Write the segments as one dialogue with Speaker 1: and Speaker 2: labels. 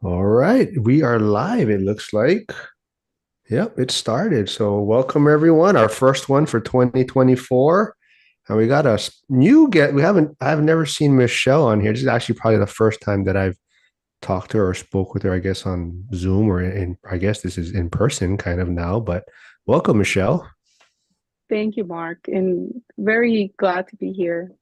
Speaker 1: All right, we are live, it looks like. Yep, it started. So, welcome everyone. Our first one for 2024. And we got a new get. I've never seen Michelle on here. This is actually probably the first time that I've talked to her or spoke with her, I guess, on Zoom or I guess this is in person kind of now. But welcome, Michelle.
Speaker 2: Thank you, Mark, and very glad to be here.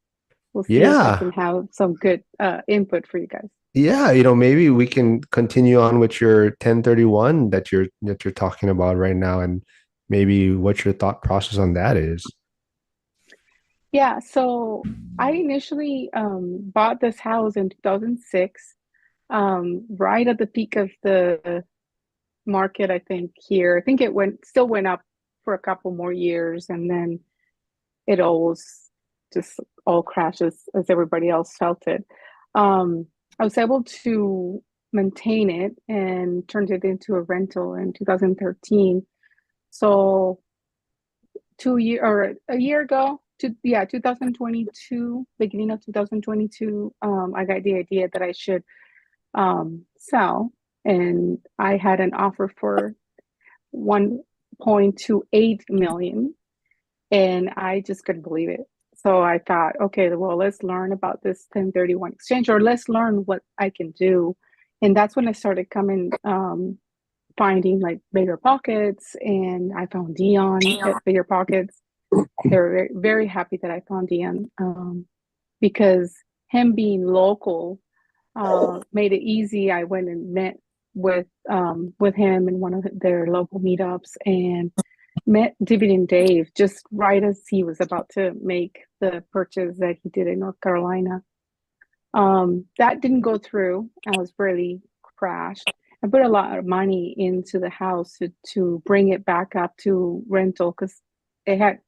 Speaker 2: We'll see if I
Speaker 1: Yeah.
Speaker 2: can have some good input for you guys.
Speaker 1: Yeah, maybe we can continue on with your 1031 that you're talking about right now and maybe what your thought process on that is.
Speaker 2: Yeah, so I initially bought this house in 2006, right at the peak of the market, I think here. I think it still went up for a couple more years, and then it always just all crashes as everybody else felt it. I was able to maintain it and turned it into a rental in 2013. So 2 year or a year ago, 2022, beginning of 2022, I got the idea that I should sell, and I had an offer for 1.28 million, and I just couldn't believe it. So I thought, okay, well, let's learn about this 1031 exchange, or let's learn what I can do. And that's when I started finding like bigger pockets, and I found Dion at bigger pockets. They were very, very happy that I found Dion, because him being local made it easy. I went and met with him in one of their local meetups, and met Dividend Dave just right as he was about to make the purchase that he did in North Carolina. That didn't go through. I was really crashed. I put a lot of money into the house to bring it back up to rental because it had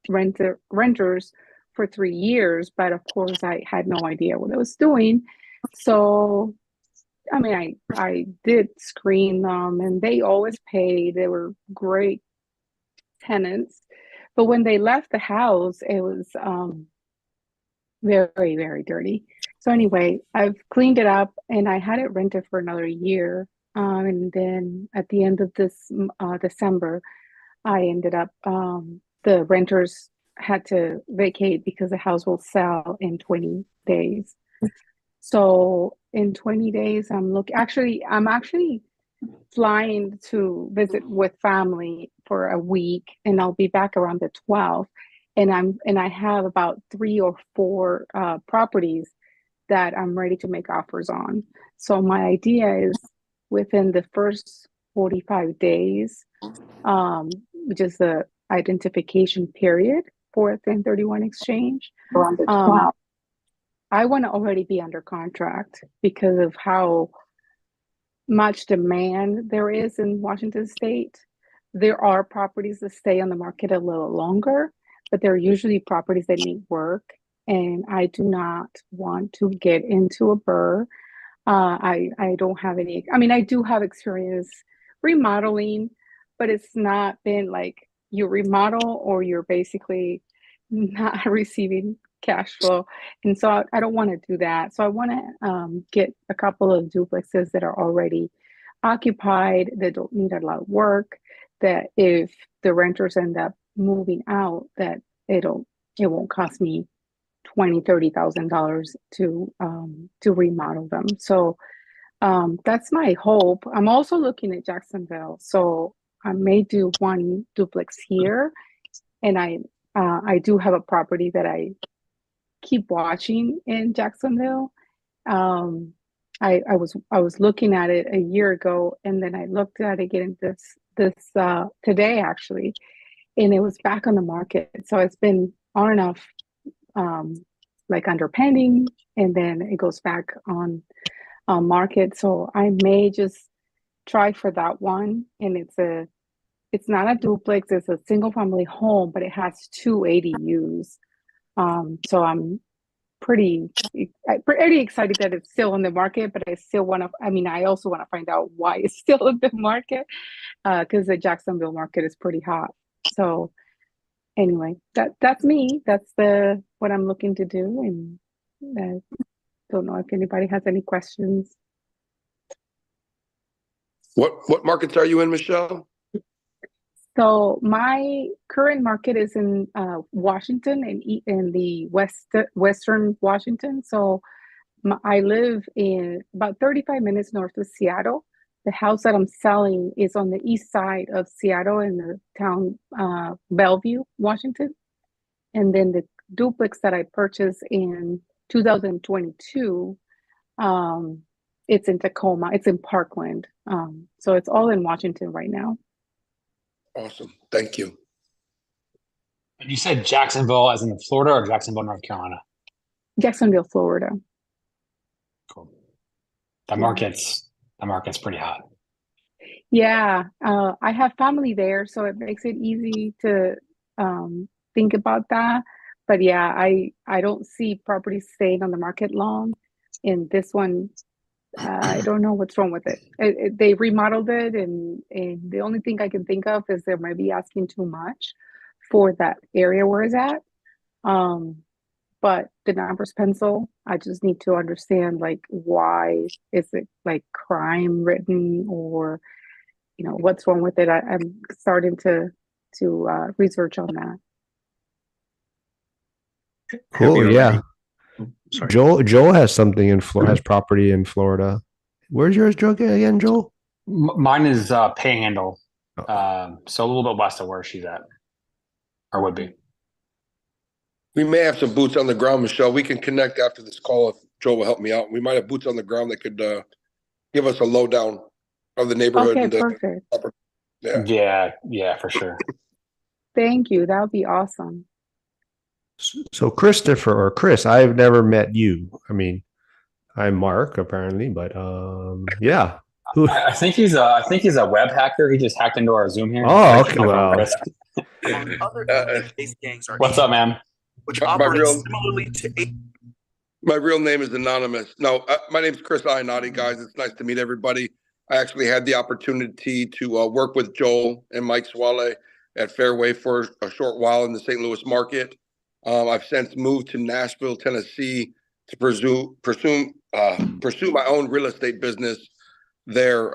Speaker 2: renters for 3 years, but of course I had no idea what I was doing. So I mean, I did screen them, and they always paid. They were great tenants. But when they left the house, it was very, very dirty. So anyway, I've cleaned it up, and I had it rented for another year. And then at the end of this December, I ended up the renters had to vacate because the house will sell in 20 days. So in 20 days, I'm actually flying to visit with family for a week, and I'll be back around the 12th. And I have about three or four properties that I'm ready to make offers on. So my idea is within the first 45 days, which is the identification period for a 1031 exchange,
Speaker 1: Around the
Speaker 2: um,
Speaker 1: 12.
Speaker 2: I want to already be under contract because of how much demand there is in Washington State. There are properties that stay on the market a little longer, but they're usually properties that need work. And I do not want to get into a burr. I don't have any, I mean, I do have experience remodeling, but it's not been like you remodel or you're basically not receiving cash flow. And so I don't want to do that. So I want to get a couple of duplexes that are already occupied, that don't need a lot of work, that if the renters end up moving out, that it won't cost me 20, $30,000 to remodel them. So that's my hope. I'm also looking at Jacksonville, so I may do one duplex here, and I do have a property that I keep watching in Jacksonville. Um, I was looking at it a year ago, and then I looked at it again this today actually, and it was back on the market. So it's been on and off, um, like under pending, and then it goes back on market. So I may just try for that one, and it's not a duplex; it's a single family home, but it has two ADUs. So I'm pretty excited that it's still on the market, but I still want to. I mean, I also want to find out why it's still on the market, because the Jacksonville market is pretty hot. So anyway, that's me. That's the what I'm looking to do, and I don't know if anybody has any questions.
Speaker 3: What markets are you in, Michelle?
Speaker 2: So my current market is in Washington and in the western Washington. So I live in about 35 minutes north of Seattle. The house that I'm selling is on the east side of Seattle in the town Bellevue, Washington. And then the duplex that I purchased in 2022, um, it's in Tacoma. It's in Parkland. So it's all in Washington right now.
Speaker 3: Awesome. Thank you.
Speaker 4: And you said Jacksonville as in Florida or Jacksonville, North Carolina?
Speaker 2: Jacksonville, Florida.
Speaker 4: Cool. That
Speaker 2: Yeah.
Speaker 4: market's pretty hot.
Speaker 2: Yeah, I have family there, so it makes it easy to think about that. But yeah, I don't see properties staying on the market long. And this one, I don't know what's wrong with it. They remodeled it, and the only thing I can think of is they might be asking too much for that area where it's at. Um, but the numbers pencil. I just need to understand like why is it like crime written or what's wrong with it. I'm starting to research on that.
Speaker 1: Cool. Yeah.
Speaker 4: Sorry.
Speaker 1: Joel has something in Florida, has property in Florida. Where's yours, Joe, again, Joel?
Speaker 4: Mine is Panhandle,
Speaker 1: Oh.
Speaker 4: so a little bit west of where she's at, or would be.
Speaker 3: We may have some boots on the ground, Michelle. We can connect after this call if Joe will help me out. We might have boots on the ground that could give us a lowdown of the neighborhood
Speaker 2: Okay,
Speaker 3: and the
Speaker 2: perfect.
Speaker 4: Yeah, for sure.
Speaker 2: Thank you. That would be awesome.
Speaker 1: So Christopher or Chris, I've never met you. I mean, I'm Mark apparently, but yeah. Who?
Speaker 4: I think he's a web hacker. He just hacked into our Zoom here.
Speaker 1: Oh, okay. Well,
Speaker 4: Chris.
Speaker 5: Among other faith-based gangs are
Speaker 4: What's up, man?
Speaker 5: which
Speaker 3: my
Speaker 5: operate
Speaker 3: real
Speaker 5: similarly to
Speaker 3: my real name is anonymous. No, my name's Chris Ionati, guys. It's nice to meet everybody. I actually had the opportunity to work with Joel and Mike Swale at Fairway for a short while in the St. Louis market. I've since moved to Nashville, Tennessee, to pursue my own real estate business there.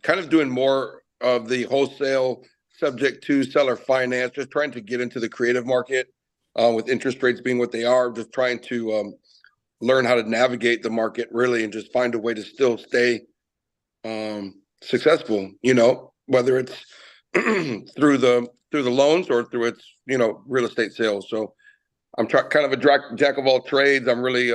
Speaker 3: Kind of doing more of the wholesale, subject to seller finance, just trying to get into the creative market with interest rates being what they are. Just trying to learn how to navigate the market really, and just find a way to still stay successful. Whether it's through the loans or through its real estate sales. So I'm kind of a jack of all trades. I'm really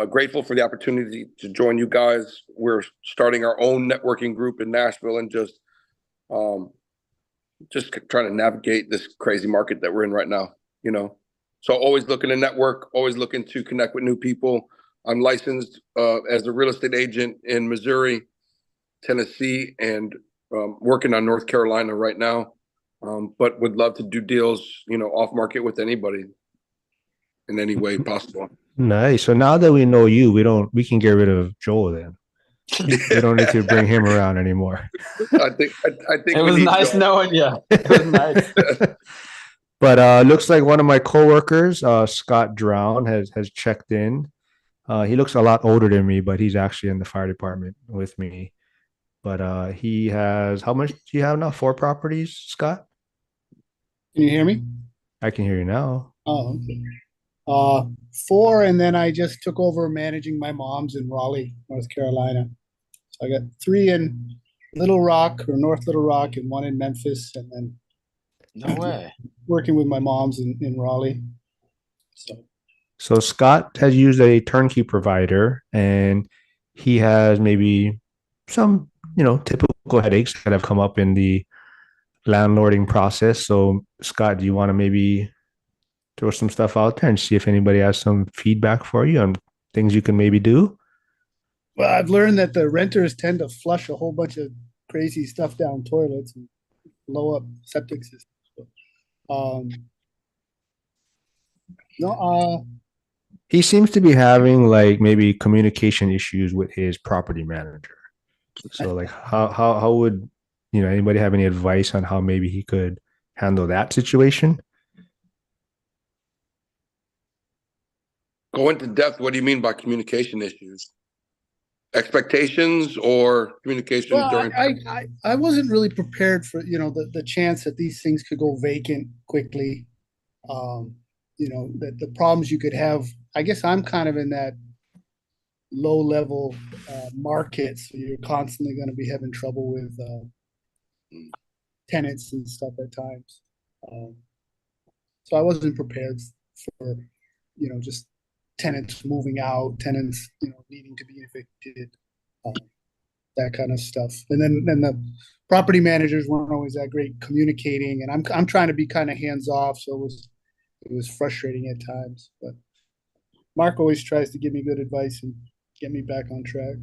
Speaker 3: grateful for the opportunity to join you guys. We're starting our own networking group in Nashville, and just trying to navigate this crazy market that we're in right now. So always looking to network, always looking to connect with new people. I'm licensed as a real estate agent in Missouri, Tennessee, and working on North Carolina right now. But would love to do deals, off market with anybody in any way possible.
Speaker 1: nice. So now that we know you, we can get rid of Joel then. We don't need to bring him around anymore.
Speaker 3: I think
Speaker 4: It was nice knowing you. It was nice.
Speaker 1: But looks like one of my coworkers, Scott Drown, has checked in. He looks a lot older than me, but he's actually in the fire department with me. But he has, how much do you have now? 4 properties, Scott?
Speaker 6: Can you hear me?
Speaker 1: I can hear you now.
Speaker 6: Oh, okay. 4, and then I just took over managing my mom's in Raleigh, North Carolina. So I got 3 in Little Rock or North Little Rock and 1 in Memphis, and then
Speaker 4: No way.
Speaker 6: working with my mom's in Raleigh.
Speaker 1: So Scott has used a turnkey provider, and he has maybe some, typical headaches that have come up in the landlording process. So Scott, do you want to maybe throw some stuff out there and see if anybody has some feedback for you on things you can maybe do?
Speaker 6: Well, I've learned that the renters tend to flush a whole bunch of crazy stuff down toilets and blow up septic systems. No,
Speaker 1: He seems to be having like maybe communication issues with his property manager. So like how would anybody have any advice on how maybe he could handle that situation?
Speaker 3: Go into depth. What do you mean by communication issues? expectations or communication
Speaker 6: Well,
Speaker 3: during?
Speaker 6: I wasn't really prepared for, the chance that these things could go vacant quickly. That the problems you could have. I guess I'm kind of in that low level market, so you're constantly going to be having trouble with tenants and stuff at times. Um, so I wasn't prepared for, just tenants moving out, tenants, needing to be evicted, that kind of stuff. And then the property managers weren't always that great communicating, and I'm trying to be kind of hands off, so it was frustrating at times. But Mark always tries to give me good advice and get me back on track.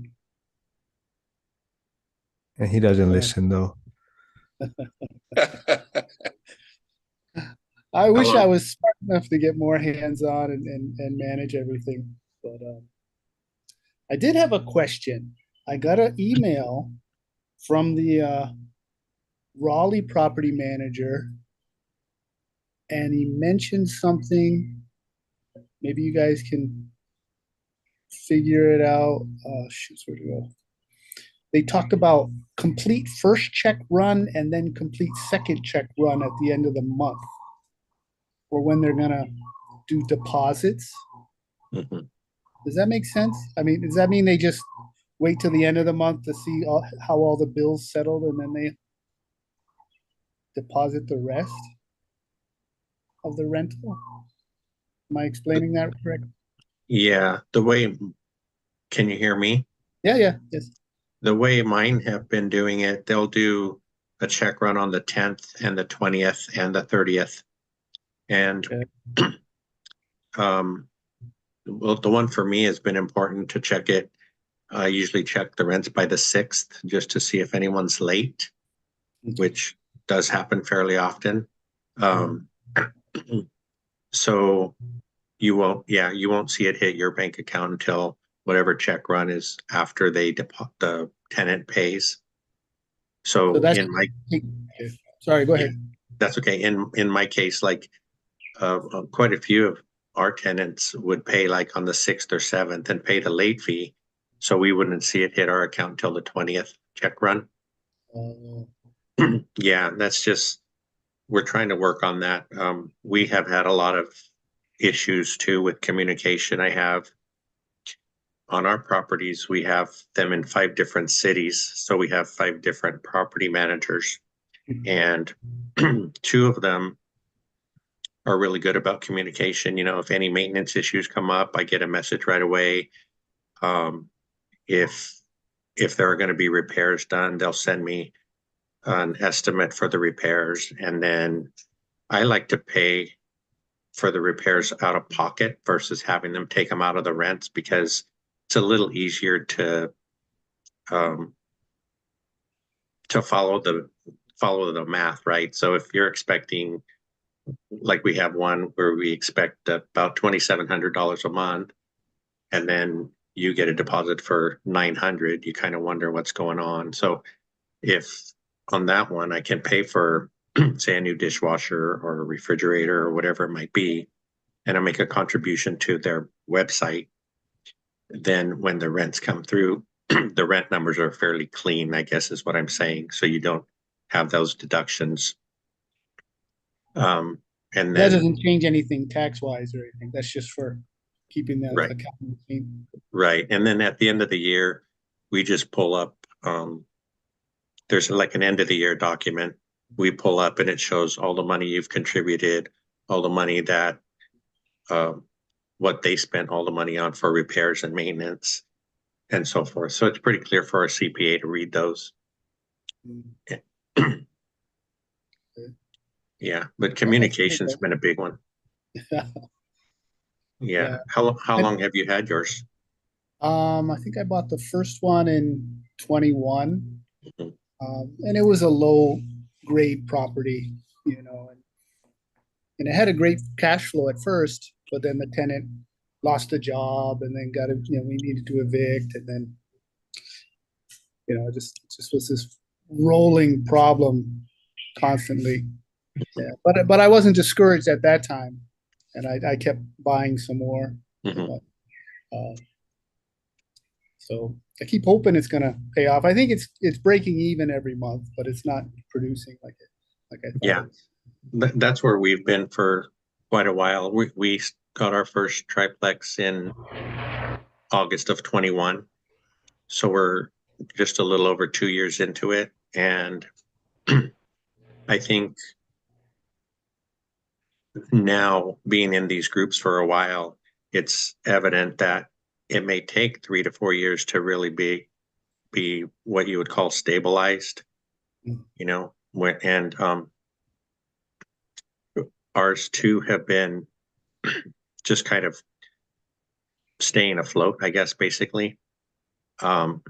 Speaker 1: And he doesn't listen though.
Speaker 6: I wish I
Speaker 7: Hello.
Speaker 6: was smart enough to get more hands on and manage everything. But I did have a question. I got an email from the Raleigh property manager, and he mentioned something. Maybe you guys can figure it out. Shoot, where to go? They talked about complete first check run and then complete second check run at the end of the month, or when they're gonna do deposits.
Speaker 7: Mhm.
Speaker 6: Does that make sense? I mean, does that mean they just wait till the end of the month to see how all the bills settled and then they deposit the rest of the rental? Am I explaining that correctly?
Speaker 7: Yeah, can you hear me?
Speaker 6: Yeah, yes.
Speaker 7: The way mine have been doing it, they'll do a check run on the 10th and the 20th and the 30th. And
Speaker 6: Okay.
Speaker 7: Well, the one for me has been important to check it. I usually check the rents by the 6th just to see if anyone's late, which does happen fairly often. So you won't see it hit your bank account until whatever check run is after the tenant pays.
Speaker 6: So
Speaker 7: So
Speaker 6: that's
Speaker 7: in my
Speaker 6: okay. Sorry, go
Speaker 7: yeah,
Speaker 6: ahead.
Speaker 7: that's okay. In my case, like quite a few of our tenants would pay like on the 6th or 7th and pay the late fee, so we wouldn't see it hit our account until the 20th check run. Yeah, that's just we're trying to work on that. We have had a lot of issues too with communication. I have on our properties, we have them in 5 different cities. So we have 5 different property managers, and 2 of them are really good about communication. If any maintenance issues come up, I get a message right away. If there are going to be repairs done, they'll send me an estimate for the repairs, and then I like to pay for the repairs out of pocket versus having them take them out of the rents, because it's a little easier to um, follow the math, right? So if you're expecting, like we have one where we expect about $2,700 a month, and then you get a deposit for 900, you kind of wonder what's going on. So if on that one I can pay for say a new dishwasher or a refrigerator or whatever it might be, and I make a contribution to their website, then when the rents come through, the rent numbers are fairly clean, I guess is what I'm saying. So you don't have those deductions. And
Speaker 6: That
Speaker 7: then,
Speaker 6: doesn't change anything tax wise or anything. That's just for keeping the
Speaker 7: right,
Speaker 6: account clean.
Speaker 7: right. And then at the end of the year, we just pull up, there's like an end of the year document we pull up, and it shows all the money you've contributed, all the money that, what they spent all the money on for repairs and maintenance and so forth. So it's pretty clear for our CPA to read those. Yeah, but communication's been a big one. Yeah. How long have you had yours?
Speaker 6: I think I bought the first one in 21.
Speaker 7: Mhm.
Speaker 6: And it was a low grade property, and it had a great cash flow at first, but then the tenant lost a job and then got we needed to evict, and then it just was this rolling problem constantly. Yeah, but I wasn't discouraged at that time, and I kept buying some more.
Speaker 7: Mhm.
Speaker 6: But, So I keep hoping it's going to pay off. I think it's breaking even every month, but it's not producing like I thought.
Speaker 7: Yeah, that's where we've been for quite a while. We got our first triplex in August of 21. So we're just a little over 2 years into it. And I think now being in these groups for a while, it's evident that it may take 3 to 4 years to really be what you would call stabilized, you know, and ours too have been just kind of staying afloat, I guess, basically. But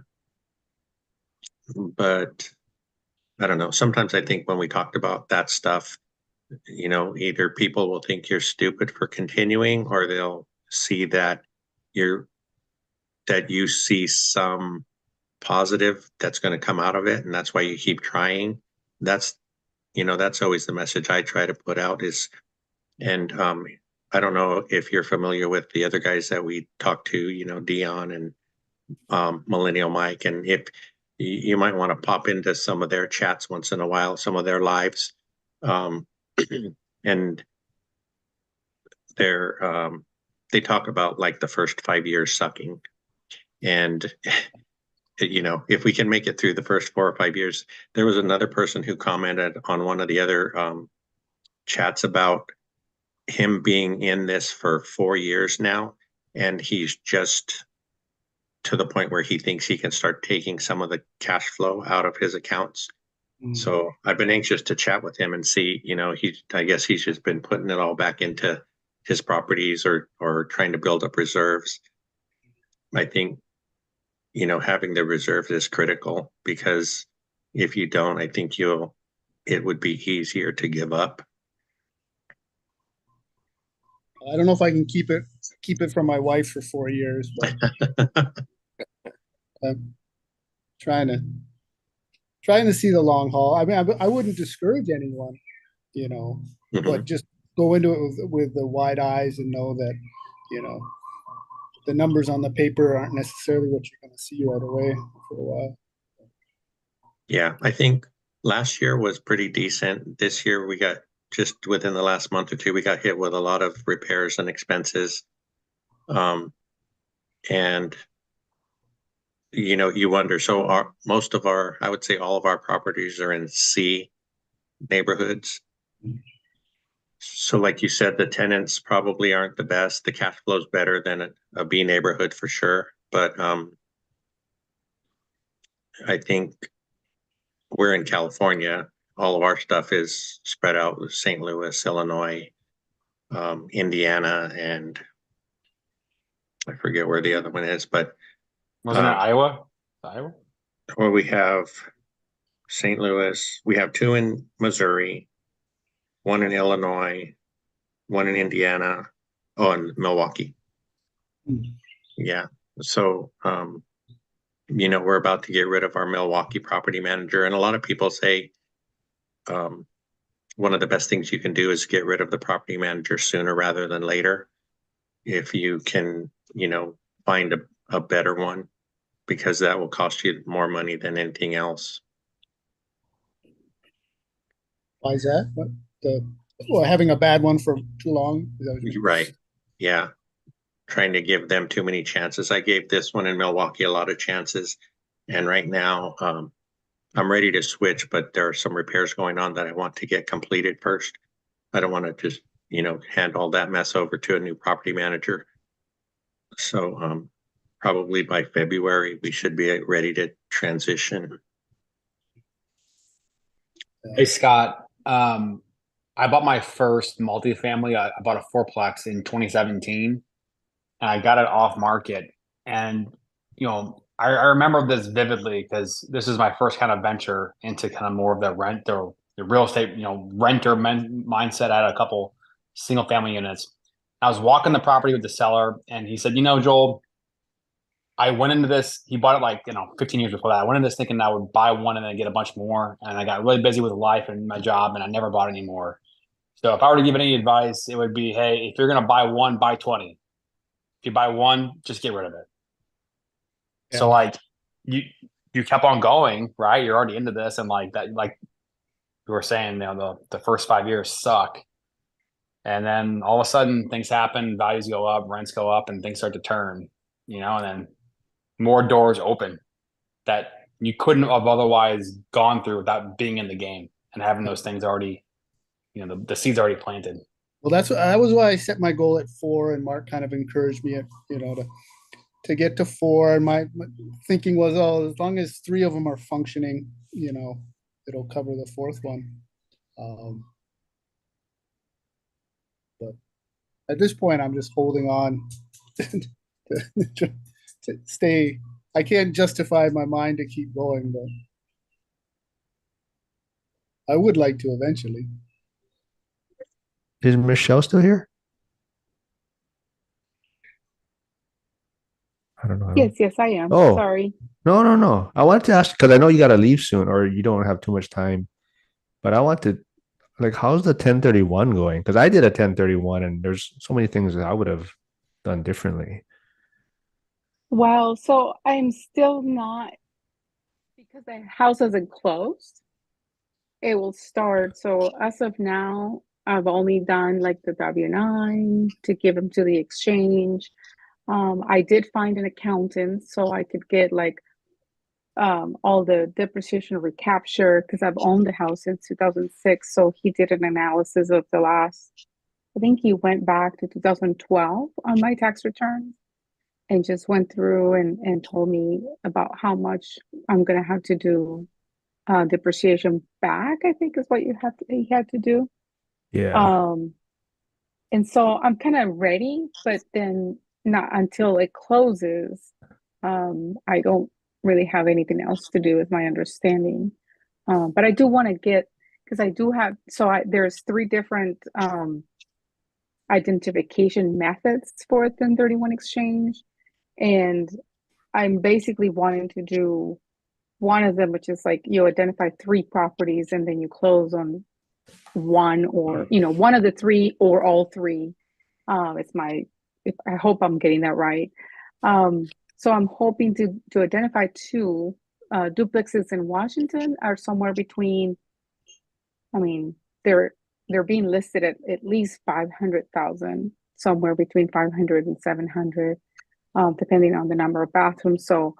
Speaker 7: I don't know. Sometimes I think when we talked about that stuff, you know, either people will think you're stupid for continuing, or they'll see that you're that you see some positive that's going to come out of it, and that's why you keep trying. That's, you know, that's always the message I try to put out is, and I don't know if you're familiar with the other guys that we talked to, you know, Dion and Millennial Mike, and if you might want to pop into some of their chats once in a while, some of their lives, and they're they talk about like the first 5 years sucking, and you know, if we can make it through the first 4 or 5 years. There was another person who commented on one of the other chats about him being in this for 4 years now, and he's just to the point where he thinks he can start taking some of the cash flow out of his accounts. So I've been anxious to chat with him and see, you know, I guess he's just been putting it all back into his properties or trying to build up reserves. I think, you know, having the reserves is critical, because if you don't, I think it would be easier to give up.
Speaker 6: I don't know if I can keep it from my wife for 4 years, but I'm trying to see the long haul. I mean, I wouldn't discourage anyone, you know, but just go into it with the wide eyes and know that, you know, the numbers on the paper aren't necessarily what you're going to see right away for a while.
Speaker 7: Yeah, I think last year was pretty decent. This year we got, just within the last month or two, we got hit with a lot of repairs and expenses. And you know, you wonder, so most of our, I would say all of our properties are in C neighborhoods. So like you said, the tenants probably aren't the best. The cash flow is better than a B neighborhood for sure. But I think we're in California. All of our stuff is spread out with St. Louis, Illinois, Indiana, and I forget where the other one is, but
Speaker 4: Wasn't it Iowa? Iowa?
Speaker 7: where we have St. Louis, we have two in Missouri, one in Illinois, one in Indiana, and Milwaukee. Yeah. So, you know, we're about to get rid of our Milwaukee property manager. And a lot of people say one of the best things you can do is get rid of the property manager sooner rather than later. If you can, you know, find a better one, because that will cost you more money than anything else.
Speaker 6: Why is that? Having a bad one for too long? Is that what you mean?
Speaker 7: Right. Yeah. Trying to give them too many chances. I gave this one in Milwaukee a lot of chances. And right now, I'm ready to switch, but there are some repairs going on that I want to get completed first. I don't want to just, you know, hand all that mess over to a new property manager. So probably by February, we should be ready to transition.
Speaker 4: Hey, Scott. I bought my first multifamily. I bought a fourplex in 2017, and I got it off market. And, you know, I remember this vividly because this is my first kind of venture into kind of more of the real estate, you know, mindset. I had a couple single family units. I was walking the property with the seller, and he said, you know, Joel, I went into this, he bought it like, you know, 15 years before that. I went into this thinking I would buy one and then get a bunch more. And I got really busy with life and my job, and I never bought any more. So if I were to give any advice, it would be, hey, if you're going to buy one, buy 20. If you buy one, just get rid of it. So like you kept on going, right? You're already into this, and like that, like you were saying, the first 5 years suck, and then all of a sudden things happen, values go up, rents go up, and things start to turn, and then more doors open that you couldn't have otherwise gone through without being in the game and having those things already, the seeds already planted.
Speaker 6: Well, that was why I set my goal at 4, and Mark kind of encouraged me, to get to 4. And my thinking was, oh, as long as 3 of them are functioning, it'll cover the 4th one. But at this point, I'm just holding on to stay. I can't justify my mind to keep going, but I would like to eventually.
Speaker 1: Is Michelle still here? I don't know.
Speaker 2: Yes, I am.
Speaker 1: Oh,
Speaker 2: sorry.
Speaker 1: no. I wanted to ask because I know you got to leave soon or you don't have too much time. But I want to, like, how's the 1031 going? Because I did a 1031 and there's so many things that I would have done differently.
Speaker 2: Well, so I'm still not, because the house hasn't closed. It will start. So as of now, I've only done like the W-9 to give them to the exchange. I did find an accountant so I could get like all the depreciation recapture because I've owned the house since 2006. So he did an analysis of the last, I think he went back to 2012 on my tax returns and just went through and told me about how much I'm going to have to do depreciation back, I think is what he had to do.
Speaker 1: Yeah.
Speaker 2: Um, and so I'm kind of ready, but then not until it closes. I don't really have anything else to do, is my understanding. But I do want to get, because I do have, there's 3 different identification methods for a 1031 exchange. And I'm basically wanting to do one of them, which is like you identify 3 properties and then you close on one or, one of the 3 or all 3. I hope I'm getting that right. So I'm hoping to identify 2 duplexes in Washington are somewhere between, I mean, they're being listed at least 500,000, somewhere between 500 and 700, depending on the number of bathrooms. So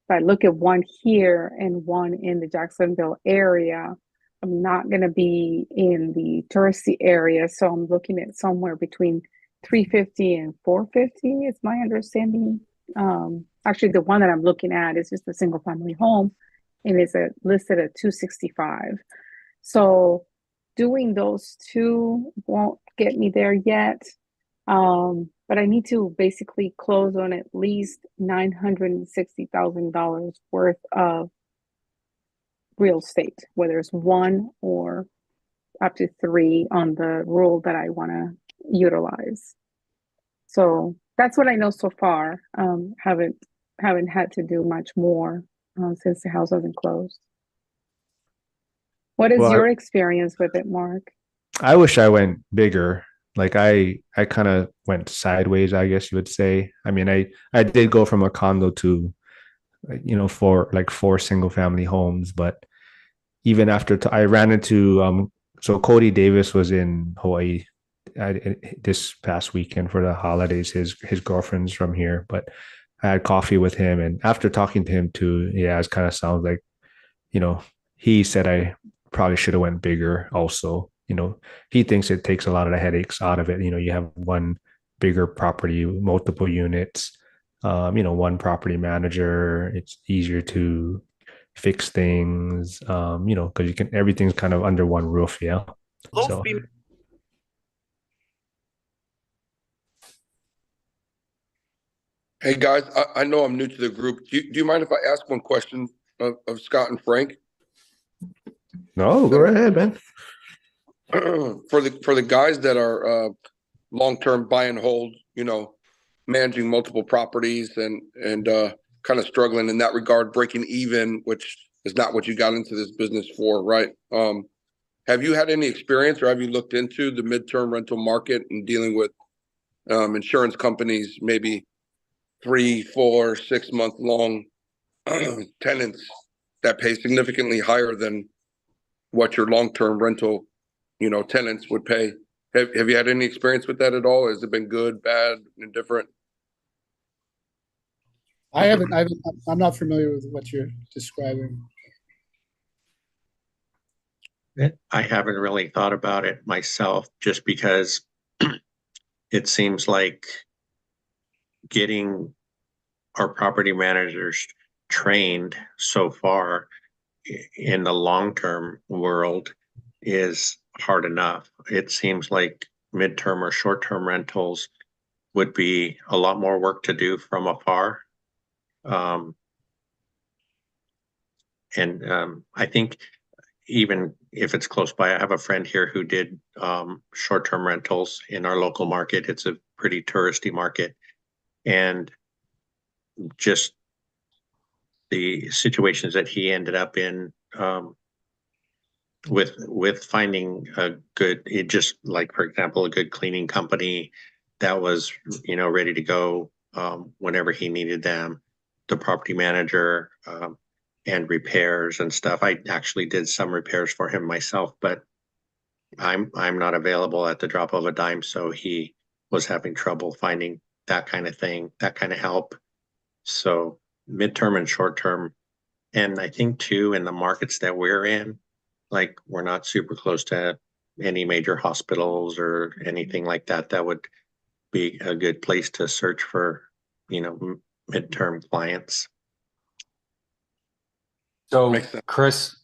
Speaker 2: if I look at one here and one in the Jacksonville area, I'm not going to be in the touristy area. So I'm looking at somewhere between 350 and 450 is my understanding. Actually, the one that I'm looking at is just a single family home and is listed at 265. So doing those 2 won't get me there yet. But I need to basically close on at least $960,000 worth of real estate, whether it's 1 or up to 3 on the rule that I want to utilize. So that's what I know so far. Haven't had to do much more since the house hasn't closed. What is
Speaker 1: Well,
Speaker 2: your experience with it, Mark?
Speaker 1: I wish I went bigger. Like I kind of went sideways, I guess you would say. I mean, I did go from a condo to, for like 4 single family homes, but even after I ran into so Cody Davis was in Hawaii this past weekend for the holidays. His girlfriend's from here, but I had coffee with him, and after talking to him too, yeah, it kind of sounds like, you know, he said I probably should have went bigger also. He thinks it takes a lot of the headaches out of it. You have one bigger property, multiple units, one property manager. It's easier to fix things, because everything's kind of under one roof. Yeah. So
Speaker 3: Hey guys, I know I'm new to the group. Do you mind if I ask one question of Scott and Frank?
Speaker 1: no, go ahead, man.
Speaker 3: For the guys that are long-term buy and hold, managing multiple properties and kind of struggling in that regard, breaking even, which is not what you got into this business for, right? Have you had any experience or have you looked into the midterm rental market and dealing with insurance companies, maybe 3, 4, 6 month long tenants that pay significantly higher than what your long-term rental, tenants would pay. Have you had any experience with that at all? Has it been good, bad, indifferent?
Speaker 6: I'm not familiar with what you're describing.
Speaker 7: I haven't really thought about it myself, just because it seems like getting our property managers trained so far in the long-term world is hard enough. It seems like midterm or short-term rentals would be a lot more work to do from afar. I think even if it's close by, I have a friend here who did short-term rentals in our local market. It's a pretty touristy market, and just the situations that he ended up in with finding a good, it just like, for example, a good cleaning company that was, ready to go whenever he needed them, the property manager, and repairs and stuff. I actually did some repairs for him myself, but I'm not available at the drop of a dime. So he was having trouble finding that kind of thing, that kind of help. So midterm and short term. And I think too, in the markets that we're in, like, we're not super close to any major hospitals or anything like that. That would be a good place to search for, midterm clients.
Speaker 4: So Chris,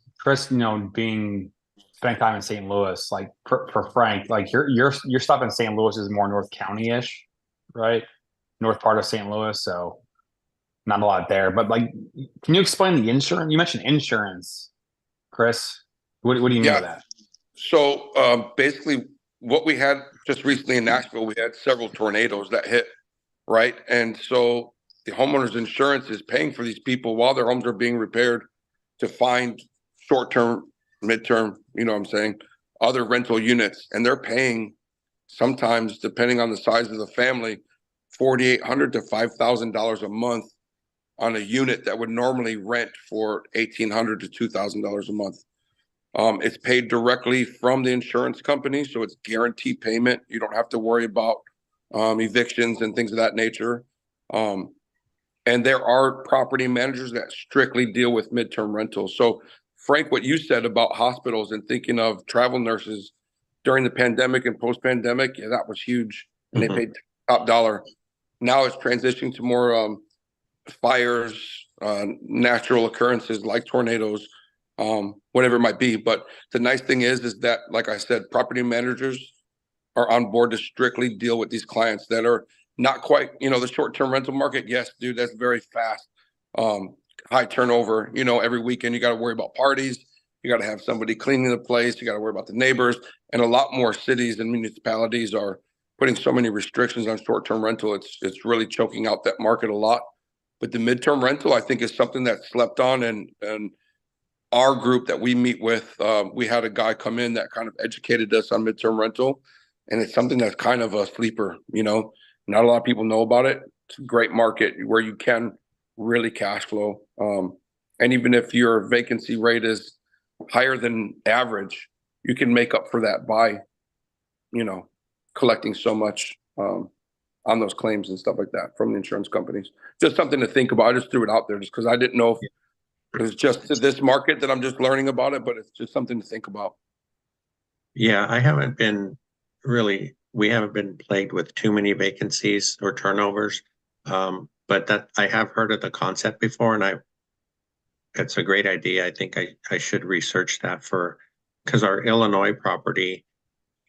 Speaker 4: being spending time in St. Louis, like for Frank, like your stuff in St. Louis is more North County-ish, right? North part of St. Louis, so not a lot there. But like, can you explain the insurance? You mentioned insurance, Chris. What do you mean by that?
Speaker 3: So basically, what we had just recently in Nashville, we had several tornadoes that hit, right? And so the homeowner's insurance is paying for these people while their homes are being repaired to find short-term, midterm, what I'm saying, other rental units. And they're paying sometimes, depending on the size of the family, $4,800 to $5,000 a month on a unit that would normally rent for $1,800 to $2,000 a month. It's paid directly from the insurance company, so it's guaranteed payment. You don't have to worry about evictions and things of that nature. And there are property managers that strictly deal with midterm rentals. So, Frank, what you said about hospitals and thinking of travel nurses during the pandemic and post-pandemic, yeah, that was huge, and they paid top dollar. Now it's transitioning to more fires, natural occurrences like tornadoes, whatever it might be. But the nice thing is that, like I said, property managers are on board to strictly deal with these clients that are not quite, the short-term rental market. Yes, dude, that's very fast, high turnover. Every weekend you got to worry about parties. You got to have somebody cleaning the place. You got to worry about the neighbors. And a lot more cities and municipalities are putting so many restrictions on short-term rental. It's really choking out that market a lot. But the midterm rental, I think, is something that's slept on. And our group that we meet with, we had a guy come in that kind of educated us on midterm rental. And it's something that's kind of a sleeper, not a lot of people know about it. It's a great market where you can really cash flow. And even if your vacancy rate is higher than average, you can make up for that by, collecting so much on those claims and stuff like that from the insurance companies. Just something to think about. I just threw it out there just because I didn't know if it was just to this market that I'm just learning about it, but it's just something to think about.
Speaker 7: Yeah, we haven't been plagued with too many vacancies or turnovers. But that I have heard of the concept before, and it's a great idea. I think I should research that because our Illinois property,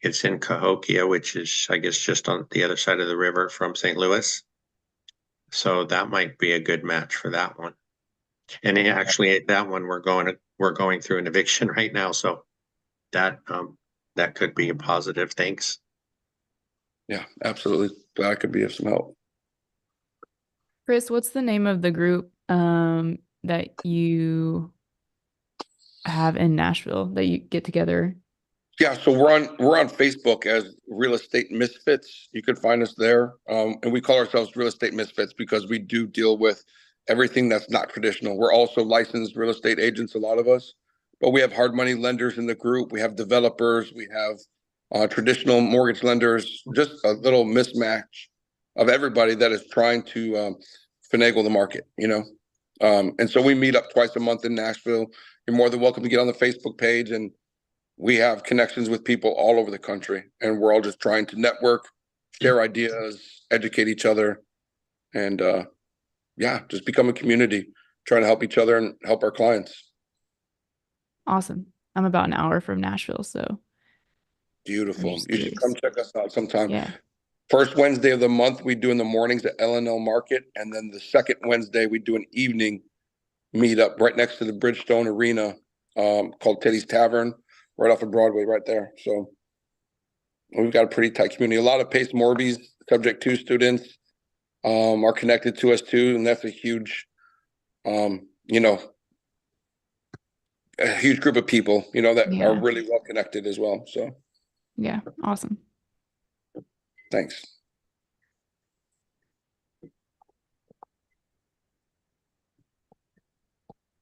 Speaker 7: it's in Cahokia, which is, I guess, just on the other side of the river from St. Louis. So that might be a good match for that one. And actually, that one we're going through an eviction right now, so that could be a positive. Thanks.
Speaker 3: Yeah, absolutely. That could be of some help.
Speaker 8: Chris, what's the name of the group that you have in Nashville that you get together?
Speaker 3: Yeah, so we're on Facebook as Real Estate Misfits. You can find us there, and we call ourselves Real Estate Misfits because we do deal with everything that's not traditional. We're also licensed real estate agents, a lot of us, but we have hard money lenders in the group. We have developers. We have traditional mortgage lenders. Just a little mismatch of everybody that is trying to finagle the market, you know. And so we meet up twice a month in Nashville. You're more than welcome to get on the Facebook page, and we have connections with people all over the country, and we're all just trying to network, share ideas, educate each other, and yeah, just become a community, trying to help each other and help our clients.
Speaker 8: Awesome. I'm about an hour from Nashville, so I'm
Speaker 3: Beautiful.
Speaker 8: just
Speaker 3: You should
Speaker 8: curious.
Speaker 3: come check us out sometime.
Speaker 8: Yeah.
Speaker 3: First Wednesday of the month, we do in the mornings at L&L Market, and then the second Wednesday, we do an evening meetup right next to the Bridgestone Arena, called Teddy's Tavern, right off of Broadway, right there. So we've got a pretty tight community. A lot of Pace Morbies Subject 2 students are connected to us too, and that's a huge, you know, a huge group of people, you know, that are
Speaker 8: Yeah.
Speaker 3: really well connected as well. So
Speaker 8: Yeah. Awesome.
Speaker 3: thanks.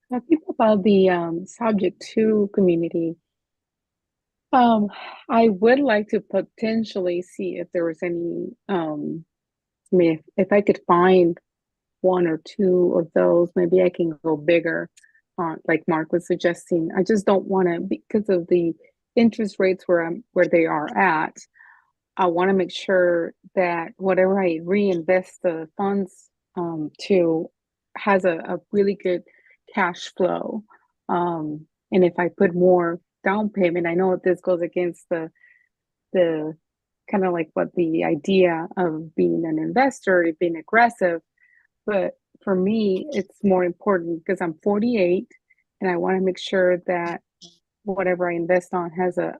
Speaker 2: Talking about the subject to community, I would like to potentially see if there was any, I mean, if I could find one or two of those, maybe I can go bigger, like Mark was suggesting. I just don't want to, because of the interest rates where they are at. I want to make sure that whatever I reinvest the funds to has a really good cash flow. And if I put more down payment, I know this goes against the kind of like what the idea of being an investor, being aggressive. But for me, it's more important because I'm 48 and I want to make sure that whatever I invest on has a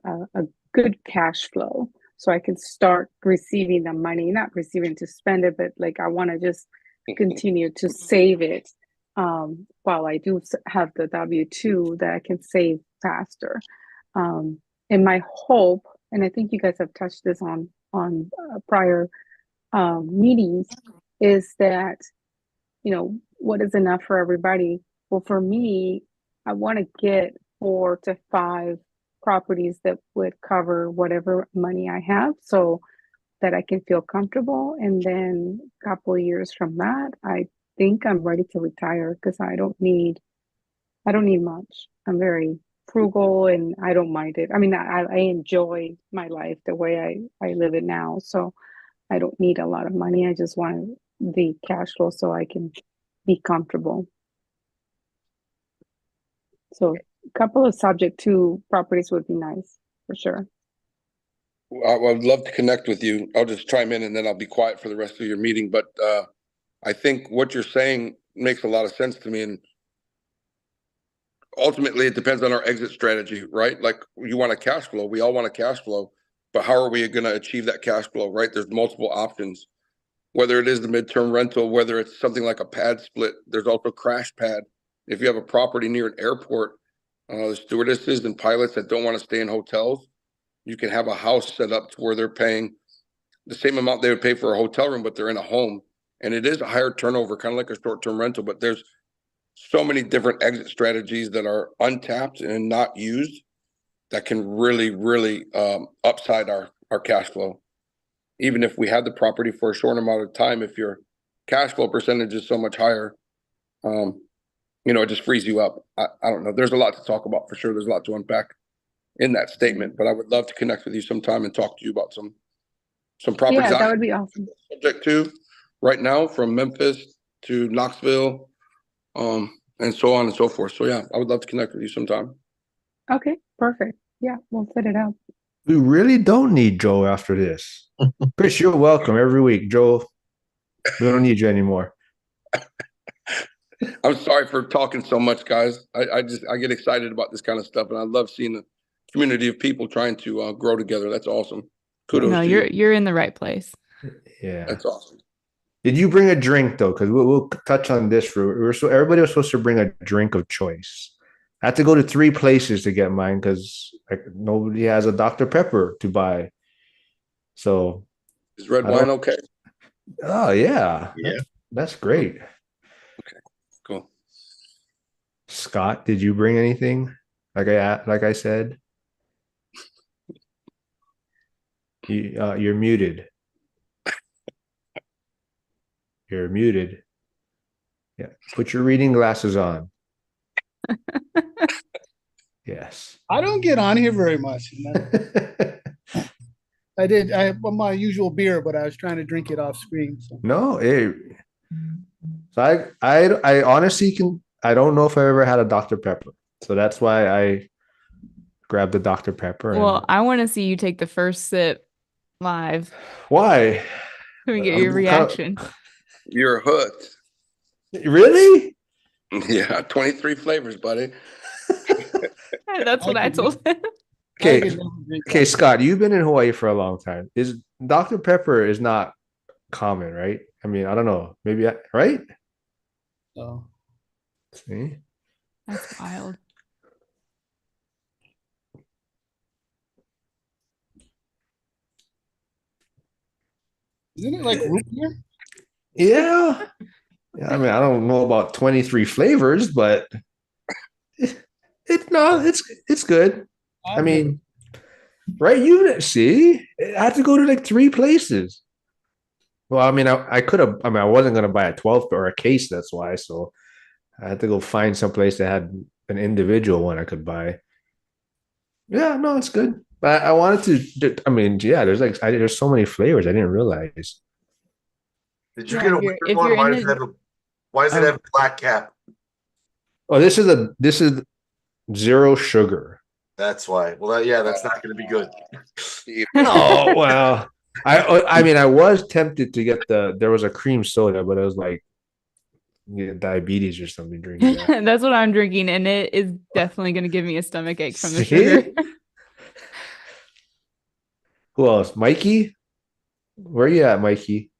Speaker 2: good cash flow so I can start receiving the money, not receiving to spend it, but like I want to just continue to save it while I do have the W-2 that I can save faster. And my hope, and I think you guys have touched this on prior meetings, is that what is enough for everybody? Well, for me, I want to get 4 to 5 properties that would cover whatever money I have so that I can feel comfortable. And then a couple of years from that, I think I'm ready to retire because I don't need much. I'm very frugal and I don't mind it. I mean, I enjoy my life the way I live it now. So I don't need a lot of money. I just want the cash flow so I can be comfortable. So a couple of subject to properties would be nice for sure.
Speaker 3: I would love to connect with you. I'll just chime in and then I'll be quiet for the rest of your meeting. But I think what you're saying makes a lot of sense to me. And ultimately, it depends on our exit strategy, right? Like you want a cash flow. We all want a cash flow. But how are we going to achieve that cash flow, right? There's multiple options, whether it is the midterm rental, whether it's something like a pad split. There's also crash pad. If you have a property near an airport, the stewardesses and pilots that don't want to stay in hotels, you can have a house set up to where they're paying the same amount they would pay for a hotel room, but they're in a home. And it is a higher turnover, kind of like a short-term rental, but there's so many different exit strategies that are untapped and not used that can really, really upside our cash flow. Even if we had the property for a short amount of time, if your cash flow percentage is so much higher, it just frees you up. I don't know. There's a lot to talk about for sure. There's a lot to unpack in that statement, but I would love to connect with you sometime and talk to you about some properties.
Speaker 2: Yeah, that would be awesome.
Speaker 3: Subject to right now from Memphis to Knoxville, and so on and so forth. So yeah, I would love to connect with you sometime.
Speaker 2: Okay, perfect. Yeah, we'll set it up.
Speaker 1: We really don't need Joe after this. Chris, you're welcome every week. Joe, we don't need you anymore.
Speaker 3: I'm sorry for talking so much, guys. I get excited about this kind of stuff, and I love seeing a community of people trying to grow together. That's awesome. Kudos
Speaker 8: No,
Speaker 3: to
Speaker 8: you're in the right place.
Speaker 1: Yeah.
Speaker 3: That's awesome.
Speaker 1: Did you bring a drink though? Because we'll touch on this. Everybody was supposed to bring a drink of choice. I had to go to 3 places to get mine because nobody has a Dr. Pepper to buy. So
Speaker 3: Is red wine okay?
Speaker 1: Oh yeah,
Speaker 7: Yeah.
Speaker 1: that's great.
Speaker 3: Okay.
Speaker 1: Scott, did you bring anything? Like I said, you're muted. You're muted. Yeah. Put your reading glasses on. Yes.
Speaker 6: I don't get on here very much. I did. I had my usual beer, but I was trying to drink it off screen. So.
Speaker 1: No, so I honestly can. I don't know if I ever had a Dr. Pepper, so that's why I grabbed the Dr. Pepper.
Speaker 8: Well, I want to see you take the first sip live.
Speaker 1: Why?
Speaker 8: Let me get your reaction.
Speaker 3: You're hooked.
Speaker 1: Really?
Speaker 3: Yeah, 23 flavors, buddy.
Speaker 8: That's what I told him.
Speaker 1: Okay, Scott, you've been in Hawaii for a long time. Is Dr. Pepper is not common, right? I mean, I don't know. Maybe right?
Speaker 6: So.
Speaker 1: See?
Speaker 8: That's wild.
Speaker 6: Isn't it like root beer?
Speaker 1: Yeah. I mean, I don't know about 23 flavors, but it's good. I mean, right? You see, I had to go to like 3 places. Well, I mean, I could have. I mean, I wasn't gonna buy a 12 or a case. That's why. So I had to go find some place that had an individual one I could buy. Yeah, no, it's good. But I wanted to. I mean, yeah, there's so many flavors I didn't realize.
Speaker 9: Did you get a weird one? Why does it have a black cap?
Speaker 1: Oh, this is zero sugar.
Speaker 9: That's why. Well, yeah, that's not going to be good.
Speaker 1: Oh well, I mean, I was tempted to get there was a cream soda, but it was like diabetes or something drinking that.
Speaker 8: That's what I'm drinking, and it is definitely going to give me a stomach ache from the sugar.
Speaker 1: Who else? Mikey? Where you at, Mikey?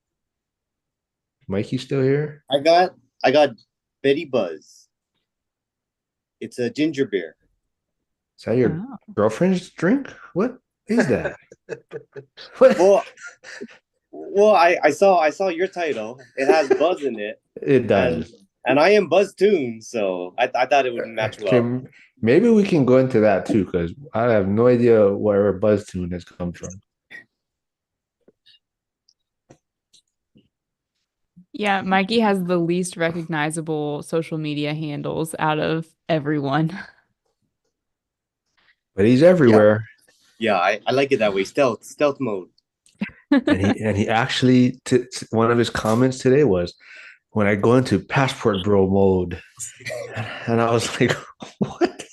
Speaker 1: Mikey still here?
Speaker 10: I got Betty Buzz. It's a ginger beer.
Speaker 1: Is that your girlfriend's drink? What is that? What?
Speaker 10: Well, I saw your title. It has Buzz in it.
Speaker 1: It does.
Speaker 10: And I am Buzz Toon, so I thought it would match well.
Speaker 1: Maybe we can go into that too, because I have no idea where Buzz Tune has come from.
Speaker 8: Yeah, Mikey has the least recognizable social media handles out of everyone.
Speaker 1: But he's everywhere.
Speaker 10: Yeah, I like it that way. Stealth mode.
Speaker 1: and he actually one of his comments today was, when I go into passport bro mode, and I was like, what?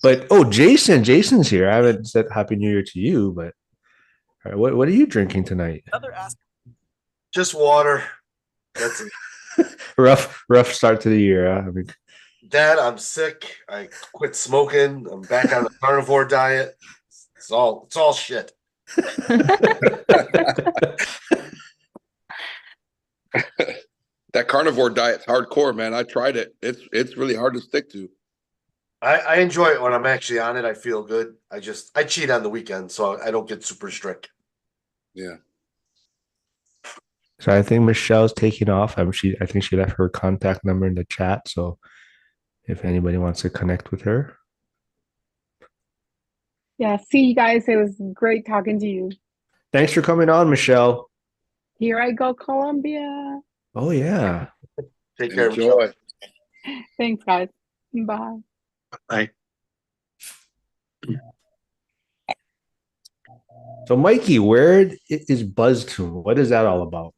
Speaker 1: But Jason's here. I haven't said Happy New Year to you, but all right, what are you drinking tonight?
Speaker 9: Just water. That's it.
Speaker 1: rough start to the year. Huh? I mean,
Speaker 9: Dad, I'm sick. I quit smoking. I'm back on the carnivore diet. It's all shit.
Speaker 3: That carnivore diet's hardcore, man. I tried it. It's really hard to stick to.
Speaker 9: I enjoy it when I'm actually on it. I feel good. I cheat on the weekend, so I don't get super strict.
Speaker 3: Yeah.
Speaker 1: So I think Michelle's taking off. I think she left her contact number in the chat. So if anybody wants to connect with her.
Speaker 2: Yeah, see you guys. It was great talking to you.
Speaker 1: Thanks for coming on, Michelle.
Speaker 2: Here I go, Colombia.
Speaker 1: Oh yeah.
Speaker 9: Take care.
Speaker 3: Enjoy.
Speaker 2: Thanks, guys. Bye.
Speaker 7: Bye.
Speaker 1: So Mikey, where is BuzzTune? What is that all about?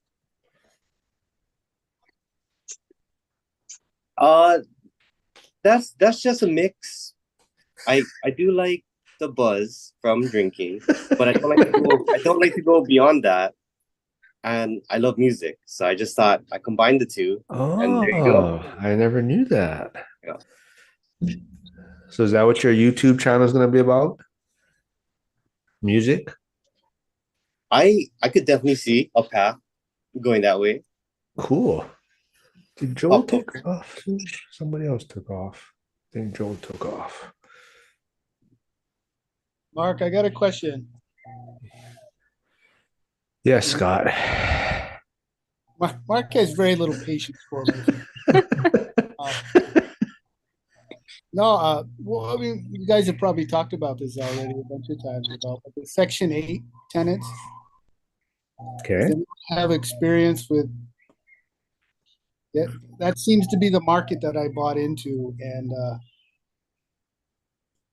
Speaker 10: That's just a mix. I do like the buzz from drinking, but I don't like to go beyond that. And I love music, so I just thought I combined the two.
Speaker 1: Oh,
Speaker 10: and there you go.
Speaker 1: I never knew that.
Speaker 10: Yeah.
Speaker 1: So is that what your YouTube channel is going to be about? Music?
Speaker 10: I could definitely see a path going that way.
Speaker 1: Cool. Did Joel take off? Somebody else took off. I think Joel took off.
Speaker 6: Mark, I got a question.
Speaker 1: Yes, Scott.
Speaker 6: Mark has very little patience for me. No, well, I mean, you guys have probably talked about this already a bunch of times about the Section 8 tenants. Does
Speaker 1: Okay.
Speaker 6: anyone have experience with that? That seems to be the market that I bought into, and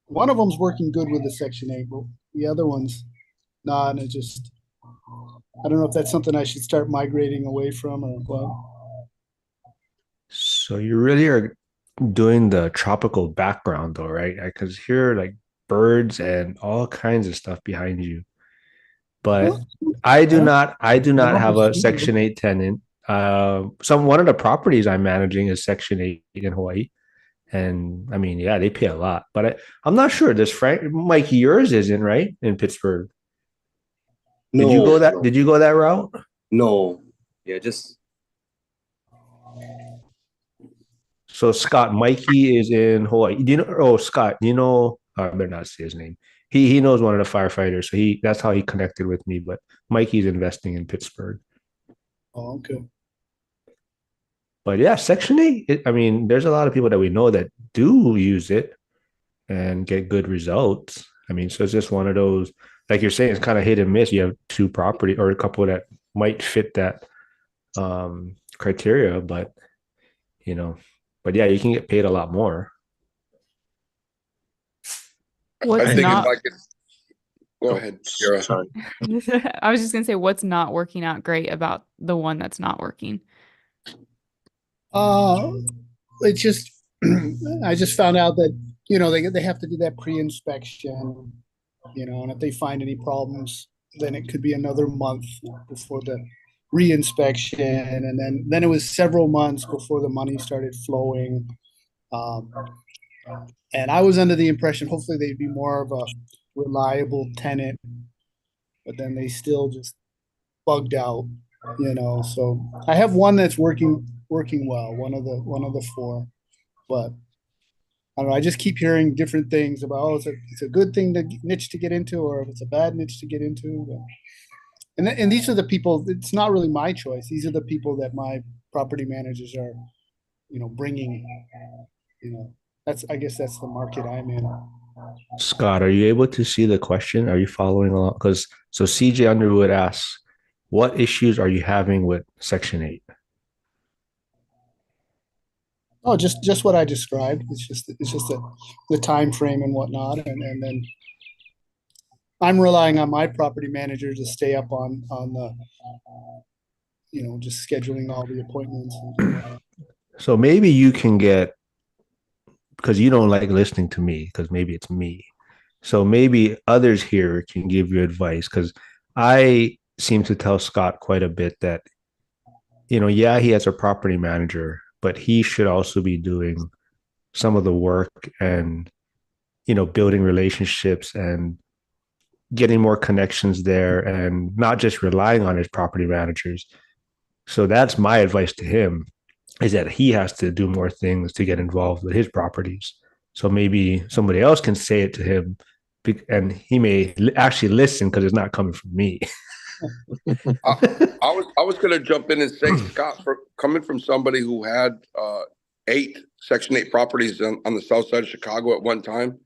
Speaker 6: one of them's working good with the Section 8, but the other one's not. And it just, I don't know if that's something I should start migrating away from or what.
Speaker 1: So you really are doing the tropical background though, right? Because here are like birds and all kinds of stuff behind you. But
Speaker 6: Well,
Speaker 1: I do
Speaker 6: I
Speaker 1: not
Speaker 6: love the
Speaker 1: have a
Speaker 6: studio.
Speaker 1: Section 8 tenant. One of the properties I'm managing is Section 8 in Hawaii. And I mean, yeah, they pay a lot. But I'm not sure. This Frank Mikey, yours isn't, right? In Pittsburgh.
Speaker 10: No,
Speaker 1: Did you go that route?
Speaker 10: no. Yeah, just
Speaker 1: So Scott, Mikey is in Hawaii. Do you know? Oh, Scott, do you know? I better not say his name. He knows one of the firefighters, so that's how he connected with me. But Mikey's investing in Pittsburgh.
Speaker 6: Oh, okay.
Speaker 1: But yeah, Section 8. I mean, there's a lot of people that we know that do use it and get good results. I mean, so it's just one of those, like you're saying, it's kind of hit and miss. You have two property or a couple that might fit that criteria, but you know, but yeah, you can get paid a lot more.
Speaker 3: I
Speaker 8: What's
Speaker 3: think if
Speaker 8: not?
Speaker 3: I could go ahead, Kira.
Speaker 7: Sorry.
Speaker 8: I was just gonna say what's not working out great about the one that's not working.
Speaker 6: Uh, it's just, I just found out that, they have to do that pre-inspection, and if they find any problems, then it could be another month before the re-inspection. And then it was several months before the money started flowing. Um, and I was under the impression, hopefully they'd be more of a reliable tenant, but then they still just bugged out. So I have one that's working well, one of the four, but I don't know. I just keep hearing different things about, oh, it's a good thing to niche to get into, or if it's a bad niche to get into. And these are the people. It's not really my choice. These are the people that my property managers are, bringing. You know, I guess that's the market I'm in.
Speaker 1: Scott, are you able to see the question? Are you following along? Because so CJ Underwood asks, what issues are you having with Section 8?
Speaker 6: Oh, just what I described. It's just the time frame and whatnot, and then I'm relying on my property manager to stay up on the, just scheduling all the appointments.
Speaker 1: So maybe you can get, because you don't like listening to me, because maybe it's me. So maybe others here can give you advice, because I seem to tell Scott quite a bit that, yeah, he has a property manager, but he should also be doing some of the work and, building relationships and getting more connections there and not just relying on his property managers. So that's my advice to him, is that he has to do more things to get involved with his properties. So maybe somebody else can say it to him, and he may actually listen because it's not coming from me.
Speaker 3: I was going to jump in and say, Scott, for coming from somebody who had 8 Section 8 properties on the south side of Chicago at one time,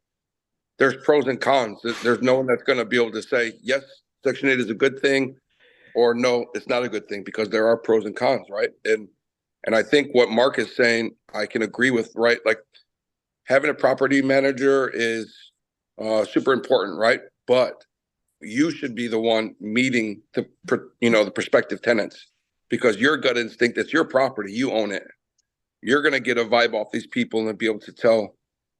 Speaker 3: there's pros and cons. There's no one that's going to be able to say, yes, Section 8 is a good thing, or no, it's not a good thing, because there are pros and cons, right? And I think what Mark is saying, I can agree with, right? Like having a property manager is super important, right? But you should be the one meeting the prospective tenants, because your gut instinct, it's your property, you own it. You're going to get a vibe off these people and be able to tell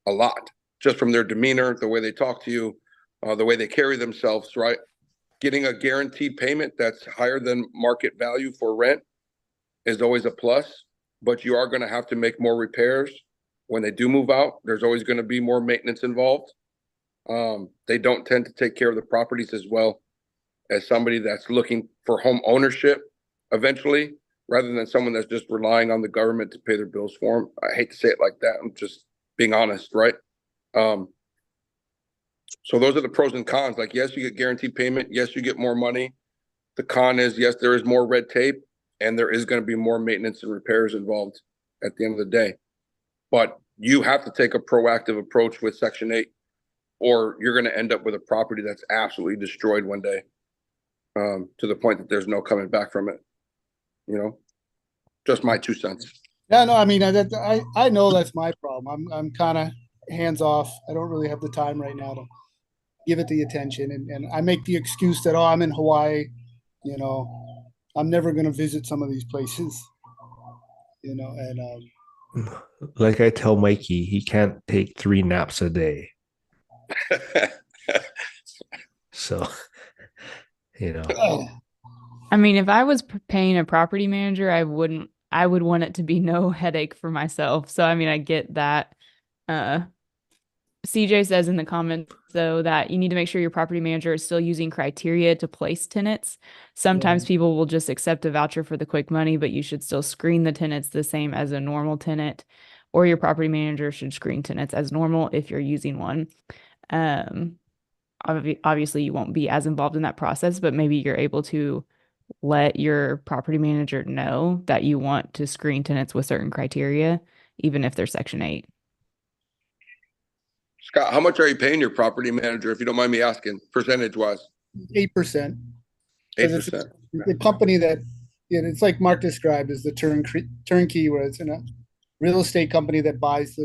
Speaker 3: a lot just from their demeanor, the way they talk to you, the way they carry themselves, right? Getting a guaranteed payment that's higher than market value for rent is always a plus, but you are going to have to make more repairs when they do move out. There's always going to be more maintenance involved. They don't tend to take care of the properties as well as somebody that's looking for home ownership eventually, rather than someone that's just relying on the government to pay their bills for them. I hate to say it like that. I'm just being honest, right? So those are the pros and cons. Like, yes, you get guaranteed payment. Yes, you get more money. The con is, yes, there is more red tape, and there is going to be more maintenance and repairs involved at the end of the day. But you have to take a proactive approach with Section 8, or you're going to end up with a property that's absolutely destroyed one day, to the point that there's no coming back from it. You know, just my 2 cents.
Speaker 6: Yeah, no, I mean, I know that's my problem. I'm kind of hands off. I don't really have the time right now to give it the attention, and I make the excuse that, oh, I'm in Hawaii, you know, I'm never going to visit some of these places, you know, and
Speaker 1: Like I tell Mikey, he can't take 3 naps a day. So, you know,
Speaker 8: I mean, if I was paying a property manager, I would want it to be no headache for myself. So, I mean, I get that. CJ says in the comments, though, that you need to make sure your property manager is still using criteria to place tenants. Sometimes people will just accept a voucher for the quick money, but you should still screen the tenants the same as a normal tenant, or your property manager should screen tenants as normal if you're using one. Obviously, you won't be as involved in that process, but maybe you're able to let your property manager know that you want to screen tenants with certain criteria, even if they're Section 8.
Speaker 3: Scott, how much are you paying your property manager, if you don't mind me asking, percentage wise?
Speaker 6: 8%.
Speaker 3: 8%.
Speaker 6: The company that, it's like Mark described as the turnkey, where it's in a real estate company that buys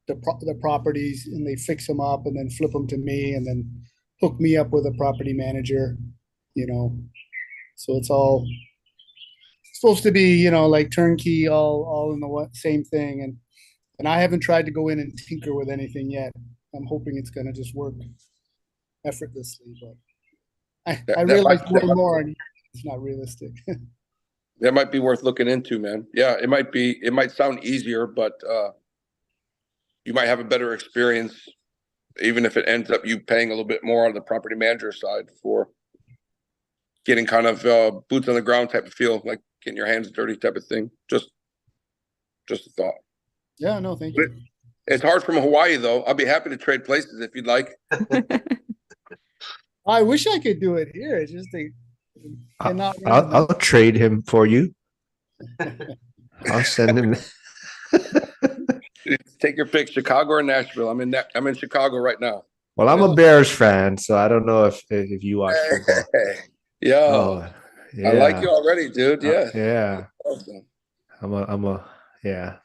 Speaker 6: the properties and they fix them up and then flip them to me and then hook me up with a property manager, you know. So it's all supposed to be, you know, like turnkey, all in the same thing. And I haven't tried to go in and tinker with anything yet. I'm hoping it's going to just work effortlessly, but I realize more and more it's not realistic.
Speaker 3: That might be worth looking into, man. Yeah, it might sound easier, but you might have a better experience, even if it ends up you paying a little bit more on the property manager side for getting kind of boots on the ground type of feel, like getting your hands dirty type of thing. Just a thought.
Speaker 6: Yeah, no, thank you.
Speaker 3: It's hard from Hawaii, though. I'll be happy to trade places if you'd like.
Speaker 6: I wish I could do it here. It's just
Speaker 1: I'll trade him for you. I'll send him.
Speaker 3: Take your pick, Chicago or Nashville. I'm in Chicago right now.
Speaker 1: Well, I'm a Bears fan, so I don't know if you watch football.
Speaker 3: Yeah,
Speaker 1: Oh, yeah.
Speaker 3: I like you already, dude. Yeah,
Speaker 1: yeah.
Speaker 3: Awesome.
Speaker 1: Yeah.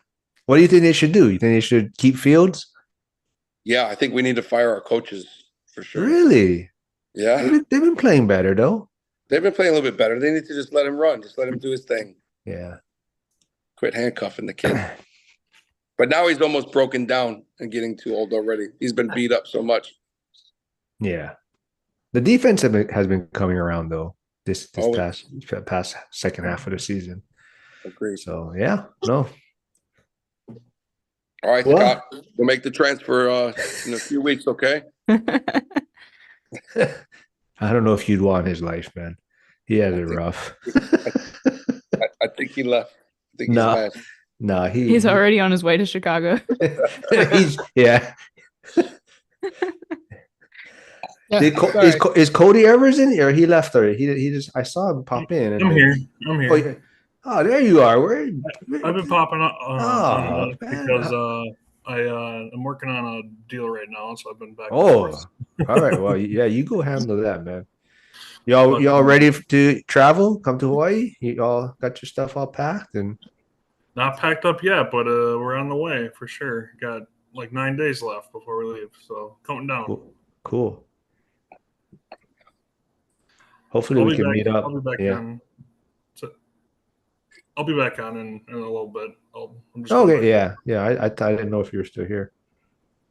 Speaker 1: What do you think they should do? You think they should keep Fields?
Speaker 3: Yeah, I think we need to fire our coaches for sure.
Speaker 1: Really?
Speaker 3: Yeah.
Speaker 1: They've been playing better, though.
Speaker 3: They've been playing a little bit better. They need to just let him run. Just let him do his thing.
Speaker 1: Yeah.
Speaker 3: Quit handcuffing the kid. But now he's almost broken down and getting too old already. He's been beat up so much.
Speaker 1: Yeah. The defense has been coming around, though, this past second half of the season.
Speaker 3: Agreed.
Speaker 1: So, yeah. No.
Speaker 3: All right, Scott. We'll make the transfer in a few weeks, okay?
Speaker 1: I don't know if you'd want his life, man. He has it rough.
Speaker 3: I think he left. I think he's mad.
Speaker 1: No,
Speaker 8: he's already on his way to Chicago.
Speaker 1: Yeah. Is Cody Evers in here? He left already. He just I saw him pop in.
Speaker 11: I'm here.
Speaker 1: Oh, there you are.
Speaker 11: I've been popping up because I'm working on a deal right now, so I've been back.
Speaker 1: Oh, all right. Well, yeah, you go handle that, man. Y'all ready to travel? Come to Hawaii? You all got your stuff all packed and
Speaker 11: not packed up yet, but we're on the way for sure. Got like 9 days left before we leave, so counting down.
Speaker 1: Cool. Hopefully we can meet up.
Speaker 11: I'll be back on. I'll be back on in a little bit.
Speaker 1: Okay, yeah. I didn't know if you were still here.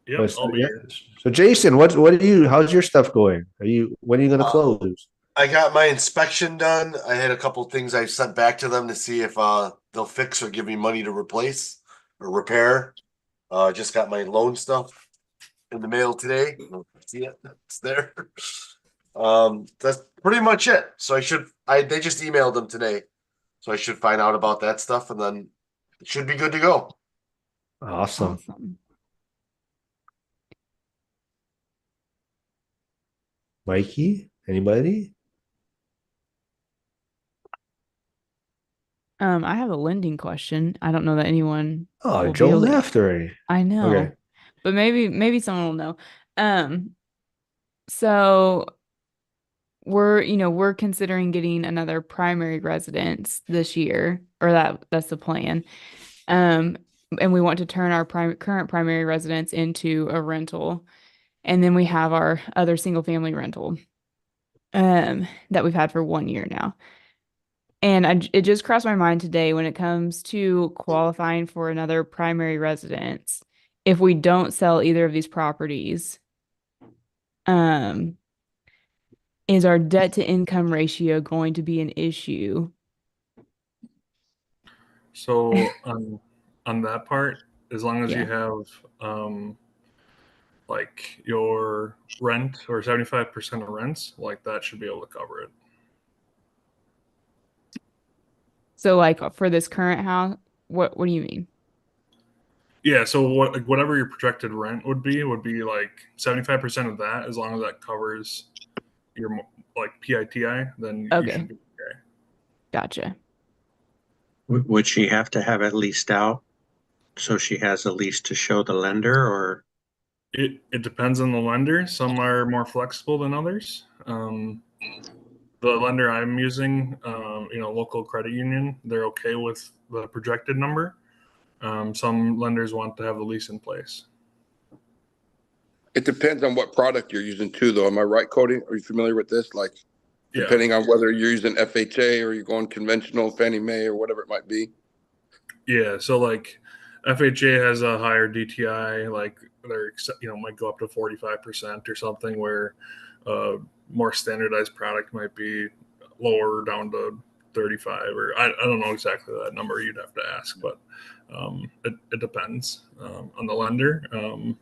Speaker 11: Yeah, I'll be here.
Speaker 1: So Jason, how's your stuff going? When are you gonna close?
Speaker 9: I got my inspection done. I had a couple things I sent back to them to see if they'll fix or give me money to replace or repair. Just got my loan stuff in the mail today. See it? It's there. That's pretty much it. So they just emailed them today. So I should find out about that stuff and then it should be good to go.
Speaker 1: Awesome. Mikey, anybody?
Speaker 8: I have a lending question. I don't know that anyone
Speaker 1: Oh,
Speaker 8: will be able
Speaker 1: Joel's
Speaker 8: to.
Speaker 1: after it.
Speaker 8: I
Speaker 1: Okay.
Speaker 8: know, but maybe someone will know. Um, so we're considering getting another primary residence this year, or that's the plan. Um, and we want to turn our current primary residence into a rental, and then we have our other single family rental, that we've had for 1 year now. And it just crossed my mind today when it comes to qualifying for another primary residence. If we don't sell either of these properties, um, is our debt to income ratio going to be an issue?
Speaker 11: So on that part, as long as you
Speaker 8: Yeah.
Speaker 11: have like your rent or 75% of rents, like that should be able to cover it.
Speaker 8: So like for this current house, what do you mean?
Speaker 11: Yeah, so whatever your projected rent would be like 75% of that. As long as that covers your like PITI, then you
Speaker 8: Okay,
Speaker 11: should be okay.
Speaker 8: gotcha.
Speaker 7: Would she have to have it leased out so she has a lease to show the lender, or
Speaker 11: It depends on the lender. Some are more flexible than others. The lender I'm using, local credit union, they're okay with the projected number. Some lenders want to have the lease in place.
Speaker 3: It depends on what product you're using too, though. Am I right, Cody? Are you familiar with this? Like,
Speaker 11: Yeah.
Speaker 3: depending on whether you're using FHA or you're going conventional Fannie Mae or whatever it might be.
Speaker 11: Yeah. So like FHA has a higher DTI, like they're, might go up to 45% or something, where more standardized product might be lower down to 35, or I don't know exactly that number. You'd have to ask, but it depends on the lender.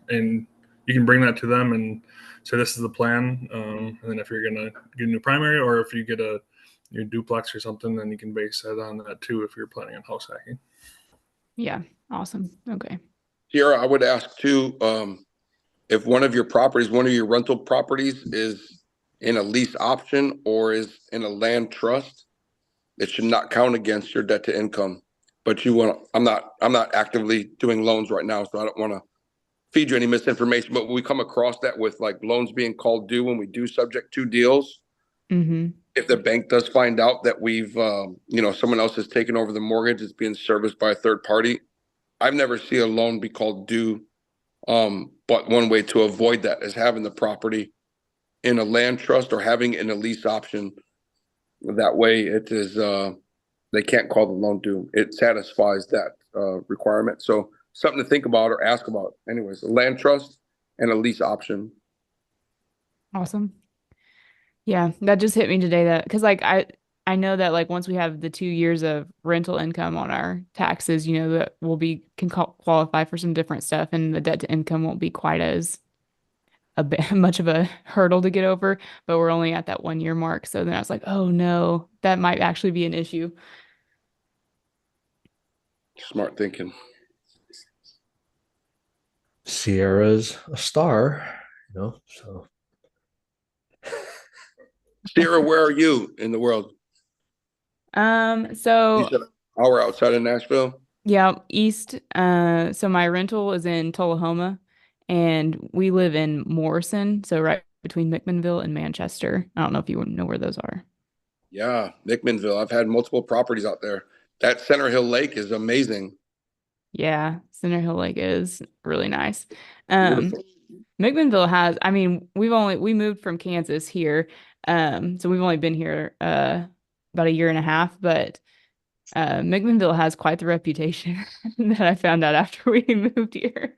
Speaker 11: And you can bring that to them and say, this is the plan. And then if you're going to get a new primary, or if you get a new duplex or something, then you can base that on that too, if you're planning on house hacking.
Speaker 8: Yeah, awesome. Okay.
Speaker 3: Sierra, I would ask too, if one of your rental properties is in a lease option or is in a land trust, it should not count against your debt to income. But I'm not actively doing loans right now, so I don't want to feed you any misinformation. But when we come across that with like loans being called due when we do subject to deals,
Speaker 8: Mm-hmm.
Speaker 3: if the bank does find out that someone else has taken over the mortgage, it's being serviced by a third party. I've never seen a loan be called due. But one way to avoid that is having the property in a land trust or having it in a lease option. That way it is, they can't call the loan due. It satisfies that requirement. So something to think about or ask about. Anyways, a land trust and a lease option.
Speaker 8: Awesome. Yeah, that just hit me today that because like I know that like once we have the 2 years of rental income on our taxes, that we'll be can qualify for some different stuff, and the debt to income won't be quite as much of a hurdle to get over, but we're only at that 1 year mark. So then I was like, oh no, that might actually be an issue.
Speaker 3: Smart thinking.
Speaker 1: Sierra's a star, so.
Speaker 3: Sierra, where are you in the world? You
Speaker 8: So
Speaker 3: said an hour outside of Nashville.
Speaker 8: yeah, east. So my rental is in Tullahoma, and we live in Morrison, so right between McMinnville and Manchester. I don't know if you know where those are.
Speaker 3: Yeah, Nickmanville. I've had multiple properties out there. That Center Hill Lake is amazing.
Speaker 8: Yeah, Center Hill Lake is really nice. Um,
Speaker 3: Beautiful.
Speaker 8: McMinnville has, I mean, we moved from Kansas here. So we've only been here about a year and a half, but McMinnville has quite the reputation that I found out after we moved here.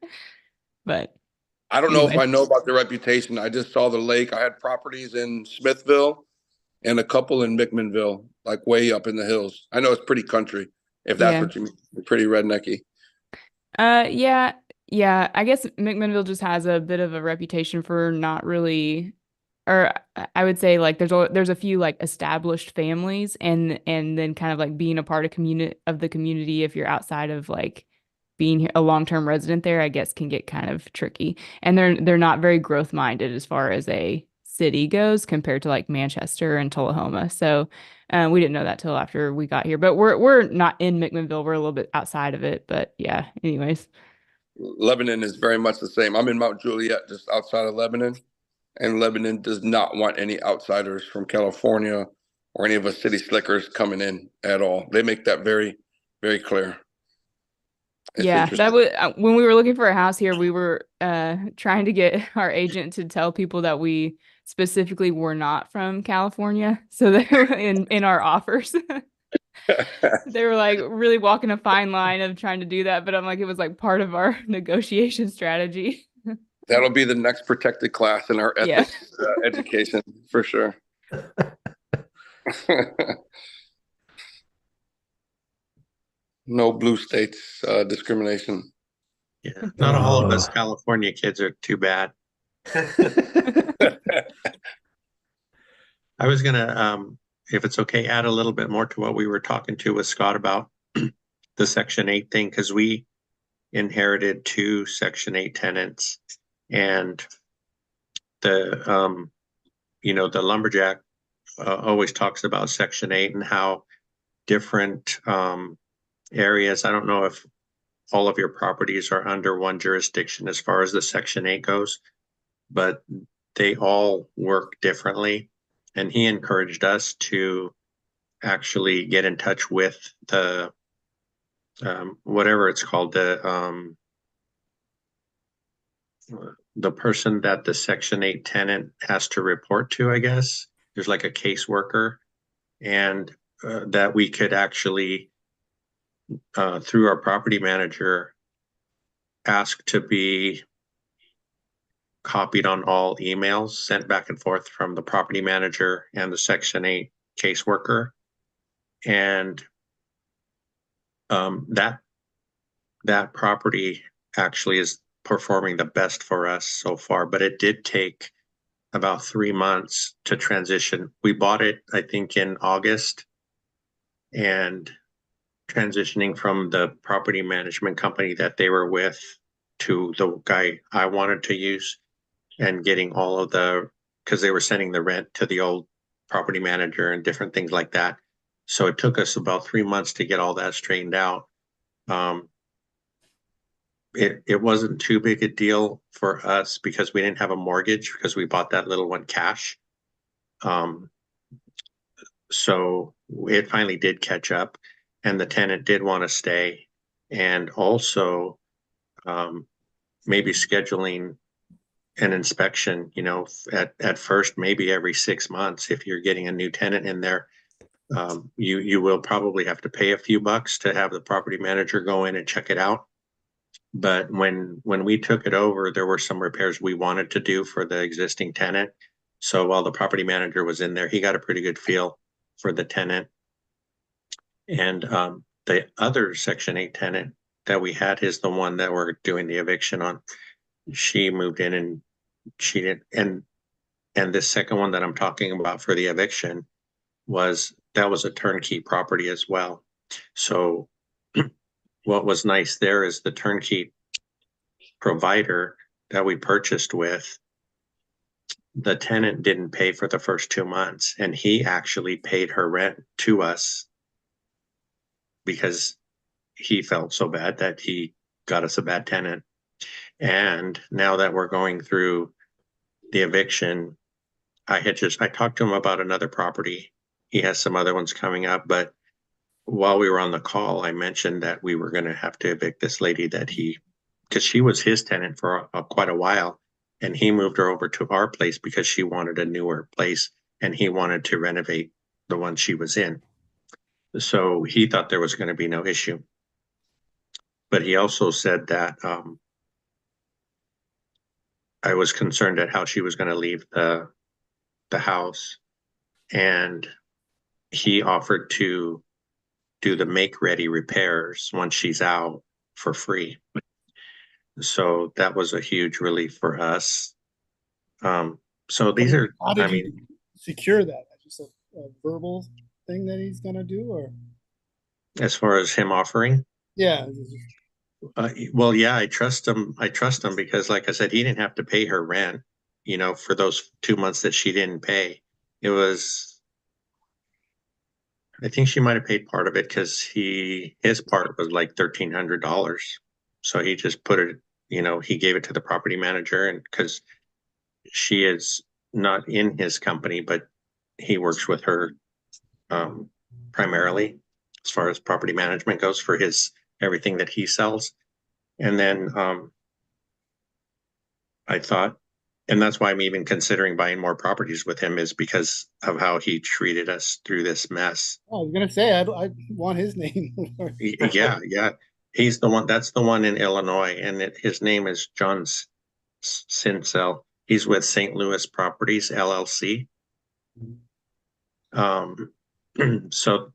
Speaker 8: But
Speaker 3: I don't know if
Speaker 8: anyway,
Speaker 3: I know about the reputation. I just saw the lake. I had properties in Smithville and a couple in McMinnville, like way up in the hills. I know it's pretty country, if that's
Speaker 8: yeah.
Speaker 3: what you mean. Pretty rednecky.
Speaker 8: Yeah, yeah. I guess McMinnville just has a bit of a reputation for not really, or I would say like there's a few like established families, and then kind of like being a part of the community if you're outside of like being a long-term resident there, I guess can get kind of tricky. And they're not very growth minded as far as a city goes compared to like Manchester and Tullahoma. So we didn't know that till after we got here. But we're not in McMinnville. We're a little bit outside of it. But yeah, anyways.
Speaker 3: Lebanon is very much the same. I'm in Mount Juliet, just outside of Lebanon, and Lebanon does not want any outsiders from California or any of us city slickers coming in at all. They make that very, very clear. It's
Speaker 8: Yeah, that was when we were looking for a house here, we were trying to get our agent to tell people that we specifically were not from California. So they were in our offers. They were like really walking a fine line of trying to do that, but I'm like, it was like part of our negotiation strategy.
Speaker 3: That'll be the next protected class in our ethics education for sure. No blue states discrimination.
Speaker 7: Yeah, not all of us California kids are too bad. I was gonna, if it's okay, add a little bit more to what we were talking to with Scott about the Section 8 thing, because we inherited 2 Section 8 tenants, and the the lumberjack always talks about Section 8 and how different areas. I don't know if all of your properties are under one jurisdiction as far as the Section 8 goes, but they all work differently. And he encouraged us to actually get in touch with the whatever it's called, the person that the Section 8 tenant has to report to, I guess. There's like a caseworker, and that we could actually, through our property manager, ask to be copied on all emails sent back and forth from the property manager and the Section 8 caseworker. And that property actually is performing the best for us so far, but it did take about 3 months to transition. We bought it, I think, in August, and transitioning from the property management company that they were with to the guy I wanted to use, and getting all of because they were sending the rent to the old property manager and different things like that. So it took us about 3 months to get all that straightened out. It wasn't too big a deal for us because we didn't have a mortgage, because we bought that little one cash. So it finally did catch up, and the tenant did want to stay, and also maybe scheduling an inspection, at first, maybe every 6 months. If you're getting a new tenant in there, you will probably have to pay a few bucks to have the property manager go in and check it out. But when we took it over, there were some repairs we wanted to do for the existing tenant. So while the property manager was in there, he got a pretty good feel for the tenant. And the other Section 8 tenant that we had is the one that we're doing the eviction on. She moved in, and she didn't. And the second one that I'm talking about for the eviction was a turnkey property as well. So what was nice there is the turnkey provider that we purchased with, the tenant didn't pay for the first 2 months, and he actually paid her rent to us because he felt so bad that he got us a bad tenant. And now that we're going through the eviction, I talked to him about another property. He has some other ones coming up, but while we were on the call, I mentioned that we were going to have to evict this lady because she was his tenant for quite a while, and he moved her over to our place because she wanted a newer place, and he wanted to renovate the one she was in. So he thought there was going to be no issue. But he also said that I was concerned at how she was going to leave the house, and he offered to do the make-ready repairs once she's out for free. So that was a huge relief for us. So these are,
Speaker 6: How did you secure that? Just a verbal thing that he's gonna do, or
Speaker 7: as far as him offering?
Speaker 6: Yeah.
Speaker 7: Well, yeah, I trust him. I trust him because, like I said, he didn't have to pay her rent. you know, for those 2 months that she didn't pay. It was, I think she might have paid part of it because his part was like $1,300. So he just put it, you know, he gave it to the property manager, and because she is not in his company, but he works with her primarily as far as property management goes for his everything that he sells. And then I thought, and that's why I'm even considering buying more properties with him, is because of how he treated us through this mess.
Speaker 6: Oh, I was gonna say I want his name.
Speaker 7: Yeah, yeah. He's the one, that's the one in Illinois, and his name is John Sinsel. He's with St. Louis Properties, LLC. So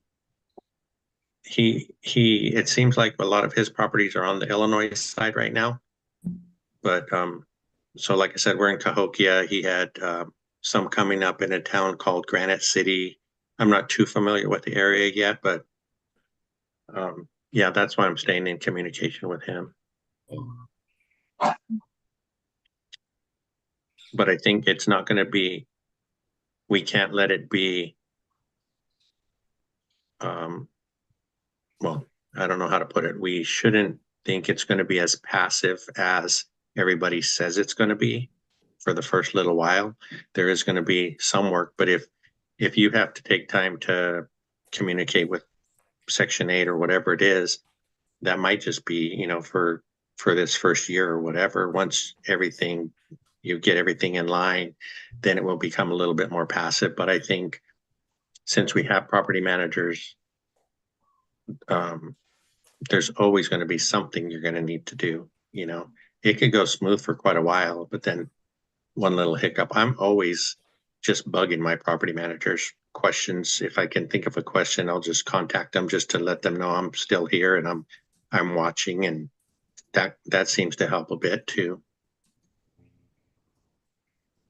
Speaker 7: it seems like a lot of his properties are on the Illinois side right now. But so like I said, we're in Cahokia. He had some coming up in a town called Granite City. I'm not too familiar with the area yet, but yeah, that's why I'm staying in communication with him. But I think it's not going to be, we can't let it be, well, I don't know how to put it. We shouldn't think it's going to be as passive as everybody says it's going to be for the first little while. There is going to be some work, but if you have to take time to communicate with Section 8 or whatever it is, that might just be, you know, for this first year or whatever. Once you get everything in line, then it will become a little bit more passive. But I think since we have property managers, there's always going to be something you're going to need to do. You know, it could go smooth for quite a while, but then one little hiccup. I'm always just bugging my property managers questions. If I can think of a question, I'll just contact them just to let them know I'm still here and I'm watching, and that seems to help a bit too.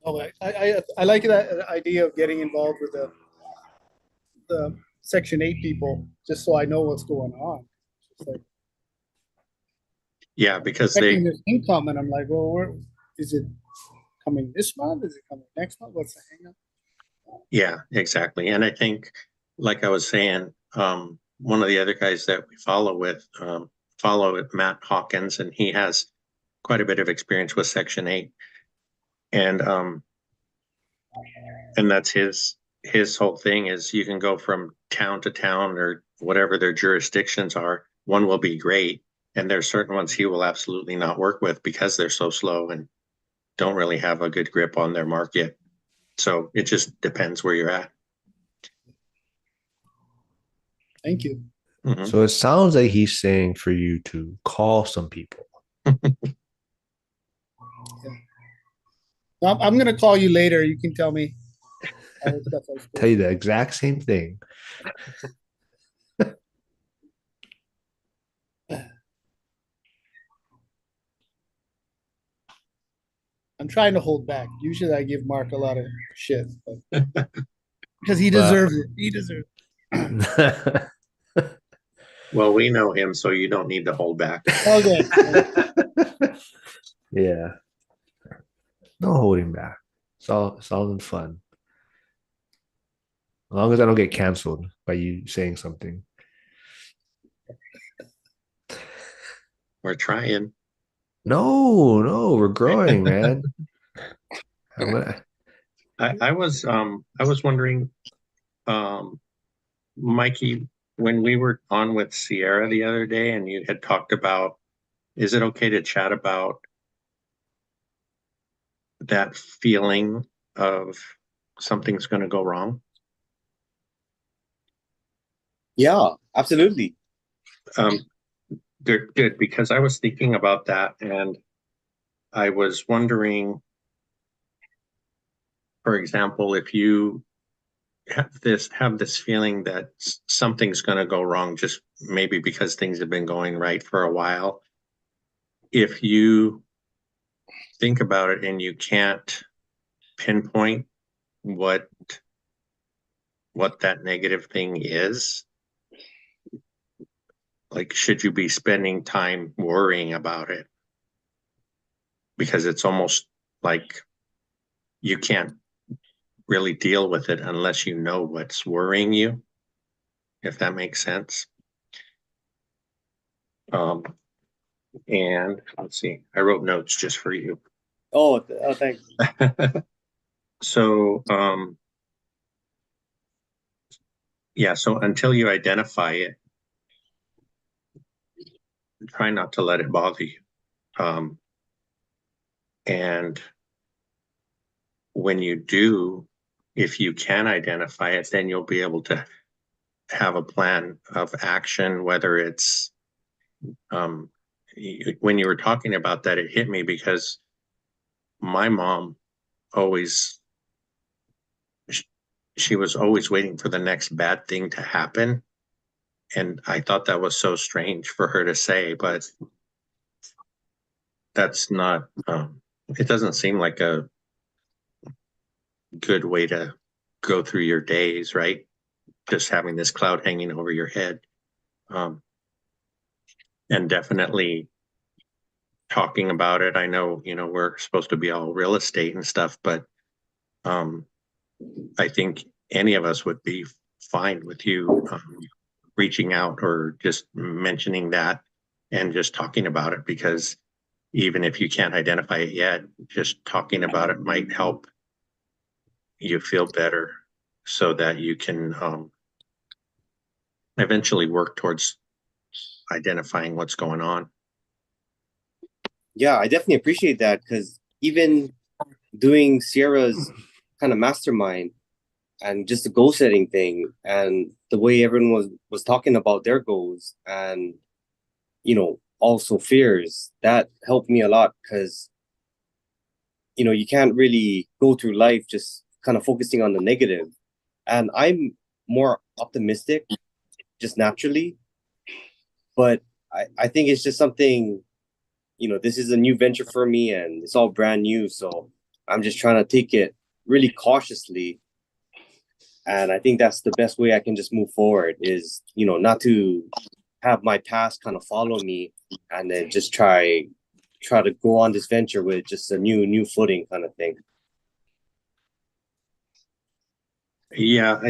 Speaker 6: Oh, I like that idea of getting involved with the Section 8 people, just so I know what's going on. It's like,
Speaker 7: yeah, because
Speaker 6: expecting this income, and I'm like, well, where is it coming this month? Is it coming next month? What's the hang up?
Speaker 7: Yeah, exactly. And I think, like I was saying, one of the other guys that we follow Matt Hawkins, and he has quite a bit of experience with Section 8. And that's his whole thing is you can go from town to town or whatever their jurisdictions are. One will be great, and there's certain ones he will absolutely not work with because they're so slow and don't really have a good grip on their market. So it just depends where you're at.
Speaker 6: Thank you.
Speaker 7: Mm-hmm.
Speaker 1: So it sounds like he's saying for you to call some people.
Speaker 6: Yeah. I'm going to call you later. You can tell me.
Speaker 1: Tell you the exact same thing.
Speaker 6: I'm trying to hold back. Usually I give Mark a lot of shit, but because he deserves it. He deserves it.
Speaker 7: Well, we know him, so you don't need to hold back.
Speaker 6: Okay.
Speaker 1: Yeah. No holding back. It's all in fun. As long as I don't get canceled by you saying something.
Speaker 7: We're trying.
Speaker 1: No, we're growing, man.
Speaker 7: I was wondering, Mikey, when we were on with Sierra the other day and you had talked about, is it okay to chat about that feeling of something's going to go wrong?
Speaker 10: Yeah, absolutely.
Speaker 7: They're good, because I was thinking about that and I was wondering, for example, if you have this feeling that something's going to go wrong, just maybe because things have been going right for a while. If you think about it and you can't pinpoint what that negative thing is, like, should you be spending time worrying about it? Because it's almost like you can't really deal with it unless you know what's worrying you, if that makes sense. And let's see, I wrote notes just for you.
Speaker 10: Oh, thanks.
Speaker 7: So, yeah, so until you identify it, try not to let it bother you. And when you do, if you can identify it, then you'll be able to have a plan of action, whether it's, when you were talking about that, it hit me because my mom always, she was always waiting for the next bad thing to happen. And I thought that was so strange for her to say, but that's not, it doesn't seem like a good way to go through your days, right? Just having this cloud hanging over your head. And definitely talking about it. I know, we're supposed to be all real estate and stuff, but I think any of us would be fine with you reaching out or just mentioning that and just talking about it, because even if you can't identify it yet, just talking about it might help you feel better so that you can eventually work towards identifying what's going on.
Speaker 10: Yeah, I definitely appreciate that, because even doing Sierra's kind of mastermind and just the goal setting thing and the way everyone was talking about their goals and also fears, that helped me a lot, because you can't really go through life just kind of focusing on the negative. And I'm more optimistic just naturally, but I think it's just something, this is a new venture for me and it's all brand new, so I'm just trying to take it really cautiously. And I think that's the best way I can just move forward, is not to have my past kind of follow me, and then just try to go on this venture with just a new footing kind of thing.
Speaker 7: Yeah,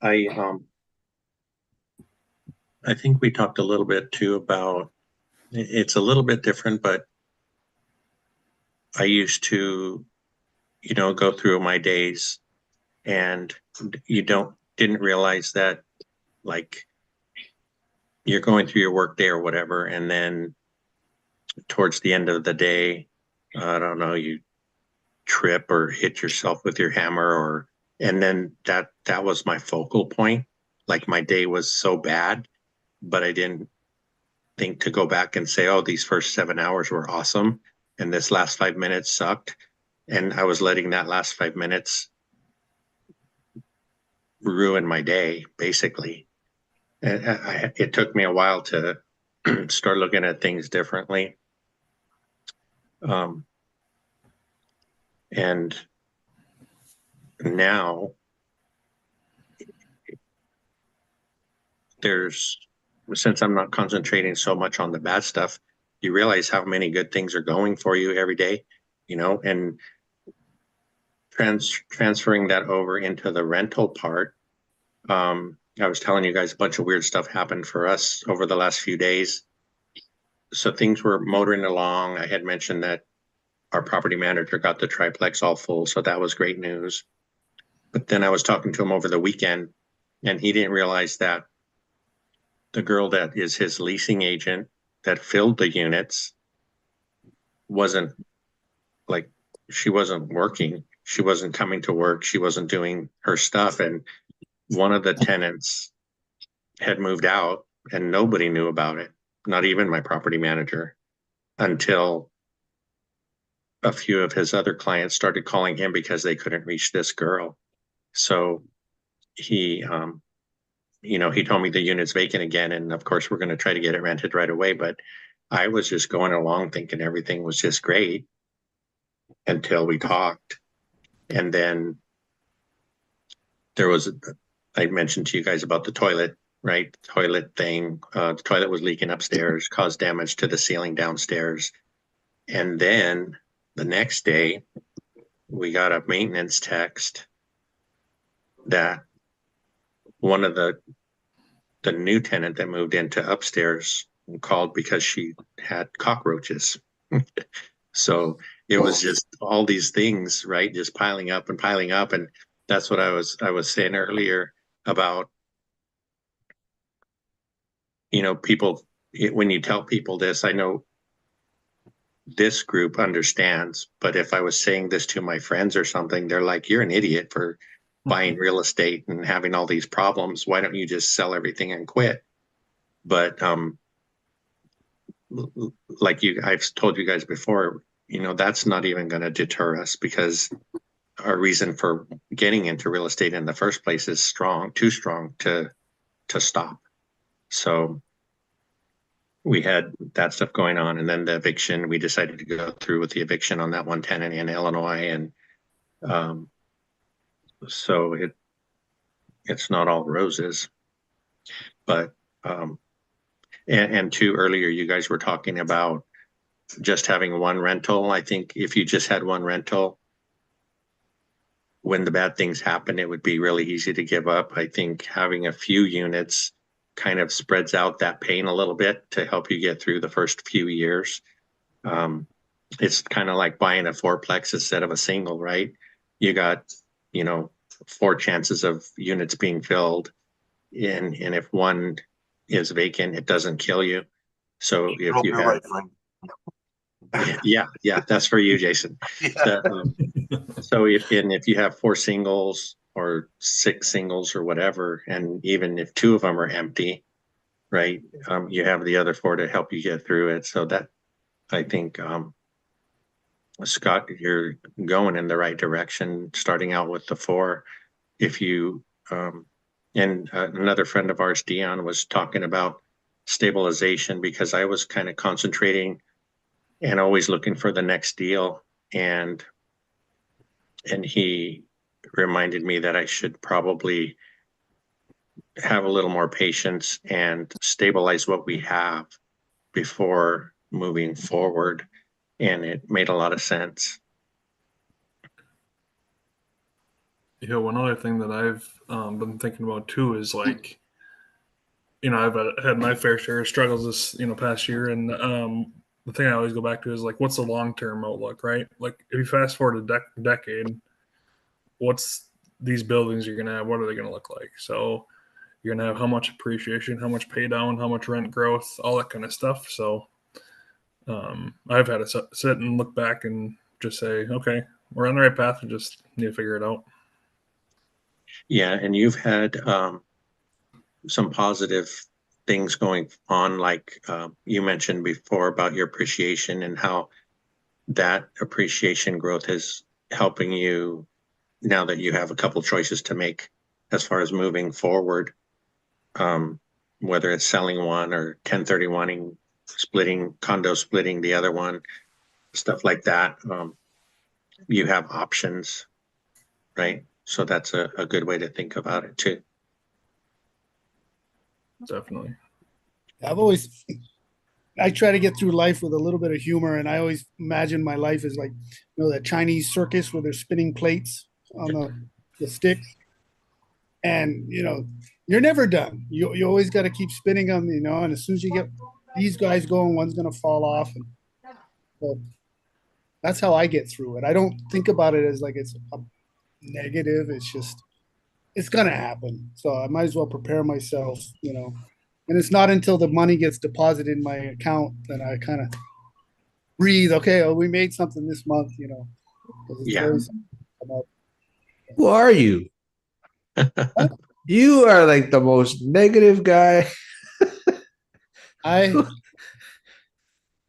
Speaker 7: I think we talked a little bit too about, it's a little bit different, but I used to, go through my days and you didn't realize that, like, you're going through your work day or whatever, and then towards the end of the day, I don't know, you trip or hit yourself with your hammer, and then that was my focal point. Like, my day was so bad, but I didn't think to go back and say, oh, these first 7 hours were awesome and this last 5 minutes sucked. And I was letting that last 5 minutes ruin my day, basically. And it took me a while to start looking at things differently. And now since I'm not concentrating so much on the bad stuff, you realize how many good things are going for you every day, and transferring that over into the rental part. I was telling you guys a bunch of weird stuff happened for us over the last few days. So things were motoring along. I had mentioned that our property manager got the triplex all full, so that was great news. But then I was talking to him over the weekend, and he didn't realize that the girl that is his leasing agent that filled the units wasn't, like, she wasn't working. She wasn't coming to work. She wasn't doing her stuff. And one of the tenants had moved out and nobody knew about it, not even my property manager, until a few of his other clients started calling him because they couldn't reach this girl. So he told me the unit's vacant again, and of course we're going to try to get it rented right away. But I was just going along thinking everything was just great until we talked. And then I mentioned to you guys about the toilet, right? Toilet thing. The toilet was leaking upstairs, caused damage to the ceiling downstairs. And then the next day, we got a maintenance text that one of the new tenant that moved into upstairs called because she had cockroaches. So it was just all these things, right? Just piling up and piling up. And that's what I was saying earlier about, people, when you tell people this, I know this group understands, but if I was saying this to my friends or something, they're like, you're an idiot for buying real estate and having all these problems. Why don't you just sell everything and quit? But like I've told you guys before, that's not even going to deter us, because our reason for getting into real estate in the first place is too strong to stop. So we had that stuff going on, and then the eviction, we decided to go through with the eviction on that one tenant in Illinois. And so it's not all roses, but and two, earlier you guys were talking about just having one rental. I think if you just had one rental, when the bad things happen, it would be really easy to give up. I think having a few units kind of spreads out that pain a little bit to help you get through the first few years. It's kind of like buying a fourplex instead of a single, right? You got, 4 chances of units being filled, and if one is vacant, it doesn't kill you. So if
Speaker 9: Hope
Speaker 7: you
Speaker 9: you're
Speaker 7: have,
Speaker 9: right, Frank.
Speaker 7: yeah, that's for you, Jason.
Speaker 9: Yeah.
Speaker 7: So if you have 4 singles or 6 singles or whatever, and even if 2 of them are empty, right, you have the other 4 to help you get through it. So that, I think, Scott, you're going in the right direction, starting out with the 4. If you and another friend of ours, Dion, was talking about stabilization, because I was kind of concentrating and always looking for the next deal, and he reminded me that I should probably have a little more patience and stabilize what we have before moving forward. And it made a lot of sense.
Speaker 11: One other thing that I've been thinking about too is like, I've had my fair share of struggles this, past year. And the thing I always go back to is like, what's the long-term outlook, right? Like if you fast forward a decade, what's these buildings you're going to have? What are they going to look like? So you're going to have how much appreciation, how much pay down, how much rent growth, all that kind of stuff. So I've had to sit and look back and just say, okay, we're on the right path. We just need to figure it out.
Speaker 7: Yeah. And you've had some positive things going on, like you mentioned before about your appreciation and how that appreciation growth is helping you now that you have a couple choices to make as far as moving forward, whether it's selling one or 1031ing, condo splitting the other one, stuff like that. You have options, right? So that's a good way to think about it too.
Speaker 11: Definitely.
Speaker 6: I try to get through life with a little bit of humor, and I always imagine my life is like, that Chinese circus where they're spinning plates on the stick. And, you're never done. You always got to keep spinning them, and as soon as you get these guys going, one's going to fall off. And so that's how I get through it. I don't think about it as like it's a negative. It's just, it's going to happen. So I might as well prepare myself, and it's not until the money gets deposited in my account that I kind of breathe. Okay, we made something this month,
Speaker 7: Yeah.
Speaker 1: Who are you? You are like the most negative guy.
Speaker 6: The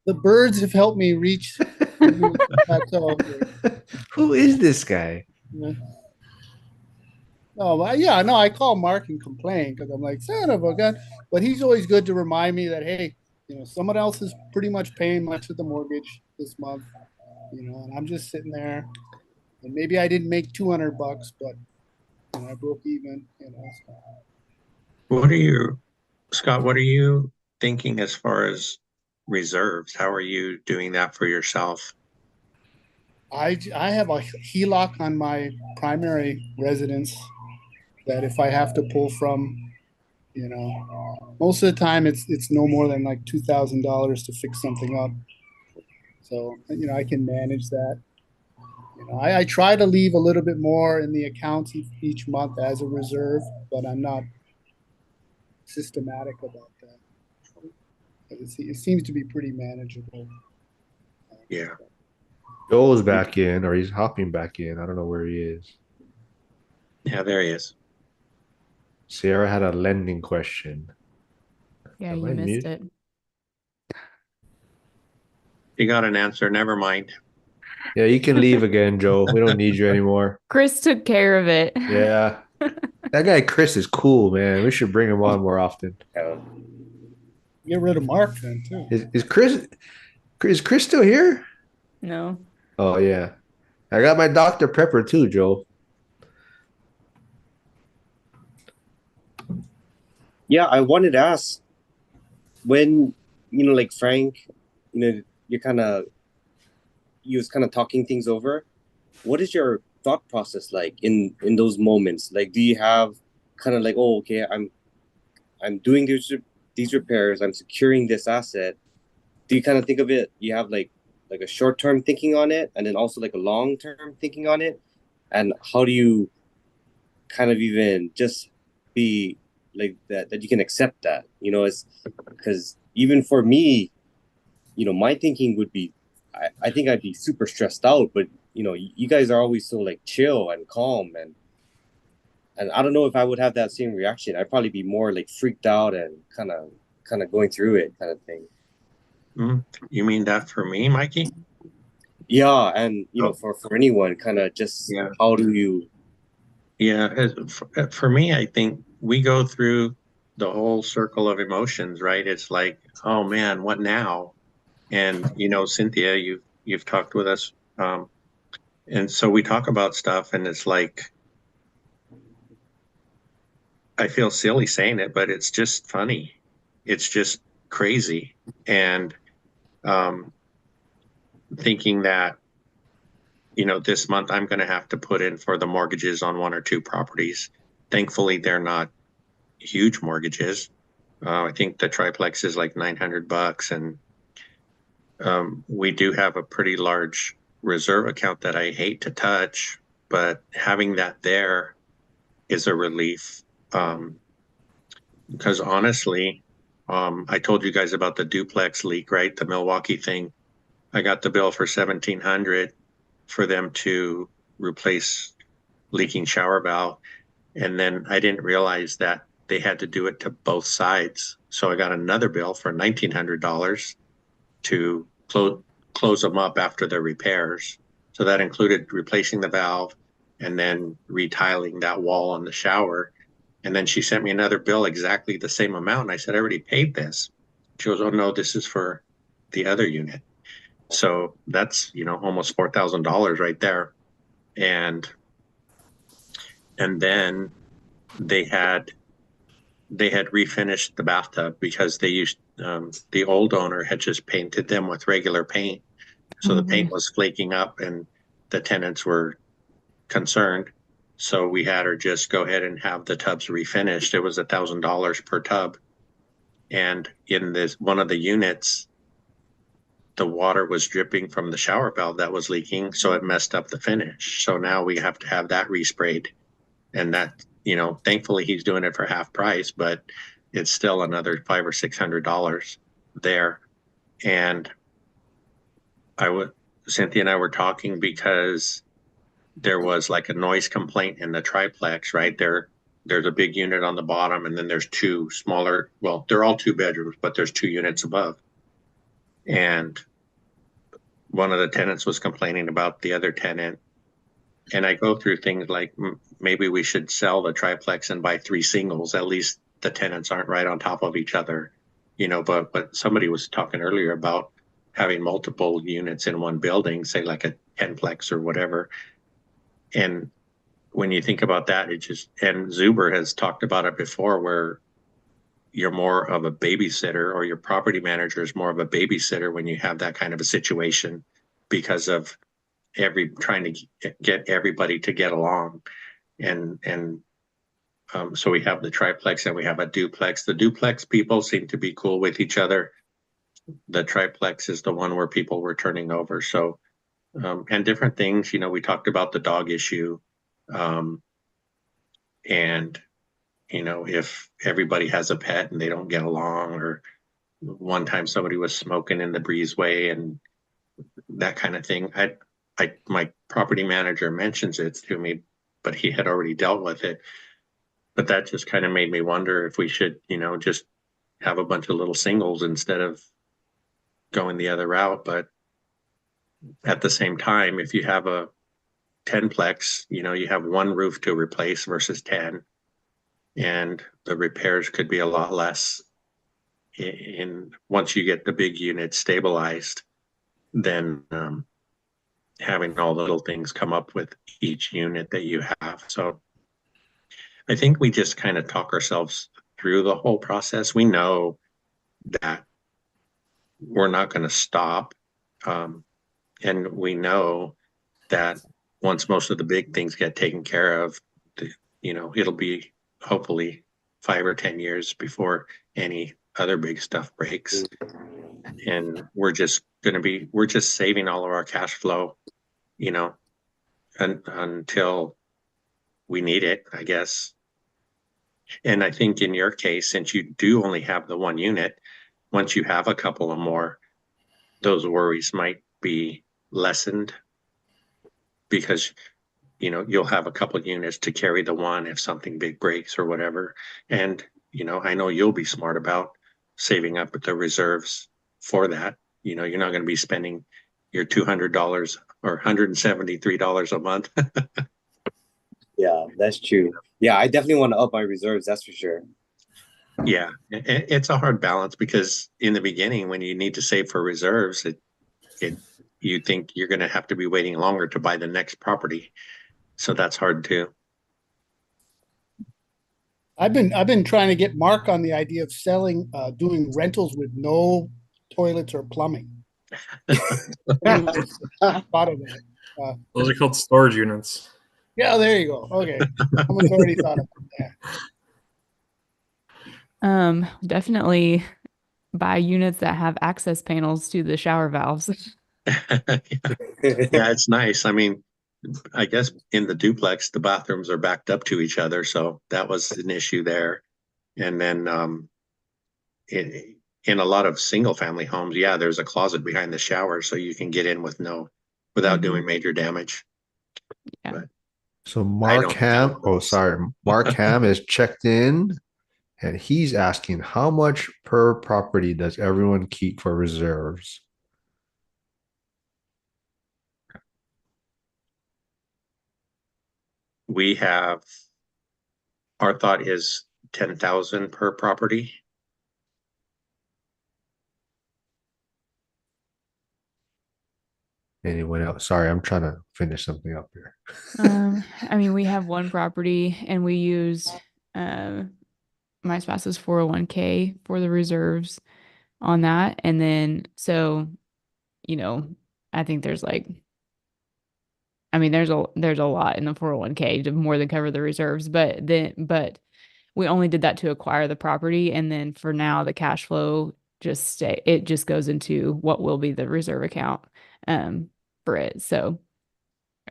Speaker 6: birds have helped me reach the plateau.
Speaker 1: Who is this guy?
Speaker 6: No, I call Mark and complain because I'm like, son of a gun. But he's always good to remind me that, hey, someone else is pretty much paying much of the mortgage this month, and I'm just sitting there. And maybe I didn't make $200, but I broke even, So.
Speaker 7: Scott, what are you thinking as far as reserves? How are you doing that for yourself?
Speaker 6: I have a HELOC on my primary residence that if I have to pull from, most of the time it's no more than like $2,000 to fix something up. So, I can manage that. I try to leave a little bit more in the accounts each month as a reserve, but I'm not systematic about that. It seems to be pretty manageable.
Speaker 7: Yeah.
Speaker 1: Joel's back in, or he's hopping back in. I don't know where he is.
Speaker 7: Yeah, there he is.
Speaker 1: Sierra had a lending question.
Speaker 8: Yeah,
Speaker 1: Am
Speaker 8: you
Speaker 1: I
Speaker 8: missed
Speaker 1: mute?
Speaker 8: it.
Speaker 7: You got an answer. Never mind.
Speaker 1: Yeah, you can leave again, Joe. We don't need you anymore.
Speaker 8: Chris took care of it.
Speaker 1: Yeah. That guy Chris is cool, man. We should bring him on more often.
Speaker 6: Get rid of Mark then too.
Speaker 1: Is Chris still here?
Speaker 8: No.
Speaker 1: Oh yeah. I got my Dr. Pepper too, Joe.
Speaker 10: Yeah, I wanted to ask when, like Frank, you was kind of talking things over. What is your thought process like in those moments? Like, do you have kind of like, oh, okay, I'm doing these repairs, I'm securing this asset. Do you kind of think of it? You have like a short term thinking on it, and then also like a long term thinking on it, and how do you kind of even just be like that you can accept that, it's because even for me, my thinking would be, I think I'd be super stressed out, but you guys are always so like chill and calm, and I don't know if I would have that same reaction. I'd probably be more like freaked out and kind of going through it kind of thing.
Speaker 7: You mean that for me, Mikey?
Speaker 10: Yeah, and
Speaker 7: Oh.
Speaker 10: for anyone, kind of just
Speaker 7: Yeah.
Speaker 10: how do you?
Speaker 7: Yeah, for me, I think we go through the whole circle of emotions, right? It's like, oh man, what now? And Cynthia, you've talked with us, and so we talk about stuff, and it's like I feel silly saying it, but it's just funny. It's just crazy, and um, thinking that this month I'm going to have to put in for the mortgages on one or two properties. Thankfully, they're not huge mortgages. I think the triplex is like $900, and we do have a pretty large reserve account that I hate to touch, but having that there is a relief. Because honestly, I told you guys about the duplex leak, right? The Milwaukee thing. I got the bill for $1,700 for them to replace leaking shower valve. And then I didn't realize that they had to do it to both sides. So I got another bill for $1,900 to close them up after the repairs. So that included replacing the valve and then retiling that wall on the shower. And then she sent me another bill exactly the same amount. And I said, I already paid this. She goes, oh no, this is for the other unit. So that's, almost $4,000 right there. And then they had refinished the bathtub because they used the old owner had just painted them with regular paint. So the paint was flaking up and the tenants were concerned. So we had her just go ahead and have the tubs refinished. It was $1,000 per tub. And in this one of the units, the water was dripping from the shower valve that was leaking. So it messed up the finish. So now we have to have that resprayed. And that, thankfully he's doing it for half price, but it's still another $500 or $600 there. And Cynthia and I were talking because there was like a noise complaint in the triplex, right? There's a big unit on the bottom, and then there's two smaller, well, they're all 2 bedrooms, but there's 2 units above. And one of the tenants was complaining about the other tenant. And I go through things like maybe we should sell the triplex and buy 3 singles. At least the tenants aren't right on top of each other, but somebody was talking earlier about having multiple units in one building, say like a 10plex or whatever. And when you think about that, and Zuber has talked about it before, where you're more of a babysitter, or your property manager is more of a babysitter when you have that kind of a situation, because of trying to get everybody to get along. And so we have the triplex and we have a duplex. The duplex people seem to be cool with each other. The triplex is the one where people were turning over. So, and different things, you know, we talked about the dog issue. And, you know, if everybody has a pet and they don't get along, or one time somebody was smoking in the breezeway and that kind of thing. My property manager mentions it to me, but he had already dealt with it. But that just kind of made me wonder if we should, you know, just have a bunch of little singles instead of going the other route. But at the same time, if you have a 10-plex, you know, you have one roof to replace versus 10, and the repairs could be a lot less in once you get the big unit stabilized than having all the little things come up with each unit that you have. So I think we just kind of talk ourselves through the whole process. We know that we're not going to stop. And we know that once most of the big things get taken care of, you know, it'll be hopefully 5 or 10 years before any other big stuff breaks. And we're just saving all of our cash flow, you know, until we need it, I guess. And I think in your case, since you do only have the one unit, once you have a couple of more, those worries might be lessened because, you know, you'll have a couple of units to carry the one if something big breaks or whatever. And, you know, I know you'll be smart about saving up the reserves for that. You know, you're not going to be spending your $200 or $173 a month.
Speaker 10: Yeah, that's true. Yeah, I definitely want to up my reserves, that's for sure.
Speaker 7: Yeah, it's a hard balance because in the beginning, when you need to save for reserves, you think you're going to have to be waiting longer to buy the next property. So that's hard too.
Speaker 6: I've been trying to get Mark on the idea of doing rentals with no toilets or plumbing. Thought of that.
Speaker 11: Those are called storage units.
Speaker 6: Yeah, there you go. Okay, someone's already thought of that.
Speaker 8: Definitely buy units that have access panels to the shower valves.
Speaker 7: Yeah, it's nice. I mean, I guess in the duplex, the bathrooms are backed up to each other, so that was an issue there. And then in a lot of single family homes, yeah, there's a closet behind the shower, so you can get in without doing major damage.
Speaker 8: Yeah.
Speaker 7: But
Speaker 1: So Mark Ham is checked in, and he's asking how much per property does everyone keep for reserves?
Speaker 7: we have, our thought is 10,000 per property.
Speaker 1: Anyone else? Sorry, I'm trying to finish something up here.
Speaker 8: I mean, we have one property and we use my spouse's 401k for the reserves on that. And then, so, you know, I think there's there's a lot in the 401k to more than cover the reserves, but we only did that to acquire the property. And then for now, the cash flow it just goes into what will be the reserve account, for it. So,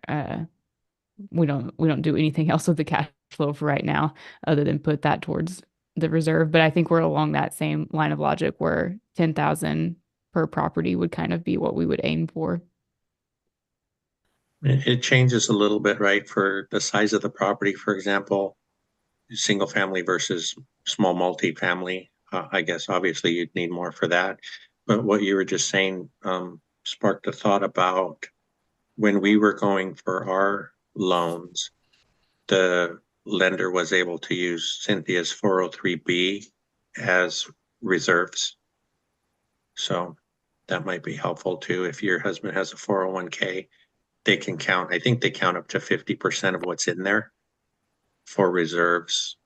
Speaker 8: we don't do anything else with the cash flow for right now other than put that towards the reserve. But I think we're along that same line of logic where 10,000 per property would kind of be what we would aim for.
Speaker 7: It changes a little bit, right? For the size of the property, for example, single family versus small multi-family. I guess obviously you'd need more for that. But what you were just saying sparked a thought about when we were going for our loans, the lender was able to use Cynthia's 403B as reserves. So that might be helpful too. If your husband has a 401k, they can count, I think they count up to 50% of what's in there for reserves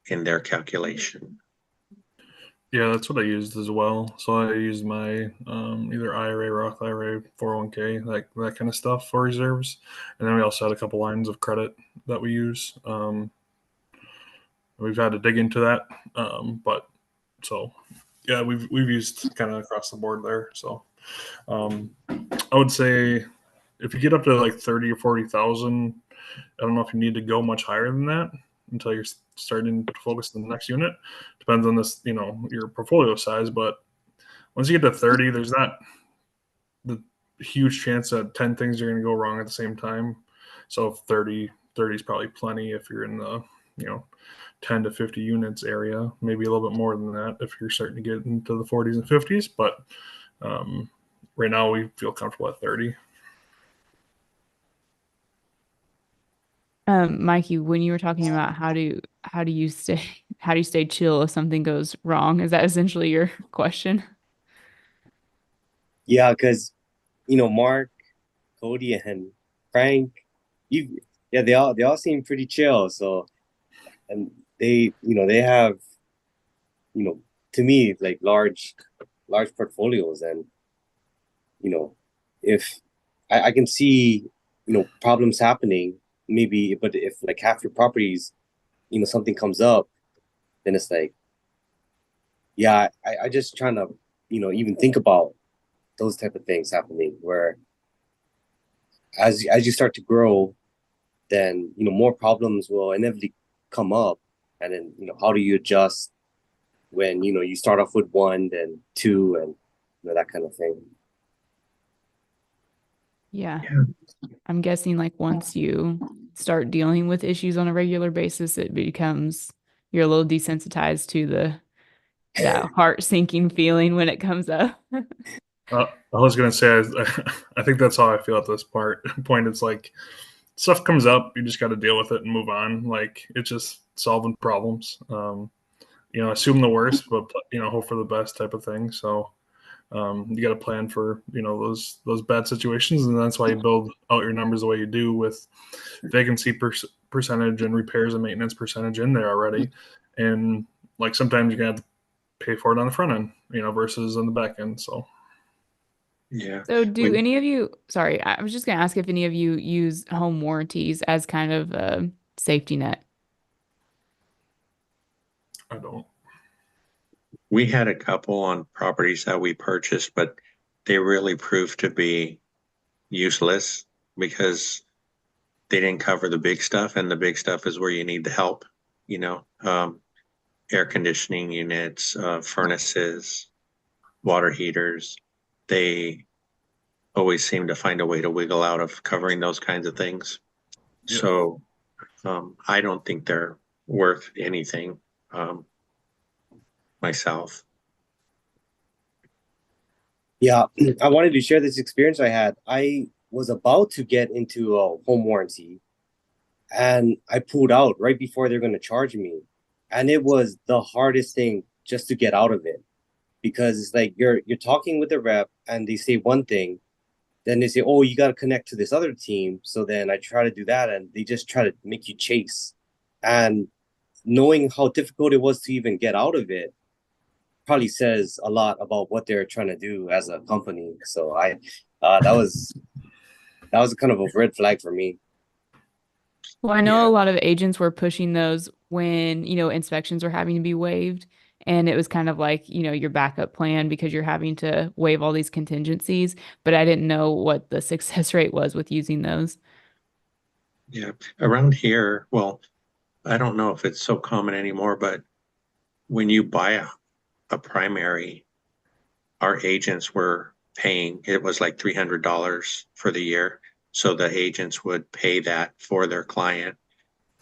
Speaker 7: in their calculation.
Speaker 11: Yeah, that's what I used as well. So I used my either IRA, Roth IRA, 401k, like that kind of stuff for reserves. And then we also had a couple lines of credit that we use. We've had to dig into that, but so yeah, we've used kind of across the board there. So I would say if you get up to like 30 or 40,000, I don't know if you need to go much higher than that until you're starting to focus on the next unit. Depends on this, your portfolio size. But once you get to 30, there's not the huge chance that 10 things are going to go wrong at the same time. So 30 is probably plenty if you're in the, 10 to 50 units area, maybe a little bit more than that if you're starting to get into the 40s and 50s. But right now we feel comfortable at 30.
Speaker 8: Mikey, when you were talking about how do you stay how do you stay chill if something goes wrong? Is that essentially your question?
Speaker 10: Yeah, because Mark, Cody, and Frank, you yeah, they all seem pretty chill. So, and they have you know to me like large portfolios, and you know if I can see problems happening maybe, but if like half your properties something comes up, then it's like, yeah, I just trying to even think about those type of things happening where as you start to grow, then more problems will inevitably come up, and then how do you adjust when you start off with one, then two, and that kind of thing.
Speaker 8: Yeah. I'm guessing like once you start dealing with issues on a regular basis, it becomes you're a little desensitized to that heart sinking feeling when it comes up.
Speaker 11: I was gonna say, I think that's how I feel at this point. It's like stuff comes up, you just got to deal with it and move on. Like it's just solving problems. Assume the worst, but hope for the best type of thing. So you got to plan for those bad situations, and that's why you build out your numbers the way you do with vacancy percentage and repairs and maintenance percentage in there already. And like sometimes you're gonna have to pay for it on the front end, versus on the back end. So.
Speaker 7: Yeah.
Speaker 8: So do any of you, sorry, I was just going to ask if any of you use home warranties as kind of a safety net.
Speaker 11: I don't.
Speaker 7: We had a couple on properties that we purchased, but they really proved to be useless because they didn't cover the big stuff, and the big stuff is where you need the help, air conditioning units, furnaces, water heaters. They always seem to find a way to wiggle out of covering those kinds of things.
Speaker 11: Yeah.
Speaker 7: So I don't think they're worth anything myself.
Speaker 10: Yeah, I wanted to share this experience I had. I was about to get into a home warranty, and I pulled out right before they're going to charge me. And it was the hardest thing just to get out of it, because it's like you're talking with the rep and they say one thing, then they say, "Oh, you got to connect to this other team." So then I try to do that, and they just try to make you chase. And knowing how difficult it was to even get out of it probably says a lot about what they're trying to do as a company. So that was kind of a red flag for me.
Speaker 8: Well, I know
Speaker 7: Yeah.
Speaker 8: a lot of agents were pushing those when, inspections were having to be waived. And it was kind of like, your backup plan because you're having to waive all these contingencies. But I didn't know what the success rate was with using those.
Speaker 7: Yeah. Around here, well, I don't know if it's so common anymore, but when you buy a primary, our agents were paying, it was like $300 for the year. So the agents would pay that for their client.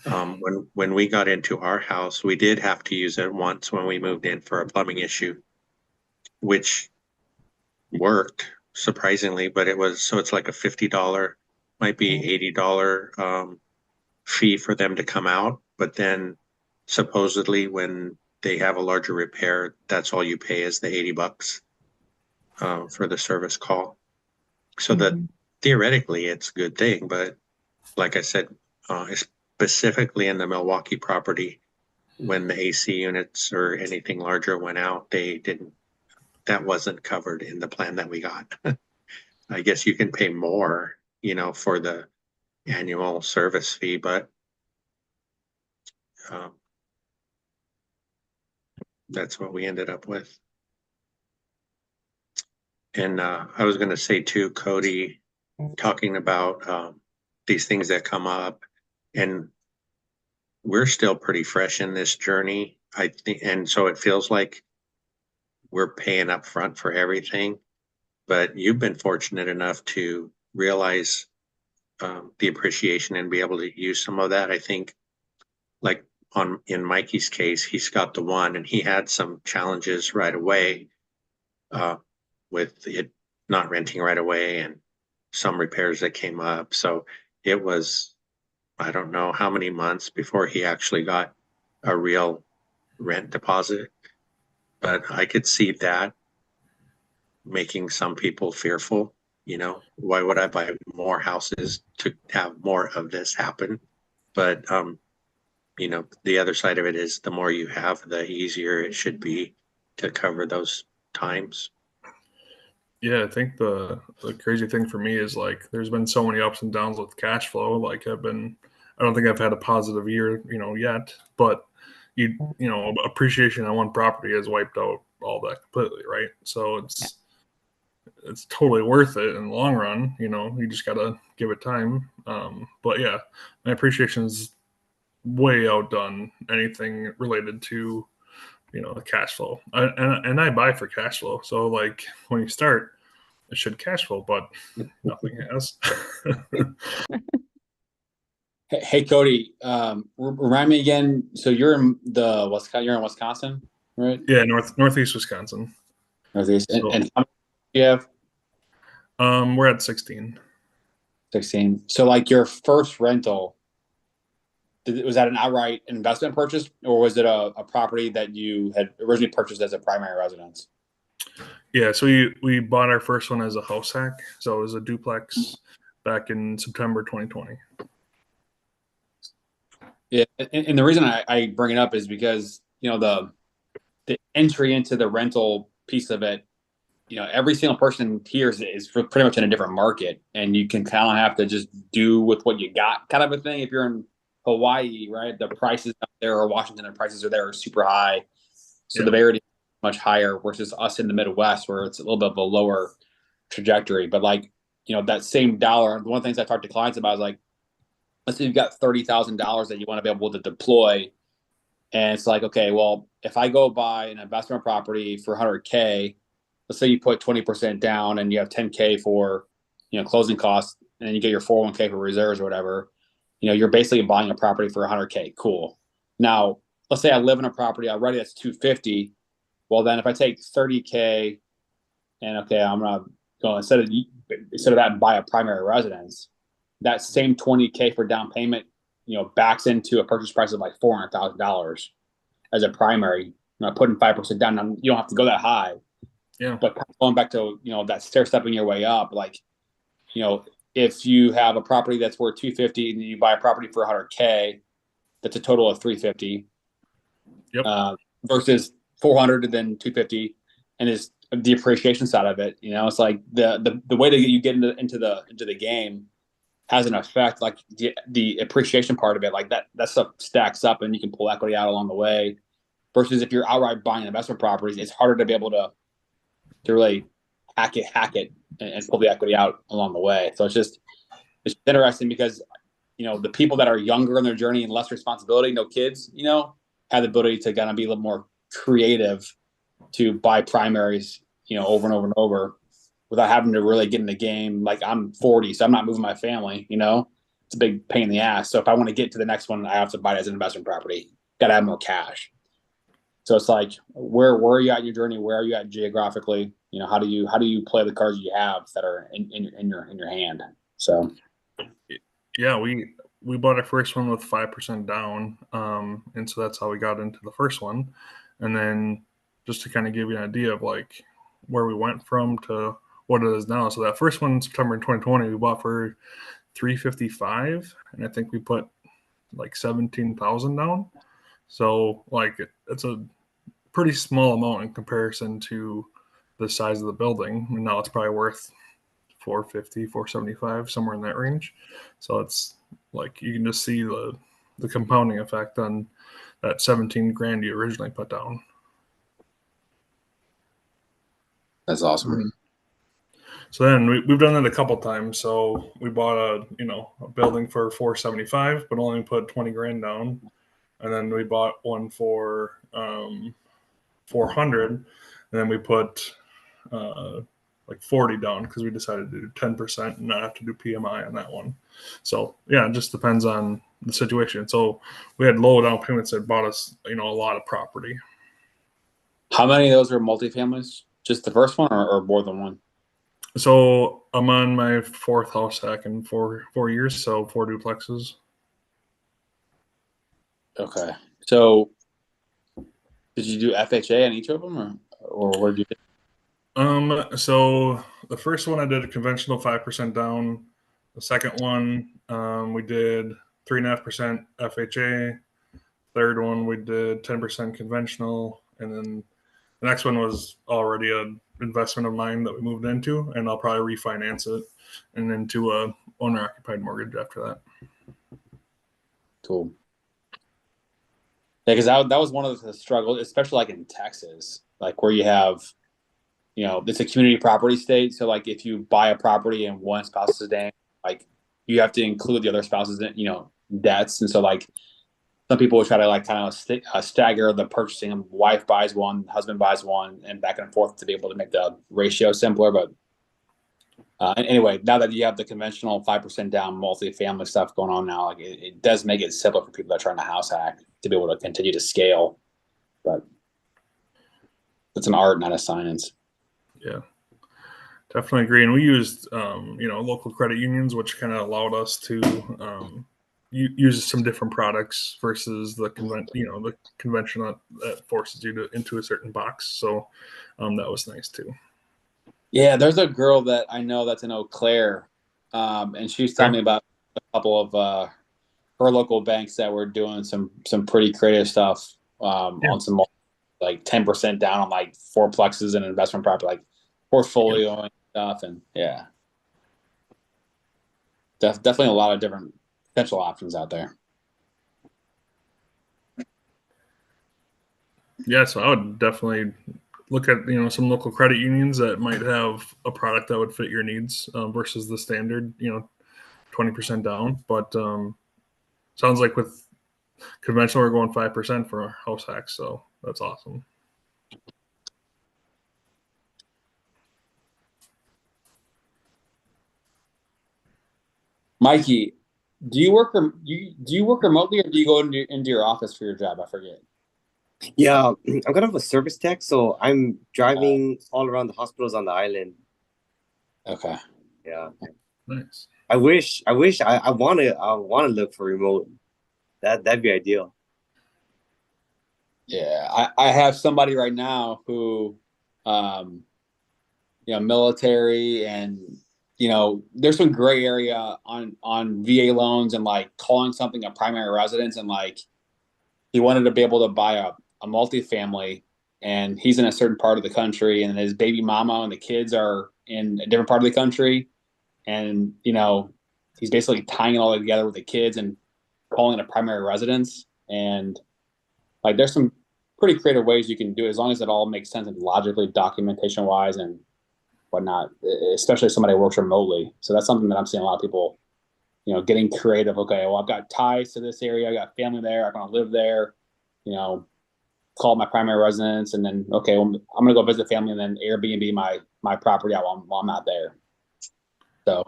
Speaker 7: When we got into our house, we did have to use it once when we moved in for a plumbing issue, which worked surprisingly, but it's like a $50, might be $80 fee for them to come out. But then supposedly when they have a larger repair, that's all you pay is the $80 for the service call. So that theoretically it's a good thing, but like I said, specifically in the Milwaukee property, when the AC units or anything larger went out, that wasn't covered in the plan that we got. I guess you can pay more, for the annual service fee, but that's what we ended up with. And I was going to say too, Cody, talking about these things that come up, and we're still pretty fresh in this journey, I think, and so it feels like we're paying up front for everything. But you've been fortunate enough to realize the appreciation and be able to use some of that. I think, like in Mikey's case, he's got the one, and he had some challenges right away with it not renting right away and some repairs that came up. So it was, I don't know how many months before he actually got a real rent deposit. But I could see that making some people fearful. Why would I buy more houses to have more of this happen? But the other side of it is the more you have, the easier it should be to cover those times.
Speaker 11: Yeah, I think the crazy thing for me is like there's been so many ups and downs with cash flow. Like I don't think I've had a positive year, yet, but appreciation on one property has wiped out all that completely, right? So it's totally worth it in the long run. You just gotta give it time. But yeah, my appreciation is way outdone anything related to the cash flow. And I buy for cash flow. So like when you start, it should cash flow, but nothing has.
Speaker 4: Hey Cody, remind me again. So you're in Wisconsin, right?
Speaker 11: Yeah, northeast Wisconsin.
Speaker 4: Northeast,
Speaker 11: So,
Speaker 4: and how many do you have?
Speaker 11: We're at 16.
Speaker 4: 16. So like your first rental, was that an outright investment purchase, or was it a property that you had originally purchased as a primary residence?
Speaker 11: Yeah, so we bought our first one as a house hack. So it was a duplex back in September 2020.
Speaker 4: Yeah, and the reason I bring it up is because the entry into the rental piece of it, every single person here is pretty much in a different market, and you can kind of have to just do with what you got, kind of a thing. If you're in Hawaii, right, the prices up there, or Washington, the prices are super high, so the variety is much higher versus us in the Midwest, where it's a little bit of a lower trajectory. But like that same dollar, one of the things I talk to clients about is like, let's say you've got $30,000 that you want to be able to deploy, and it's like, okay, well, if I go buy an investment property for 100K, let's say you put 20% down and you have 10K for closing costs, and then you get your 401K for reserves or whatever, you're basically buying a property for 100K. Cool. Now, let's say I live in a property already that's 250. Well, then if I take 30K and okay, I'm gonna go instead of that, buy a primary residence, that same 20K for down payment, backs into a purchase price of like $400,000 as a primary. Putting 5% down, you don't have to go that high.
Speaker 11: Yeah.
Speaker 4: But going back to that stair stepping your way up, like if you have a property that's worth 250 and you buy a property for 100K, that's a total of 350.
Speaker 11: Yep.
Speaker 4: Versus 400 and then 250, and is the appreciation side of it. It's like the way that you get into the game has an effect. Like the appreciation part of it, like that stuff stacks up, and you can pull equity out along the way. Versus if you're outright buying investment properties, it's harder to be able to really hack it and pull the equity out along the way. So it's interesting because the people that are younger in their journey and less responsibility, no kids, have the ability to kind of be a little more creative to buy primaries, over and over and over without having to really get in the game. Like I'm 40, so I'm not moving my family, it's a big pain in the ass. So if I want to get to the next one, I have to buy it as an investment property. Got to have more cash. So it's like, where are you at in your journey? Where are you at geographically? How do you play the cards you have that are in your hand? So,
Speaker 11: yeah, we bought our first one with 5% down, and so that's how we got into the first one. And then just to kind of give you an idea of like where we went from to what it is now. So that first one in September 2020, we bought for $355, and I think we put like 17,000 down. So like it's a pretty small amount in comparison to the size of the building. And now it's probably worth 450, 475, somewhere in that range. So it's like you can just see the compounding effect on that 17 grand you originally put down.
Speaker 12: That's awesome.
Speaker 11: So then we've done that a couple times. So we bought a building for 475, but only put 20 grand down. And then we bought one for 400, and then we put like 40 down because we decided to do 10% and not have to do PMI on that one. So yeah, it just depends on the situation. So we had low down payments that bought us, a lot of property.
Speaker 12: How many of those were multifamilies? Just the first one, or more than one?
Speaker 11: So I'm on my fourth house hack in 4 years, so 4 duplexes.
Speaker 12: Okay. So did you do FHA on each of them, or what did you do?
Speaker 11: So the first one I did a conventional 5% down. The second one, we did 3.5% FHA. Third one, we did 10% conventional, and then the next one was already an investment of mine that we moved into, and I'll probably refinance it and into a owner-occupied mortgage after that.
Speaker 12: Cool. Yeah, because that was one of the struggles, especially like in Texas, like where you have, it's a community property state. So like if you buy a property and one spouse is name, like you have to include the other spouse's, debts. And so like some people will try to like kind of stagger the purchasing. Wife buys one, husband buys one, and back and forth to be able to make the ratio simpler. But anyway, now that you have the conventional 5% down multifamily stuff going on now, like it does make it simpler for people that are trying to house hack to be able to continue to scale. But it's an art, not a science.
Speaker 11: Yeah, definitely agree. And we used, local credit unions, which kind of allowed us to use some different products versus the convention that forces you into a certain box. So that was nice too.
Speaker 12: Yeah, there's a girl that I know that's in Eau Claire, and she was telling me about a couple of her local banks that were doing some pretty creative stuff on some like 10% down on like fourplexes and investment property, like portfolio and stuff. And yeah, definitely a lot of different potential options out there.
Speaker 11: Yeah, so I would definitely look at some local credit unions that might have a product that would fit your needs versus the standard 20% down. But sounds like with conventional we're going 5% for our house hacks, so that's awesome.
Speaker 12: Mikey, do you work remotely, or do you go into your office for your job? I forget.
Speaker 10: Yeah, I'm kind of a service tech, so I'm driving all around the hospitals on the island.
Speaker 12: Okay.
Speaker 10: Yeah.
Speaker 11: Nice.
Speaker 10: I want to look for remote. That'd be ideal.
Speaker 12: Yeah, I have somebody right now who, military, and there's some gray area on VA loans and like calling something a primary residence, and like he wanted to be able to buy a multifamily, and he's in a certain part of the country, and his baby mama and the kids are in a different part of the country, and he's basically tying it all together with the kids and calling it a primary residence. And like there's some pretty creative ways you can do it, as long as it all makes sense and logically, documentation wise and whatnot, especially if somebody works remotely. So that's something that I'm seeing a lot of people, getting creative. Okay, well, I've got ties to this area, I got family there, I'm gonna live there, call it my primary residence, and then okay, well, I'm gonna go visit family and then Airbnb my property out while I'm not there. So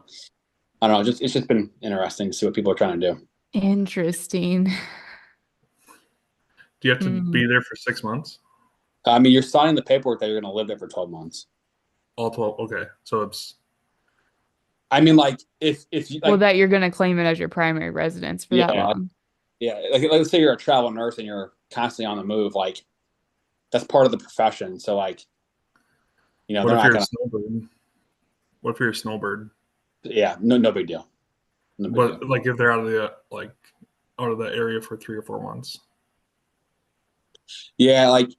Speaker 12: I don't know, it's just been interesting to see what people are trying to do.
Speaker 8: Interesting.
Speaker 11: Do you have to be there for 6 months?
Speaker 12: I mean, you're signing the paperwork that you're going to live there for 12 months.
Speaker 11: All 12. Okay, so it's.
Speaker 12: I mean, like if you like,
Speaker 8: well, that you're going to claim it as your primary residence for that long.
Speaker 12: Yeah, like let's say you're a travel nurse and you're constantly on the move. Like that's part of the profession. So like,
Speaker 11: what if you're a snowbird? What if you're a snowbird?
Speaker 12: Yeah, no big deal.
Speaker 11: But like if they're out of the area for 3 or 4 months.
Speaker 12: Yeah, like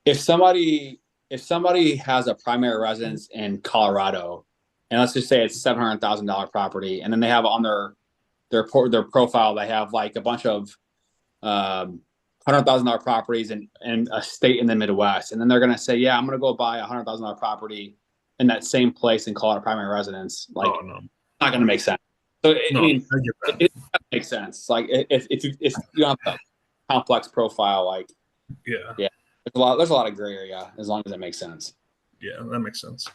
Speaker 12: if somebody has a primary residence in Colorado, and let's just say it's $700,000 property, and then they have on their profile they have like a bunch of $100,000 properties in a state in the Midwest, and then they're gonna say, yeah, I'm gonna go buy a $100,000 property in that same place and call it a primary residence. Like,
Speaker 11: Oh no,
Speaker 12: not gonna make sense. So I
Speaker 11: no,
Speaker 12: mean,
Speaker 11: I get that.
Speaker 12: it makes sense. Like if you don't have a complex profile, like
Speaker 11: Yeah,
Speaker 12: there's a lot of gray area as long as it makes sense.
Speaker 11: yeah, that makes sense.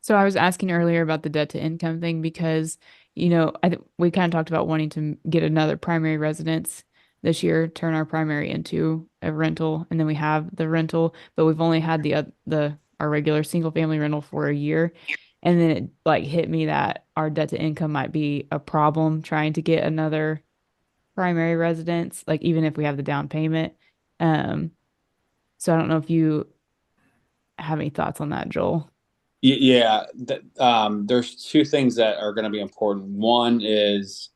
Speaker 8: So I was asking earlier about the debt to income thing because, we kind of talked about wanting to get another primary residence this year, turn our primary into a rental, and then we have the rental, but we've only had our regular single family rental for a year. And then it like hit me that our debt to income might be a problem trying to get another primary residence, like even if we have the down payment. Um, so I don't know if you have any thoughts on that, Joel.
Speaker 12: Yeah, there's two things that are going to be important. One is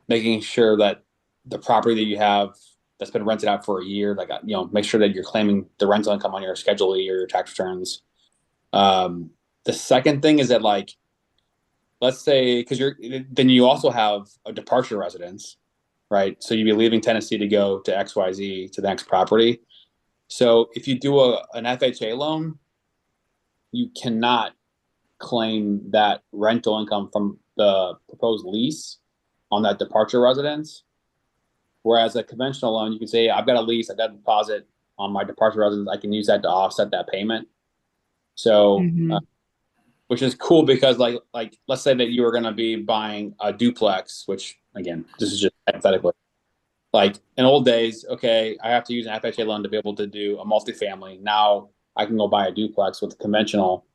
Speaker 12: making sure that the property that you have that's been rented out for a year, like make sure that you're claiming the rental income on your Schedule E or your tax returns. The second thing is that, like, let's say, because then you also have a departure residence, right? So you'd be leaving Tennessee to go to XYZ to the next property. So if you do an FHA loan, you cannot claim that rental income from the proposed lease on that departure residence. Whereas a conventional loan, you can say, I've got a lease, I've got a deposit on my departure residence. I can use that to offset that payment. So, which is cool because like let's say that you were going to be buying a duplex, which again, this is just hypothetically. Like in old days, okay, I have to use an FHA loan to be able to do a multifamily. Now I can go buy a duplex with a conventional,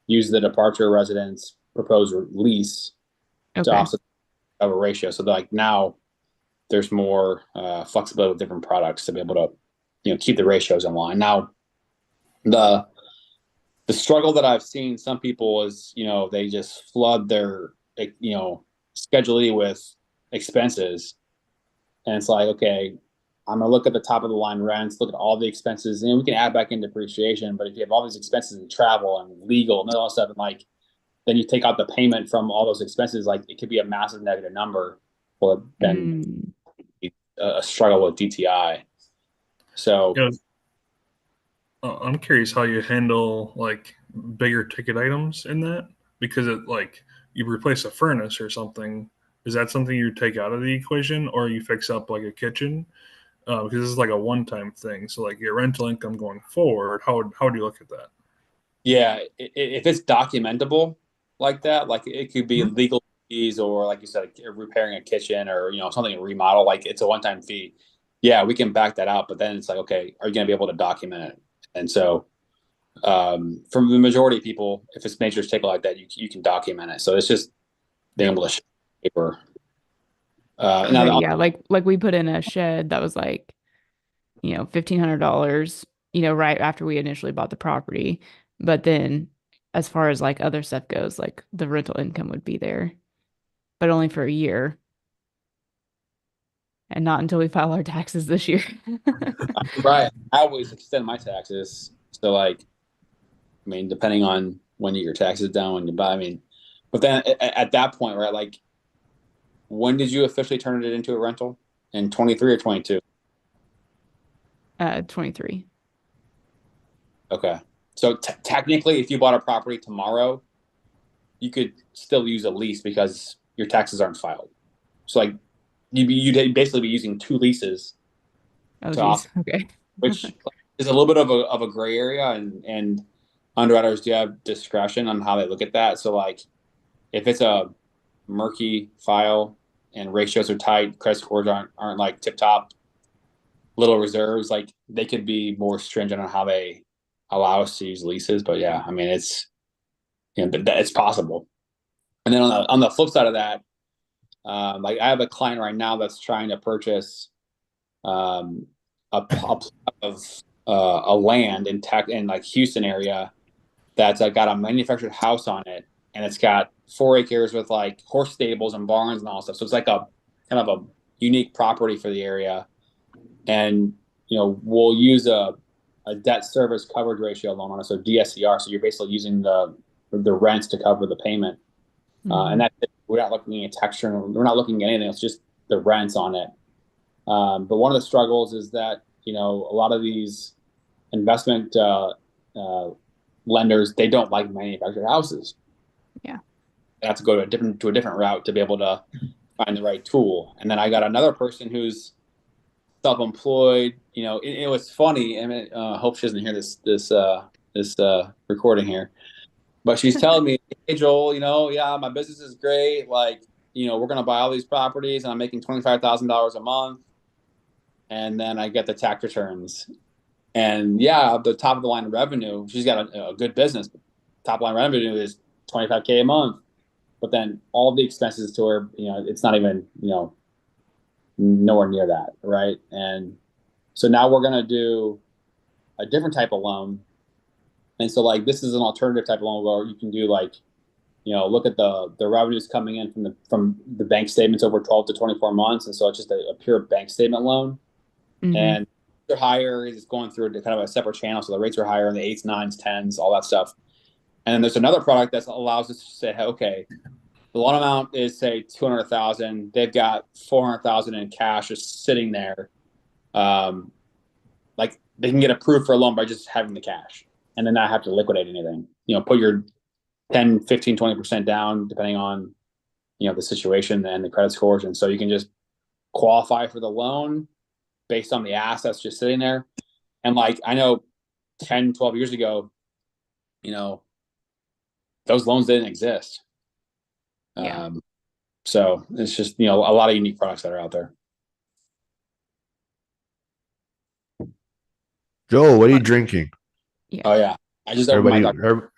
Speaker 12: use the departure residence proposed lease to offset a ratio. So like now there's more flexibility with different products to be able to, keep the ratios in line. Now the struggle that I've seen some people is, they just flood their, Schedule E with expenses. And it's like, okay, I'm gonna look at the top of the line rents, look at all the expenses, and we can add back in depreciation. But if you have all these expenses in travel and legal and all that stuff, and like then you take out the payment from all those expenses, like it could be a massive negative number, or then a struggle with DTI. So
Speaker 11: I'm curious how you handle like bigger ticket items in that, because it like you replace a furnace or something. Is that something you take out of the equation, or you fix up like a kitchen? Because this is like a one-time thing. So like your rental income going forward, how do you look at that?
Speaker 12: Yeah, if it's documentable like that, like it could be legal fees or like you said, repairing a kitchen or something remodel, like it's a one-time fee. Yeah, we can back that out, but then it's like, okay, are you going to be able to document it? And so, from the majority of people, if it's major ticket like that, you can document it. So it's just being able to show paper.
Speaker 8: Yeah, like we put in a shed that was like, $1,500, right after we initially bought the property. But then as far as like other stuff goes, like the rental income would be there, but only for a year. And not until we file our taxes this year.
Speaker 12: Right. I always extend my taxes. So like, I mean, depending on when you get your taxes down, when you buy, I mean, but then at that point, right, like when did you officially turn it into a rental? In 23 or 22?
Speaker 8: 23.
Speaker 12: Okay. So technically, if you bought a property tomorrow, you could still use a lease because your taxes aren't filed. So like you'd basically be using two leases.
Speaker 8: Oh, geez. Okay.
Speaker 12: Which is a little bit of a gray area, and underwriters do have discretion on how they look at that. So like if it's a murky file and ratios are tight, credit scores aren't like tip top, little reserves, like they could be more stringent on how they allow us to use leases. But yeah, I mean it's it's possible. And then on the flip side of that, like I have a client right now that's trying to purchase a plot of a land in like Houston area that's got a manufactured house on it, and it's got 4 acres with like horse stables and barns and all stuff. So it's like a kind of unique property for the area, and we'll use a debt service coverage ratio loan on it, so DSCR. So you're basically using the rents to cover the payment, and that's it. We're not looking at texture, we're not looking at anything. It's just the rents on it. But one of the struggles is that a lot of these investment lenders, they don't like manufactured houses.
Speaker 8: Yeah,
Speaker 12: they have to go to a different route to be able to find the right tool. And then I got another person who's self-employed. It was funny. I mean, hope she doesn't hear this recording here, but she's telling me, "Hey Joel, yeah, my business is great. Like, we're gonna buy all these properties, and I'm making $25,000 a month, and then I get the tax returns, and yeah, the top of the line revenue. She's got a good business. Top line revenue is $25K a month, but then all the expenses to her, it's not even nowhere near that, right? And so now we're going to do a different type of loan. And so like this is an alternative type of loan where you can do like look at the revenues coming in from the bank statements over 12 to 24 months, and so it's just a pure bank statement loan. And they're higher, it's going through kind of a separate channel, so the rates are higher in the 8s, 9s, 10s, all that stuff. And then there's another product that allows us to say, hey, okay, the loan amount is say 200,000. They've got 400,000 in cash just sitting there. Like they can get approved for a loan by just having the cash, and then not have to liquidate anything. Put your 10, 15, 20% down, depending on the situation and the credit scores, and so you can just qualify for the loan based on the assets just sitting there. And like I know 10, 12 years ago, those loans didn't exist.
Speaker 8: Yeah.
Speaker 12: So it's just a lot of unique products that are out there.
Speaker 1: Joe, what are you drinking?
Speaker 8: Yeah.
Speaker 12: Oh yeah, I just opened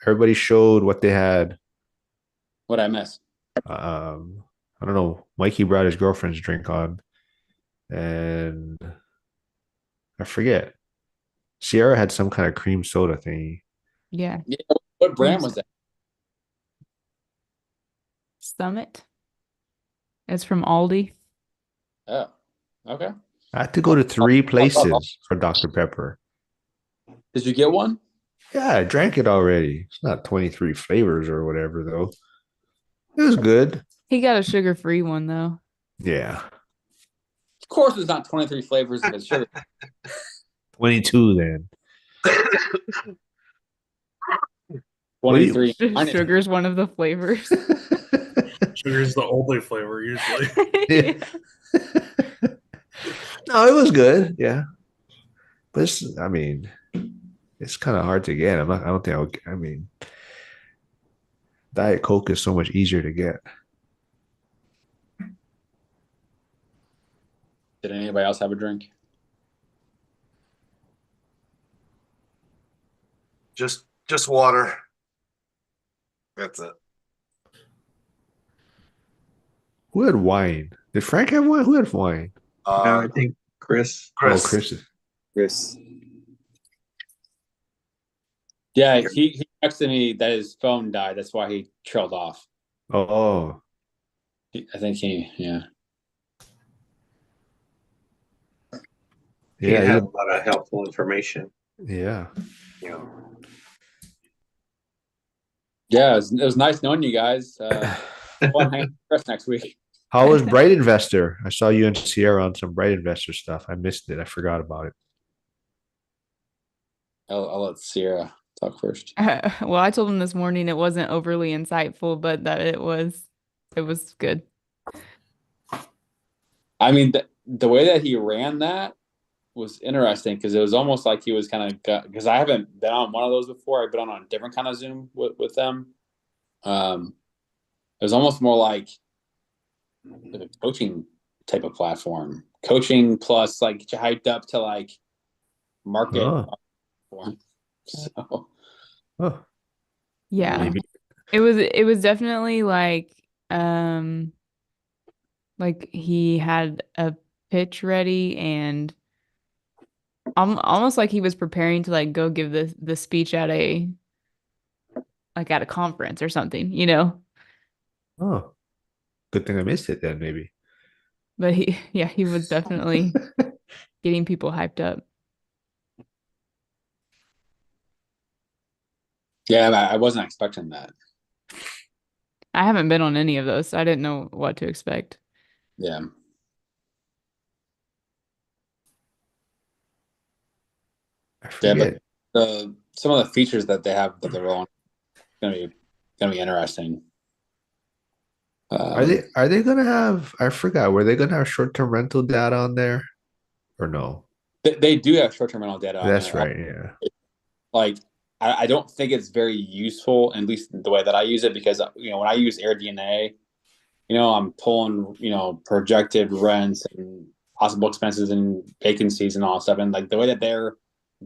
Speaker 1: everybody showed what they had.
Speaker 12: What I miss?
Speaker 1: I don't know. Mikey brought his girlfriend's drink on, and I forget. Sierra had some kind of cream soda thingy.
Speaker 8: Yeah.
Speaker 12: What brand was that?
Speaker 8: Summit. It's from Aldi.
Speaker 12: Oh, okay.
Speaker 1: I had to go to 3 places for Dr. Pepper.
Speaker 12: Did you get one?
Speaker 1: Yeah, I drank it already. It's not 23 flavors or whatever, though. It was good.
Speaker 8: He got a sugar-free one, though.
Speaker 1: Yeah.
Speaker 12: Of course, it's not 23 flavors if it's sugar.
Speaker 1: 22 then.
Speaker 12: 23.
Speaker 8: Sugar's one of the flavors.
Speaker 11: Sugar's the only flavor usually.
Speaker 1: Yeah. No, it was good. Yeah. But it's kind of hard to get. I don't think Diet Coke is so much easier to get.
Speaker 12: Did anybody else have a drink?
Speaker 9: Just water. That's it.
Speaker 1: Who had wine? Did Frank have wine? Who had wine?
Speaker 7: No, I think Chris.
Speaker 1: Oh, Chris.
Speaker 12: Yeah, he texted me that his phone died. That's why he trailed off.
Speaker 1: Oh.
Speaker 12: I think yeah.
Speaker 7: He had a lot of helpful information.
Speaker 1: Yeah.
Speaker 12: Yeah, it was nice knowing you guys. Fun hanging with Chris next week.
Speaker 1: How was Bright Investor? I saw you and Sierra on some Bright Investor stuff. I missed it. I forgot about it.
Speaker 12: I'll let Sierra talk first.
Speaker 8: Well, I told him this morning it wasn't overly insightful, but that it was good.
Speaker 12: I mean, the way that he ran that was interesting because it was almost like he was kind of, because I haven't been on one of those before. I've been on a different kind of Zoom with them. It was almost more like a coaching type of platform. Coaching plus like hyped up to like market. So.
Speaker 8: Yeah. It was definitely like he had a pitch ready and almost like he was preparing to like go give the speech at a conference or something,
Speaker 1: Oh, good thing I missed it then, maybe.
Speaker 8: But he was definitely getting people hyped up.
Speaker 12: Yeah, I wasn't expecting that.
Speaker 8: I haven't been on any of those, so I didn't know what to expect.
Speaker 12: Yeah.
Speaker 1: I
Speaker 12: Yeah, but
Speaker 1: forget.
Speaker 12: some of the features that they have that they're rolling gonna be interesting.
Speaker 1: Are they gonna have, I forgot, were they gonna have short-term rental data on there or no?
Speaker 12: They do have short-term rental data on
Speaker 1: That's
Speaker 12: there.
Speaker 1: right, yeah.
Speaker 12: Like I don't think it's very useful, at least the way that I use it, because when I use AirDNA, I'm pulling projected rents and possible expenses and vacancies and all that stuff, and like the way that their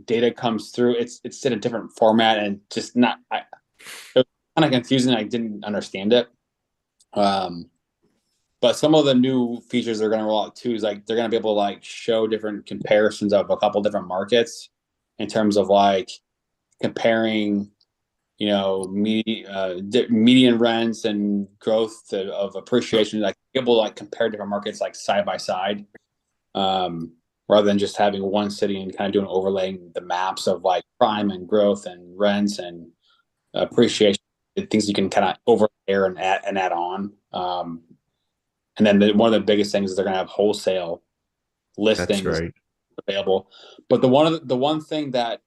Speaker 12: data comes through, it's in a different format and just not. It was kind of confusing. I didn't understand it. But some of the new features they're going to roll out too is like they're going to be able to like show different comparisons of a couple different markets in terms of like comparing, median rents and growth of appreciation, like be able to like compare different markets like side by side, rather than just having one city and kind of doing overlaying the maps of like prime and growth and rents and appreciation, things you can kind of overlay and add on. And then one of the biggest things is they're going to have wholesale
Speaker 1: That's
Speaker 12: listings
Speaker 1: right.
Speaker 12: available. But the one thing that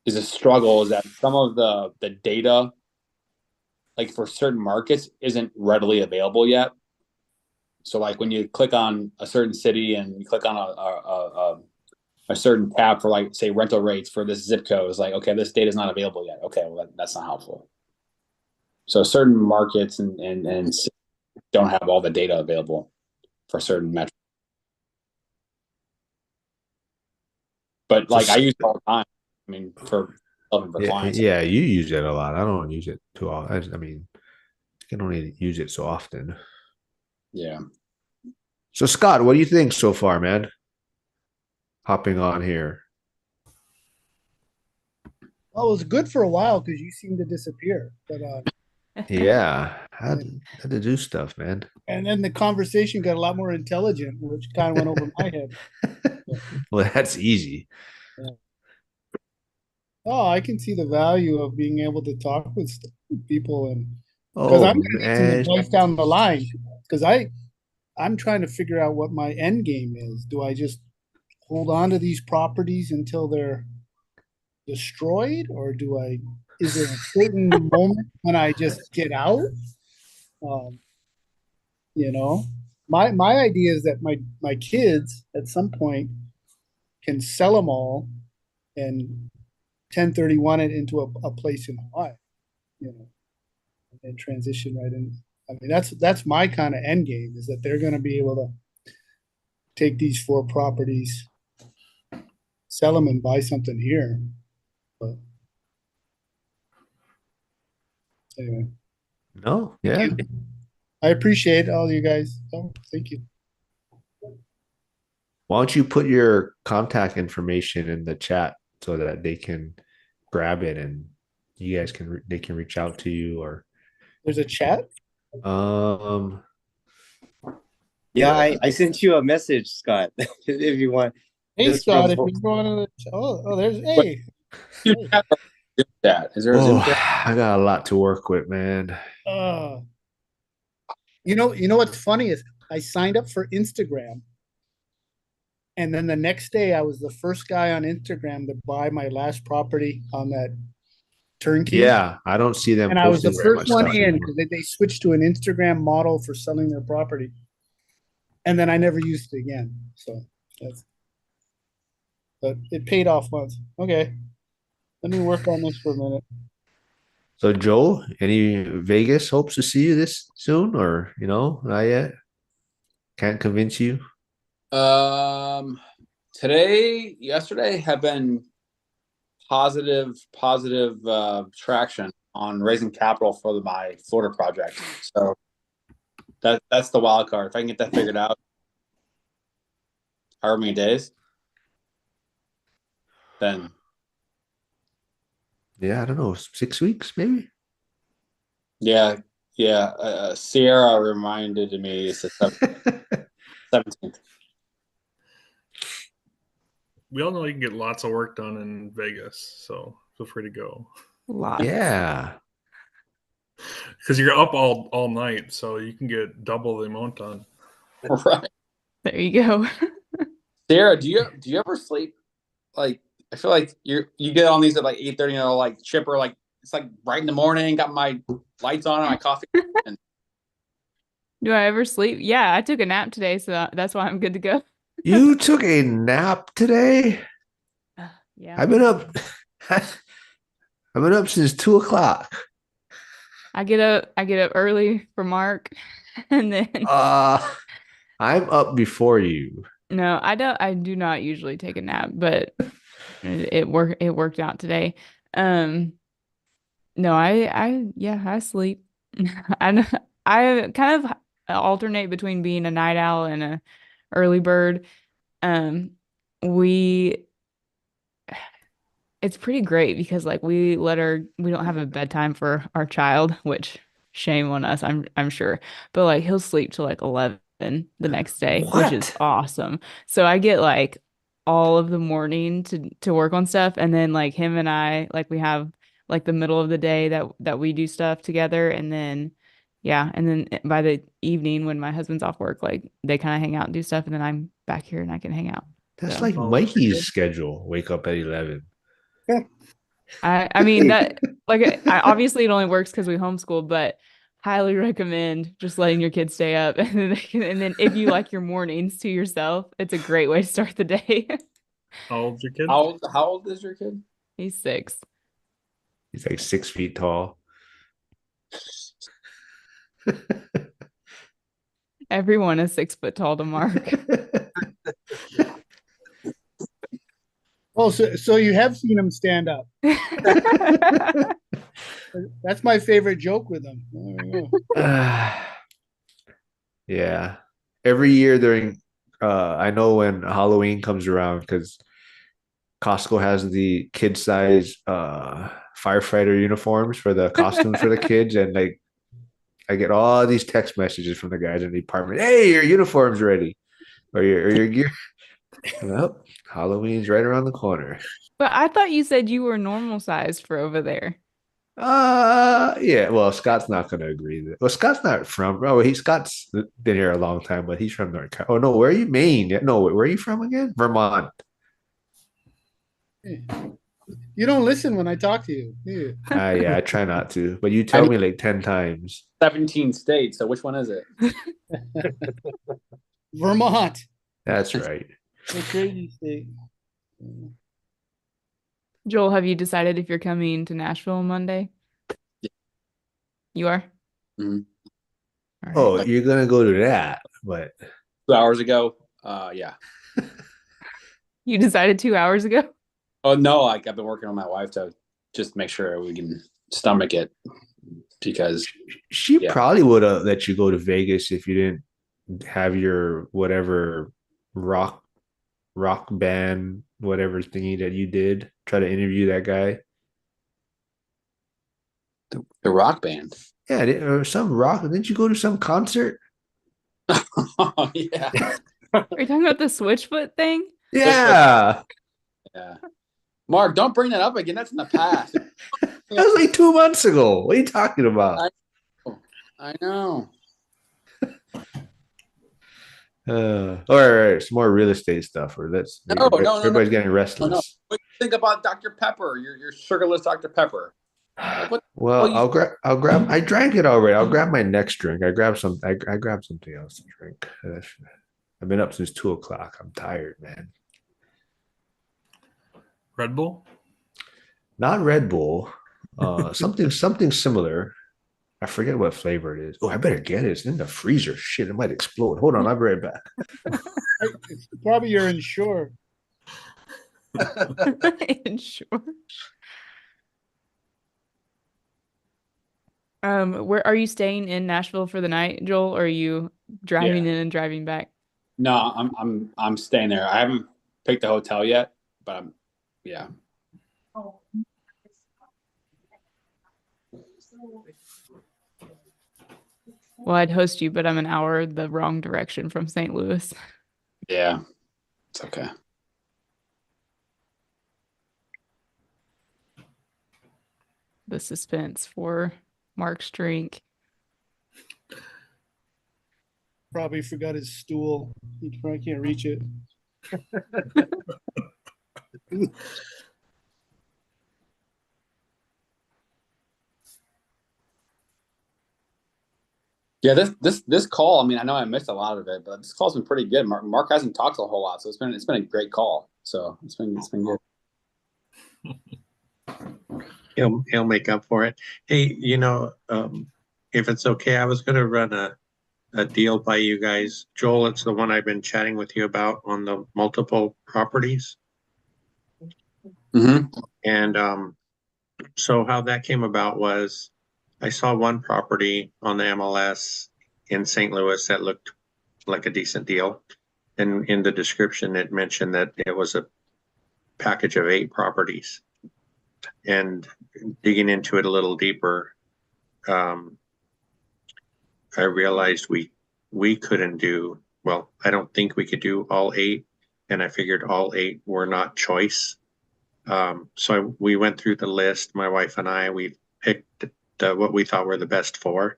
Speaker 12: is a struggle is that some of the data, like for certain markets, isn't readily available yet. So like when you click on a certain city and you click on a certain tab for like say rental rates for this zip code, it's like, okay, this data is not available yet. Okay, well that's not helpful. So certain markets and don't have all the data available for certain metrics. But like I use it all the time. I mean, for clients.
Speaker 1: Yeah, you use it a lot. I don't use it too often. I mean, you can only use it so often.
Speaker 12: Yeah.
Speaker 1: So Scott, what do you think so far, man? Hopping on here.
Speaker 6: Well, it was good for a while because you seemed to disappear, but
Speaker 1: Yeah, had to do stuff, man.
Speaker 6: and then the conversation got a lot more intelligent, which kind of went over my head.
Speaker 1: Well, that's easy.
Speaker 6: Yeah. Oh, I can see the value of being able to talk with people, and because
Speaker 1: Oh
Speaker 6: I'm going to need some
Speaker 1: man,
Speaker 6: advice down the line, because I'm trying to figure out what my end game is. Do I just hold on to these properties until they're destroyed, or is there a certain moment when I just get out? Um, you know, my idea is that my kids at some point can sell them all and 1031 it into a place in Hawaii, and transition right in. I mean, that's my kind of end game, is that they're going to be able to take these 4 properties, sell them, and buy something here. But anyway,
Speaker 1: no, yeah.
Speaker 6: I appreciate all you guys. Oh, thank you.
Speaker 1: Why don't you put your contact information in the chat so that they can grab it and you guys they can reach out to you or
Speaker 6: There's a chat.
Speaker 1: um
Speaker 10: Yeah, I sent you a message, Scott, if you want.
Speaker 6: Hey
Speaker 10: Just from
Speaker 6: Scott, if you're going to there's hey.
Speaker 12: That is there a Zoom
Speaker 1: oh,
Speaker 12: chat?
Speaker 1: I got a lot to work with, man.
Speaker 6: You know what's funny is I signed up for Instagram, and then the next day I was the first guy on Instagram to buy my last property on that turnkey.
Speaker 1: Yeah, I don't see them
Speaker 6: And I was the
Speaker 1: posting very
Speaker 6: first
Speaker 1: much
Speaker 6: one
Speaker 1: stuff
Speaker 6: in
Speaker 1: anymore.
Speaker 6: because they switched to an Instagram model for selling their property. And then I never used it again. So but it paid off once. Okay. Let me work on this for a minute.
Speaker 1: So Joe, any Vegas hopes to see you this soon or not yet? Can't convince you?
Speaker 12: Yesterday have been positive traction on raising capital for my Florida project. So that's the wild card. If I can get that figured out, however many days, then
Speaker 1: Yeah, I don't know, 6 weeks maybe.
Speaker 12: yeah, Yeah, Sierra reminded me it's the 17th.
Speaker 11: We all know you can get lots of work done in Vegas, so feel free to go.
Speaker 8: Lots.
Speaker 1: Yeah.
Speaker 11: Because you're up all night, so you can get double the amount done.
Speaker 12: Right.
Speaker 8: There you go.
Speaker 12: Sarah, do you ever sleep? Like, I feel like you get on these at like 8:30, like chipper, like it's like bright in the morning, got my lights on and my coffee. And
Speaker 8: Do I ever sleep? Yeah, I took a nap today, so that's why I'm good to go.
Speaker 1: You took a nap today?
Speaker 8: Yeah.
Speaker 1: I've been up since 2 o'clock.
Speaker 8: I get up early for Mark, and then
Speaker 1: I'm up before you.
Speaker 8: no, I do not usually take a nap, but it worked out today. No, I sleep. I kind of alternate between being a night owl and a early bird. Um, we It's pretty great because like we don't have a bedtime for our child, which shame on us, I'm sure. But like he'll sleep till like 11 the next day, which is
Speaker 1: What?
Speaker 8: awesome. So I get like all of the morning to work on stuff, and then like him and I like we have like the middle of the day that we do stuff together, and then yeah, and then by the evening when my husband's off work, like they kind of hang out and do stuff, and then I'm back here and I can hang out.
Speaker 1: That's
Speaker 8: So
Speaker 1: like Mikey's schedule. Wake up at 11.
Speaker 8: I mean that like I obviously it only works because we homeschool, but highly recommend just letting your kids stay up and then if you like your mornings to yourself, it's a great way to start the day.
Speaker 11: How old's your kid?
Speaker 12: how old is your kid?
Speaker 8: He's 6.
Speaker 1: He's like 6 feet tall.
Speaker 8: Everyone is 6 foot tall to Mark.
Speaker 6: Oh, so you have seen him stand up. That's my favorite joke with him.
Speaker 1: Yeah. Every year during I know when Halloween comes around because Costco has the kid size firefighter uniforms for the costumes for the kids, and like I get all these text messages from the guys in the department. Hey, your uniform's ready. Or your gear. Well, Halloween's right around the corner.
Speaker 8: But I thought you said you were normal sized for over there.
Speaker 1: Yeah. Well, Scott's not going to agree. Well, Scott's not from. Oh, Scott's been here a long time, but he's from North Carolina. Oh no, where are you? Maine? No, where are you from again? Vermont.
Speaker 6: You don't listen when I talk to you. Do you?
Speaker 1: Yeah, I try not to, but you tell me like 10 times.
Speaker 12: 17 states. So which one is it?
Speaker 6: Vermont.
Speaker 1: That's right.
Speaker 6: The crazy state.
Speaker 8: Joel, have you decided if you're coming to Nashville on Monday?
Speaker 12: Yeah.
Speaker 8: You are?
Speaker 12: Mhm.
Speaker 8: All
Speaker 1: Oh,
Speaker 8: right.
Speaker 1: you're gonna go to that, but
Speaker 12: 2 hours ago. Yeah.
Speaker 8: You decided 2 hours ago?
Speaker 12: Oh no, like I've been working on my wife to just make sure we can stomach it because
Speaker 1: she probably would have let you go to Vegas if you didn't have your whatever rock band, whatever thingy that you did. Try to interview that guy.
Speaker 12: the rock band.
Speaker 1: Yeah, or some rock. Didn't you go to some concert?
Speaker 12: Oh yeah.
Speaker 8: Are you talking about the Switchfoot thing?
Speaker 1: Yeah.
Speaker 12: Yeah. Mark, don't bring that up again. That's in the past.
Speaker 1: That was like 2 months ago. What are you talking about?
Speaker 12: I know.
Speaker 1: All right, some more real estate stuff, or that's
Speaker 12: No.
Speaker 1: everybody's getting restless.
Speaker 12: No. What do you think about Dr. Pepper? Your sugarless Dr. Pepper.
Speaker 1: Well, I'll grab. I drank it already. I'll grab my next drink. I grabbed something else to drink. I've been up since 2 o'clock. I'm tired, man.
Speaker 11: Red Bull?
Speaker 1: Not Red Bull. Something similar. I forget what flavor it is. Oh, I better get it. It's in the freezer. Shit, it might explode. Hold on, I'll be right back.
Speaker 6: It's probably your insured.
Speaker 8: Sure. Where are you staying in Nashville for the night, Joel, or are you driving in and driving back?
Speaker 12: No, I'm staying there. I haven't picked the hotel yet, but yeah.
Speaker 8: Well, I'd host you, but I'm an hour the wrong direction from St. Louis.
Speaker 12: Yeah, it's okay.
Speaker 8: The suspense for Mark's drink.
Speaker 6: Probably forgot his stool. He probably can't reach it.
Speaker 12: Yeah, this call. I mean, I know I missed a lot of it, but this call's been pretty good. Mark hasn't talked a whole lot, so it's been a great call. So it's been good.
Speaker 7: He'll make up for it. Hey, if it's okay, I was gonna run a deal by you guys. Joel, it's the one I've been chatting with you about on the multiple properties.
Speaker 12: Mm-hmm.
Speaker 7: And so how that came about was I saw one property on the MLS in St. Louis that looked like a decent deal. And in the description, it mentioned that it was a package of 8 properties. And digging into it a little deeper, I realized we couldn't do, well, I don't think we could do all 8. And I figured all 8 were not choice. So we went through the list, my wife and I, we picked what we thought were the best 4.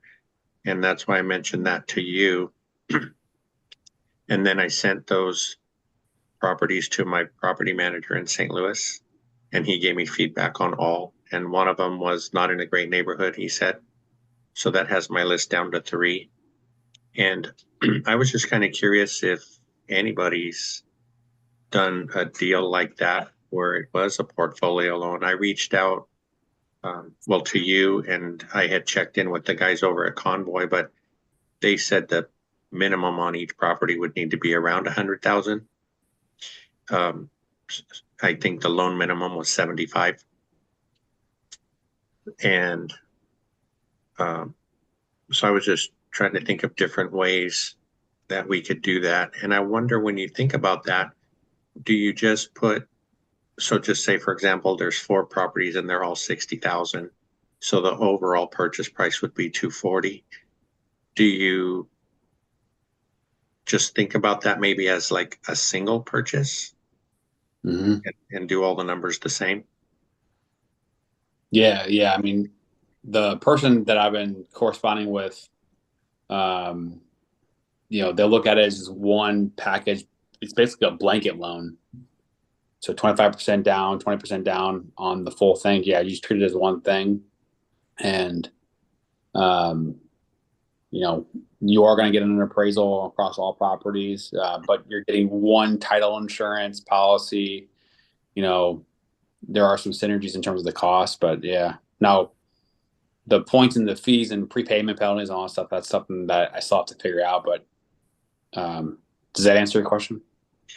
Speaker 7: And that's why I mentioned that to you. And then I sent those properties to my property manager in St. Louis, and he gave me feedback on all. And one of them was not in a great neighborhood, he said. So that has my list down to 3. And I was just kind of curious if anybody's done a deal like that where it was a portfolio loan. I reached out, to you, and I had checked in with the guys over at Convoy, but they said the minimum on each property would need to be around 100,000. I think the loan minimum was 75. And so I was just trying to think of different ways that we could do that. And I wonder, when you think about that, do you just put, so just say, for example, there's 4 properties and they're all 60,000. So the overall purchase price would be 240. Do you just think about that maybe as like a single purchase, and do all the numbers the same?
Speaker 12: Yeah. I mean, the person that I've been corresponding with, they'll look at it as one package. It's basically a blanket loan. So 25% down, 20% down on the full thing. Yeah, you just treat it as one thing. And, you are going to get an appraisal across all properties, but you're getting one title insurance policy. There are some synergies in terms of the cost, but yeah. Now, the points and the fees and prepayment penalties and all that stuff, that's something that I still have to figure out. But does that answer your question?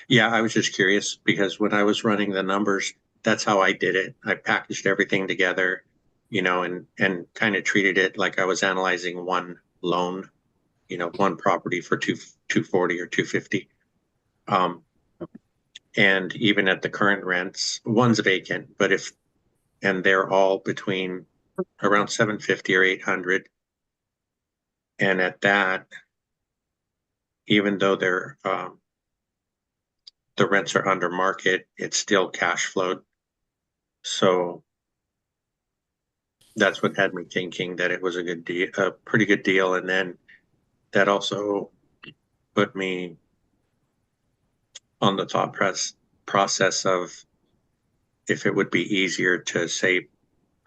Speaker 7: Yeah, I was just curious because when I was running the numbers, that's how I did it. I packaged everything together, and kind of treated it like I was analyzing one loan, one property for 240 or 250. And even at the current rents, one's vacant, and they're all between around 750 or 800. And at that, even though they're the rents are under market, it's still cash flowed. So that's what had me thinking that it was a good deal, a pretty good deal. And then that also put me on the thought process of if it would be easier to, say,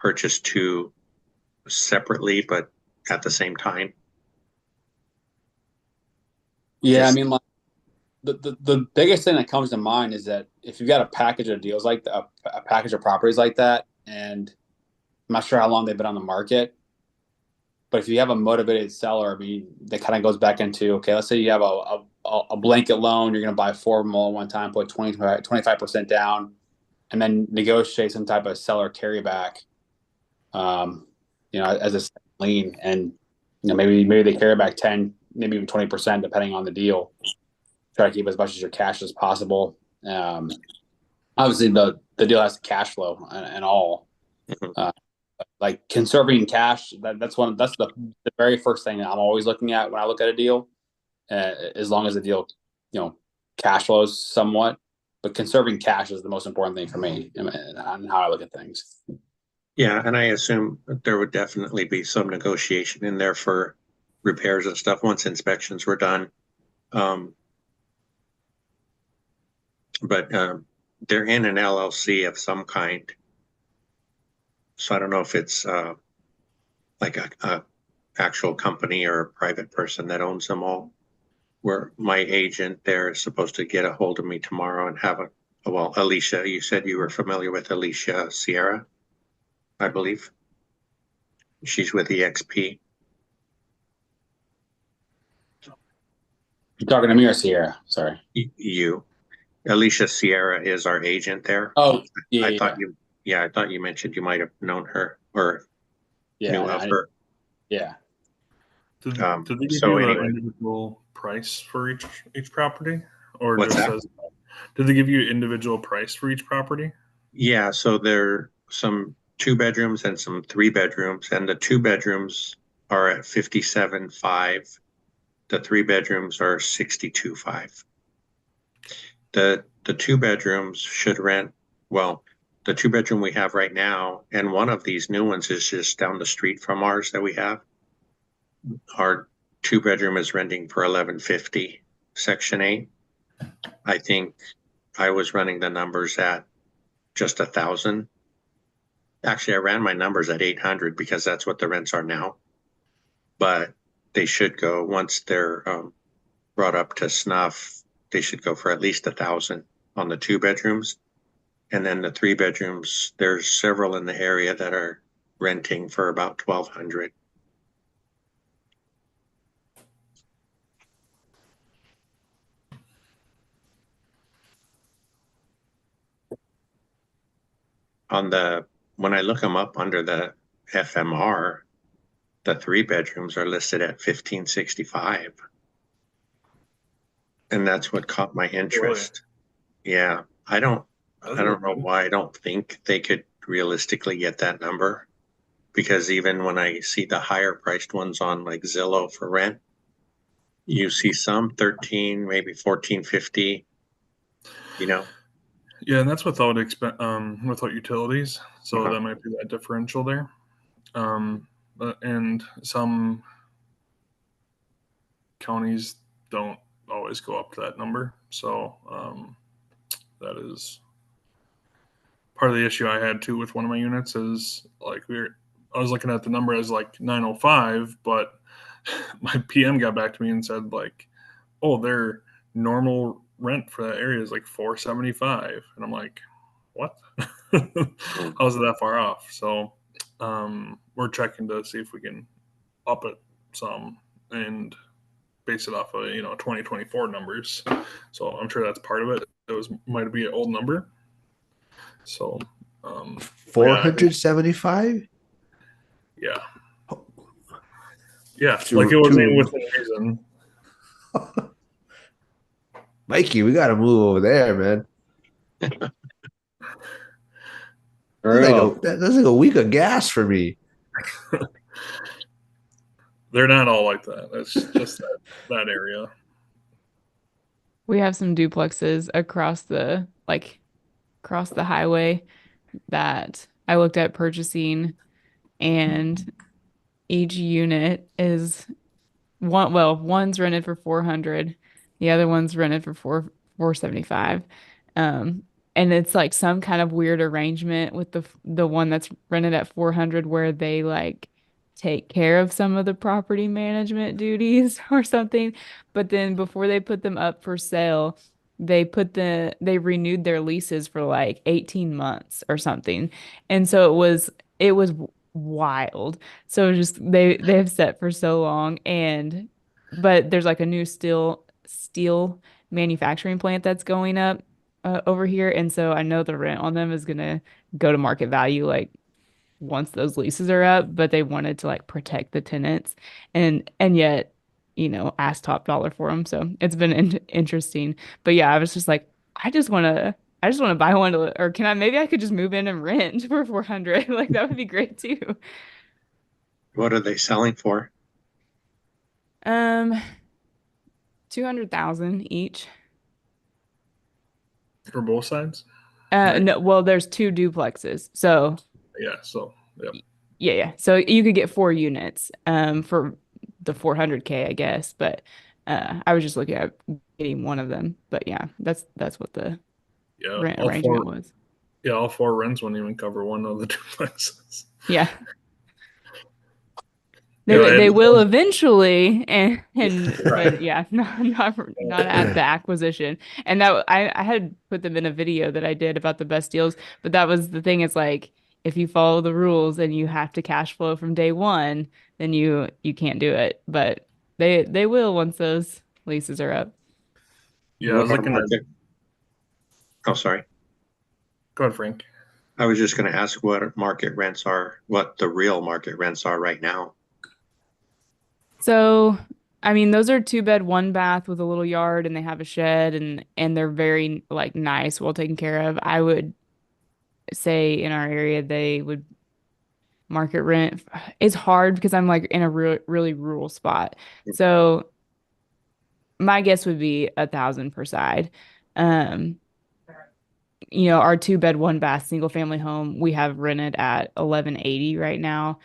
Speaker 7: purchase 2 separately, but at the same time.
Speaker 12: Yeah, I mean, like, the biggest thing that comes to mind is that if you've got a package of deals like that, a package of properties like that, and I'm not sure how long they've been on the market, but if you have a motivated seller, I mean, that kind of goes back into, okay, let's say you have a blanket loan, you're going to buy 4 of them all at one time, put 25% down, and then negotiate some type of seller carryback, as a lien, and maybe they carry back 10, maybe even 20%, depending on the deal. Try to keep as much of your cash as possible. Obviously, the deal has to cash flow and all. like conserving cash. That's the very first thing that I'm always looking at when I look at a deal. As long as the deal, cash flows somewhat, but conserving cash is the most important thing for me and how I look at things.
Speaker 7: Yeah, and I assume that there would definitely be some negotiation in there for repairs and stuff once inspections were done. But they're in an LLC of some kind. So I don't know if it's like a actual company or a private person that owns them all. Where my agent there is supposed to get a hold of me tomorrow and have well, Alicia, you said you were familiar with Alicia Sierra, I believe. She's with EXP.
Speaker 12: You talking to me or Sierra? Sorry.
Speaker 7: You. Alicia Sierra is our agent there.
Speaker 12: Oh, yeah.
Speaker 7: I thought you mentioned you might have known her or knew of her.
Speaker 12: Yeah.
Speaker 11: Did they give you an individual price for each property, or
Speaker 7: What's
Speaker 11: just
Speaker 7: that?
Speaker 11: Did they give you individual price for each property?
Speaker 7: Yeah, so there are some 2 bedrooms and some 3 bedrooms, and the 2 bedrooms are at 57.5. The 3 bedrooms are 62.5. The 2 bedrooms should rent, well, the 2 bedroom we have right now, and one of these new ones is just down the street from ours that we have. Our 2 bedroom is renting for 1150 Section 8. I think I was running the numbers at just 1,000. Actually, I ran my numbers at 800 because that's what the rents are now. But they should go, once they're brought up to snuff, they should go for at least 1,000 on the 2 bedrooms. And then the 3 bedrooms, there's several in the area that are renting for about 1,200. When I look them up under the FMR, the 3 bedrooms are listed at 1,565. And that's what caught my interest. Really? Yeah. I don't know why I don't think they could realistically get that number, because even when I see the higher priced ones on like Zillow for rent, you see some 13, maybe 1450,
Speaker 11: Yeah, and that's without utilities, so that might be that differential there. And some counties don't always go up to that number, so that is part of the issue I had too with one of my units. Is like I was looking at the number as like 905, but my PM got back to me and said like, oh, their normal rent for that area is like 475, and I'm like, what? How's it that far off? So we're checking to see if we can up it some and base it off of 2024 numbers. So I'm sure that's part of it. It might be an old number. So
Speaker 1: 475.
Speaker 11: Yeah. Like it wasn't within reason.
Speaker 1: Mikey, we got to move over there, man. That's like a week of gas for me.
Speaker 11: They're not all like that. It's just that area.
Speaker 8: We have some duplexes across the highway that I looked at purchasing, and each unit is one's rented for 400, the other one's rented for 475. And it's like some kind of weird arrangement with the one that's rented at 400 where they like take care of some of the property management duties or something. But then before they put them up for sale, they renewed their leases for like 18 months or something. And so it was wild. So just they have set for so long, but there's like a new steel manufacturing plant that's going up over here, and so I know the rent on them is gonna go to market value like once those leases are up, but they wanted to like protect the tenants and yet ask top dollar for them. So it's been interesting. But yeah, I was just like, I just want to I just want to buy one or can I maybe I could just move in and rent for 400. Like that would be great too.
Speaker 7: What are they selling for?
Speaker 8: Um, 200,000 each.
Speaker 11: For both sides. Right.
Speaker 8: No, well, there's two duplexes. So
Speaker 11: Yeah. So yeah.
Speaker 8: Yeah. So you could get 4 units for the 400K, I guess. But I was just looking at getting one of them. But yeah, that's what the
Speaker 11: Yeah.
Speaker 8: rent arrangement was.
Speaker 11: Yeah, all four rents wouldn't even cover one of the duplexes.
Speaker 8: Yeah.
Speaker 11: Yeah,
Speaker 8: They will eventually
Speaker 11: Right.
Speaker 8: but yeah, not at the acquisition. And that I had put them in a video that I did about the best deals, but that was the thing. It's like if you follow the rules and you have to cash flow from day one, then you can't do it. But they will once those leases are up.
Speaker 11: Yeah, I
Speaker 7: What
Speaker 11: was
Speaker 7: are
Speaker 11: looking at.
Speaker 7: market? Oh, sorry.
Speaker 11: Go ahead, Frank.
Speaker 7: I was just going to ask what market rents are, what the real market rents are right now.
Speaker 8: So, I mean, those are 2 bed, 1 bath with a little yard and they have a shed and they're very like nice, well taken care of. I would say in our area they would market rent. It's hard because I'm like in a really rural spot. So my guess would be 1,000 per side. Um, our 2 bed, 1 bath single family home we have rented at 1180 right now,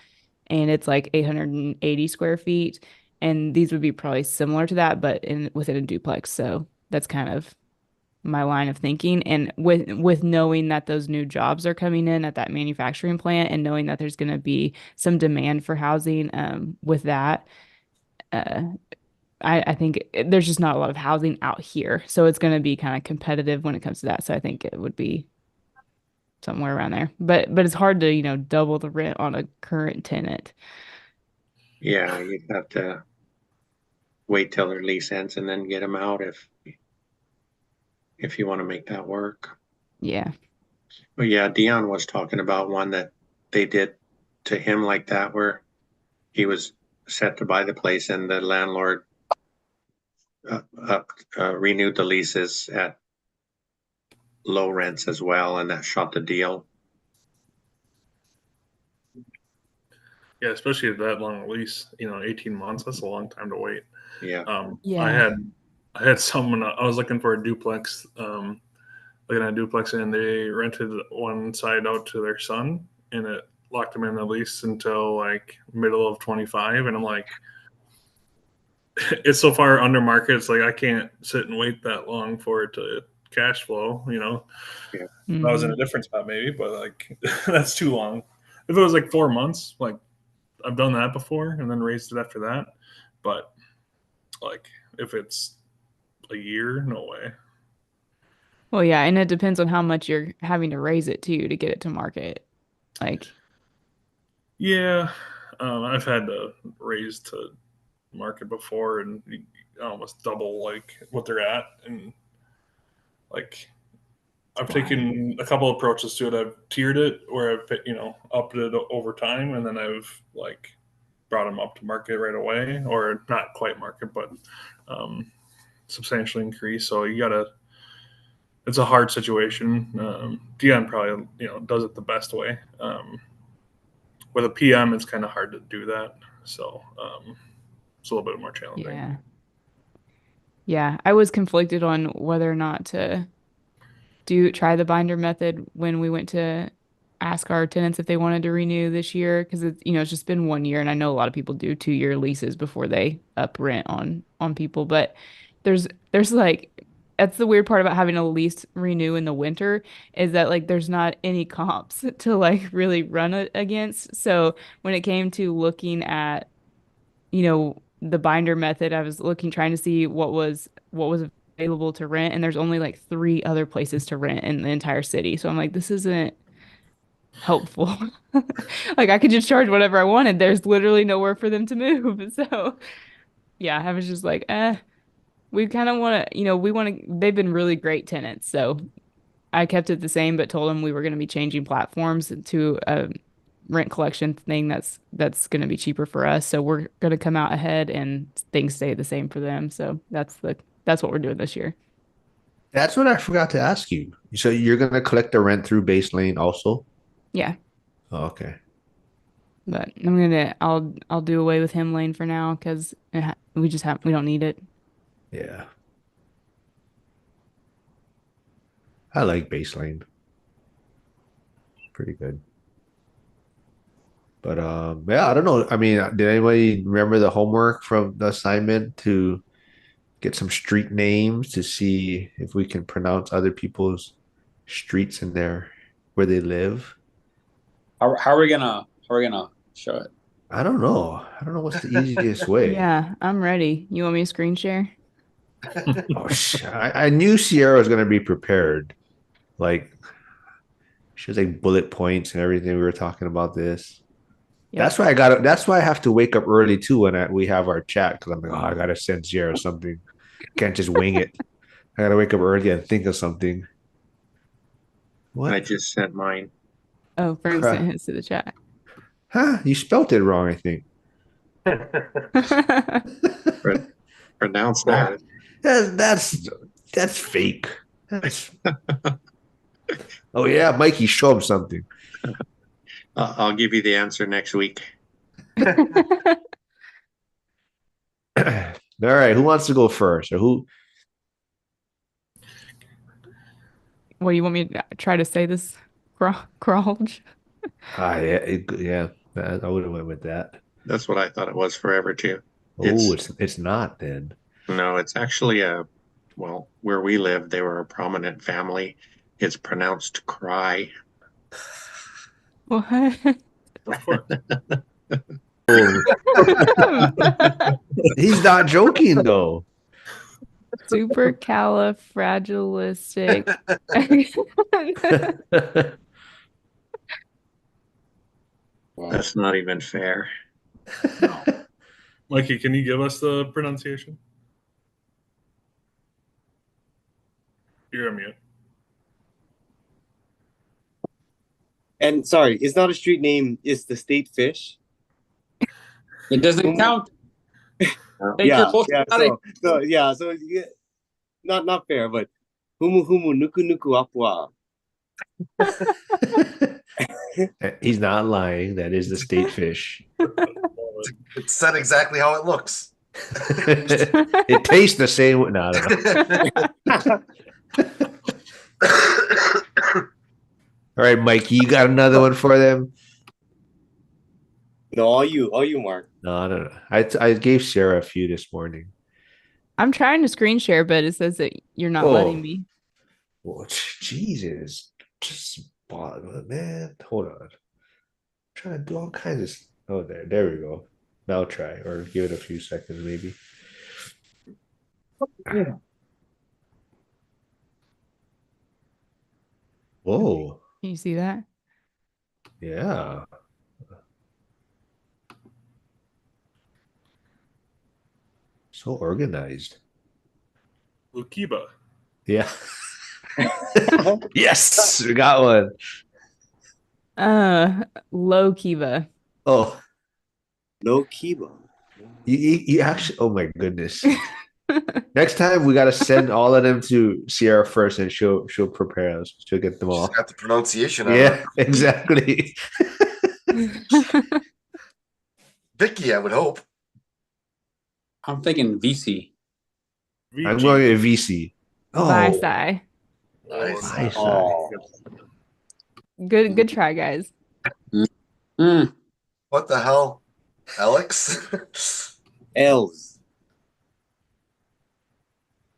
Speaker 8: and it's like 880 square feet. And these would be probably similar to that, but within a duplex. So that's kind of my line of thinking. And with knowing that those new jobs are coming in at that manufacturing plant and knowing that there's going to be some demand for housing with that, uh, I think there's just not a lot of housing out here. So it's going to be kind of competitive when it comes to that. So I think it would be somewhere around there. But it's hard to, double the rent on a current tenant.
Speaker 7: Yeah, you'd have to wait till their lease ends and then get them out if you want to make that work.
Speaker 8: Yeah.
Speaker 7: But yeah, Dion was talking about one that they did to him like that, where he was set to buy the place and the landlord renewed the leases at low rents as well, and that shot the deal.
Speaker 11: Yeah, especially at that long lease, 18 months, that's a long time to wait.
Speaker 7: Yeah.
Speaker 8: Yeah.
Speaker 11: I had someone, I was looking for a duplex, looking at a duplex, and they rented one side out to their son, and it locked them in the lease until like middle of 25. And I'm like, it's so far under market. It's like, I can't sit and wait that long for it to cash flow,
Speaker 7: Yeah.
Speaker 11: If I was in a different spot maybe, but like that's too long. If it was like 4 months, like I've done that before and then raised it after that. But like if it's a year, no way.
Speaker 8: Well, yeah, and it depends on how much you're having to raise it too to get it to market. Like,
Speaker 11: Yeah, I've had to raise to market before and almost double like what they're at, and like I've taken a couple approaches to it. I've tiered it where I've upped it over time, and then I've like brought them up to market right away, or not quite market, but substantially increased. So you gotta. It's a hard situation. Dion probably does it the best way. With a PM, it's kind of hard to do that. So it's a little bit more challenging.
Speaker 8: yeah. Yeah, I was conflicted on whether or not to try the binder method when we went to ask our tenants if they wanted to renew this year, because it's just been 1 year, and I know a lot of people do 2 year leases before they up rent on people. But there's like that's the weird part about having a lease renew in the winter, is that like there's not any comps to like really run it against. So when it came to looking at the binder method, I was trying to see what was available to rent, and there's only like 3 other places to rent in the entire city. So I'm like, this isn't helpful. Like I could just charge whatever I wanted. There's literally nowhere for them to move. So yeah, I was just like, we kind of want to, we want to, they've been really great tenants. So I kept it the same, but told them we were going to be changing platforms to a rent collection thing that's going to be cheaper for us. So we're going to come out ahead and things stay the same for them. So that's what we're doing this year.
Speaker 1: That's what I forgot to ask you. So you're gonna collect the rent through Base Lane also?
Speaker 8: Yeah,
Speaker 1: Oh, okay.
Speaker 8: but I'll do away with him lane for now because we don't need it.
Speaker 1: Yeah. I like Base Lane. Pretty good. But yeah, I don't know. I mean, did anybody remember the homework from the assignment to get some street names to see if we can pronounce other people's streets in there where they live?
Speaker 12: How are we gonna show it?
Speaker 1: I don't know. I don't know what's the easiest way.
Speaker 8: Yeah, I'm ready. You want me to screen share?
Speaker 1: Oh, I knew Sierra was gonna be prepared. Like she was like bullet points and everything. We were talking about this.
Speaker 8: Yep.
Speaker 1: That's why I have to wake up early too when we have our chat because I'm like, oh, I gotta send Sierra something. Can't just wing it. I gotta wake up early and think of something. What?
Speaker 7: I just sent mine.
Speaker 8: Oh, Frank sent his to the chat.
Speaker 1: Huh? You spelt it wrong, I think.
Speaker 7: Pronounce that.
Speaker 1: That's fake. That's oh yeah, Mikey, show him something.
Speaker 7: I'll give you the answer next week.
Speaker 1: All right, who wants to go first, or who?
Speaker 8: Well, you want me to try to say this, Crawlge?
Speaker 1: Yeah, I would have went with that.
Speaker 7: That's what I thought it was forever too.
Speaker 1: Oh, it's not then.
Speaker 7: No, it's actually well, where we live, they were a prominent family. It's pronounced cry.
Speaker 8: What?
Speaker 1: Oh. He's not joking though.
Speaker 8: Supercalifragilistic.
Speaker 7: That's not even fair.
Speaker 11: Mikey, can you give us the pronunciation? You're on mute.
Speaker 10: And sorry, it's not a street name. It's the state fish.
Speaker 12: It doesn't count.
Speaker 10: Yeah. Not fair, but humu humu nuku nuku apua.
Speaker 1: He's not lying. That is the state fish.
Speaker 9: It's said exactly how it looks.
Speaker 1: It tastes the same. No, I don't know. All right, Mikey, you got another one for them?
Speaker 10: No, all you, Mark.
Speaker 1: No, I don't know. I gave Sarah a few this morning.
Speaker 8: I'm trying to screen share, but it says that you're not letting me.
Speaker 1: Well, Jesus, just man. Hold on. I'm trying to do all kinds of. Oh, there we go. Now try or give it a few seconds, maybe.
Speaker 10: Yeah.
Speaker 1: Whoa.
Speaker 8: Can you see that?
Speaker 1: Yeah. So organized.
Speaker 11: Lukiba.
Speaker 1: Yeah. Yes, we got one.
Speaker 8: Low Kiva.
Speaker 1: Oh.
Speaker 10: Low Kiva.
Speaker 1: You actually, oh my goodness. Next time we gotta send all of them to Sierra first and she'll prepare us. She'll get them all.
Speaker 9: She's got the pronunciation
Speaker 1: Yeah, exactly.
Speaker 9: Vicky, I would hope.
Speaker 12: I'm thinking VC.
Speaker 1: I'm going to VC. Oh,
Speaker 8: Visai.
Speaker 9: Nice.
Speaker 10: Oh.
Speaker 8: Good try, guys.
Speaker 9: What the hell? Alex?
Speaker 10: Els.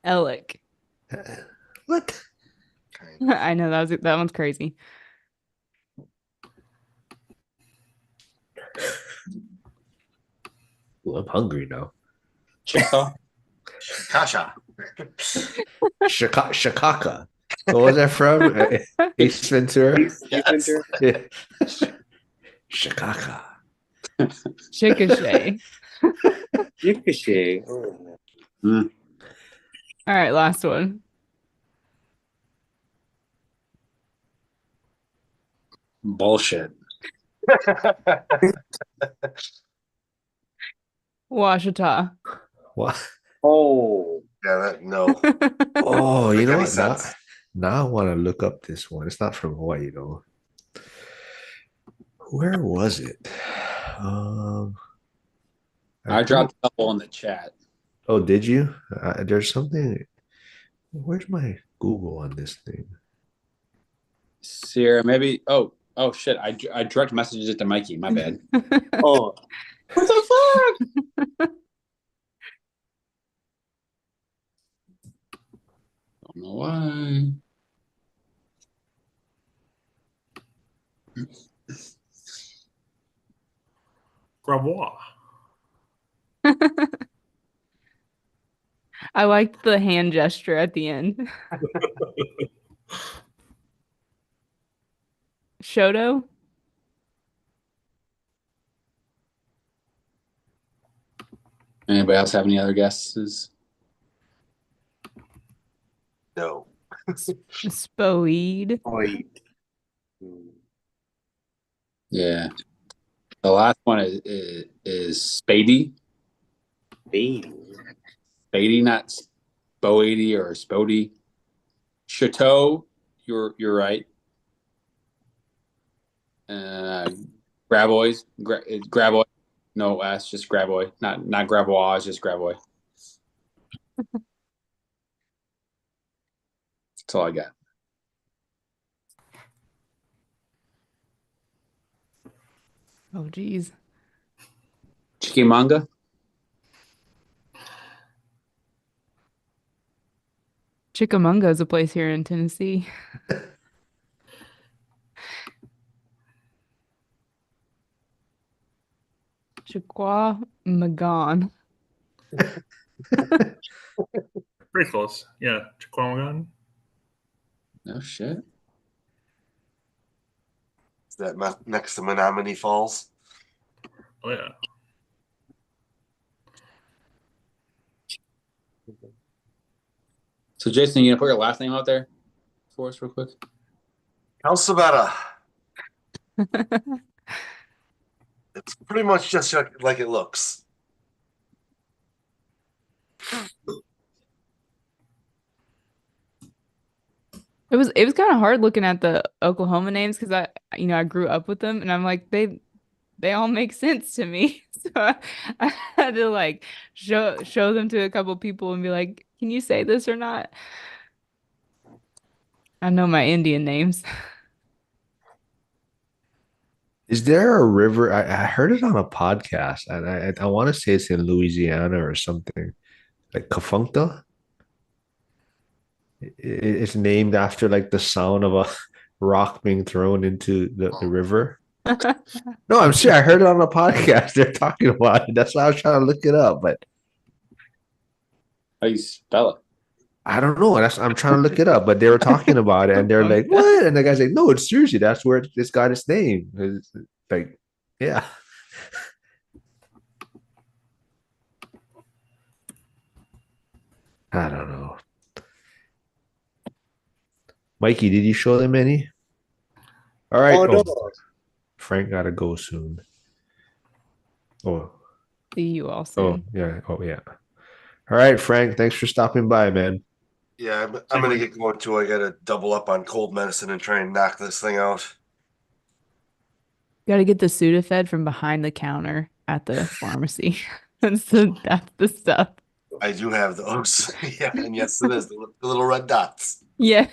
Speaker 8: Alec.
Speaker 1: What?
Speaker 8: I know that one's crazy.
Speaker 1: Well, I'm hungry now.
Speaker 9: Kasha.
Speaker 1: Shakaka. What was that from? Ace Ventura?
Speaker 10: Yes.
Speaker 1: Yeah. Shakaka.
Speaker 8: Chickashay.
Speaker 10: Ricochet.
Speaker 8: All right, last one.
Speaker 12: Bullshit.
Speaker 8: Washita.
Speaker 1: What?
Speaker 10: Oh.
Speaker 9: Yeah, that no.
Speaker 1: Oh, you
Speaker 9: Make
Speaker 1: know
Speaker 9: any
Speaker 1: what?
Speaker 9: sense.
Speaker 1: Now I want to look up this one. It's not from Hawaii though. Where was it? Um, I
Speaker 12: I
Speaker 1: heard.
Speaker 12: dropped a couple in the chat.
Speaker 1: Oh, did you? There's something. Where's my Google on this thing?
Speaker 12: Sierra, maybe. Oh shit! I direct messages it to Mikey. My bad.
Speaker 10: Oh, what the fuck?
Speaker 12: Don't know why.
Speaker 11: Gravois.
Speaker 8: I liked the hand gesture at the end. Shoto?
Speaker 12: Anybody else have any other guesses?
Speaker 9: No.
Speaker 8: Spoed.
Speaker 10: Wait.
Speaker 12: Yeah. The last one is Spady.
Speaker 10: Baby.
Speaker 12: Spady, not Spoady or Spody. Chateau, you're right. Grabois, Grabois. No S, just Grabois. Not Gravois, it's just Grabois. That's all I got.
Speaker 8: Oh, geez.
Speaker 12: Chikimanga.
Speaker 8: Chickamauga is a place here in Tennessee. Chickawa Magon.
Speaker 11: Pretty close. Yeah, Chiquamagon.
Speaker 12: No shit.
Speaker 9: Is that next to Menominee Falls?
Speaker 11: Oh yeah.
Speaker 12: So Jason, you gonna put your last name out there for us real quick?
Speaker 9: Calcebetta. It's pretty much just like it looks.
Speaker 8: It was kind of hard looking at the Oklahoma names because I grew up with them and I'm like they all make sense to me. So I had to like show them to a couple people and be like, "Can you say this or not?" I know my Indian names.
Speaker 1: Is there a river? I heard it on a podcast, and I want to say it's in Louisiana or something, like Kafunkta. It's named after like the sound of a rock being thrown into the river. No, I'm sure I heard it on a podcast. They're talking about it. That's why I was trying to look it up, but
Speaker 12: How you spell it?
Speaker 1: I don't know. I'm trying to look it up, but they were talking about it, and they're like, "What?" And the guy's like, "No, it's seriously. That's where it's got its name." It's like, yeah. I don't know. Mikey, did you show them any? All right.
Speaker 10: Oh
Speaker 1: Oh,
Speaker 10: no.
Speaker 1: Frank gotta go soon. Oh,
Speaker 8: See you all
Speaker 1: oh,
Speaker 8: soon.
Speaker 1: yeah. Oh, yeah. All right, Frank. Thanks for stopping by, man.
Speaker 9: Yeah, I'm gonna get going too. I gotta double up on cold medicine and try and knock this thing out.
Speaker 8: Got to get the Sudafed from behind the counter at the pharmacy. That's the stuff.
Speaker 9: I do have those. Yeah, and yes, it is the little red dots.
Speaker 8: Yeah.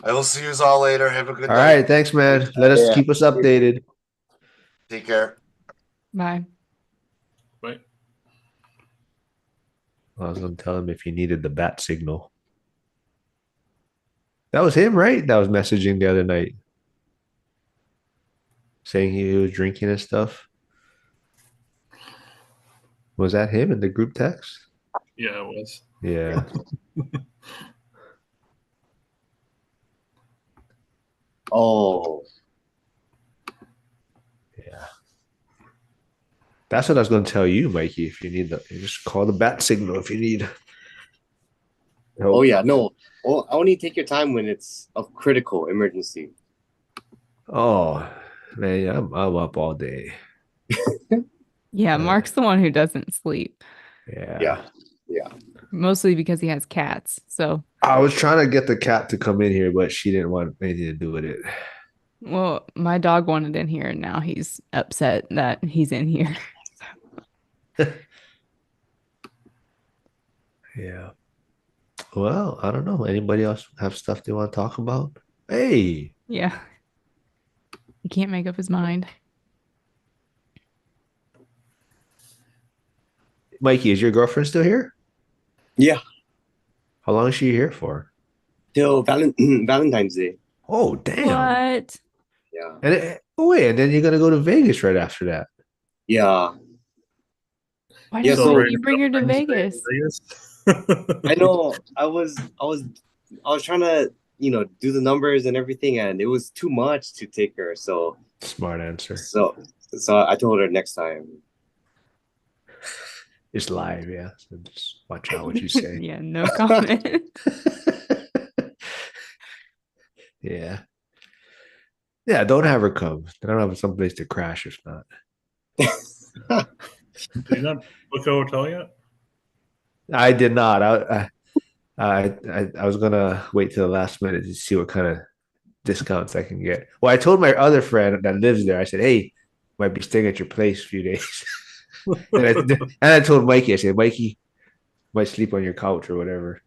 Speaker 9: I will see you all later. Have a good
Speaker 1: All
Speaker 9: night.
Speaker 1: right. Thanks, man. Let us
Speaker 12: Yeah.
Speaker 1: keep us updated.
Speaker 9: Take care.
Speaker 8: Bye.
Speaker 11: Right.
Speaker 1: I was gonna tell him if he needed the bat signal. That was him, right? That was messaging the other night, saying he was drinking and stuff. Was that him in the group text?
Speaker 11: Yeah, it was.
Speaker 1: Yeah.
Speaker 10: Oh.
Speaker 1: Yeah. That's what I was going to tell you, Mikey. If you need you just call the bat signal if you need help.
Speaker 10: Oh yeah, no. Well, I only take your time when it's a critical emergency.
Speaker 1: Oh, man, I'm up all day.
Speaker 8: Yeah, Mark's the one who doesn't sleep.
Speaker 1: Yeah.
Speaker 8: Mostly because he has cats. So,
Speaker 1: I was trying to get the cat to come in here, but she didn't want anything to do with it.
Speaker 8: well, my dog wanted in here and now he's upset that he's in here.
Speaker 1: Yeah. Well, I don't know. Anybody else have stuff they want to talk about? Hey,
Speaker 8: Yeah. He can't make up his mind.
Speaker 1: Mikey, is your girlfriend still here?
Speaker 10: Yeah,
Speaker 1: How long is she here for?
Speaker 10: till Valentine's Day.
Speaker 1: Oh, damn.
Speaker 8: What?
Speaker 10: Yeah.
Speaker 1: Oh, wait, and then you're gonna go to Vegas right after that.
Speaker 10: Yeah.
Speaker 8: Why
Speaker 10: Yeah,
Speaker 8: didn't
Speaker 10: so
Speaker 8: you bring her to Vegas?
Speaker 10: I know I was trying to, do the numbers and everything, and it was too much to take her. So
Speaker 1: Smart answer.
Speaker 10: so I told her next time.
Speaker 1: It's live, yeah. So just watch out what you say.
Speaker 8: Yeah, no comment.
Speaker 1: Yeah. Yeah, don't have her come. I don't have someplace to crash if not.
Speaker 11: Did you not book a hotel yet?
Speaker 1: I did not. I was gonna wait till the last minute to see what kind of discounts I can get. Well, I told my other friend that lives there, I said, hey, might be staying at your place a few days. and I told Mikey, I said, Mikey might sleep on your couch or whatever.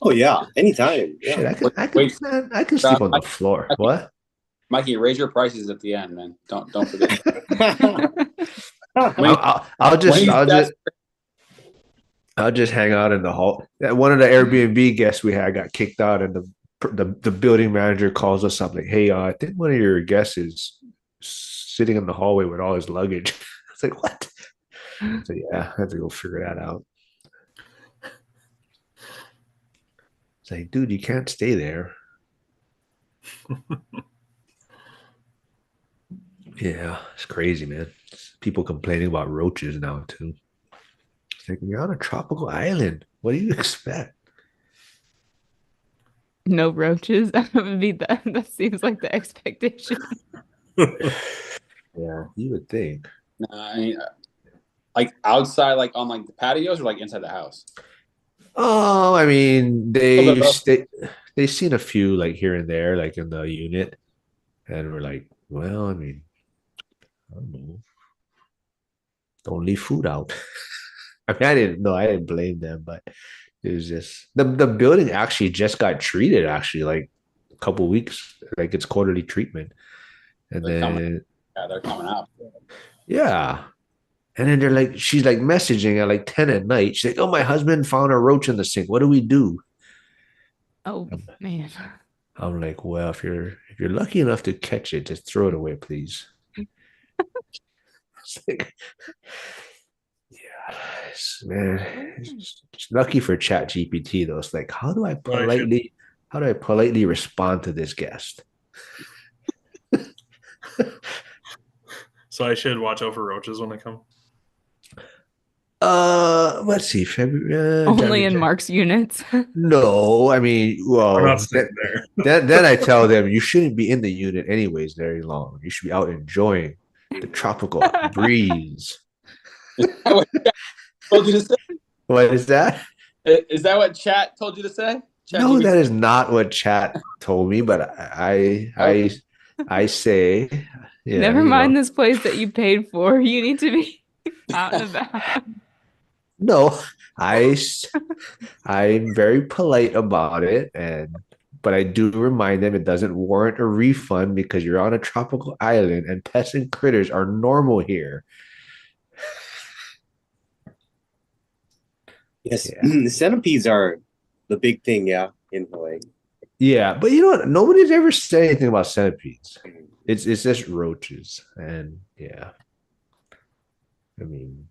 Speaker 10: Oh yeah, anytime. Yeah.
Speaker 1: Shit,
Speaker 12: Wait.
Speaker 1: man, I can sleep on the floor. What?
Speaker 12: Mikey, raise your prices at the end, man. Don't forget.
Speaker 1: I'll just hang out in the hall. One of the Airbnb guests we had got kicked out, and the building manager calls us up like, "Hey, I think one of your guests is sitting in the hallway with all his luggage." It's like, what? So yeah, I had to go figure that out. It's like, dude, you can't stay there. Yeah, it's crazy, man. People complaining about roaches now too. It's like you're on a tropical island. What do you expect?
Speaker 8: No roaches. That would be that seems like the expectation.
Speaker 1: Yeah, you would think.
Speaker 12: I mean, like outside, like on like the patios, or like inside the house.
Speaker 1: Oh, I mean, they've seen a few like here and there, like in the unit, and we're like, well, I mean, I don't know. Don't leave food out. I mean, I didn't blame them, but it was just the building actually just got treated actually like a couple weeks, like it's quarterly treatment. And then
Speaker 12: They're coming out.
Speaker 1: yeah. And then they're like, she's like messaging at like 10 at night. She's like, oh, my husband found a roach in the sink. What do we do?
Speaker 8: Oh man.
Speaker 1: I'm like, well, if you're lucky enough to catch it, just throw it away, please. It's like, yeah, man. It's lucky for Chat GPT though. It's like, how do I politely respond to this guest?
Speaker 11: So I should watch out for roaches when I come.
Speaker 1: Let's see, February.
Speaker 8: Only in Mark's units.
Speaker 1: No, I mean, well,
Speaker 11: I'm not staying there.
Speaker 1: then I tell them you shouldn't be in the unit anyways very long. You should be out enjoying the tropical breeze.
Speaker 12: What told you to say?
Speaker 1: What is that?
Speaker 12: Is that what Chat told you to say?
Speaker 1: No, that is not what Chat told me, but I say, yeah,
Speaker 8: Never mind this place that you paid for. You need to be out and about.
Speaker 1: No, I'm very polite about it, but I do remind them it doesn't warrant a refund because you're on a tropical island and pests and critters are normal here.
Speaker 10: Yes, the centipedes are the big thing, yeah, in Hawaii.
Speaker 1: Yeah, but you know what? Nobody's ever said anything about centipedes. It's just roaches, and yeah. I mean,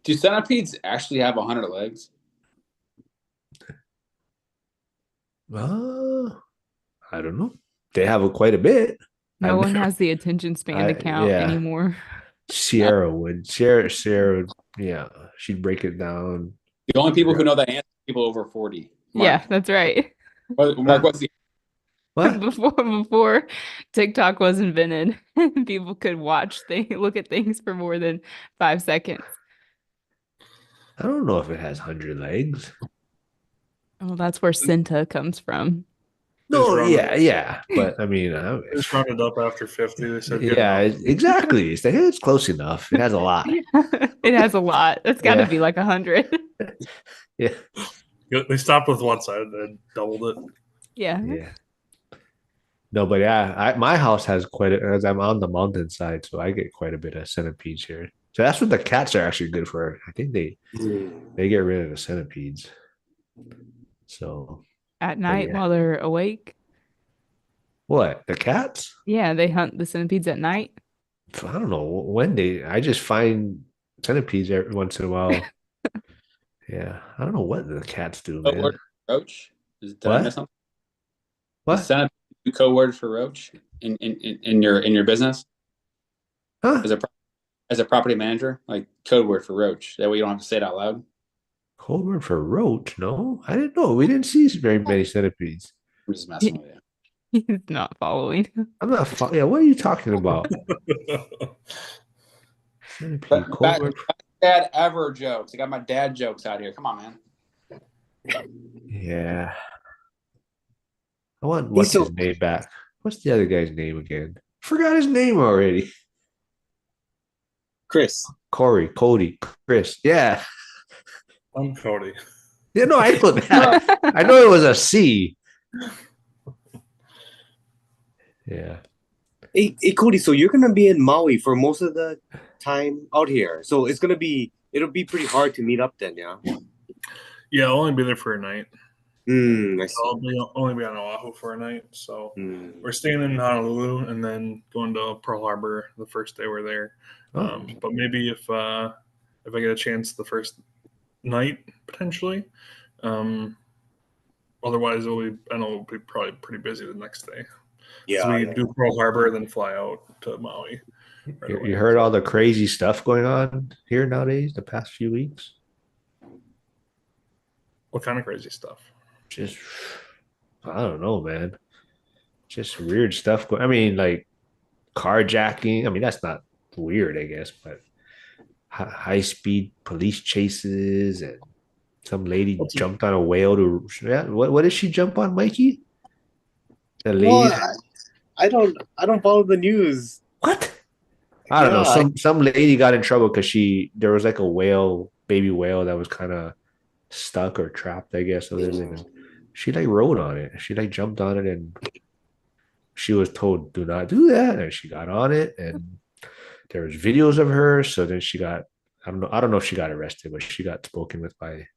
Speaker 12: do centipedes actually have 100 legs?
Speaker 1: I don't know. They have quite a bit.
Speaker 8: No one has the attention span to count anymore.
Speaker 1: Sierra would. Sierra, yeah, she'd break it down.
Speaker 12: The only people who know that answer are people over 40. Mark.
Speaker 8: Yeah, that's right.
Speaker 12: Mark, what's the
Speaker 1: what?
Speaker 8: Before TikTok was invented, people could look at things for more than 5 seconds.
Speaker 1: I don't know if it has 100 legs.
Speaker 8: Oh, that's where Cinta comes from.
Speaker 1: No,
Speaker 11: rounded
Speaker 1: yeah,
Speaker 11: up.
Speaker 1: yeah, but I mean,
Speaker 11: They just rounded up after 50. They said good
Speaker 1: yeah,
Speaker 11: enough.
Speaker 1: exactly. It's like, it's close enough. It has a lot.
Speaker 8: It has a lot. It's got to
Speaker 1: Yeah.
Speaker 8: be like 100.
Speaker 1: Yeah,
Speaker 11: They stopped with one side and doubled it.
Speaker 8: Yeah.
Speaker 1: yeah. No, but yeah, my house has quite a, as I'm on the mountainside, so I get quite a bit of centipedes here. So that's what the cats are actually good for. I think they get rid of the centipedes. So
Speaker 8: At
Speaker 1: but
Speaker 8: night
Speaker 1: yeah.
Speaker 8: while they're awake.
Speaker 1: What? The cats?
Speaker 8: Yeah, they hunt the centipedes at night.
Speaker 1: I don't know when I just find centipedes every once in a while. Yeah, I don't know what the cats do,
Speaker 12: Code
Speaker 1: man.
Speaker 12: word for roach? Did I miss
Speaker 1: What?
Speaker 12: something?
Speaker 1: What?
Speaker 12: Is centipede code word for roach in your business?
Speaker 1: Huh?
Speaker 12: As a property manager, like code word for roach. That way you don't have to say it out loud.
Speaker 1: Code word for roach? No, I didn't know. We didn't see very many centipedes.
Speaker 12: I'm just messing with you.
Speaker 8: He's not following.
Speaker 1: I'm not. Yeah, what are you talking about? Centipede. Code word.
Speaker 12: Dad ever jokes. I got my dad jokes out here. Come on, man.
Speaker 1: Yeah. I want what's his name back. What's the other guy's name again? Forgot his name already.
Speaker 10: Chris.
Speaker 1: Corey, Cody, Chris. Yeah.
Speaker 11: I'm Cody.
Speaker 1: Yeah, no, I know that. I know it was a C. Yeah.
Speaker 10: Hey, Cody, so you're gonna be in Maui for most of the time out here. So it'll be pretty hard to meet up then, yeah.
Speaker 11: Yeah, I'll only be there for a night.
Speaker 10: I see.
Speaker 11: I'll only be on Oahu for a night. So we're staying in Honolulu and then going to Pearl Harbor the first day we're there.
Speaker 1: Oh.
Speaker 11: But maybe if I get a chance the first night potentially. Otherwise, I know it'll be probably pretty busy the next day.
Speaker 10: Yeah,
Speaker 11: so we do Pearl Harbor, then fly out to Maui.
Speaker 1: You heard all the crazy stuff going on here nowadays, the past few weeks?
Speaker 11: What kind of crazy stuff?
Speaker 1: Just, I don't know, man. Just weird stuff. I mean, like carjacking. I mean, that's not weird, I guess, but high speed police chases and some lady jumped on a whale to. Yeah, what did she jump on, Mikey? The lady.
Speaker 10: Well, I don't follow the news.
Speaker 1: What? I don't know. Some lady got in trouble because there was like a baby whale that was kind of stuck or trapped, I guess. And she like rode on it. She like jumped on it and she was told, do not do that. And she got on it and there was videos of her. So then she got, I don't know if she got arrested, but she got spoken with by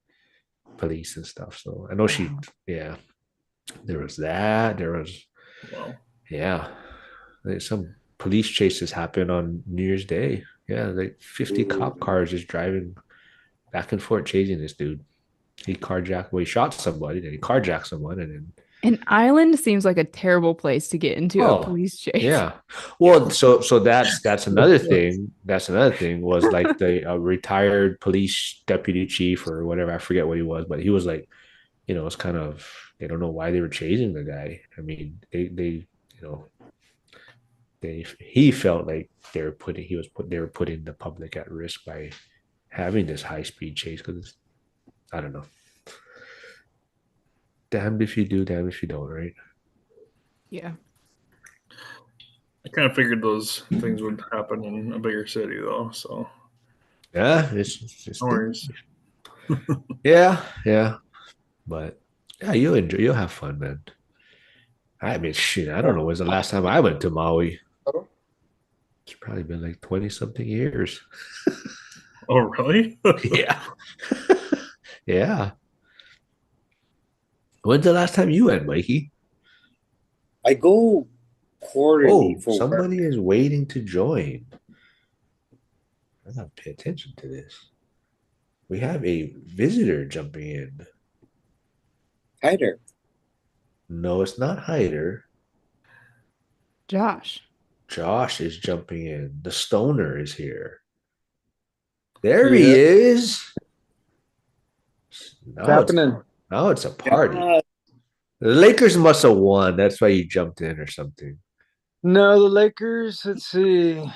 Speaker 1: police and stuff. So I know yeah, there was that. There was, yeah, some police chases happened on New Year's Day. Yeah, like 50 cop cars just driving back and forth chasing this dude. He shot somebody, then he carjacked someone, and then
Speaker 8: An island seems like a terrible place to get into a police chase.
Speaker 1: Yeah. Well, so that's another thing. That's another thing was like the retired police deputy chief or whatever. I forget what he was, but he was like, it's kind of they don't know why they were chasing the guy. I mean, he felt like they were putting the public at risk by having this high speed chase because I don't know. Damned if you do, damned if you don't, right?
Speaker 8: Yeah.
Speaker 11: I kind of figured those things would happen in a bigger city, though. So
Speaker 1: yeah, it's
Speaker 11: no worries.
Speaker 1: yeah, but yeah, you'll have fun, man. I mean, shit, I don't know. When's the last time I went to Maui? It's probably been like 20 something years.
Speaker 11: Oh, really?
Speaker 1: Yeah. Yeah. When's the last time you went, Mikey?
Speaker 10: I go quarterly for
Speaker 1: somebody is waiting to join. I gotta pay attention to this. We have a visitor jumping in.
Speaker 10: Hyder.
Speaker 1: No, it's not Hyder.
Speaker 8: Josh.
Speaker 1: Josh is jumping in. The stoner is here. There he is. Now it's a party. The Lakers must have won. That's why you jumped in or something.
Speaker 13: No, the Lakers. Let's see. What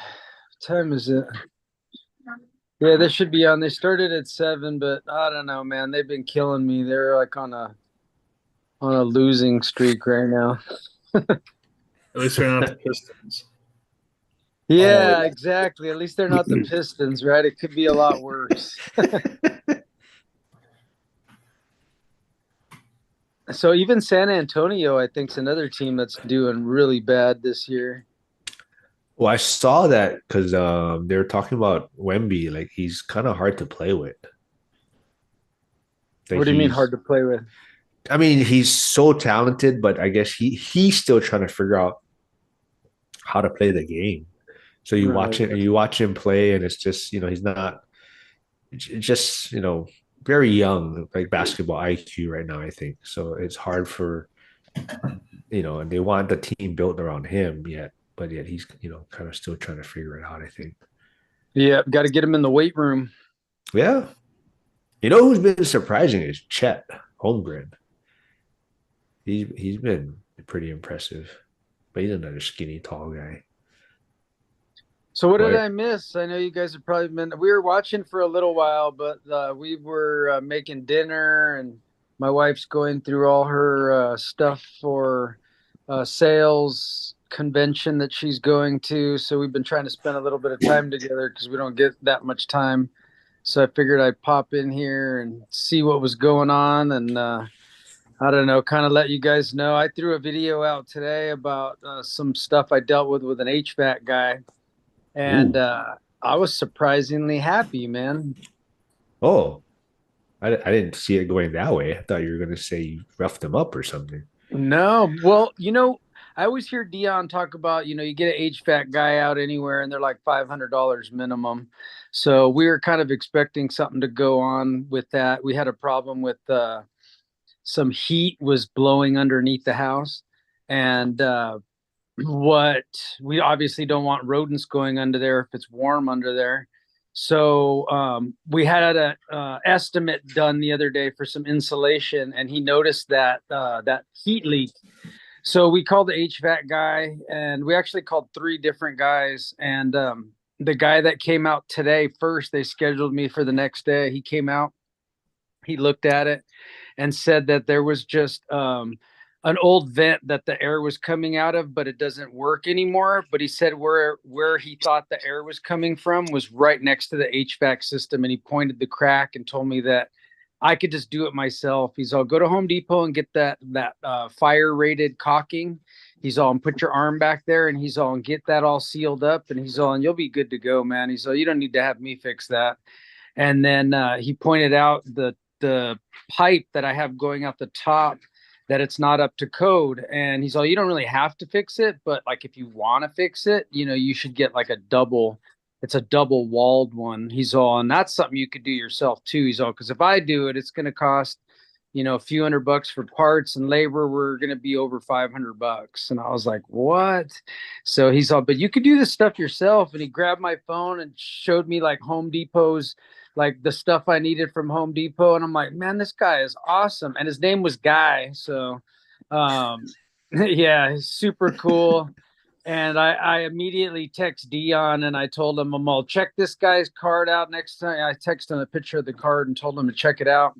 Speaker 13: time is it? Yeah, they should be on. They started at 7, but I don't know, man. They've been killing me. They're like on a losing streak right now.
Speaker 11: At least they're not the Pistons.
Speaker 13: Yeah, exactly. At least they're not the Pistons, right? It could be a lot worse. So even San Antonio, I think, is another team that's doing really bad this year.
Speaker 1: Well, I saw that because they were talking about Wemby. Like he's kind of hard to play with. Like
Speaker 13: What do you mean
Speaker 1: he's,
Speaker 13: hard to play with?
Speaker 1: I mean, he's so talented, but I guess he's still trying to figure out how to play the game. So
Speaker 13: Right.
Speaker 1: you watch him play, and it's just he's not just very young, like basketball IQ right now. I think so. It's hard for and they want the team built around him yet, but yet he's kind of still trying to figure it out. I think.
Speaker 13: Yeah, got to get him in the weight room.
Speaker 1: Yeah, who's been surprising is Chet Holmgren. He's been pretty impressive, but he's another skinny tall guy.
Speaker 13: So what did
Speaker 1: But
Speaker 13: I miss? I know you guys have probably been. We were watching for a little while, but we were making dinner, and my wife's going through all her stuff for sales convention that she's going to. So we've been trying to spend a little bit of time together because we don't get that much time. So I figured I'd pop in here and see what was going on, and I don't know, kind of let you guys know. I threw a video out today about some stuff I dealt with an HVAC guy, and I was surprisingly happy, man.
Speaker 1: oh, I didn't see it going that way. I thought you were going to say you roughed him up or something.
Speaker 13: No, well, I always hear Dion talk about, you get an HVAC guy out anywhere and they're like $500 minimum. So we were kind of expecting something to go on with that. We had a problem with some heat was blowing underneath the house, and what we obviously don't want rodents going under there if it's warm under there. So we had a estimate done the other day for some insulation, and he noticed that heat leak. So we called the HVAC guy, and we actually called 3 different guys. And the guy that came out today first, they scheduled me for the next day. He came out, he looked at it, and said that there was just an old vent that the air was coming out of, but it doesn't work anymore. But he said where he thought the air was coming from was right next to the HVAC system, and he pointed the crack and told me that I could just do it myself. He's all, go to Home Depot and get that fire rated caulking. He's all, and put your arm back there, and he's all, and get that all sealed up, and he's all, and you'll be good to go, man. He's all, you don't need to have me fix that. And then he pointed out the pipe that I have going out the top, that it's not up to code. And he's all, you don't really have to fix it, but like if you want to fix it, you should get like it's a double walled one. He's all, and that's something you could do yourself too. He's all, because if I do it, it's going to cost a few $100 for parts and labor. We're going to be over $500. And I was like, what? So he's all, but you could do this stuff yourself. And he grabbed my phone and showed me like Home Depot's, like the stuff I needed from Home Depot. And I'm like, man, this guy is awesome. And his name was Guy. So, yeah, he's super cool. And I immediately text Dion and I told him, I'm all, check this guy's card out next time. I texted him a picture of the card and told him to check it out.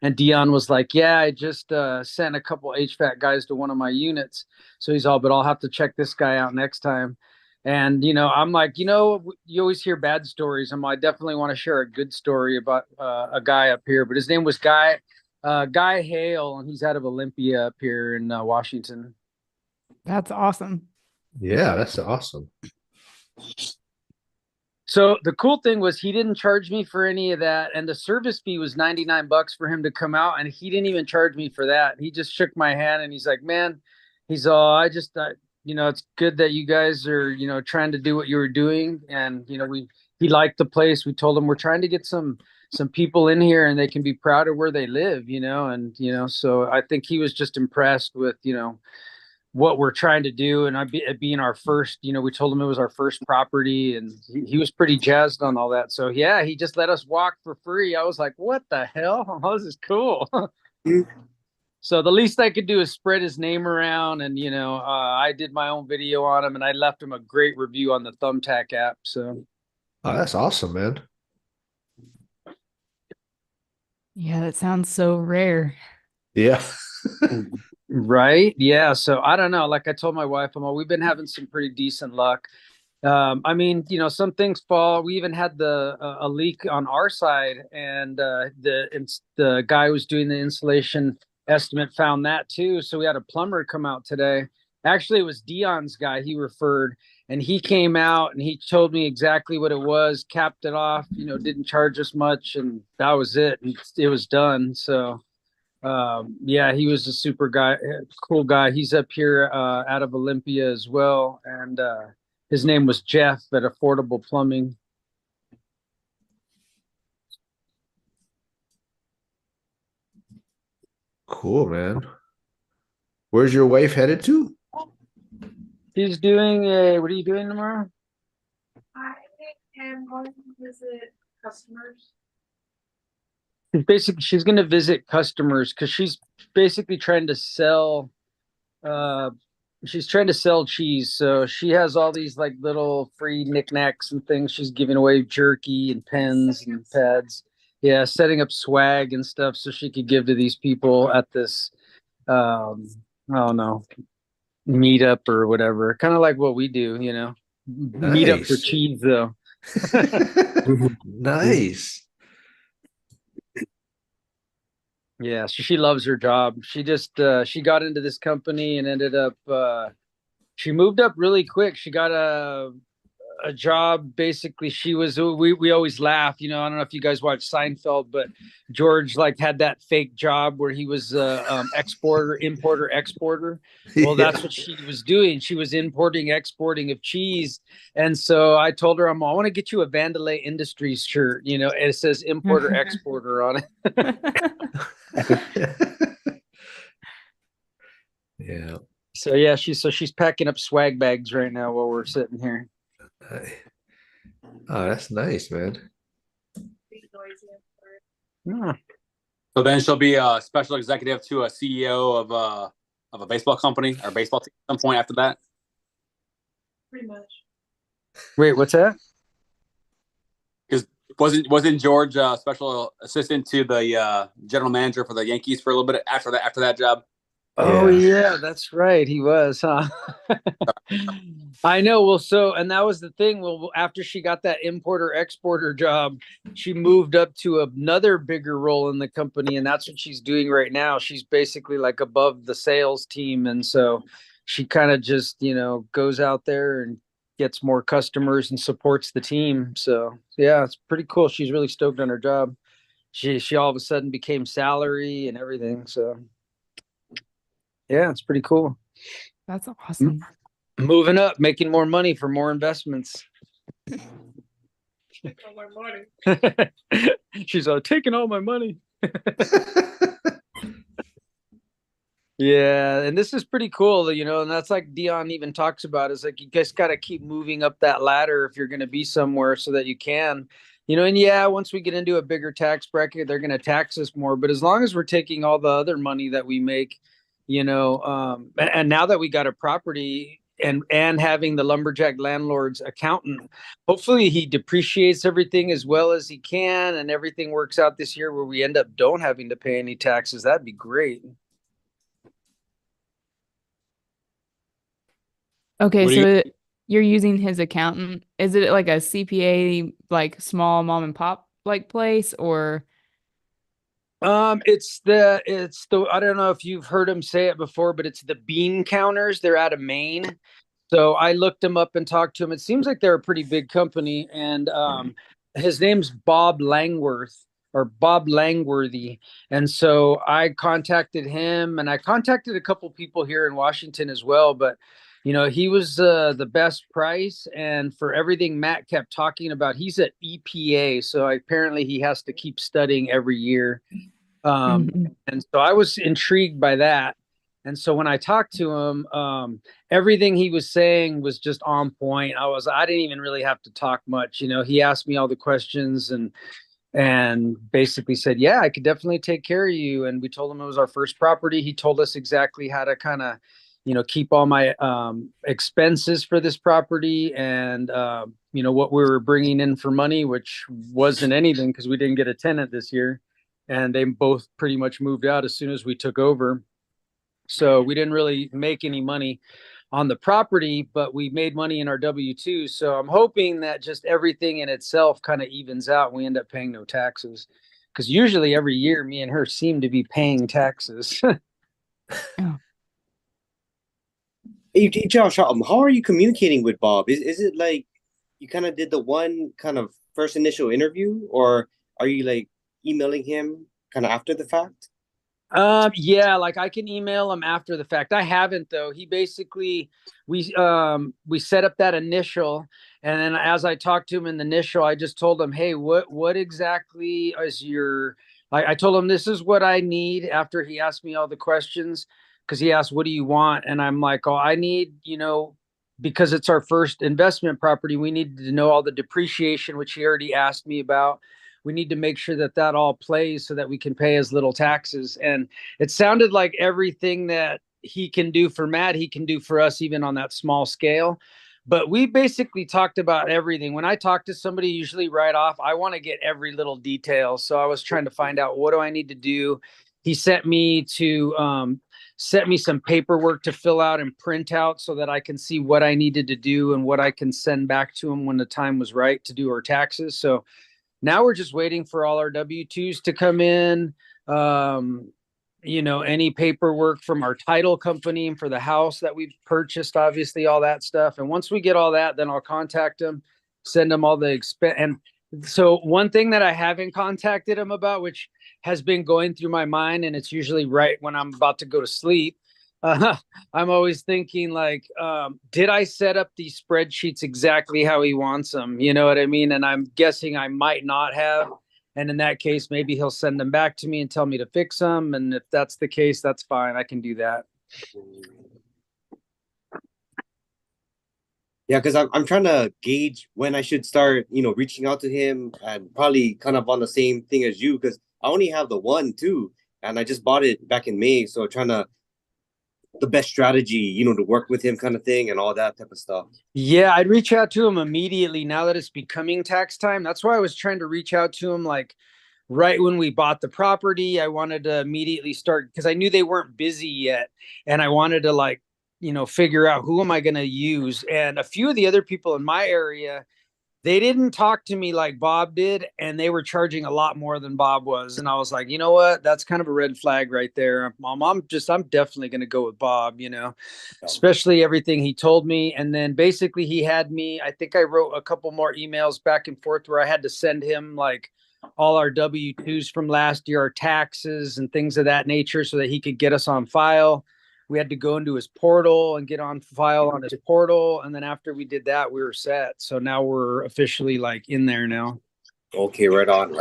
Speaker 13: And Dion was like, yeah, I just sent a couple HVAC guys to one of my units. So he's all, but I'll have to check this guy out next time. And, I'm like, you always hear bad stories. I definitely want to share a good story about a guy up here, but his name was Guy Hale, and he's out of Olympia up here in Washington.
Speaker 8: That's awesome.
Speaker 1: Yeah, that's awesome.
Speaker 13: So the cool thing was he didn't charge me for any of that. And the service fee was $99 for him to come out. And he didn't even charge me for that. He just shook my hand and he's like, man, he's all, it's good that you guys are, trying to do what you were doing. And, he liked the place. We told him we're trying to get some people in here and they can be proud of where they live, and, so I think he was just impressed with, what we're trying to do. And it being our first, we told him it was our first property, and he was pretty jazzed on all that. So yeah, he just let us walk for free. I was like, what the hell? Oh, this is cool. So the least I could do is spread his name around, and I did my own video on him, and I left him a great review on the Thumbtack app. So
Speaker 1: Oh, that's awesome, man.
Speaker 8: Yeah, that sounds so rare.
Speaker 1: Yeah.
Speaker 13: Right? Yeah. So I don't know. Like I told my wife, we've been having some pretty decent luck. I mean, some things fall. We even had a leak on our side, and the guy who was doing the installation estimate found that too. So we had a plumber come out today. Actually, it was Dion's guy he referred, and he came out and he told me exactly what it was, capped it off, didn't charge us much, and that was it. And it was done. So yeah, he was a super guy, cool guy. He's up here out of Olympia as well, and his name was Jeff at Affordable Plumbing.
Speaker 1: Cool, man. Where's your wife headed to?
Speaker 13: He's doing a. What are you doing tomorrow?
Speaker 14: I am going to visit customers.
Speaker 13: She's going to visit customers because she's basically trying to sell. She's trying to sell cheese, so she has all these like little free knickknacks and things. She's giving away jerky and pens and pads. Yeah, setting up swag and stuff so she could give to these people at this. I don't know, meetup or whatever. Kind of like what we do, Meetup for
Speaker 1: Nice.
Speaker 13: cheese, though.
Speaker 1: Nice.
Speaker 13: Yeah, so she loves her job. She just she got into this company and ended up she moved up really quick. She got a job. Basically, she was we always laugh, I don't know if you guys watch Seinfeld, but George like had that fake job where he was importer exporter. Well,
Speaker 1: Yeah.
Speaker 13: that's what she was doing. She was importing exporting of cheese. And so I told her, I want to get you a Vandalay Industries shirt, and it says importer exporter on it.
Speaker 1: Yeah.
Speaker 13: So yeah, she's packing up swag bags right now while we're sitting here.
Speaker 1: Oh, that's nice, man.
Speaker 13: Yeah.
Speaker 15: So then she'll be a special executive to a CEO of a baseball company or baseball team at some point after that.
Speaker 14: Pretty much.
Speaker 13: Wait, what's that?
Speaker 15: Because wasn't George special assistant to the general manager for the Yankees for a little bit after that job?
Speaker 13: Oh yeah, that's right. He was, huh? I know. Well, and that was the thing. Well, after she got that importer exporter job, she moved up to another bigger role in the company, and that's what she's doing right now. She's basically like above the sales team, and so she kind of just goes out there and gets more customers and supports the team. So yeah, it's pretty cool. She's really stoked on her job. She all of a sudden became salary and everything. So yeah, it's pretty cool.
Speaker 8: That's awesome.
Speaker 13: Moving up, making more money for more investments.
Speaker 14: All my money.
Speaker 13: She's taking all my money. Yeah, and this is pretty cool, and that's like Dion even talks about is like you guys got to keep moving up that ladder if you're going to be somewhere so that you can, and yeah, once we get into a bigger tax bracket, they're going to tax us more. But as long as we're taking all the other money that we make, and now that we got a property and having the lumberjack landlord's accountant, hopefully he depreciates everything as well as he can and everything works out this year where we end up don't having to pay any taxes. That'd be great.
Speaker 8: Okay, so you're using his accountant. Is it like a CPA, like small mom and pop like place, or?
Speaker 13: It's the I don't know if you've heard him say it before, but it's the bean counters. They're out of Maine. So I looked him up and talked to him. It seems like they're a pretty big company, and his name's Bob Langworth or Bob Langworthy. And so I contacted him, and I contacted a couple people here in Washington as well. But he was the best price, and for everything Matt kept talking about, he's at EPA, so apparently he has to keep studying every year. And so I was intrigued by that. And so when I talked to him, everything he was saying was just on point. I didn't even really have to talk much. He asked me all the questions and basically said, yeah, I could definitely take care of you. And we told him it was our first property. He told us exactly how to kind of, keep all my expenses for this property and what we were bringing in for money, which wasn't anything because we didn't get a tenant this year, and they both pretty much moved out as soon as we took over. So we didn't really make any money on the property, but we made money in our W-2. So I'm hoping that just everything in itself kind of evens out and we end up paying no taxes. Because usually every year me and her seem to be paying taxes.
Speaker 10: Hey, Josh, how are you communicating with Bob? Is it like you kind of did the one kind of first initial interview, or are you like emailing him kind of after the fact?
Speaker 13: Yeah, like I can email him after the fact. I haven't though. He basically we set up that initial, and then as I talked to him in the initial, I just told him, hey, what exactly is your I told him this is what I need after he asked me all the questions, because he asked, what do you want? And I'm like, oh, I need, because it's our first investment property, we need to know all the depreciation, which he already asked me about. We need to make sure that that all plays so that we can pay as little taxes. And it sounded like everything that he can do for Matt, he can do for us, even on that small scale. But we basically talked about everything. When I talk to somebody, usually right off, I want to get every little detail. So I was trying to find out, what do I need to do? He sent me some paperwork to fill out and print out so that I can see what I needed to do and what I can send back to him when the time was right to do our taxes. So now we're just waiting for all our W-2s to come in. Any paperwork from our title company for the house that we've purchased, obviously all that stuff. And once we get all that, then I'll contact them, send them all the expense. And so one thing that I haven't contacted him about, which has been going through my mind, and it's usually right when I'm about to go to sleep, I'm always thinking like, did I set up these spreadsheets exactly how he wants them? You know what I mean? And I'm guessing I might not have. And in that case, maybe he'll send them back to me and tell me to fix them. And if that's the case, that's fine. I can do that.
Speaker 10: Yeah, because I'm trying to gauge when I should start, reaching out to him, and probably kind of on the same thing as you, because I only have the one too, and I just bought it back in May. So trying to the best strategy, to work with him kind of thing and all that type of stuff.
Speaker 13: Yeah, I'd reach out to him immediately now that it's becoming tax time. That's why I was trying to reach out to him like right when we bought the property. I wanted to immediately start because I knew they weren't busy yet. And I wanted to figure out who am I going to use. And a few of the other people in my area, they didn't talk to me like Bob did, and they were charging a lot more than Bob was. And I was like, you know what? That's kind of a red flag right there. I'm definitely going to go with Bob, especially everything he told me. And then basically he had me, I think I wrote a couple more emails back and forth where I had to send him like all our W-2s from last year, our taxes and things of that nature so that he could get us on file. We had to go into his portal and get on file on his portal. And then after we did that, we were set. So now we're officially like in there now.
Speaker 10: Okay, right on.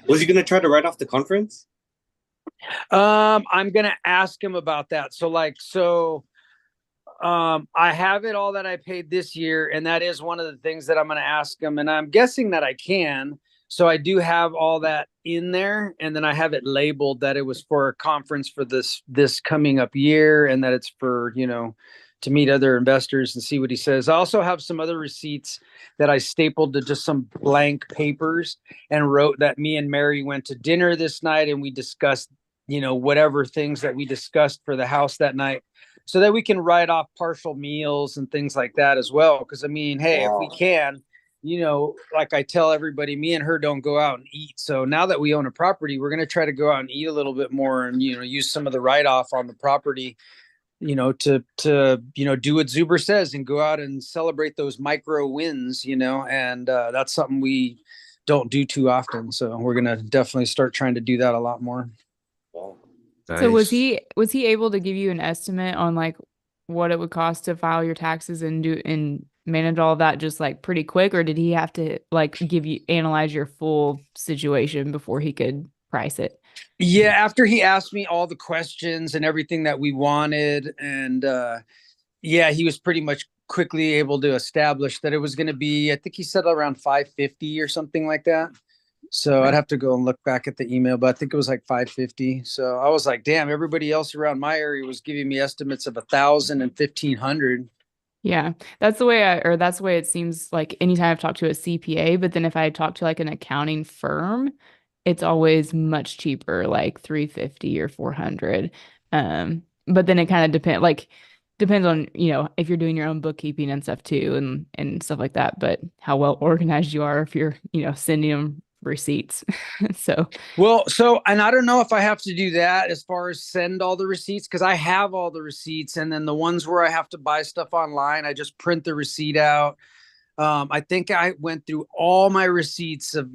Speaker 10: Was he going to try to write off the conference?
Speaker 13: I'm going to ask him about that. I have it all that I paid this year. And that is one of the things that I'm going to ask him. And I'm guessing that I can. So I do have all that in there, and then I have it labeled that it was for a conference for this coming up year, and that it's for, to meet other investors and see what he says. I also have some other receipts that I stapled to just some blank papers and wrote that me and Mary went to dinner this night and we discussed, whatever things that we discussed for the house that night, so that we can write off partial meals and things like that as well. Because hey, if we can, like I tell everybody, me and her don't go out and eat. So now that we own a property, we're going to try to go out and eat a little bit more and, use some of the write-off on the property, to do what Zuber says and go out and celebrate those micro wins, and that's something we don't do too often. So we're going to definitely start trying to do that a lot more.
Speaker 8: Nice. So was he able to give you an estimate on like what it would cost to file your taxes and manage all of that just like pretty quick, or did he have to like analyze your full situation before he could price it?
Speaker 13: Yeah, after he asked me all the questions and everything that we wanted, and he was pretty much quickly able to establish that it was going to be, I think he said around 550 or something like that. So I'd have to go and look back at the email, but I think it was like 550. So I was like, damn, everybody else around my area was giving me estimates of 1,000 and 1,500.
Speaker 8: Yeah, that's the way that's the way it seems like anytime I've talked to a CPA, but then if I talk to like an accounting firm, it's always much cheaper, like 350 or 400. But then it kind of depends on, if you're doing your own bookkeeping and stuff too and stuff like that, but how well organized you are if you're, sending them receipts. So,
Speaker 13: well, and I don't know if I have to do that as far as send all the receipts, because I have all the receipts, and then the ones where I have to buy stuff online, I just print the receipt out. I think I went through all my receipts of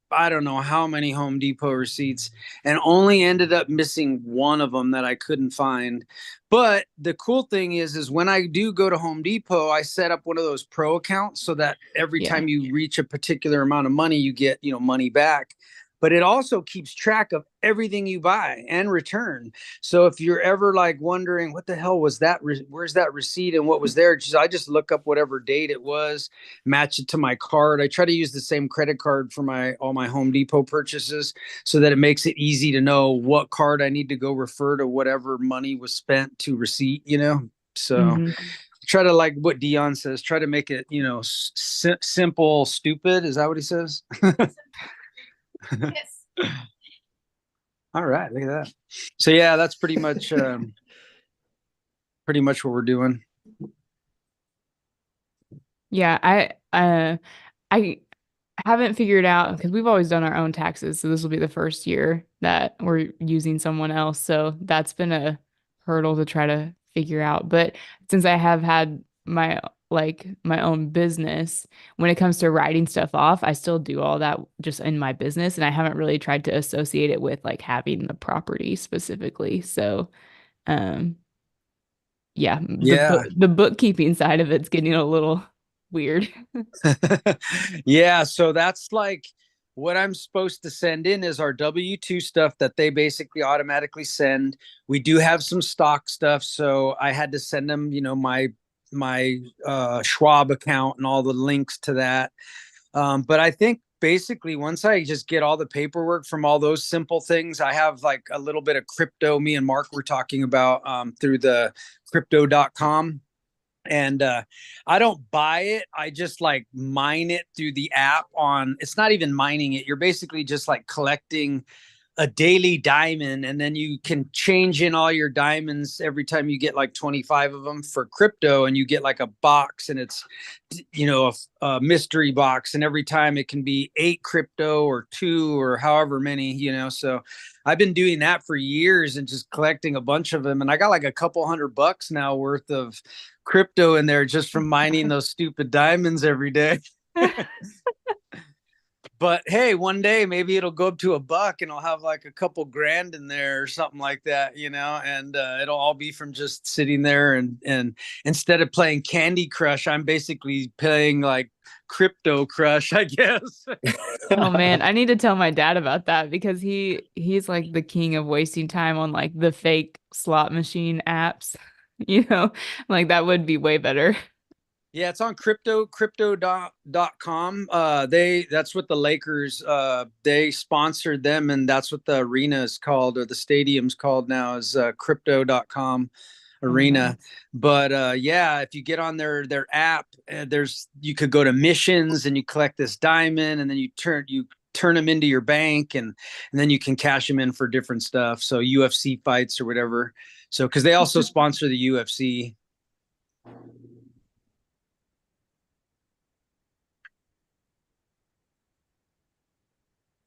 Speaker 13: I don't know how many Home Depot receipts, and only ended up missing one of them that I couldn't find. But the cool thing is when I do go to Home Depot, I set up one of those pro accounts so that every time you reach a particular amount of money, you get, money back. But it also keeps track of everything you buy and return. So if you're ever like wondering what the hell was that, where's that receipt and what was there, I just look up whatever date it was, match it to my card. I try to use the same credit card for all my Home Depot purchases so that it makes it easy to know what card I need to go refer to whatever money was spent to receipt, So try to, like what Dion says, try to make it, simple, stupid. Is that what he says?
Speaker 14: Yes.
Speaker 13: All right, look at that. So yeah, that's pretty much what we're doing.
Speaker 8: Yeah, I haven't figured out because we've always done our own taxes, so this will be the first year that we're using someone else. So that's been a hurdle to try to figure out. But since I have had my own business, when it comes to writing stuff off, I still do all that just in my business, and I haven't really tried to associate it with like having the property specifically. So, yeah, the bookkeeping side of it's getting a little weird.
Speaker 13: Yeah, so that's like what I'm supposed to send in is our W-2 stuff that they basically automatically send. We do have some stock stuff, so I had to send them, my Schwab account and all the links to that. But I think basically once I just get all the paperwork from all those simple things, I have like a little bit of crypto. Me and Mark were talking about through the crypto.com. And I don't buy it. I just like mine it through the app it's not even mining it. You're basically just like collecting a daily diamond, and then you can change in all your diamonds every time you get like 25 of them for crypto, and you get like a box, and it's a mystery box, and every time it can be 8 crypto or 2 or however many, so I've been doing that for years and just collecting a bunch of them, and I got like a couple $100 now worth of crypto in there just from mining those stupid diamonds every day. But hey, one day maybe it'll go up to $1 and I'll have like a couple grand in there or something like that, and it'll all be from just sitting there and instead of playing Candy Crush, I'm basically playing like Crypto Crush, I guess.
Speaker 8: Oh man, I need to tell my dad about that because he's like the king of wasting time on like the fake slot machine apps. Like that would be way better.
Speaker 13: Yeah, it's on crypto.com. That's what the Lakers they sponsored them, and that's what the arena is called, or the stadium's called now, is crypto.com arena. But yeah, if you get on their app, you could go to missions and you collect this diamond, and then you turn them into your bank, and then you can cash them in for different stuff. So UFC fights or whatever. So because they also sponsor the UFC.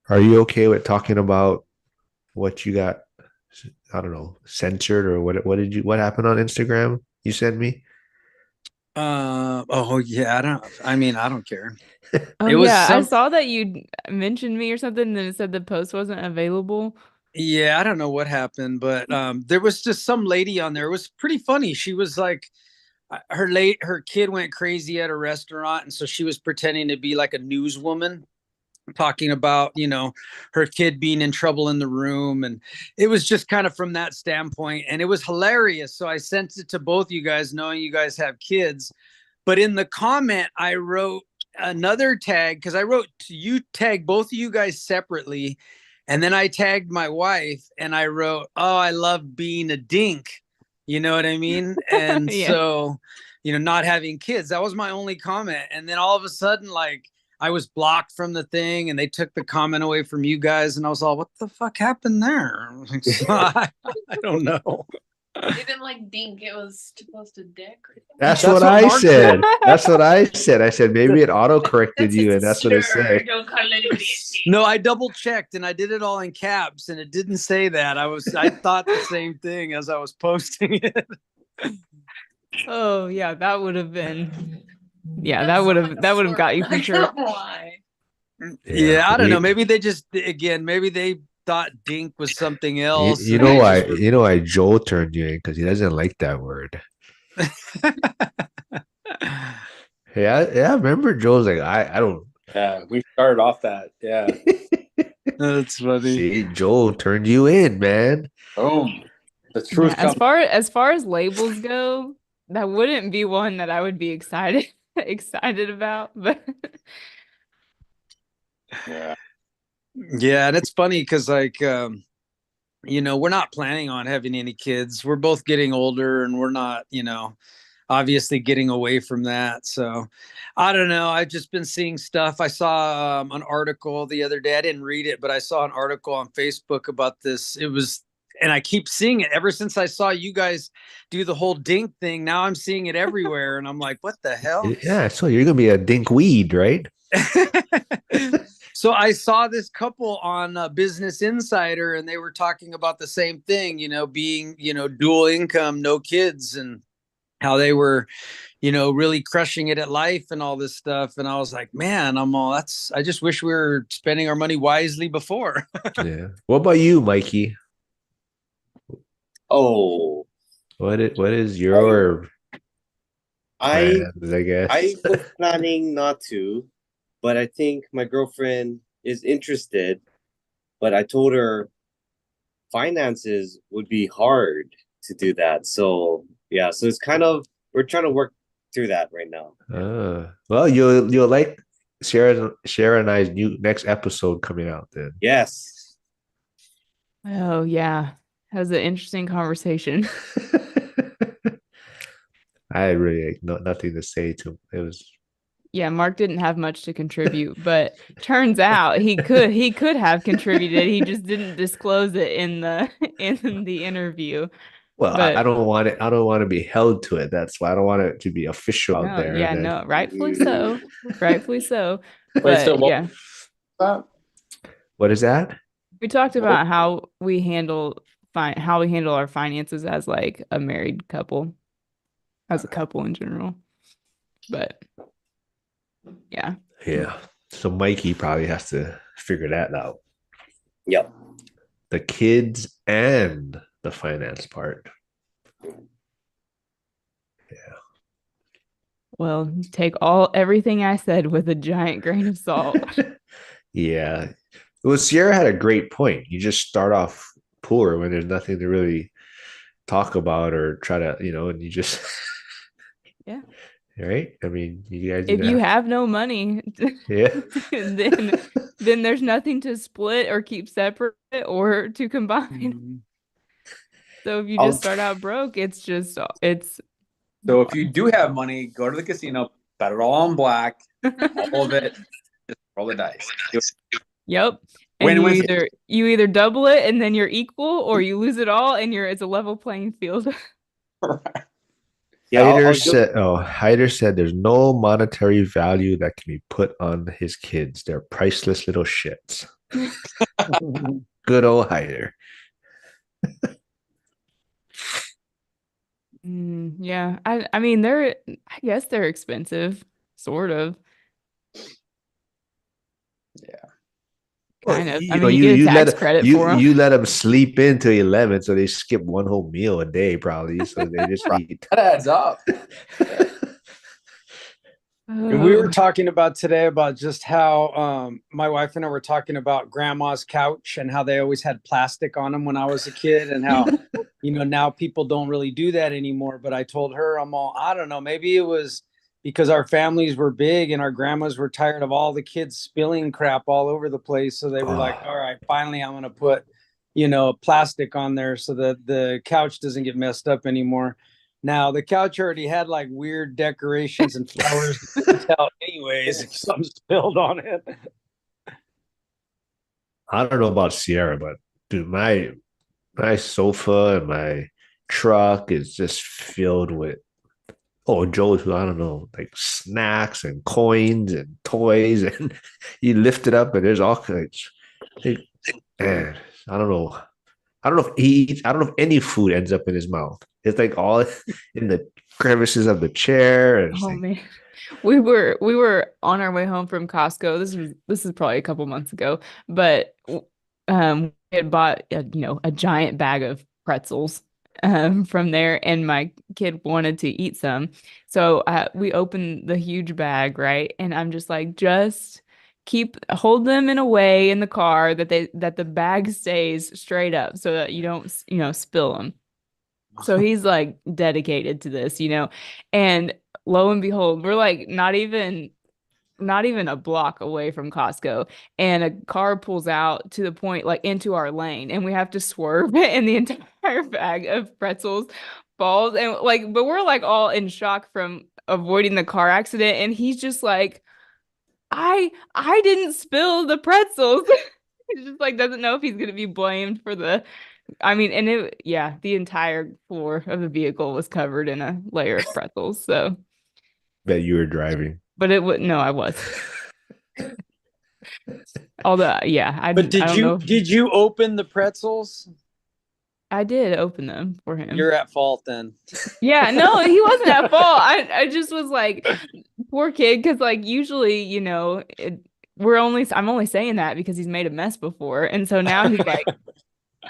Speaker 1: Are you okay with talking about what you got, I don't know, censored, or what happened on Instagram you sent me?
Speaker 13: Oh yeah, I don't care.
Speaker 8: Oh yeah, I saw that you mentioned me or something, and then it said the post wasn't available.
Speaker 13: Yeah, I don't know what happened, but there was just some lady on there. It was pretty funny. She was like, her kid went crazy at a restaurant, and so she was pretending to be like a newswoman, talking about her kid being in trouble in the room, and it was just kind of from that standpoint, and it was hilarious. So I sent it to both you guys, knowing you guys have kids, but in the comment I wrote, another tag because I wrote you tag both of you guys separately, and then I tagged my wife and I wrote, "Oh, I love being a dink." You know what I mean? And
Speaker 8: Yeah.
Speaker 13: so, not having kids, that was my only comment. And then all of a sudden, like, I was blocked from the thing and they took the comment away from you guys. And I was all, what the fuck happened there? So, I don't know.
Speaker 14: They didn't like dink. It was supposed to dick.
Speaker 1: That's what I
Speaker 13: Mark
Speaker 1: said. That's what I said. I said maybe it auto corrected you, and that's what it
Speaker 14: Sure,
Speaker 1: said.
Speaker 14: don't call anybody a dink.
Speaker 13: No, I double checked and I did it all in caps and it didn't say that. I thought the same thing as I was posting it.
Speaker 8: Oh yeah, that would have been. Yeah, that would have got you for sure.
Speaker 14: Why?
Speaker 13: Yeah, I don't know. Maybe they just maybe they thought dink was something else.
Speaker 1: You know why? You know why Joel turned you in, because he doesn't like that word. Yeah. Remember, Joel's like, I don't.
Speaker 15: Yeah, we started off that. Yeah.
Speaker 13: That's funny.
Speaker 1: See, Joel turned you in, man.
Speaker 15: Boom. The truth
Speaker 8: Yeah,
Speaker 15: comes.
Speaker 8: as far as labels go, that wouldn't be one that I would be excited about. But
Speaker 15: Yeah.
Speaker 13: Yeah, and it's funny because like we're not planning on having any kids. We're both getting older and we're not, obviously getting away from that. So I don't know. I've just been seeing stuff. I saw an article the other day. I didn't read it, but I saw an article on Facebook about this. And I keep seeing it ever since I saw you guys do the whole dink thing. Now I'm seeing it everywhere. And I'm like, what the hell?
Speaker 1: Yeah, so you're gonna be a dinkweed, right?
Speaker 13: So I saw this couple on Business Insider and they were talking about the same thing, being, dual income, no kids, and how they were, really crushing it at life and all this stuff. And I was like, man, I just wish we were spending our money wisely before.
Speaker 1: Yeah. What about you, Mikey?
Speaker 10: Oh,
Speaker 1: What is your
Speaker 10: I
Speaker 1: plans, I guess?
Speaker 10: I was planning not to, but I think my girlfriend is interested. But I told her finances would be hard to do that. So yeah, so it's kind of we're trying to work through that right now.
Speaker 1: Well, you'll like Sarah and I's next episode coming out then.
Speaker 10: Yes.
Speaker 8: oh yeah, that was an interesting conversation.
Speaker 1: I had really nothing to say to him. It was
Speaker 8: Yeah, Mark didn't have much to contribute, but turns out he could have contributed. He just didn't disclose it in the interview.
Speaker 1: well,
Speaker 8: But
Speaker 1: I don't want it. I don't want to be held to it. That's why I don't want it to be official out
Speaker 8: no,
Speaker 1: there.
Speaker 8: yeah,
Speaker 1: Then,
Speaker 8: no, rightfully so. Rightfully so.
Speaker 15: Wait, so
Speaker 8: But yeah,
Speaker 1: what is that?
Speaker 8: we talked about how we handle our finances as like a married couple, as a couple in general. But yeah.
Speaker 1: Yeah. So Mikey probably has to figure that out.
Speaker 10: Yep.
Speaker 1: The kids and the finance part. Yeah.
Speaker 8: Well, take everything I said with a giant grain of salt.
Speaker 1: Yeah. Well, Sierra had a great point. You just start off poor when there's nothing to really talk about or try to, and you just
Speaker 8: Yeah.
Speaker 1: Right? I mean, you guys
Speaker 8: If you have no money,
Speaker 1: yeah.
Speaker 8: then there's nothing to split or keep separate or to combine. So if you just start out broke, it's
Speaker 15: so if you do have money, go to the casino, bet it all on black, all of it, just roll the dice.
Speaker 8: Yep. And you either double it and then you're equal, or you lose it all and it's a level playing field.
Speaker 10: Yeah,
Speaker 1: Hyder said there's no monetary value that can be put on his kids. They're priceless little shits. Good old Hyder.
Speaker 8: Yeah. I mean, I guess they're expensive, sort of.
Speaker 15: Yeah.
Speaker 8: Kind of. I mean, you get a tax credit for them.
Speaker 1: You let them sleep into 11, so they skip one whole meal a day, probably. So they just eat.
Speaker 15: That adds up.
Speaker 13: And we were talking about today about just how my wife and I were talking about grandma's couch and how they always had plastic on them when I was a kid, and how now people don't really do that anymore. But I told her, I don't know, maybe it was because our families were big and our grandmas were tired of all the kids spilling crap all over the place. So they were like, all right, finally I'm going to put, plastic on there so that the couch doesn't get messed up anymore. Now the couch already had like weird decorations and flowers anyways, if something spilled on it.
Speaker 1: I don't know about Sierra, but dude, my sofa and my truck is just filled with Joe's, I don't know, like snacks and coins and toys, and you lift it up and there's all kinds. Man, I don't know. I don't know if he eats, I don't know if any food ends up in his mouth. It's like all in the crevices of the chair. And
Speaker 8: Oh man. We were on our way home from Costco. This is probably a couple months ago, but we had bought a giant bag of pretzels from there, and my kid wanted to eat some. So we opened the huge bag, right? And I'm just like, just hold them in a way in the car that the bag stays straight up so that you don't spill them. So he's like dedicated to this, and lo and behold, we're like not even a block away from Costco, and a car pulls out to the point like into our lane, and we have to swerve, and the entire bag of pretzels falls, and but we're like all in shock from avoiding the car accident, and he's just like, I didn't spill the pretzels. He just like doesn't know if he's gonna be blamed for the. I mean, and the entire floor of the vehicle was covered in a layer of pretzels. So,
Speaker 1: bet you were driving.
Speaker 8: But it would no, I was. Although, yeah,
Speaker 13: But did you open the pretzels?
Speaker 8: I did open them for him.
Speaker 13: You're at fault then.
Speaker 8: Yeah, no, he wasn't at fault. I just was like, poor kid, because like usually, I'm only saying that because he's made a mess before, and so now he's like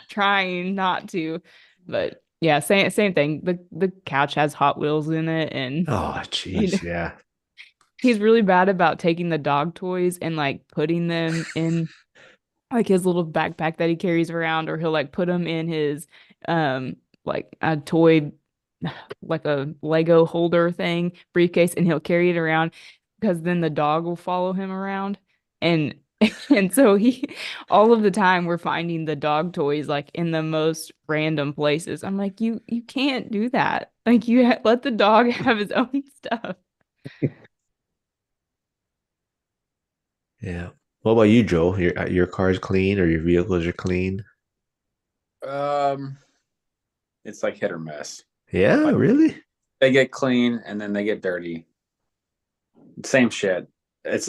Speaker 8: trying not to. But yeah, same thing. The couch has Hot Wheels in it, and
Speaker 1: oh jeez, yeah.
Speaker 8: He's really bad about taking the dog toys and like putting them in like his little backpack that he carries around, or he'll like put them in his like a toy, like a Lego holder thing, briefcase, and he'll carry it around because then the dog will follow him around. And and so all of the time we're finding the dog toys like in the most random places. I'm like, you can't do that. Like let the dog have his own stuff.
Speaker 1: Yeah. What about you, Joe? Your car's clean or your vehicles are clean?
Speaker 15: It's like hit or miss.
Speaker 1: Yeah,
Speaker 15: like,
Speaker 1: really?
Speaker 15: They get clean and then they get dirty. Same shit.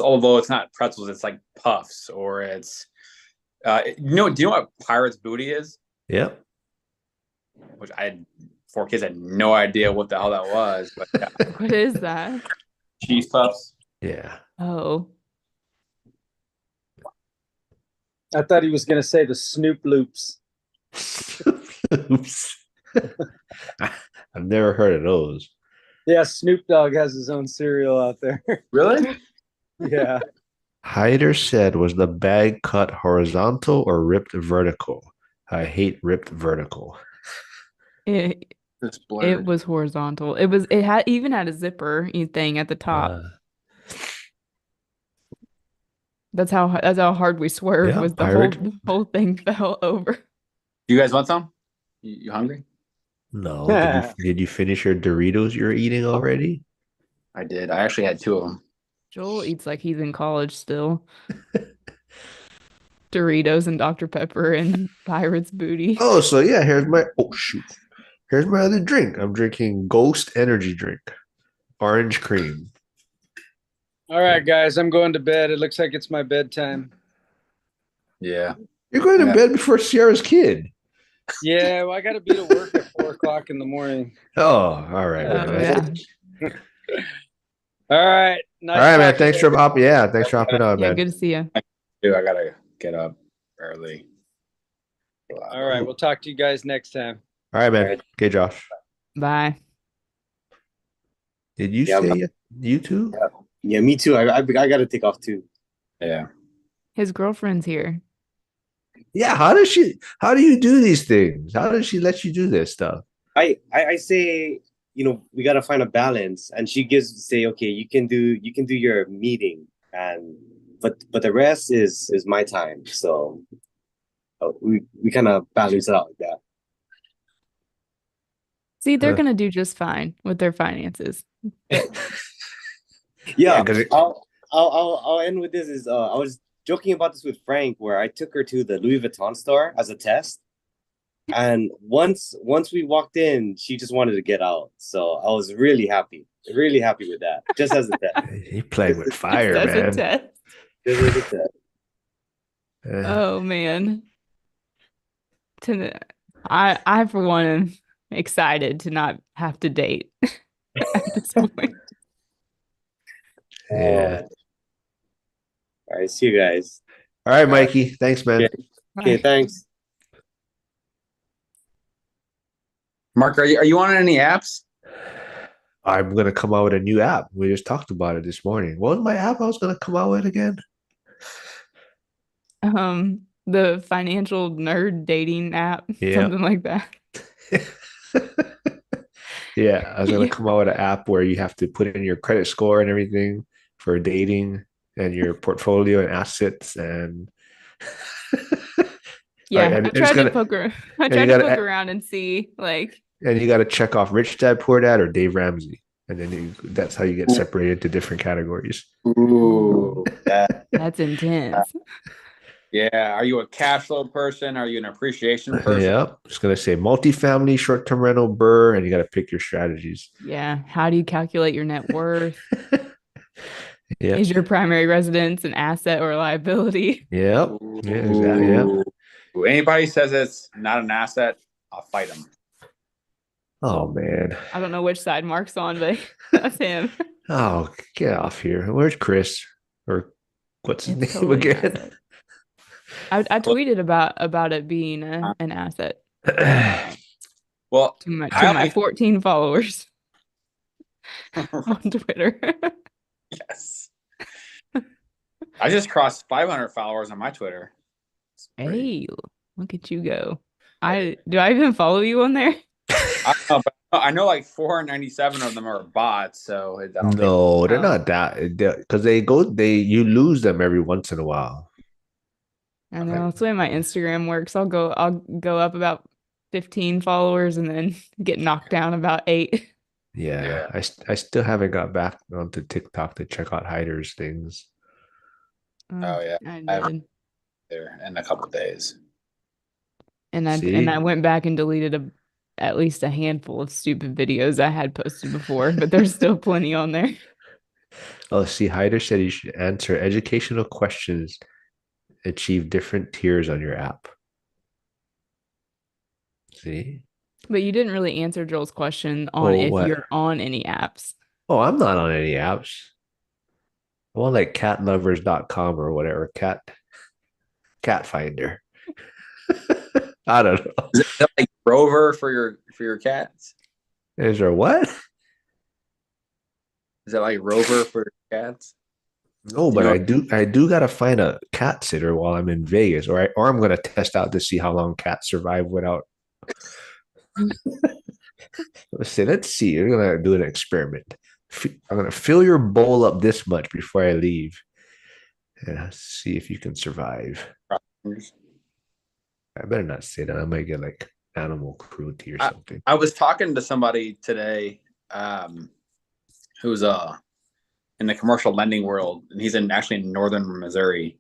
Speaker 15: Although it's not pretzels, it's like puffs, or it's do you know what Pirate's Booty is?
Speaker 1: Yep.
Speaker 15: Which I had 4 kids, had no idea what the hell that was. But yeah.
Speaker 8: What is that?
Speaker 15: Cheese puffs.
Speaker 1: Yeah.
Speaker 8: Oh.
Speaker 13: I thought he was going to say the Snoop Loops.
Speaker 1: Oops. I've never heard of those.
Speaker 13: Yeah, Snoop Dogg has his own cereal out there.
Speaker 15: Really?
Speaker 13: Yeah.
Speaker 1: Hyder said, was the bag cut horizontal or ripped vertical? I hate ripped vertical.
Speaker 8: It was horizontal. It had a zipper thing at the top. That's how hard we swerved. Was the whole thing fell over.
Speaker 15: You guys want some? You hungry?
Speaker 1: No. Did you finish your Doritos you're eating already?
Speaker 15: I did. I actually had 2 of them.
Speaker 8: Joel eats like he's in college still. Doritos and Dr. Pepper and Pirate's Booty.
Speaker 1: Oh, so yeah, here's my other drink. I'm drinking Ghost energy drink. Orange cream.
Speaker 13: All right, guys, I'm going to bed. It looks like it's my bedtime.
Speaker 15: Yeah.
Speaker 1: You're going to bed before Sierra's kid.
Speaker 13: Yeah, well, I got to be to work at 4:00 in the morning.
Speaker 1: Oh, all right.
Speaker 8: Man.
Speaker 13: All right.
Speaker 1: Nice all right, man. Thanks for hopping. Yeah, thanks for hopping on,
Speaker 8: yeah,
Speaker 1: man.
Speaker 8: Good to see you.
Speaker 15: Dude, I gotta get up early.
Speaker 13: All right, we'll talk to you guys next time.
Speaker 1: All right, man. Okay, Josh.
Speaker 8: Bye.
Speaker 1: Did you say you too?
Speaker 10: Yeah, me too. I got to take off too.
Speaker 15: Yeah.
Speaker 8: His girlfriend's here.
Speaker 1: Yeah, how do you do these things? How does she let you do this stuff?
Speaker 10: I say we gotta find a balance. And she say, okay, you can do your meeting, and but the rest is my time. So we kind of balance it out like that.
Speaker 8: See, they're gonna do just fine with their finances.
Speaker 10: Yeah,
Speaker 1: because
Speaker 10: I'll end with this. I was joking about this with Frank, where I took her to the Louis Vuitton store as a test, and once we walked in, she just wanted to get out. So I was really happy with that. Just as a test.
Speaker 1: you playing with fire,
Speaker 8: Just as a
Speaker 1: man.
Speaker 8: test.
Speaker 10: Just as a test.
Speaker 8: Oh man. I for one am excited to not have to date at this point.
Speaker 1: Yeah.
Speaker 10: All right, see you guys.
Speaker 1: All right, Mikey. Thanks, man.
Speaker 10: Okay, thanks.
Speaker 15: Mark, are you on any apps?
Speaker 1: I'm gonna come out with a new app. We just talked about it this morning. What was my app I was gonna come out with again?
Speaker 8: The financial nerd dating app,
Speaker 1: Yeah.
Speaker 8: something like that.
Speaker 1: Yeah, I was gonna come out with an app where you have to put in your credit score and everything for dating and your portfolio and assets and
Speaker 8: Yeah,
Speaker 1: and
Speaker 8: I
Speaker 1: it's
Speaker 8: tried to
Speaker 1: gonna
Speaker 8: poke around. I
Speaker 1: and
Speaker 8: tried
Speaker 1: you
Speaker 8: to
Speaker 1: gotta
Speaker 8: poke around and see like
Speaker 1: and you gotta check off Rich Dad Poor Dad or Dave Ramsey, and then that's how you get separated to different categories.
Speaker 15: Ooh,
Speaker 8: that's intense.
Speaker 15: Yeah. Are you a cash flow person? Are you an appreciation person?
Speaker 1: Yeah, just gonna say multifamily, short-term rental, burr, and you gotta pick your strategies.
Speaker 8: Yeah. How do you calculate your net worth?
Speaker 1: Yeah.
Speaker 8: Is your primary residence an asset or a liability?
Speaker 1: Yep. Yeah, exactly. Yeah.
Speaker 15: Ooh, anybody says it's not an asset, I'll fight them.
Speaker 1: Oh man.
Speaker 8: I don't know which side Mark's on, but that's him.
Speaker 1: Oh, get off here. Where's Chris? Or what's his name
Speaker 8: Totally an
Speaker 1: again?
Speaker 8: asset. I tweeted about it being an asset
Speaker 15: Well,
Speaker 8: to my 14 followers on Twitter.
Speaker 15: Yes. I just crossed 500 followers on my Twitter.
Speaker 8: Hey, look at you go. Do I even follow you on there?
Speaker 15: I don't know, but I know like 497 of them are bots, so I don't
Speaker 1: No, they're not that because you lose them every once in a while.
Speaker 8: I know that's the way my Instagram works. I'll go up about 15 followers and then get knocked down about 8.
Speaker 1: Yeah. I still haven't got back onto TikTok to check out hiders things.
Speaker 15: Oh yeah,
Speaker 8: I did.
Speaker 15: There in a couple of days.
Speaker 8: And I went back and deleted at least a handful of stupid videos I had posted before, but there's still plenty on there.
Speaker 1: Oh, see, Hyder said you should answer educational questions, achieve different tiers on your app. See?
Speaker 8: But you didn't really answer Joel's question on if you're on any apps.
Speaker 1: Oh, I'm not on any apps. I'm on like catlovers.com or whatever, cat finder. I don't know.
Speaker 15: Is that like Rover for your cats?
Speaker 1: Is there what?
Speaker 15: Is that like Rover for your cats?
Speaker 1: No, but I do gotta find a cat sitter while I'm in Vegas, or I'm gonna test out to see how long cats survive without. Let's see. We're gonna do an experiment. I'm gonna fill your bowl up this much before I leave, and see if you can survive. I better not say that. I might get like animal cruelty or something.
Speaker 15: I was talking to somebody today, who's in the commercial lending world, and he's actually in northern Missouri.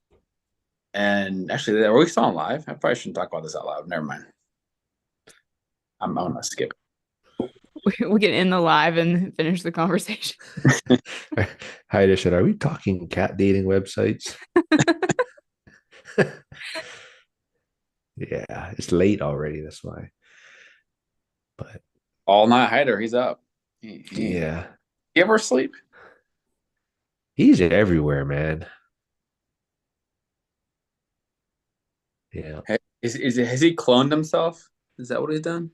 Speaker 15: And actually, are we still on live? I probably shouldn't talk about this out loud. Never mind. I'm gonna skip.
Speaker 8: We can end the live and finish the conversation.
Speaker 1: Heidi said, "Are we talking cat dating websites?" Yeah, it's late already. That's why. But
Speaker 15: all night hider, he's up.
Speaker 1: Yeah.
Speaker 15: You ever sleep?
Speaker 1: He's everywhere, man. Yeah.
Speaker 15: Has he cloned himself? Is that what he's done?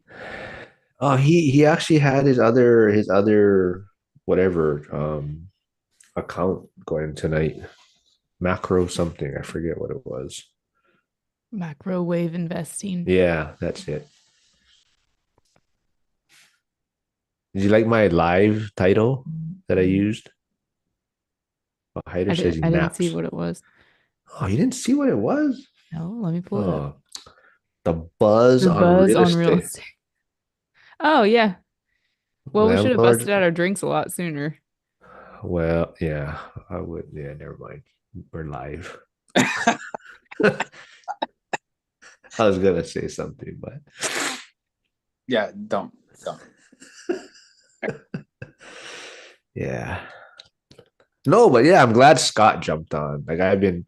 Speaker 1: Oh, he actually had his other whatever account going tonight. Macro something. I forget what it was.
Speaker 8: Macro wave investing.
Speaker 1: Yeah, that's it. Did you like my live title that I used? Well, Hyder says he
Speaker 8: I didn't see
Speaker 1: naps.
Speaker 8: what it was.
Speaker 1: Oh, you didn't see what it was?
Speaker 8: No, let me pull it up.
Speaker 1: Oh, the buzz
Speaker 8: The
Speaker 1: on
Speaker 8: buzz
Speaker 1: real
Speaker 8: on real
Speaker 1: estate.
Speaker 8: estate. Oh yeah. Well, we should have
Speaker 1: Landlords.
Speaker 8: busted out our drinks a lot sooner.
Speaker 1: Well, yeah, I would. Yeah, never mind. We're live. I was gonna say something, but
Speaker 15: Yeah, don't.
Speaker 1: yeah. No, but yeah, I'm glad Scott jumped on. Like I've been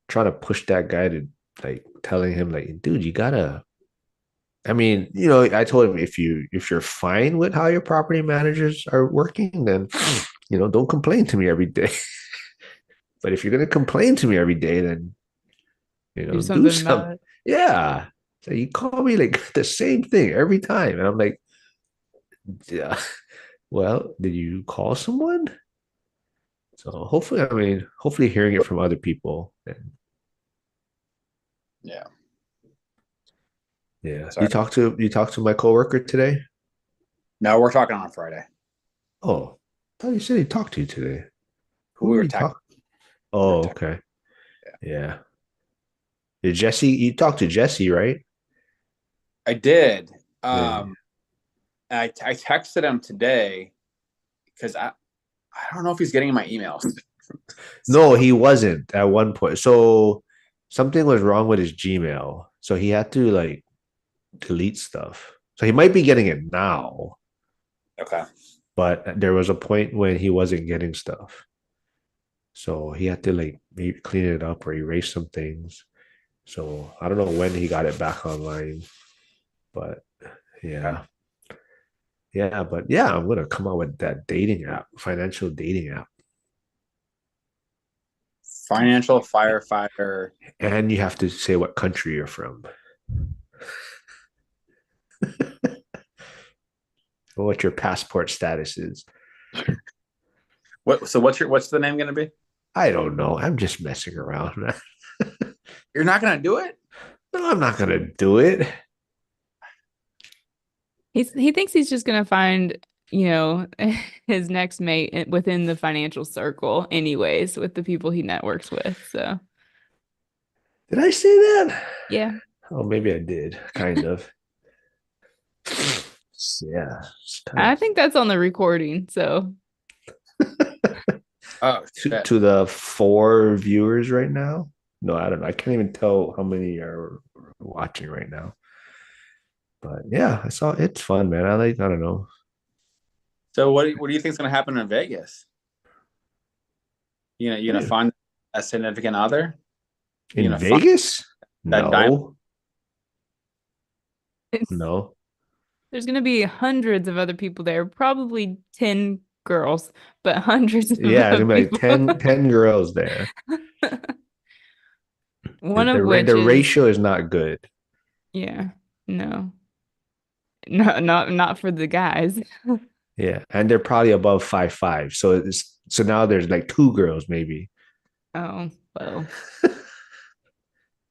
Speaker 1: trying to push that guy to like telling him like, dude, you gotta. I mean, I told him if you're fine with how your property managers are working, then don't complain to me every day. But if you're gonna complain to me every day, then
Speaker 8: Do
Speaker 1: do
Speaker 8: something about
Speaker 1: something.
Speaker 8: it.
Speaker 1: Yeah. So you call me like the same thing every time, and I'm like, yeah. Well, did you call someone? So hopefully hearing it from other people. And
Speaker 15: Yeah.
Speaker 1: yeah.
Speaker 15: Sorry.
Speaker 1: You talked to my coworker today?
Speaker 15: No, we're talking on Friday.
Speaker 1: Oh, I thought you said he talked to you today. Who
Speaker 15: We
Speaker 1: were
Speaker 15: were
Speaker 1: you
Speaker 15: tech.
Speaker 1: talking? Oh, okay. Yeah. Did Jesse? You talked to Jesse, right?
Speaker 15: I did.
Speaker 1: Yeah.
Speaker 15: I texted him today because I don't know if he's getting my emails.
Speaker 1: No, he wasn't at one point. So something was wrong with his Gmail. So he had to like delete stuff. So he might be getting it now,
Speaker 15: Okay.
Speaker 1: but there was a point when he wasn't getting stuff. So he had to like maybe clean it up or erase some things. So I don't know when he got it back online, but yeah. Yeah, but yeah, I'm gonna come out with that dating app, financial dating app.
Speaker 15: Financial firefighter.
Speaker 1: And you have to say what country you're from. What your passport status is.
Speaker 15: What's the name gonna be?
Speaker 1: I don't know. I'm just messing around, man.
Speaker 15: You're not gonna do it?
Speaker 1: No, I'm not gonna do it.
Speaker 8: He thinks he's just gonna find, his next mate within the financial circle, anyways, with the people he networks with. So
Speaker 1: Did I say that?
Speaker 8: yeah.
Speaker 1: Oh, maybe I did, kind of. Yeah.
Speaker 8: I think that's on the recording. So
Speaker 15: Oh,
Speaker 1: to the 4 viewers right now. No, I don't know. I can't even tell how many are watching right now. But yeah, I saw it's fun, man. I don't know.
Speaker 15: So what do you think is gonna happen in Vegas? You gonna find a significant other?
Speaker 1: In Vegas?
Speaker 15: That diamond?
Speaker 1: No.
Speaker 8: There's gonna be hundreds of other people there, probably 10 girls, but hundreds of
Speaker 1: Yeah, it's gonna be
Speaker 8: people.
Speaker 1: like 10 girls there.
Speaker 8: One of which
Speaker 1: the
Speaker 8: is
Speaker 1: ratio is not good.
Speaker 8: yeah, no. No, not for the guys.
Speaker 1: Yeah, and they're probably above 5'5". So now there's like 2 girls maybe.
Speaker 8: Oh, well.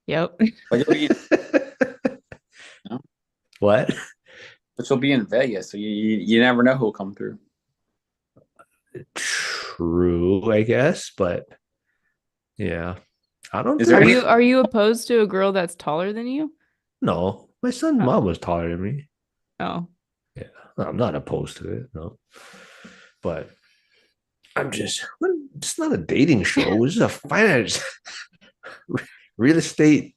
Speaker 8: Yep.
Speaker 1: What?
Speaker 15: But you'll be in Vegas, so you never know who'll come through.
Speaker 1: True, I guess, but yeah. I don't
Speaker 8: Are you opposed to a girl that's taller than you?
Speaker 1: No. My son's mom was taller than me.
Speaker 8: Oh.
Speaker 1: Yeah. I'm not opposed to it, no. But it's not a dating show. It's a finance real estate.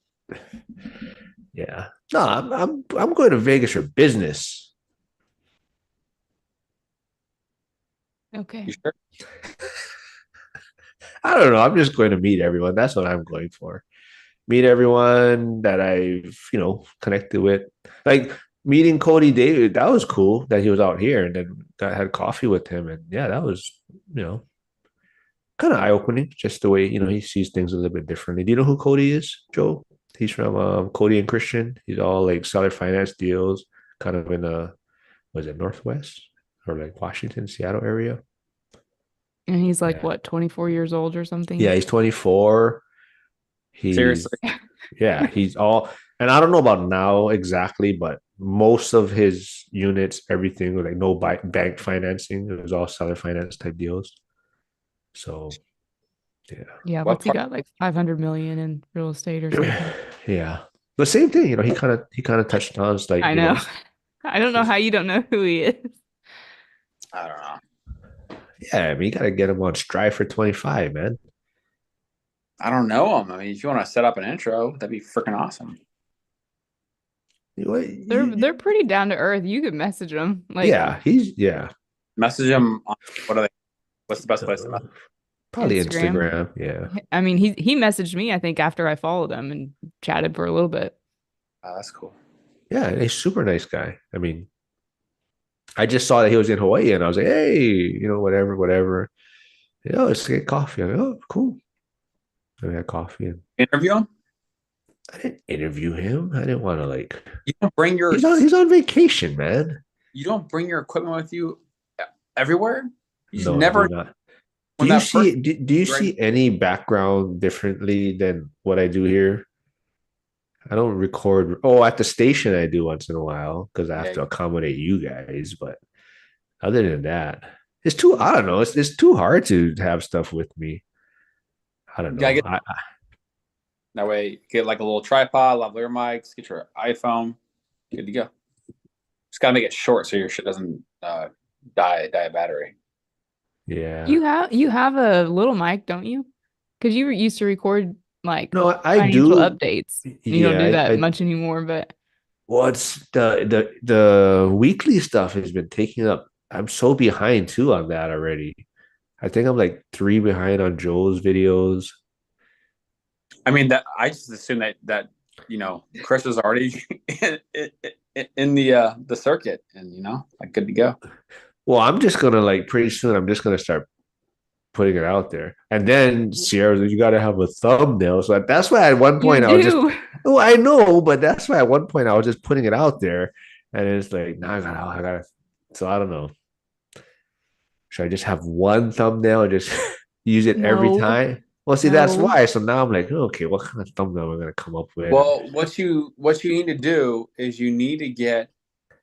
Speaker 1: Yeah. No, I'm going to Vegas for business.
Speaker 8: Okay.
Speaker 15: You sure?
Speaker 1: I don't know. I'm just going to meet everyone. That's what I'm going for. Meet everyone that I've, connected with. Like meeting Cody David, that was cool that he was out here and then I had coffee with him. And yeah, that was, kind of eye-opening, just the way, he sees things a little bit differently. Do you know who Cody is, Joe? He's from Cody and Christian. He's all like seller finance deals, kind of in was it Northwest or like Washington, Seattle area?
Speaker 8: And he's like, what, 24 years old or something?
Speaker 1: Yeah, he's 24.
Speaker 15: Seriously?
Speaker 1: Yeah, he's all, And I don't know about now exactly, but most of his units, everything was like no bank financing. It was all seller finance type deals. So yeah.
Speaker 8: Yeah,
Speaker 15: What
Speaker 8: what's he
Speaker 15: part?
Speaker 8: got? Like 500 million in real estate or something.
Speaker 1: Yeah. The same thing, he kind of touched on it's like,
Speaker 8: I know. I don't know how you don't know who he is.
Speaker 15: I don't know.
Speaker 1: yeah, I mean, you got to get him on Strive for 25, man.
Speaker 15: I don't know him. I mean, if you want to set up an intro, that'd be freaking awesome.
Speaker 8: They're pretty down to earth. You could message them. Like
Speaker 1: Yeah.
Speaker 15: Message him on what are they? What's the best place to message?
Speaker 1: Probably
Speaker 8: Instagram.
Speaker 1: Instagram. Yeah.
Speaker 8: I mean, he messaged me, I think, after I followed him and chatted for a little bit.
Speaker 15: Oh, that's cool.
Speaker 1: Yeah, a super nice guy. I mean, I just saw that he was in Hawaii and I was like, hey, whatever. Let's get coffee. I'm like, oh, cool. So we had coffee and
Speaker 15: Interview him?
Speaker 1: I didn't interview him. I didn't want to
Speaker 15: You don't bring your
Speaker 1: he's on vacation, man.
Speaker 15: you don't bring your equipment with you everywhere? You just
Speaker 1: No, I
Speaker 15: never
Speaker 1: do not.
Speaker 15: when
Speaker 1: Do you
Speaker 15: that
Speaker 1: see
Speaker 15: person
Speaker 1: do you see any background differently than what I do here? I don't record. Oh, at the station I do once in a while because I have
Speaker 15: Yeah.
Speaker 1: to accommodate you guys. But other than that, it's too. I don't know. It's too hard to have stuff with me. I don't know.
Speaker 15: That way, get like a little tripod, lavalier mics, get your iPhone, good to go. Just gotta make it short so your shit doesn't die a battery.
Speaker 1: Yeah.
Speaker 8: You have a little mic, don't you? Because you used to record like
Speaker 1: No, I
Speaker 8: financial
Speaker 1: do.
Speaker 8: updates. You don't
Speaker 1: Yeah,
Speaker 8: do that
Speaker 1: I
Speaker 8: much anymore, but
Speaker 1: well, it's the weekly stuff has been taking up. I'm so behind too on that already. I think I'm like 3 behind on Joel's videos.
Speaker 15: I mean, that I just assume that Chris is already in the circuit and like good to go.
Speaker 1: Well, I'm just gonna pretty soon. I'm just gonna start putting it out there, and then Sierra, you got to have a thumbnail. So that's why at one
Speaker 8: you
Speaker 1: point I was just,
Speaker 8: do.
Speaker 1: oh, I know, but that's why at one point I was just putting it out there, and it's like now I gotta. So I don't know. Should I just have one thumbnail and just use it every
Speaker 8: No,
Speaker 1: time? Well, see, that's
Speaker 8: no.
Speaker 1: why. So now I'm like, okay, what kind of thumbnail am I gonna come up with?
Speaker 15: Well, what you need to do is you need to get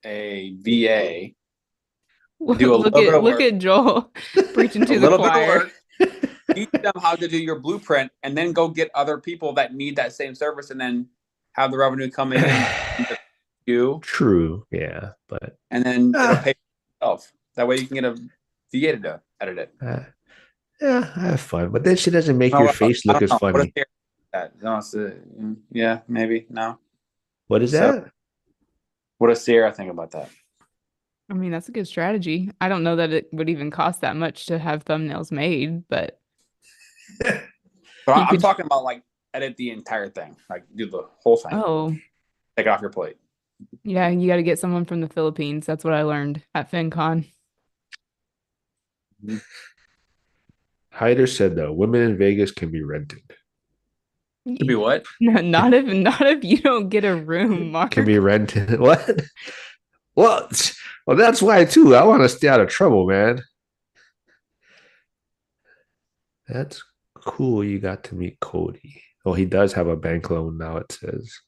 Speaker 15: a VA, do a little bit of
Speaker 8: Look
Speaker 15: work,
Speaker 8: at Joel preaching
Speaker 15: a
Speaker 8: to the
Speaker 15: little bit of
Speaker 8: choir.
Speaker 15: work, teach them how to do your blueprint, and then go get other people that need that same service, and then have the revenue come in you.
Speaker 1: True, yeah, but
Speaker 15: and then it'll pay itself. That way you can get a VA to edit it.
Speaker 1: yeah, I have fun, but then she doesn't make your face
Speaker 15: I
Speaker 1: look
Speaker 15: don't
Speaker 1: as
Speaker 15: know. What
Speaker 1: funny.
Speaker 15: is that? No, yeah, maybe no.
Speaker 1: What is
Speaker 15: So,
Speaker 1: that?
Speaker 15: what does Sierra think about that?
Speaker 8: I mean, that's a good strategy. I don't know that it would even cost that much to have thumbnails made, but
Speaker 15: But I'm talking about like edit the entire thing, like do the whole thing.
Speaker 8: Oh,
Speaker 15: take it off your plate.
Speaker 8: Yeah, you got to get someone from the Philippines. That's what I learned at FinCon.
Speaker 1: Hyder said that women in Vegas can be rented.
Speaker 15: To be what?
Speaker 8: No, not if you don't get a room, Mark.
Speaker 1: Can be rented. What? Well, that's why too. I want to stay out of trouble, man. That's cool. You got to meet Cody. Oh, he does have a bank loan now, it says.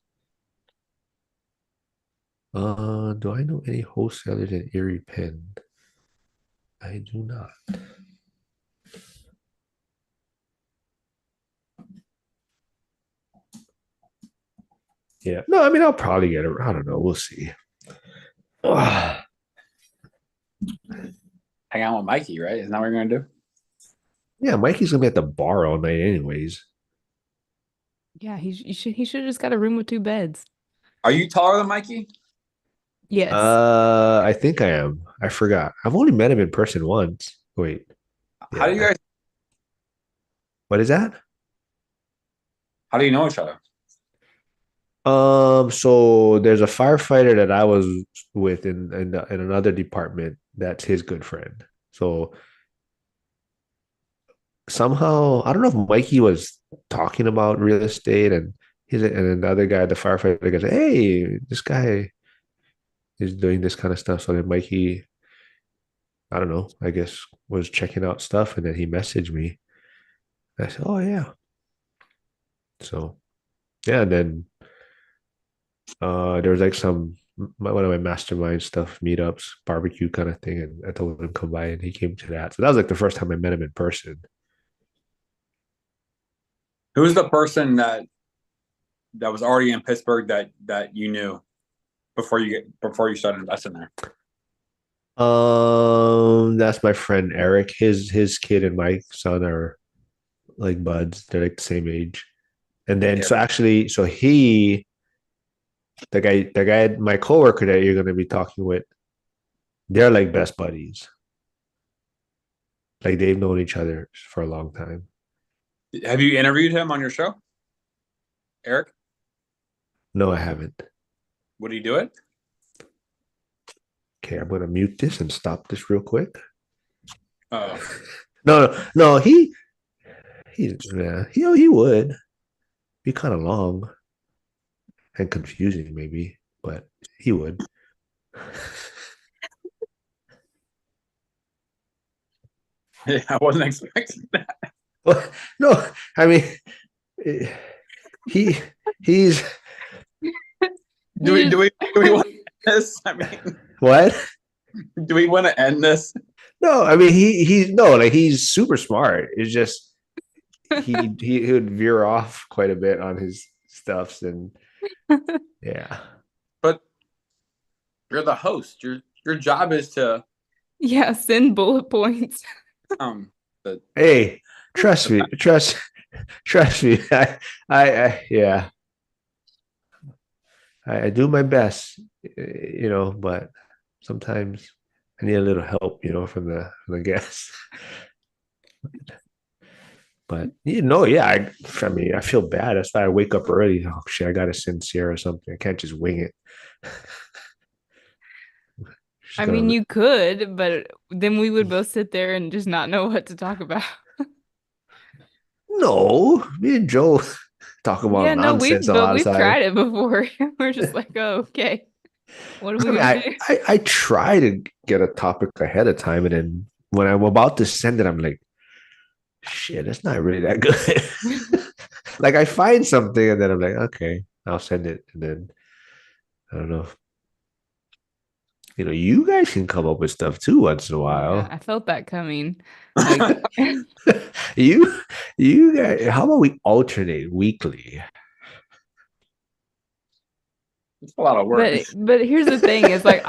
Speaker 1: Do I know any wholesalers in Erie Penn? I do not. Yeah. No, I mean, I'll probably get it. I don't know. We'll see.
Speaker 15: Hang out with Mikey, right? Isn't that what you're going to do?
Speaker 1: Yeah, Mikey's going to be at the bar all night anyways.
Speaker 8: Yeah, he should have just got a room with 2 beds.
Speaker 15: Are you taller than Mikey?
Speaker 8: Yes.
Speaker 1: I think I am. I forgot. I've only met him in person once. Wait.
Speaker 15: How do you guys?
Speaker 1: What is that?
Speaker 15: How do you know each other?
Speaker 1: So there's a firefighter that I was with in another department that's his good friend. So somehow I don't know if Mikey was talking about real estate and another guy, the firefighter goes, hey, this guy is doing this kind of stuff. So then Mikey, I don't know, I guess was checking out stuff and then he messaged me. I said, oh yeah. So yeah, and then There was like one of my mastermind stuff, meetups, barbecue kind of thing, and I told him to come by, and he came to that. So that was like the first time I met him in person.
Speaker 15: Who's the person that was already in Pittsburgh that you knew before you started investing there?
Speaker 1: That's my friend Eric. His kid and my son are like buds. They're like the same age. And then
Speaker 15: Yeah.
Speaker 1: so actually, the guy, my coworker that you're gonna be talking with, they're like best buddies. Like they've known each other for a long time.
Speaker 15: Have you interviewed him on your show, Eric?
Speaker 1: No, I haven't.
Speaker 15: Would he do it?
Speaker 1: Okay, I'm gonna mute this and stop this real quick.
Speaker 15: Oh,
Speaker 1: No. He would be kind of long and confusing, maybe, but he would.
Speaker 15: yeah, I wasn't expecting that.
Speaker 1: Well, no, I mean, he's.
Speaker 15: Do we want to end this? I mean,
Speaker 1: What?
Speaker 15: do we want to end this?
Speaker 1: No, I mean he's super smart. It's just he would veer off quite a bit on his stuffs and yeah.
Speaker 15: But you're the host. Your job is to
Speaker 8: send bullet points.
Speaker 1: Hey, trust me. I yeah. I do my best, but sometimes I need a little help, from the guests. But yeah, I mean, I feel bad. That's why I wake up early. Oh shit, I gotta send Sierra something. I can't just wing it.
Speaker 8: I mean, you could, but then we would both sit there and just not know what to talk about.
Speaker 1: No, me and Joe talk about nonsense a lot of
Speaker 8: we've
Speaker 1: times.
Speaker 8: tried it before. We're just like, oh, okay. What are we gonna do?
Speaker 1: I try to get a topic ahead of time, and then when I'm about to send it, I'm like, shit, it's not really that good. Like I find something, and then I'm like, okay, I'll send it, and then I don't know. You guys can come up with stuff too once in a while.
Speaker 8: Yeah, I felt that coming. Like,
Speaker 1: you guys, how about we alternate weekly?
Speaker 15: It's a lot of work.
Speaker 8: But here's the thing: is like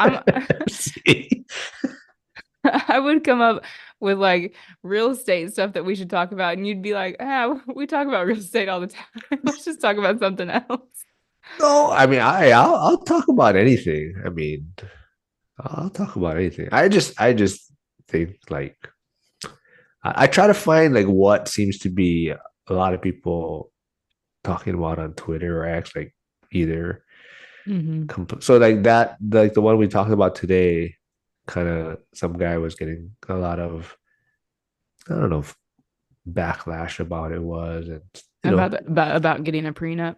Speaker 8: I would come up with like real estate stuff that we should talk about, and you'd be like, we talk about real estate all the time. Let's just talk about something else.
Speaker 1: No, I mean, I'll talk about anything. I mean, I'll talk about anything. I just think like I try to find like what seems to be a lot of people talking about on Twitter or X, like either. So like that, like the one we talked about today, kind of some guy was getting a lot of, I don't know, if backlash about it was, and
Speaker 8: about getting a prenup.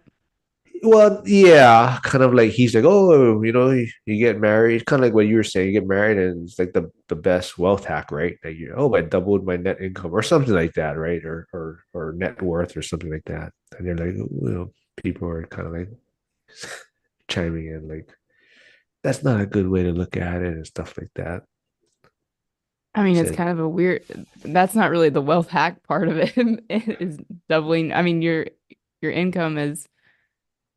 Speaker 1: Well, yeah, kind of like he's like, oh, you get married, kind of like what you were saying, you get married, and it's like the best wealth hack, right? Like I doubled my net income or something like that, right? Or net worth or something like that. And they're like, people are kind of like chiming in, like that's not a good way to look at it and stuff like that.
Speaker 8: I mean, it's kind of a weird. That's not really the wealth hack part of it. It is doubling. I mean, your income is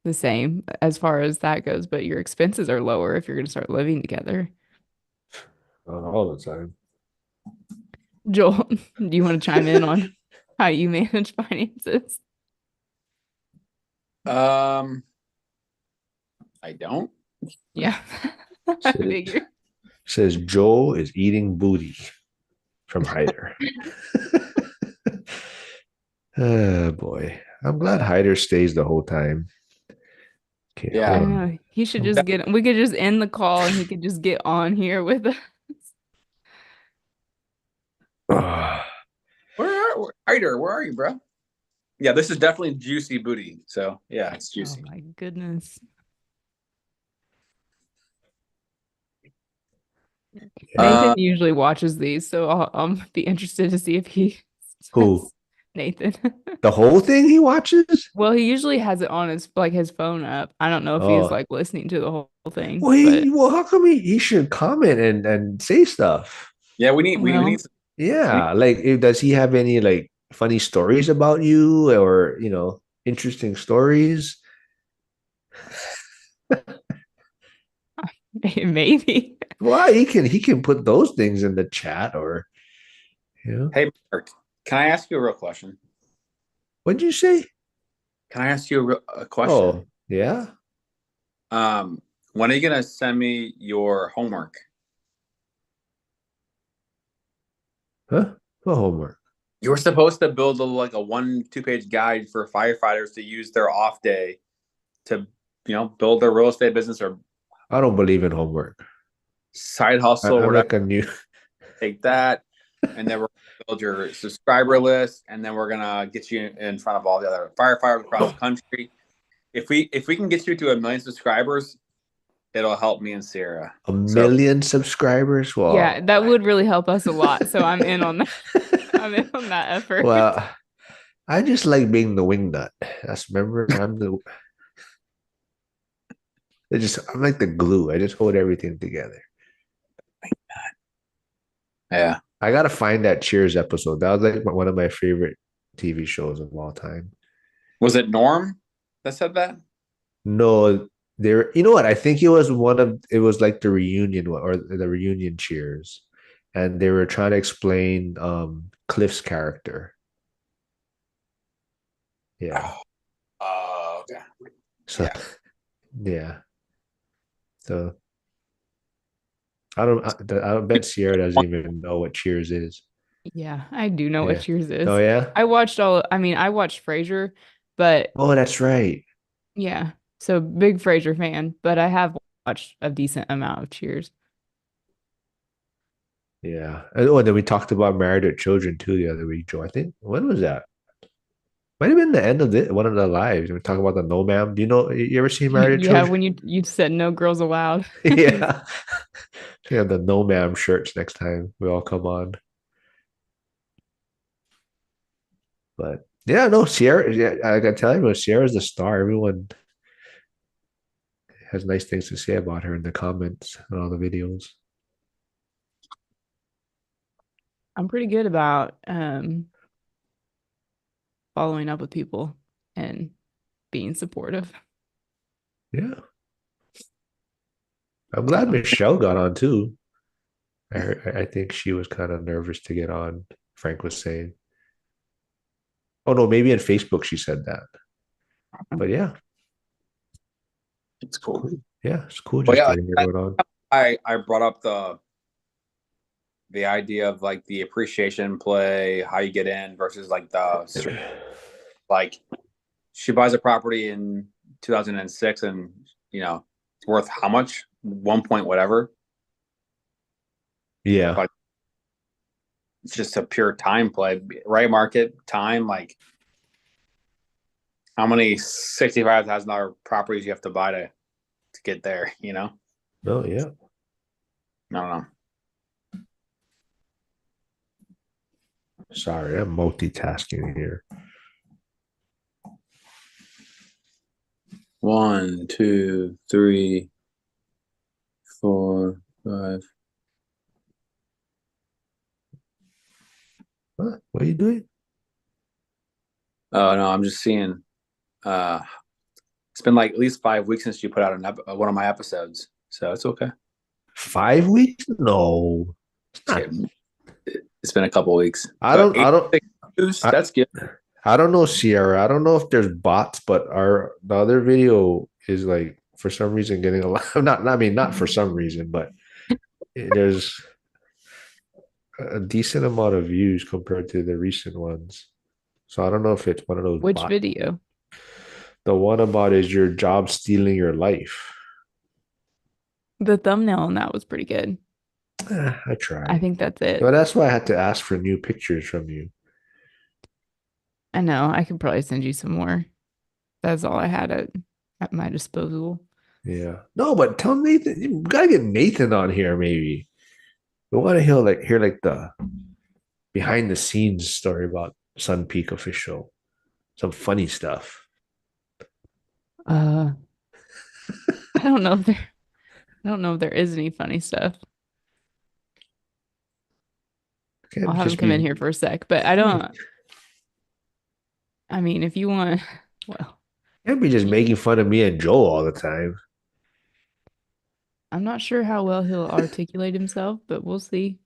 Speaker 8: the same as far as that goes, but your expenses are lower if you're going to start living together.
Speaker 1: All the time.
Speaker 8: Joel, do you want to chime in on how you manage finances?
Speaker 15: I don't.
Speaker 8: Yeah. I figured.
Speaker 1: Says Joel is eating booty from Hyder. Oh boy. I'm glad Hyder stays the whole time. Okay,
Speaker 8: yeah, I know. He should just we could just end the call and he could just get on here with us.
Speaker 15: Hyder, where are you, bro? Yeah, this is definitely juicy booty. So yeah, it's juicy.
Speaker 8: Oh my goodness. Nathan usually watches these, so I'll be interested to see if he
Speaker 1: Who?
Speaker 8: Nathan.
Speaker 1: The whole thing he watches?
Speaker 8: Well, he usually has it on his phone up. I don't know if he's
Speaker 1: Oh,
Speaker 8: like listening to the whole thing,
Speaker 1: well,
Speaker 8: but
Speaker 1: how come he should comment and say stuff?
Speaker 15: Yeah, we
Speaker 8: well,
Speaker 15: need
Speaker 1: Yeah, like does he have any like funny stories about you or interesting stories?
Speaker 8: maybe.
Speaker 1: Well, he can put those things in the chat or
Speaker 15: Hey, Mark, can I ask you a real question?
Speaker 1: What'd you say?
Speaker 15: Can I ask you a question?
Speaker 1: Oh, yeah.
Speaker 15: When are you gonna send me your homework?
Speaker 1: Huh? What homework?
Speaker 15: You were supposed to build like a 1-2 page guide for firefighters to use their off day to, build their real estate business or
Speaker 1: I don't believe in homework.
Speaker 15: side hustle or
Speaker 1: I'm
Speaker 15: whatever.
Speaker 1: like a new.
Speaker 15: Take that, and then we're gonna build your subscriber list, and then we're gonna get you in front of all the other firefighters across the country. If we can get you to 1 million subscribers, it'll help me and Sierra.
Speaker 1: A
Speaker 15: So
Speaker 1: million subscribers?
Speaker 8: Yeah,
Speaker 1: Well,
Speaker 8: that would really help us a lot. So I'm in on that. I'm in on that effort.
Speaker 1: well, I just like being the wing nut. Remember, I'm like the glue. I just hold everything together.
Speaker 15: yeah.
Speaker 1: I gotta find that Cheers episode. That was like one of my favorite TV shows of all time.
Speaker 15: Was it Norm that said that?
Speaker 1: No, there. You know what? I think it was it was like the reunion one or the reunion Cheers, and they were trying to explain Cliff's character. Yeah.
Speaker 15: Okay.
Speaker 1: So, yeah. So I bet Sierra doesn't even know what Cheers is.
Speaker 8: Yeah, I do know what
Speaker 1: Yeah.
Speaker 8: Cheers
Speaker 1: Oh
Speaker 8: is.
Speaker 1: yeah.
Speaker 8: I watched Frasier, but
Speaker 1: Oh, that's right.
Speaker 8: yeah, so big Frasier fan, but I have watched a decent amount of Cheers.
Speaker 1: Yeah. And then we talked about Married with Children too the other week, Joe. I think when was that? Might have been the end of one of the lives. We talk about the No Ma'am. Do you ever see Married with
Speaker 8: Yeah,
Speaker 1: Children?
Speaker 8: when you said no girls allowed.
Speaker 1: Yeah. Yeah, the No Ma'am shirts next time we all come on. But yeah, no, Sierra, yeah, I gotta tell you, Sierra's the star. Everyone has nice things to say about her in the comments and all the videos.
Speaker 8: I'm pretty good about following up with people and being supportive.
Speaker 1: Yeah. I'm glad Michelle got on too. I think she was kind of nervous to get on, Frank was saying. Oh no, maybe in Facebook she said that. But yeah.
Speaker 15: It's cool.
Speaker 1: Yeah, it's cool
Speaker 15: Well,
Speaker 1: just
Speaker 15: yeah,
Speaker 1: getting everyone on.
Speaker 15: I brought up the idea of like the appreciation play, how you get in versus like like she buys a property in 2006 and it's worth how much? 1 point whatever.
Speaker 1: Yeah.
Speaker 15: But it's just a pure time play, right? Market time, like how many $65,000 properties you have to buy to get there,
Speaker 1: Oh yeah.
Speaker 15: I don't know.
Speaker 1: Sorry, I'm multitasking here.
Speaker 15: 1, 2, 3, 4, 5.
Speaker 1: Huh? What are you doing?
Speaker 15: Oh no, I'm just seeing. It's been like at least 5 weeks since you put out one of my episodes, so it's okay.
Speaker 1: 5 weeks? No.
Speaker 15: It's been a couple weeks.
Speaker 1: I don't
Speaker 15: That's good.
Speaker 1: I don't know, Sierra. I don't know if there's bots, but the other video is like for some reason getting a lot. Not for some reason, but there's a decent amount of views compared to the recent ones. So I don't know if it's one of those.
Speaker 8: Which video?
Speaker 1: The one about is your job stealing your life.
Speaker 8: The thumbnail on that was pretty good.
Speaker 1: I tried.
Speaker 8: I think that's it.
Speaker 1: Well, that's why I had to ask for new pictures from you.
Speaker 8: I know. I could probably send you some more. That's all I had at my disposal.
Speaker 1: Yeah. No, but tell Nathan. You gotta get Nathan on here, maybe. We want to hear like the behind the scenes story about Sun Peak official? Some funny stuff.
Speaker 8: I don't know if there is any funny stuff.
Speaker 1: Can't
Speaker 8: I'll have him
Speaker 1: just
Speaker 8: come in
Speaker 1: be.
Speaker 8: here for a sec, but I don't. I mean, if you want, well,
Speaker 1: Can't be just making fun of me and Joel all the time.
Speaker 8: I'm not sure how well he'll articulate himself, but we'll see.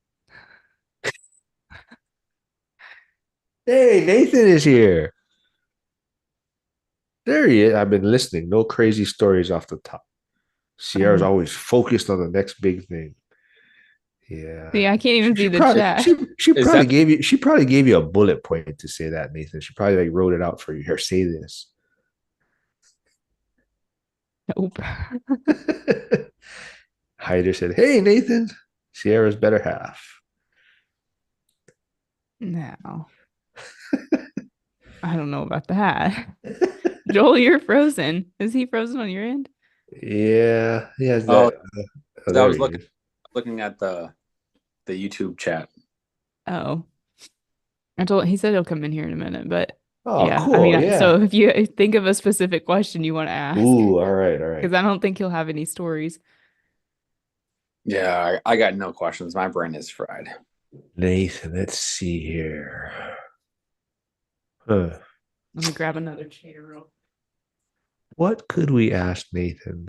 Speaker 1: Hey, Nathan is here. There he is. I've been listening. No crazy stories off the top. Sierra's always focused on the next big thing. Yeah.
Speaker 8: See, I can't even see the
Speaker 1: probably
Speaker 8: chat.
Speaker 1: she probably gave you a bullet point to say that, Nathan. She probably like wrote it out for you. Here, say this.
Speaker 8: Nope.
Speaker 1: Hyder said, "Hey, Nathan, Sierra's better half."
Speaker 8: No. I don't know about that. Joel, you're frozen. Is he frozen on your end?
Speaker 1: Yeah, he has
Speaker 15: Oh,
Speaker 1: that.
Speaker 15: I
Speaker 1: There
Speaker 15: was
Speaker 1: he is.
Speaker 15: looking at the YouTube chat.
Speaker 8: Oh. He said he'll come in here in a minute, but
Speaker 1: Oh,
Speaker 8: yeah, I
Speaker 1: cool.
Speaker 8: mean, so
Speaker 1: Yeah.
Speaker 8: if you think of a specific question you want to ask,
Speaker 1: Ooh, all right, all right.
Speaker 8: because I don't think he'll have any stories.
Speaker 15: Yeah, I got no questions. My brain is fried.
Speaker 1: Nathan, let's see here. Huh.
Speaker 8: Let me grab another chair real.
Speaker 1: What could we ask Nathan?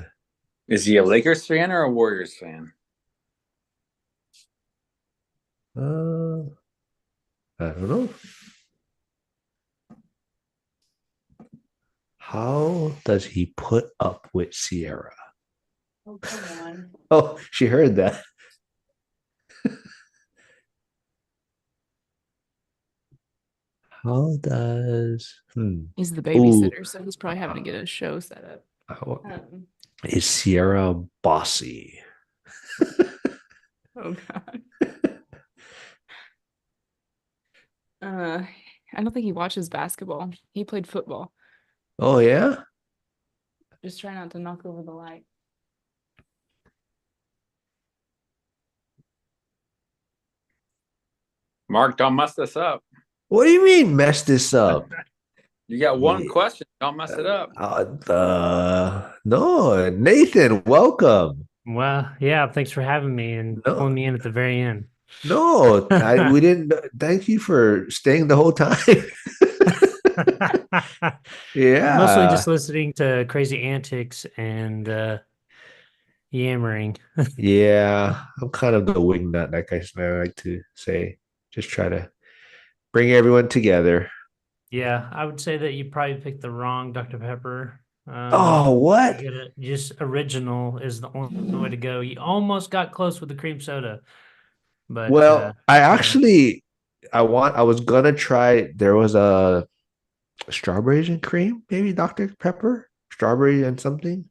Speaker 15: Is he a Lakers fan or a Warriors fan?
Speaker 1: I don't know. How does he put up with Sierra?
Speaker 8: Oh, come on.
Speaker 1: Oh, she heard that. How does
Speaker 8: He's the
Speaker 1: Ooh,
Speaker 8: babysitter, so he's probably having to get a show set up.
Speaker 1: is Sierra bossy?
Speaker 8: Oh God. I don't think he watches basketball. He played football.
Speaker 1: Oh yeah?
Speaker 8: Just try not to knock over the light.
Speaker 15: Mark, don't mess this up.
Speaker 1: What do you mean mess this up?
Speaker 15: You got one question. Don't mess it up.
Speaker 1: No, Nathan, welcome.
Speaker 16: Well, yeah, thanks for having me and pulling me in at the very end.
Speaker 1: No, we didn't. Thank you for staying the whole time. Yeah.
Speaker 16: Mostly just listening to crazy antics and yammering.
Speaker 1: Yeah, I'm kind of the wingnut, like I like to say. Just try to bring everyone together.
Speaker 16: Yeah, I would say that you probably picked the wrong Dr. Pepper.
Speaker 1: Oh, what?
Speaker 16: Just original is the only way to go. You almost got close with the cream soda, but
Speaker 1: Well, I was gonna try. There was a strawberries and cream, maybe Dr. Pepper, strawberry and something.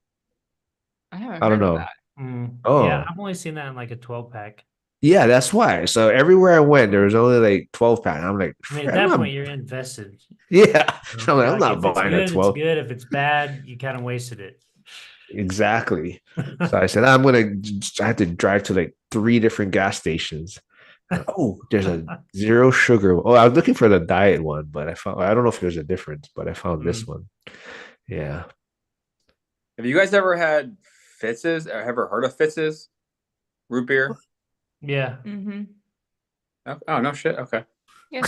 Speaker 8: I haven't
Speaker 1: I don't
Speaker 8: heard of
Speaker 1: know.
Speaker 8: that.
Speaker 16: Yeah,
Speaker 1: Oh,
Speaker 16: I've only seen that in like a 12 pack.
Speaker 1: yeah, that's why. So everywhere I went, there was only like 12 pack. I'm like,
Speaker 16: I mean, at
Speaker 1: I'm
Speaker 16: that
Speaker 1: not.
Speaker 16: point, you're invested.
Speaker 1: Yeah, I'm like, I'm
Speaker 16: Like
Speaker 1: not
Speaker 16: if it's
Speaker 1: buying a
Speaker 16: good, it's
Speaker 1: 12.
Speaker 16: good. If it's bad, you kind of wasted it.
Speaker 1: Exactly. So I said, I had to drive to like 3 different gas stations. Oh, there's a zero sugar. Oh, I was looking for the diet one, but I don't know if there's a difference, but I found this one. Yeah.
Speaker 15: Have you guys ever had Fitz's or ever heard of Fitz's root beer?
Speaker 16: Yeah.
Speaker 8: Mm-hmm.
Speaker 15: Oh, no shit. Okay.
Speaker 16: Yeah,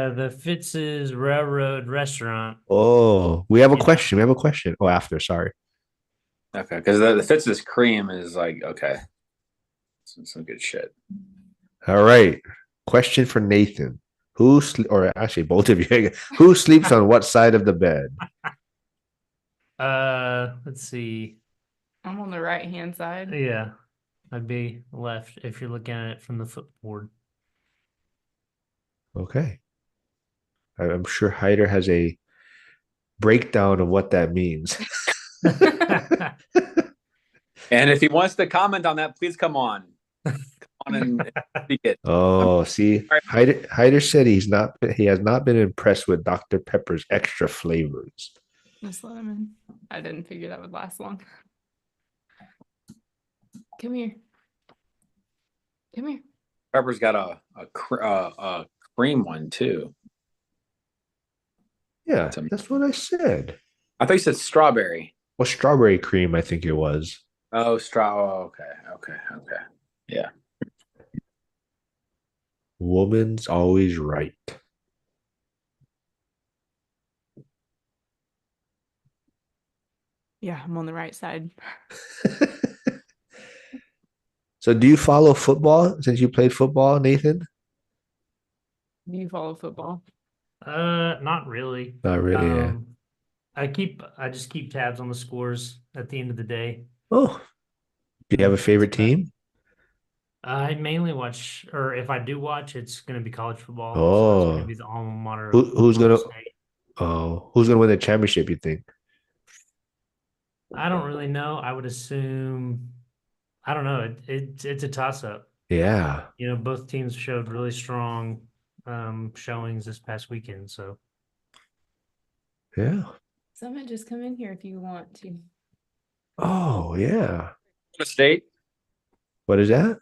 Speaker 16: the Fitz's Railroad Restaurant.
Speaker 1: Oh, we have a question. We have a question. Oh, after, sorry.
Speaker 15: Okay, because the Fitz's cream is like okay, some good shit.
Speaker 1: All right. Question for Nathan. Or actually both of you, who sleeps on what side of the bed?
Speaker 16: Let's see.
Speaker 8: I'm on the right hand side.
Speaker 16: Yeah, I'd be left if you're looking at it from the footboard.
Speaker 1: Okay. I'm sure Hyder has a breakdown of what that means.
Speaker 15: And if he wants to comment on that, please come on. Come on and speak it.
Speaker 1: Oh, see, Hyder said he has not been impressed with Dr. Pepper's extra flavors.
Speaker 8: Just let him in. I didn't figure that would last long. Come here. Come here.
Speaker 15: Pepper's got a cream one too.
Speaker 1: Yeah, that's what I said.
Speaker 15: I thought you said strawberry.
Speaker 1: Well, strawberry cream, I think it was.
Speaker 15: Oh, okay. Yeah.
Speaker 1: Woman's always right.
Speaker 8: Yeah, I'm on the right side.
Speaker 1: So do you follow football since you played football, Nathan?
Speaker 8: Do you follow football?
Speaker 16: Not really.
Speaker 1: Not really, yeah.
Speaker 16: I just keep tabs on the scores at the end of the day.
Speaker 1: Oh, do you have a favorite team?
Speaker 16: I mainly watch, or if I do watch, it's going to be college football. So it's going to
Speaker 1: Oh,
Speaker 16: be the alma mater of
Speaker 1: who's gonna?
Speaker 16: Oklahoma State.
Speaker 1: Oh, who's gonna win the championship? You think?
Speaker 16: I don't really know. I would assume, I don't know. It's a toss up.
Speaker 1: Yeah.
Speaker 16: You know, both teams showed really strong showings this past weekend. So
Speaker 1: Yeah.
Speaker 8: Someone just come in here if you want to.
Speaker 1: Oh, yeah.
Speaker 15: Oklahoma State.
Speaker 1: What is that?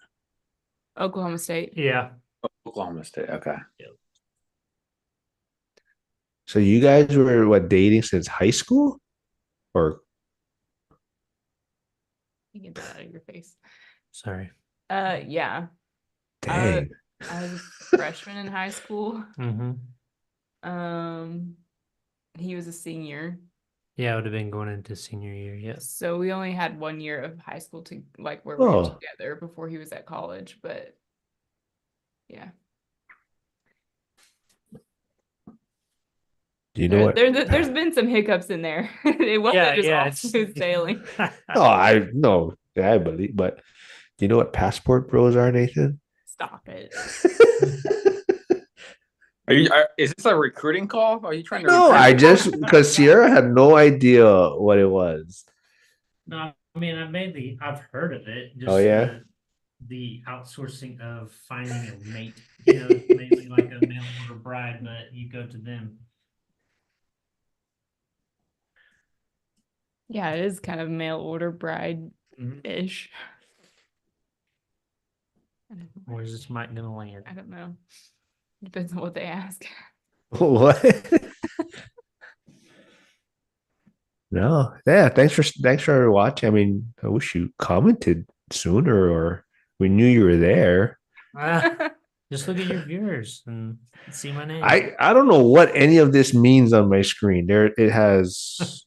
Speaker 8: Oklahoma State.
Speaker 16: Yeah.
Speaker 15: Oklahoma State. Okay.
Speaker 1: So you guys were what, dating since high school, or?
Speaker 8: You get that out of your face.
Speaker 16: Sorry.
Speaker 8: Yeah.
Speaker 1: Dang.
Speaker 8: I was a freshman in high school.
Speaker 16: Mm-hmm.
Speaker 8: He was a senior.
Speaker 16: Yeah, I would have been going into senior year. Yes.
Speaker 8: So we only had 1 year of high school to like where we were together before he was at college. But yeah.
Speaker 1: Do you know what?
Speaker 8: There's been some hiccups in there. It wasn't just all smooth sailing.
Speaker 1: Oh, I know. Yeah, I believe. But do you know what passport bros are, Nathan?
Speaker 8: Stop it.
Speaker 15: Is this a recruiting call? Are you trying to?
Speaker 1: No, I just because Sierra had no idea what it was.
Speaker 16: No, I mean I've heard of it. Just
Speaker 1: Oh yeah.
Speaker 16: The outsourcing of finding a mate. You know, it's mainly like a mail order bride, but you go to them.
Speaker 8: Yeah, it is kind of mail order bride-ish.
Speaker 16: Where's this mic gonna land?
Speaker 8: I don't know. Depends on what they ask.
Speaker 1: What? No. Yeah, thanks for watching. I mean, I wish you commented sooner, or we knew you were there.
Speaker 16: Just look at your viewers and see my name.
Speaker 1: I don't know what any of this means on my screen. There it has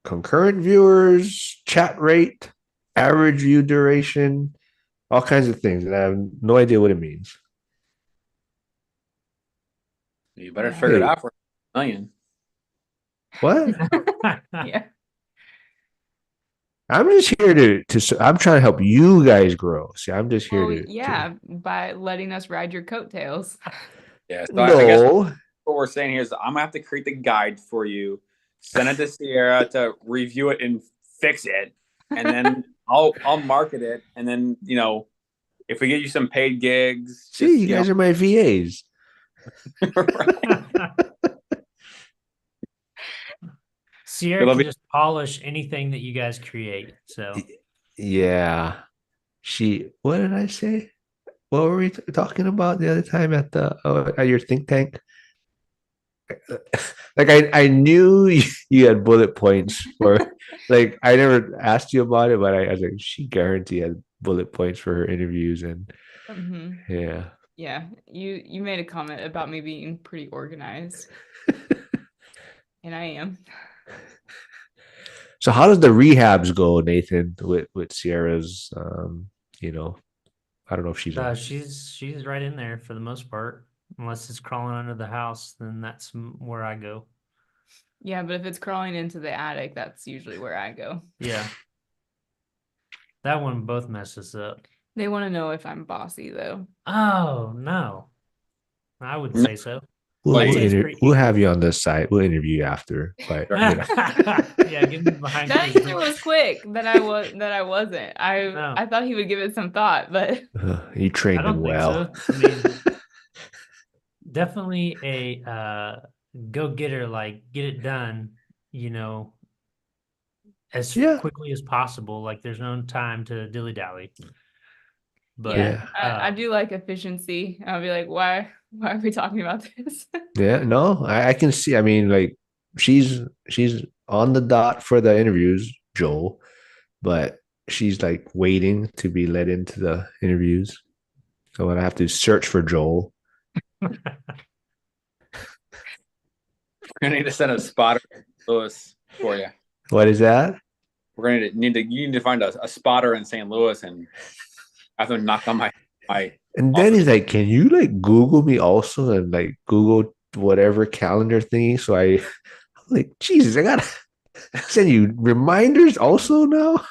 Speaker 1: concurrent viewers, chat rate, average view duration, all kinds of things, and I have no idea what it means.
Speaker 15: You better figure it out for a million.
Speaker 1: What?
Speaker 8: Yeah.
Speaker 1: I'm just here to I'm trying to help you guys grow. See, I'm just here
Speaker 8: by letting us ride your coattails.
Speaker 15: Yeah. So I guess what we're saying here is I'm gonna have to create the guide for you, send it to Sierra to review it and fix it, and then I'll market it, and then if we get you some paid gigs.
Speaker 1: See, you guys are my VAs.
Speaker 16: Sierra can just polish anything that you guys create. So
Speaker 1: yeah, what did I say? What were we talking about the other time at your think tank? Like I knew you had bullet points for like I never asked you about it, but I was like, she guaranteed had bullet points for her interviews, and
Speaker 8: yeah, you made a comment about me being pretty organized. And I am.
Speaker 1: So how does the rehabs go, Nathan, with Sierra's I don't know if
Speaker 16: she's right in there for the most part. Unless it's crawling under the house, then that's where I go.
Speaker 8: Yeah, but if it's crawling into the attic, that's usually where I go.
Speaker 16: Yeah. That one both messes up.
Speaker 8: They want to know if I'm bossy, though.
Speaker 16: Oh, no. I would say so.
Speaker 1: We'll have you on this site. We'll interview you after. But
Speaker 16: yeah, give me behind.
Speaker 8: That answer was quick. That I wasn't. I thought he would give it some thought, but
Speaker 1: you trained him well.
Speaker 16: So. I mean, definitely a go-getter. Like get it done. As quickly as possible. Like there's no time to dilly-dally. But
Speaker 8: I do like efficiency. I'll be like, why Why are we talking about this?
Speaker 1: Yeah, no, I can see. I mean, like she's on the dot for the interviews, Joel, but she's like waiting to be let into the interviews. So I have to search for Joel.
Speaker 15: We're gonna need to send a spotter, Louis, for you.
Speaker 1: What is that?
Speaker 15: We're gonna you need to find a spotter in St. Louis and have them knock on my
Speaker 1: And then he's like, "Can you like Google me also and like Google whatever calendar thingy?" So I'm like, Jesus, I gotta send you reminders also now.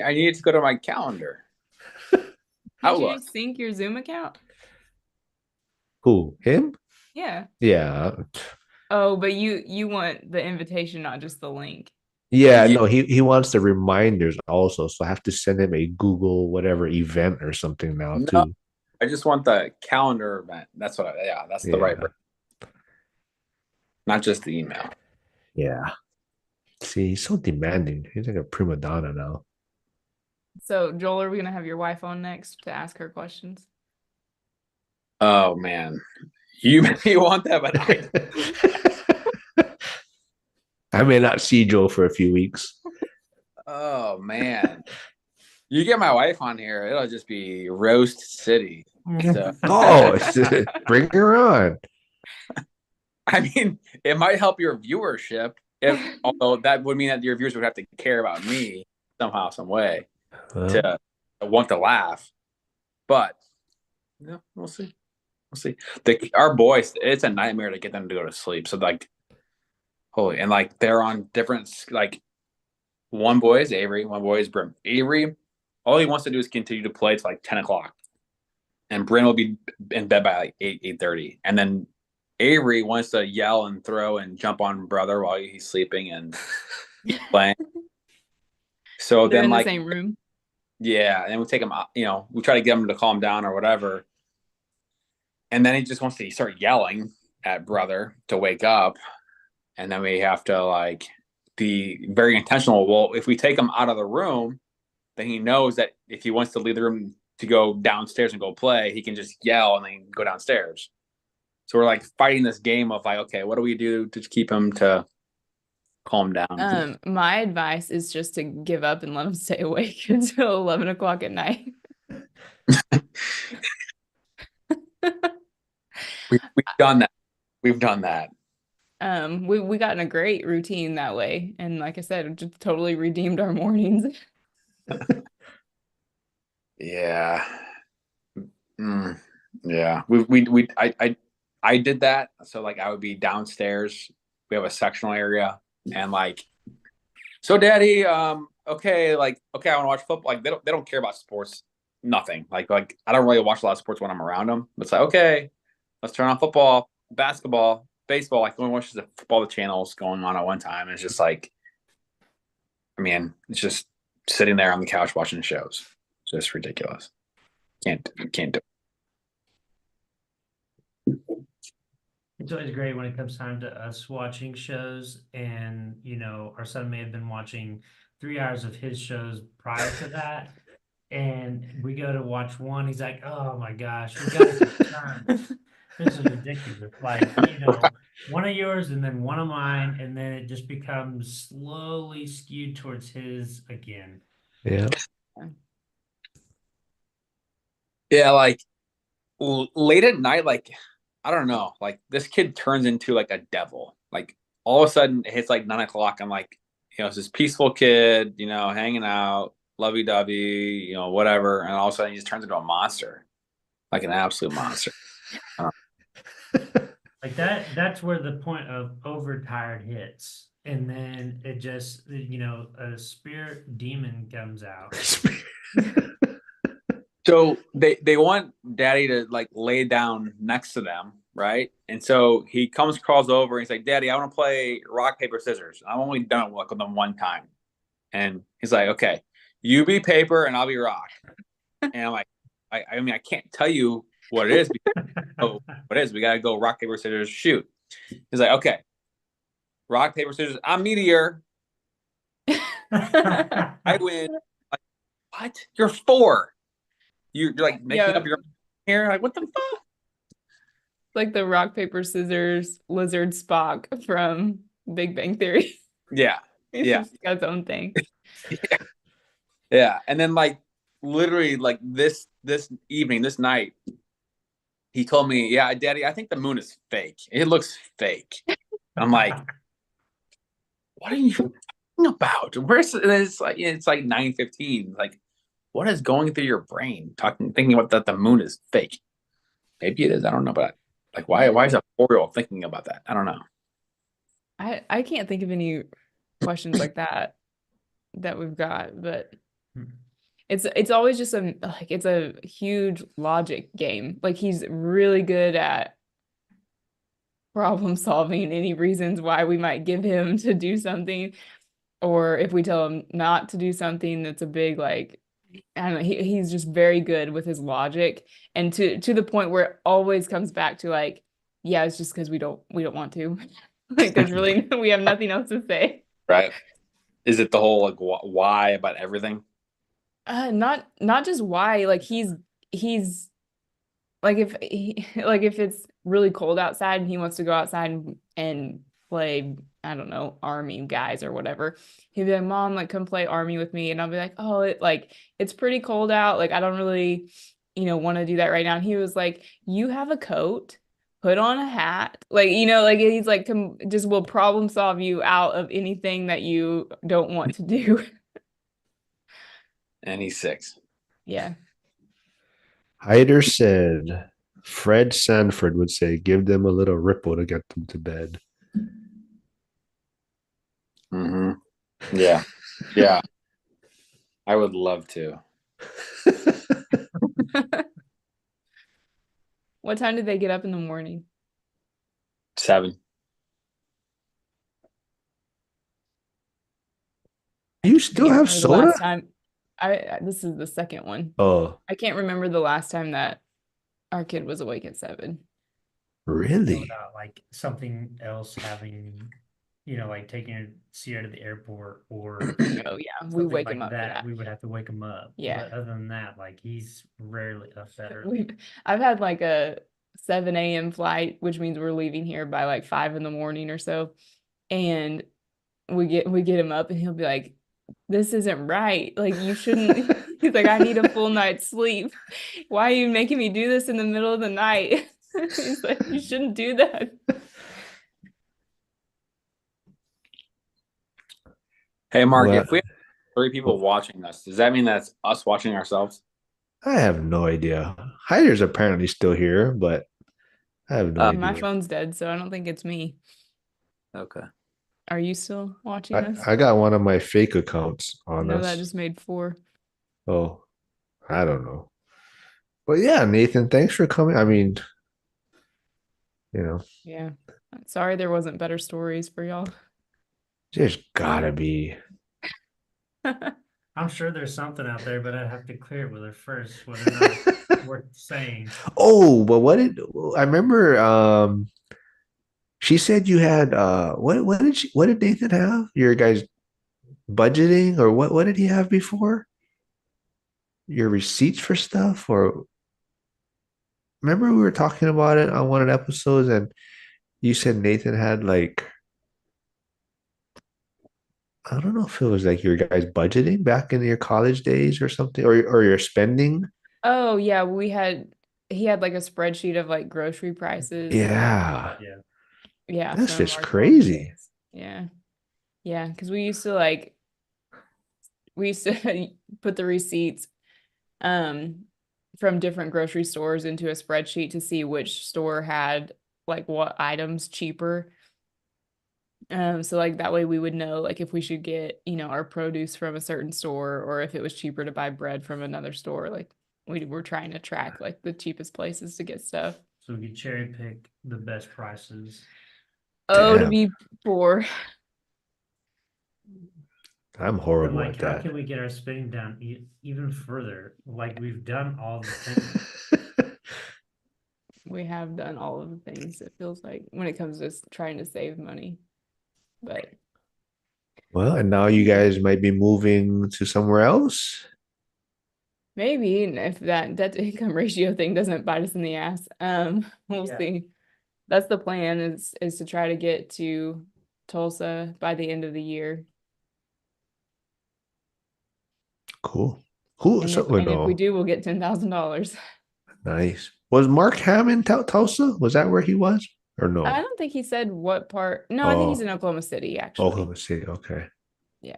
Speaker 15: I need to go to my calendar.
Speaker 8: Can't you just sync your Zoom account?
Speaker 1: Who? Him?
Speaker 8: Yeah.
Speaker 1: Yeah.
Speaker 8: Oh, but you want the invitation, not just the link.
Speaker 1: Yeah, no, he wants the reminders also. So I have to send him a Google whatever event or something now
Speaker 15: No,
Speaker 1: too.
Speaker 15: I just want the calendar event. That's what that's the right version. Not just the email.
Speaker 1: Yeah. See, he's so demanding. He's like a prima donna now.
Speaker 8: So, Joel, are we gonna have your wife on next to ask her questions?
Speaker 15: Oh man, you want that, but
Speaker 1: I may not see Joel for a few weeks.
Speaker 15: oh man, you get my wife on here, it'll just be roast city. So.
Speaker 1: Oh, bring her on.
Speaker 15: I mean, it might help your viewership, although that would mean that your viewers would have to care about me somehow, some way, to want to laugh. But yeah, we'll see. We'll see. Our boys, it's a nightmare to get them to go to sleep. So like, holy, and like they're on different, like one boy is Avery, one boy is Brim. Avery, all he wants to do is continue to play to like 10 o'clock, and Bryn will be in bed by like 8:30, and then Avery wants to yell and throw and jump on brother while he's sleeping and playing. So
Speaker 8: they're
Speaker 15: then
Speaker 8: in
Speaker 15: like
Speaker 8: the same room.
Speaker 15: Yeah, and we take him, we try to get him to calm down or whatever. And then he just wants to start yelling at brother to wake up. And then we have to like be very intentional. Well, if we take him out of the room, then he knows that if he wants to leave the room to go downstairs and go play, he can just yell and then go downstairs. So we're like fighting this game of like, okay, what do we do to keep him to calm down?
Speaker 8: My advice is just to give up and let him stay awake until 11 o'clock at night.
Speaker 15: We've done that. We've done that.
Speaker 8: We got in a great routine that way, and like I said, it just totally redeemed our mornings.
Speaker 15: Yeah. Yeah. I did that. So like I would be downstairs. We have a sectional area, and like, so daddy, okay, like, okay, I want to watch football. Like they don't care about sports, nothing. Like I don't really watch a lot of sports when I'm around them. It's like, okay, let's turn on football, basketball, baseball. Like only watches the football, the channels going on at one time. And it's just like, I mean, it's just sitting there on the couch watching shows. It's just ridiculous. Can't do it.
Speaker 16: It's always great when it comes time to us watching shows, and our son may have been watching 3 hours of his shows prior to that, and we go to watch one. He's like, "Oh my gosh, we got to turn. This is ridiculous!" Like one of yours and then one of mine, and then it just becomes slowly skewed towards his again.
Speaker 1: Yeah.
Speaker 15: Yeah, like late at night, like I don't know, like this kid turns into like a devil. Like all of a sudden it hits like 9 o'clock. I'm like, it's this peaceful kid, hanging out, lovey-dovey, whatever, and all of a sudden he just turns into a monster, like an absolute monster.
Speaker 16: Like that's where the point of overtired hits, and then it just a spirit demon comes out.
Speaker 15: So they want daddy to like lay down next to them, right? And so he crawls over, and he's like, "Daddy, I want to play rock, paper, scissors." I've only done it with them one time. And he's like, "Okay, you be paper and I'll be rock." And I'm like, I mean, I can't tell you what it is. What it is? We gotta go rock, paper, scissors, shoot. He's like, "Okay, rock, paper, scissors. I'm meteor. I win." Like, what? You're 4. You're like making up your hair. Like, what the fuck?
Speaker 8: like the rock, paper, scissors lizard Spock from Big Bang Theory.
Speaker 15: Yeah.
Speaker 8: He's
Speaker 15: Yeah.
Speaker 8: just got his own thing.
Speaker 15: Yeah. And then like literally like this evening, this night, he told me, yeah, Daddy, I think the moon is fake. It looks fake. I'm like, what are you talking about? Where's it's like 9:15. Like, what is going through your brain thinking about that the moon is fake? Maybe it is. I don't know, but like why is a 4-year-old thinking about that? I don't know.
Speaker 8: I can't think of any questions like that we've got, but it's always just it's a huge logic game. Like he's really good at problem solving any reasons why we might give him to do something, or if we tell him not to do something, that's a big like I don't know, he's just very good with his logic, and to the point where it always comes back to like, yeah, it's just because we don't want to. Like there's really we have nothing else to say.
Speaker 15: Right. Is it the whole like why about everything?
Speaker 8: Not just why, like he's like if it's really cold outside and he wants to go outside and play, I don't know, army guys or whatever, he'd be like, Mom, like come play army with me, and I'll be like, oh, it's pretty cold out, like I don't really want to do that right now. And he was like, you have a coat, put on a hat, like like he's like just will problem solve you out of anything that you don't want to do.
Speaker 15: And he's 6.
Speaker 8: Yeah.
Speaker 1: Hyder said, Fred Sanford would say, give them a little ripple to get them to bed.
Speaker 15: Mm-hmm. Yeah. Yeah. I would love to.
Speaker 8: What time did they get up in the morning?
Speaker 15: 7.
Speaker 1: You still have soda?
Speaker 8: Last time this is the second one.
Speaker 1: Oh,
Speaker 8: I can't remember the last time that our kid was awake at 7.
Speaker 1: really?
Speaker 16: Without like something else having, like taking a Sierra to the airport or
Speaker 8: Oh yeah, we
Speaker 16: something
Speaker 8: wake
Speaker 16: like
Speaker 8: him up for that.
Speaker 16: we would have to wake him up.
Speaker 8: Yeah.
Speaker 16: But other than that, like he's rarely up that early.
Speaker 8: I've had like a 7 a.m. flight, which means we're leaving here by like 5 in the morning or so. And we get him up and he'll be like, this isn't right. Like you shouldn't. He's like, I need a full night's sleep. Why are you making me do this in the middle of the night? He's like, you shouldn't do that.
Speaker 15: Hey, Mark,
Speaker 1: Well,
Speaker 15: if we have 3 people watching us, does that mean that's us watching ourselves?
Speaker 1: I have no idea. Hyder's apparently still here, but I have no
Speaker 8: My
Speaker 1: idea.
Speaker 8: phone's dead, so I don't think it's me.
Speaker 15: Okay.
Speaker 8: Are you still watching us?
Speaker 1: I got one of my fake accounts on
Speaker 8: No,
Speaker 1: us.
Speaker 8: that just made 4.
Speaker 1: Oh, I don't know. But yeah, Nathan, thanks for coming. I mean,
Speaker 8: Yeah. Sorry there wasn't better stories for y'all.
Speaker 1: there's gotta be.
Speaker 16: I'm sure there's something out there, but I'd have to clear it with her first, whether or not worth saying.
Speaker 1: Oh, but I remember she said you had what did Nathan have? Your guys budgeting, or what did he have before? Your receipts for stuff, or remember we were talking about it on one of the episodes, and you said Nathan had like, I don't know if it was like your guys budgeting back in your college days or something, or your spending.
Speaker 8: Oh yeah, he had like a spreadsheet of like grocery prices.
Speaker 1: Yeah.
Speaker 8: Yeah,
Speaker 1: That's
Speaker 8: from
Speaker 1: just
Speaker 8: our
Speaker 1: crazy.
Speaker 8: days. Yeah. Yeah, because we used to put the receipts from different grocery stores into a spreadsheet to see which store had like what items cheaper. So like that way we would know like if we should get, our produce from a certain store, or if it was cheaper to buy bread from another store. Like we were trying to track like the cheapest places to get stuff.
Speaker 16: So we could cherry pick the best prices.
Speaker 8: Oh, to
Speaker 1: Damn.
Speaker 8: be poor.
Speaker 1: I'm
Speaker 16: But
Speaker 1: horrible
Speaker 16: like,
Speaker 1: at
Speaker 16: how
Speaker 1: that.
Speaker 16: can we get our spending down even further? Like we've done all the things.
Speaker 8: We have done all of the things, it feels like, when it comes to trying to save money. But
Speaker 1: Well, and now you guys might be moving to somewhere else.
Speaker 8: maybe, and if that debt to income ratio thing doesn't bite us in the ass, we'll
Speaker 16: Yeah.
Speaker 8: see. That's the plan is to try to get to Tulsa by the end of the year.
Speaker 1: Cool. Cool.
Speaker 8: And
Speaker 1: So,
Speaker 8: if we
Speaker 1: no,
Speaker 8: do, we'll get $10,000.
Speaker 1: nice. Was Mark Ham in Tulsa? Was that where he was? Or
Speaker 8: I
Speaker 1: no?
Speaker 8: don't think he said what part. No, I think he's
Speaker 1: Oh,
Speaker 8: in Oklahoma City, actually.
Speaker 1: Oklahoma City. Okay.
Speaker 8: Yeah.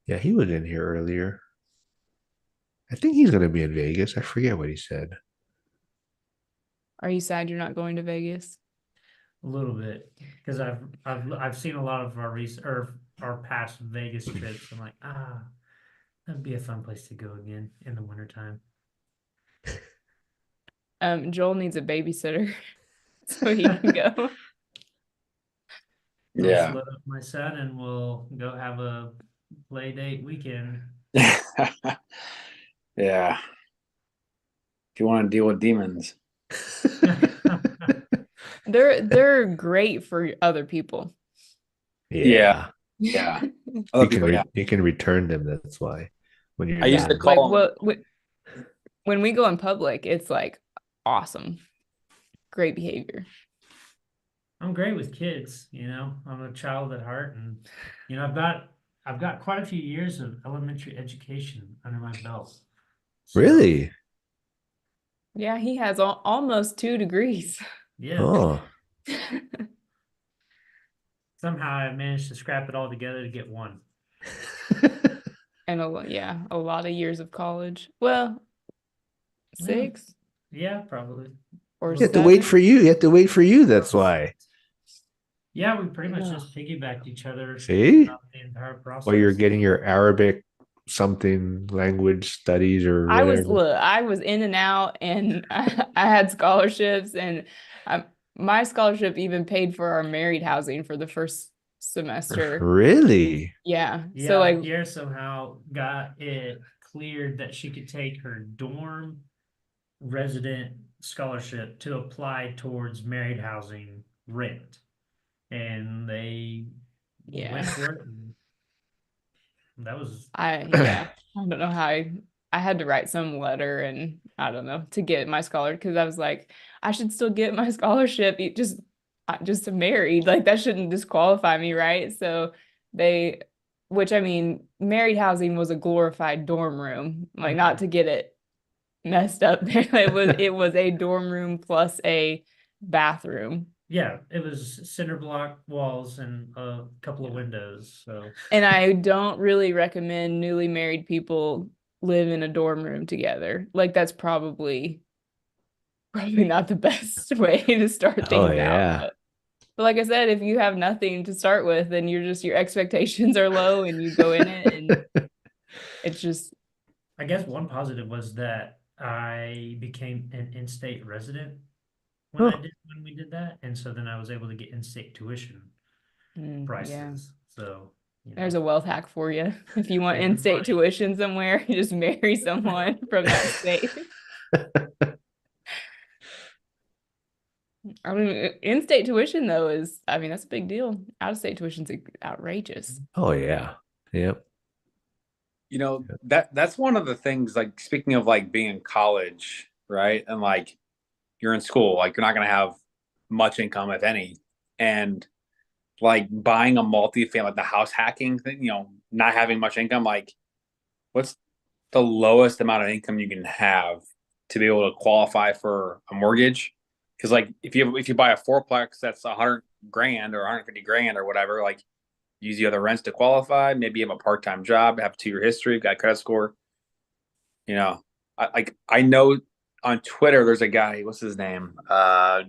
Speaker 1: Yeah, he was in here earlier. I think he's going to be in Vegas. I forget what he said.
Speaker 8: Are you sad you're not going to Vegas?
Speaker 16: A little bit, because I've seen a lot of our recent or our past Vegas trips. I'm like, that'd be a fun place to go again in the wintertime.
Speaker 8: Joel needs a babysitter so he can go.
Speaker 16: I'll
Speaker 15: Yeah.
Speaker 16: load up my son and we'll go have a play date weekend.
Speaker 15: Yeah. If you want to deal with demons.
Speaker 8: They're great for other people.
Speaker 1: Yeah.
Speaker 15: Yeah. Other people, yeah.
Speaker 1: You can return them. That's why. When you're
Speaker 15: I used to
Speaker 1: done.
Speaker 8: Like
Speaker 15: call
Speaker 8: when we go in public, it's like awesome. Great behavior.
Speaker 16: I'm great with kids, I'm a child at heart, and I've got quite a few years of elementary education under my belt. So,
Speaker 1: Really?
Speaker 8: Yeah, he has almost 2 degrees.
Speaker 16: yeah.
Speaker 1: Oh.
Speaker 16: Somehow I managed to scrap it all together to get one.
Speaker 8: And a lot of years of college. Well, 6
Speaker 16: Yeah, probably.
Speaker 8: or
Speaker 1: You have to wait
Speaker 8: 7.
Speaker 1: for you. You have to wait for you. That's why.
Speaker 16: Yeah, we pretty much just piggybacked each other
Speaker 1: See?
Speaker 16: throughout the entire process.
Speaker 1: While you're getting your Arabic something language studies or whatever.
Speaker 8: I was in and out, and I had scholarships, and my scholarship even paid for our married housing for the first semester.
Speaker 1: Really?
Speaker 8: Yeah.
Speaker 16: Yeah,
Speaker 8: So like
Speaker 16: Pierre somehow got it cleared that she could take her dorm resident scholarship to apply towards married housing rent. And they went for it. And that was
Speaker 8: I don't know how I had to write some letter, and I don't know, to get my scholarship, because I was like, I should still get my scholarship. Just married, like that shouldn't disqualify me, right? So which I mean, married housing was a glorified dorm room, like not to get it messed up there. It was a dorm room plus a bathroom.
Speaker 16: Yeah, it was cinder block walls and a couple of windows. So,
Speaker 8: and I don't really recommend newly married people live in a dorm room together. Like that's probably not the best way to start things out. But like I said, if you have nothing to start with, then your expectations are low and you go in it, and it's just.
Speaker 16: I guess one positive was that I became an in-state resident when we did that, and so then I was able to get in-state tuition prices.
Speaker 8: Yeah.
Speaker 16: So
Speaker 8: there's a wealth hack for you. If you want in-state tuition somewhere, you just marry someone from that state. I mean, in-state tuition though that's a big deal. Out-of-state tuition's outrageous.
Speaker 1: Oh yeah. Yep.
Speaker 15: That's one of the things, like speaking of like being in college, right? And like you're in school, like you're not gonna have much income, if any. And like buying a multi-family, like the house hacking thing, not having much income, like what's the lowest amount of income you can have to be able to qualify for a mortgage? Because like if you buy a fourplex that's $100,000 or $150,000 or whatever, like use the other rents to qualify. Maybe you have a part-time job, have a 2-year history, got a credit score. I know on Twitter there's a guy, what's his name?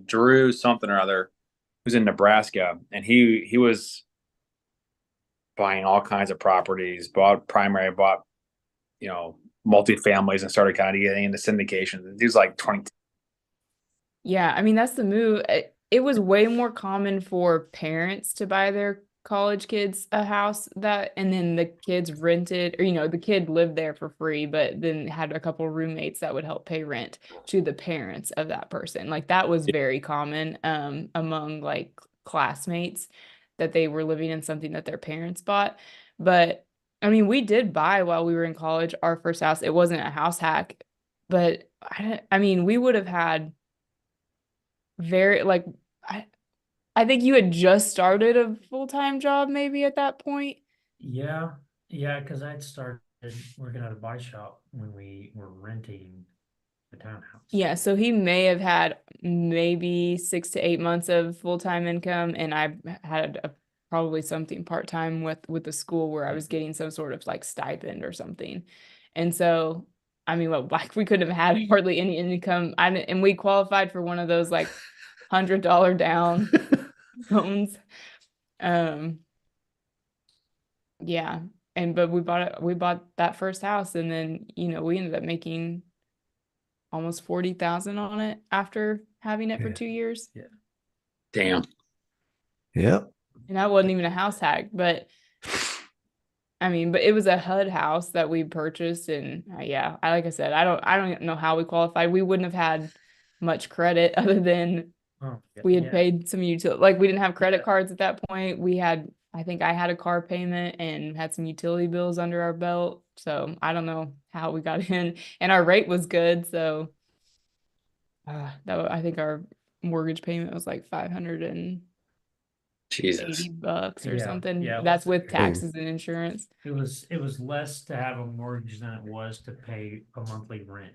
Speaker 15: Drew something or other, who's in Nebraska, and he was buying all kinds of properties, bought multi-families, and started kind of getting into syndications. He was like 20.
Speaker 8: Yeah, I mean that's the move. It was way more common for parents to buy their college kids a house, and then the kids rented, or the kid lived there for free, but then had a couple roommates that would help pay rent to the parents of that person. Like that was very common among like classmates, that they were living in something that their parents bought. But I mean, we did buy, while we were in college, our first house. It wasn't a house hack, but I mean, we would have had I think you had just started a full-time job maybe at that point.
Speaker 16: Yeah, yeah, because I'd started working at a bike shop when we were renting the townhouse.
Speaker 8: Yeah, so he may have had maybe 6 to 8 months of full-time income, and I had probably something part-time with the school where I was getting some sort of like stipend or something. And so, I mean, well, like we couldn't have had hardly any income. And we qualified for one of those like $100 down loans. Yeah. But we bought that first house, and then, we ended up making almost 40,000 on it after having it for 2 years.
Speaker 16: Yeah.
Speaker 15: Damn.
Speaker 1: Yep.
Speaker 8: And that wasn't even a house hack, but I mean, but it was a HUD house that we purchased, and like I said, I don't know how we qualified. We wouldn't have had much credit other than we had paid some utility. Like we didn't have credit cards at that point. I think I had a car payment and had some utility bills under our belt. So I don't know how we got in, and our rate was good. So I think our mortgage payment was like $580 or something.
Speaker 16: Yeah,
Speaker 8: That's with
Speaker 1: Dang.
Speaker 8: taxes and insurance.
Speaker 16: It was less to have a mortgage than it was to pay a monthly rent,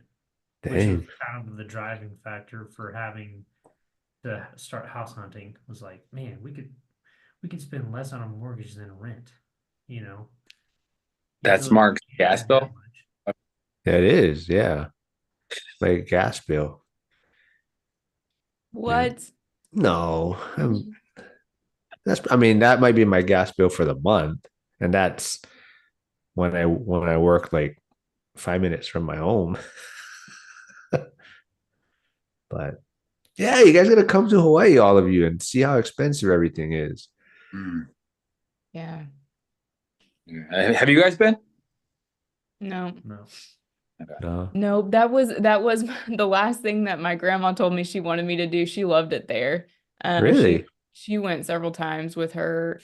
Speaker 16: which
Speaker 1: Dang.
Speaker 16: was kind of the driving factor for having to start house hunting. Was like, man, we could spend less on a mortgage than a rent, you know.
Speaker 15: That's
Speaker 16: Utility
Speaker 15: Mark's
Speaker 16: can't
Speaker 15: gas
Speaker 16: add that
Speaker 15: bill.
Speaker 16: much.
Speaker 1: That is, yeah. Like gas bill.
Speaker 8: What?
Speaker 1: No, I mean, that might be my gas bill for the month, and that's when I work like 5 minutes from my home. But yeah, you guys gotta come to Hawaii, all of you, and see how expensive everything is.
Speaker 8: Yeah.
Speaker 15: Have you guys been?
Speaker 8: No.
Speaker 1: No.
Speaker 8: No, that was the last thing that my grandma told me she wanted me to do. She loved it there.
Speaker 1: Really?
Speaker 8: She went several times with her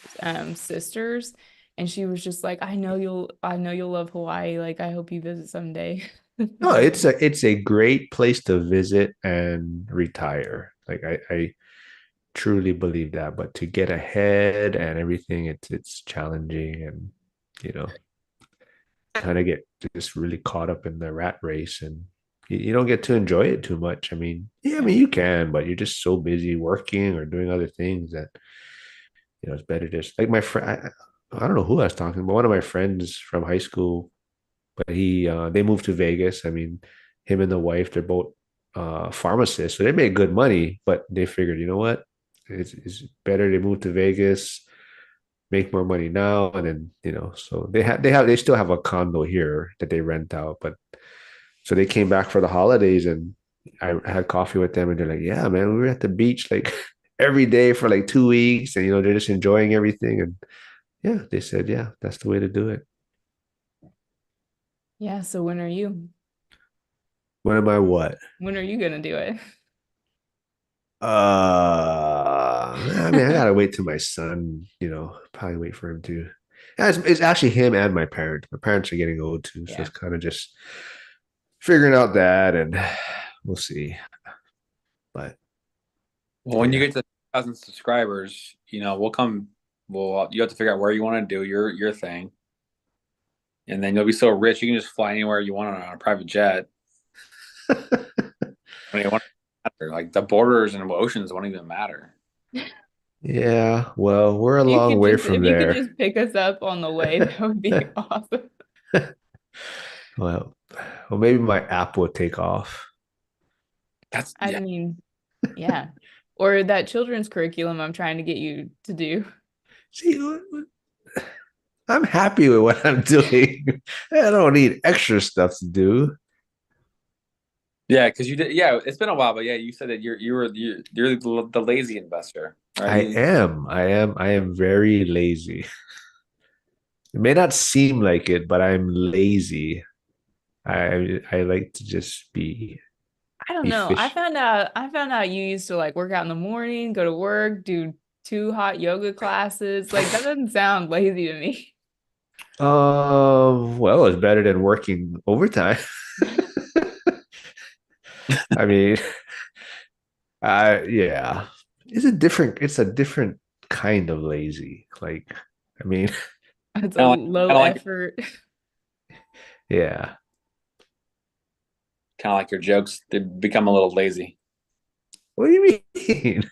Speaker 8: sisters, and she was just like, I know you'll love Hawaii. Like, I hope you visit someday.
Speaker 1: No, it's a great place to visit and retire. Like I truly believe that. But to get ahead and everything, it's challenging, and you know, kind of get just really caught up in the rat race, and you don't get to enjoy it too much. I mean, I mean you can, but you're just so busy working or doing other things that it's better just like my friend. I don't know who I was talking, but one of my friends from high school, but they moved to Vegas. I mean, him and the wife, they're both pharmacists, so they make good money, but they figured, you know what, it's better they move to Vegas, make more money now, and then so they still have a condo here that they rent out, but so they came back for the holidays, and I had coffee with them, and they're like, yeah, man, we were at the beach like every day for like 2 weeks, and they're just enjoying everything, and yeah, they said, yeah, that's the way to do it.
Speaker 8: Yeah, so when are you?
Speaker 1: When am I what?
Speaker 8: When are you gonna do it?
Speaker 1: I mean, I gotta wait till my son, probably wait for him to. Yeah, it's actually him and my parents. My parents are getting old too, so it's kind of just figuring out that, and we'll see. But
Speaker 15: when you get to 1,000 subscribers, we'll come. Well, you have to figure out where you want to do your thing, and then you'll be so rich you can just fly anywhere you want on a private jet. Like the borders and oceans won't even matter.
Speaker 1: Yeah, well, we're a long way from there.
Speaker 8: If you could just pick us up on the way, that would be awesome.
Speaker 1: Well, maybe my app will take off.
Speaker 8: I mean, yeah. Or that children's curriculum I'm trying to get you to do.
Speaker 1: See, I'm happy with what I'm doing. I don't need extra stuff to do.
Speaker 15: Yeah, because you did. Yeah, it's been a while, but yeah, you said that you're the lazy investor, right?
Speaker 1: I am very lazy. It may not seem like it, but I'm lazy. I like to just be.
Speaker 8: I don't know. I found out you used to like work out in the morning, go to work, do 2 hot yoga classes. Like that doesn't sound lazy to me.
Speaker 1: Well, it's better than working overtime. I mean, yeah. it's a different kind of lazy. Like, I mean,
Speaker 8: It's a
Speaker 15: Kind of like,
Speaker 8: low
Speaker 15: kind of like,
Speaker 8: effort.
Speaker 1: yeah.
Speaker 15: kind of like your jokes. They become a little lazy.
Speaker 1: What do you mean?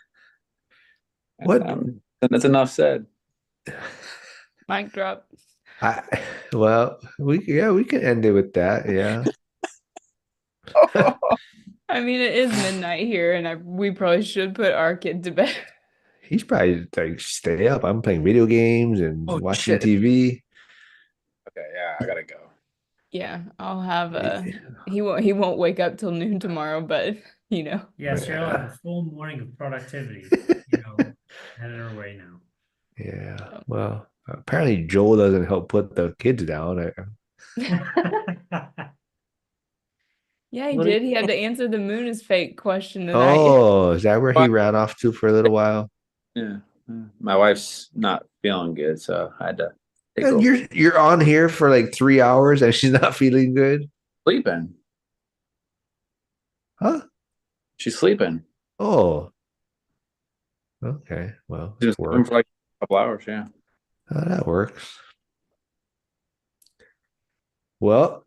Speaker 1: What?
Speaker 15: That's enough said.
Speaker 8: Mic drop.
Speaker 1: I well, we can end it with that. Yeah.
Speaker 8: I mean, it is midnight here, and we probably should put our kid to bed.
Speaker 1: He's probably like stay up. I'm playing video games and
Speaker 15: Oh
Speaker 1: watching
Speaker 15: shit.
Speaker 1: TV.
Speaker 15: Okay, yeah, I gotta go.
Speaker 8: Yeah, I'll have he won't wake up till noon tomorrow, but
Speaker 16: Yeah, Cheryl have a full morning of productivity, headed her way now.
Speaker 1: Yeah. Well, apparently Joel doesn't help put the kids down.
Speaker 8: Yeah, he
Speaker 1: What do
Speaker 8: did. He had to answer the moon is fake question tonight.
Speaker 1: Oh, is that where he ran off to for a little while?
Speaker 15: Yeah, my wife's not feeling good, so I had to take
Speaker 1: And
Speaker 15: over.
Speaker 1: you're on here for like 3 hours and she's not feeling good.
Speaker 15: Sleeping.
Speaker 1: Huh?
Speaker 15: She's sleeping.
Speaker 1: Oh. Okay. Well,
Speaker 15: She's
Speaker 1: that
Speaker 15: sleeping
Speaker 1: works.
Speaker 15: for like a couple hours. Yeah.
Speaker 1: Oh, that works. Well,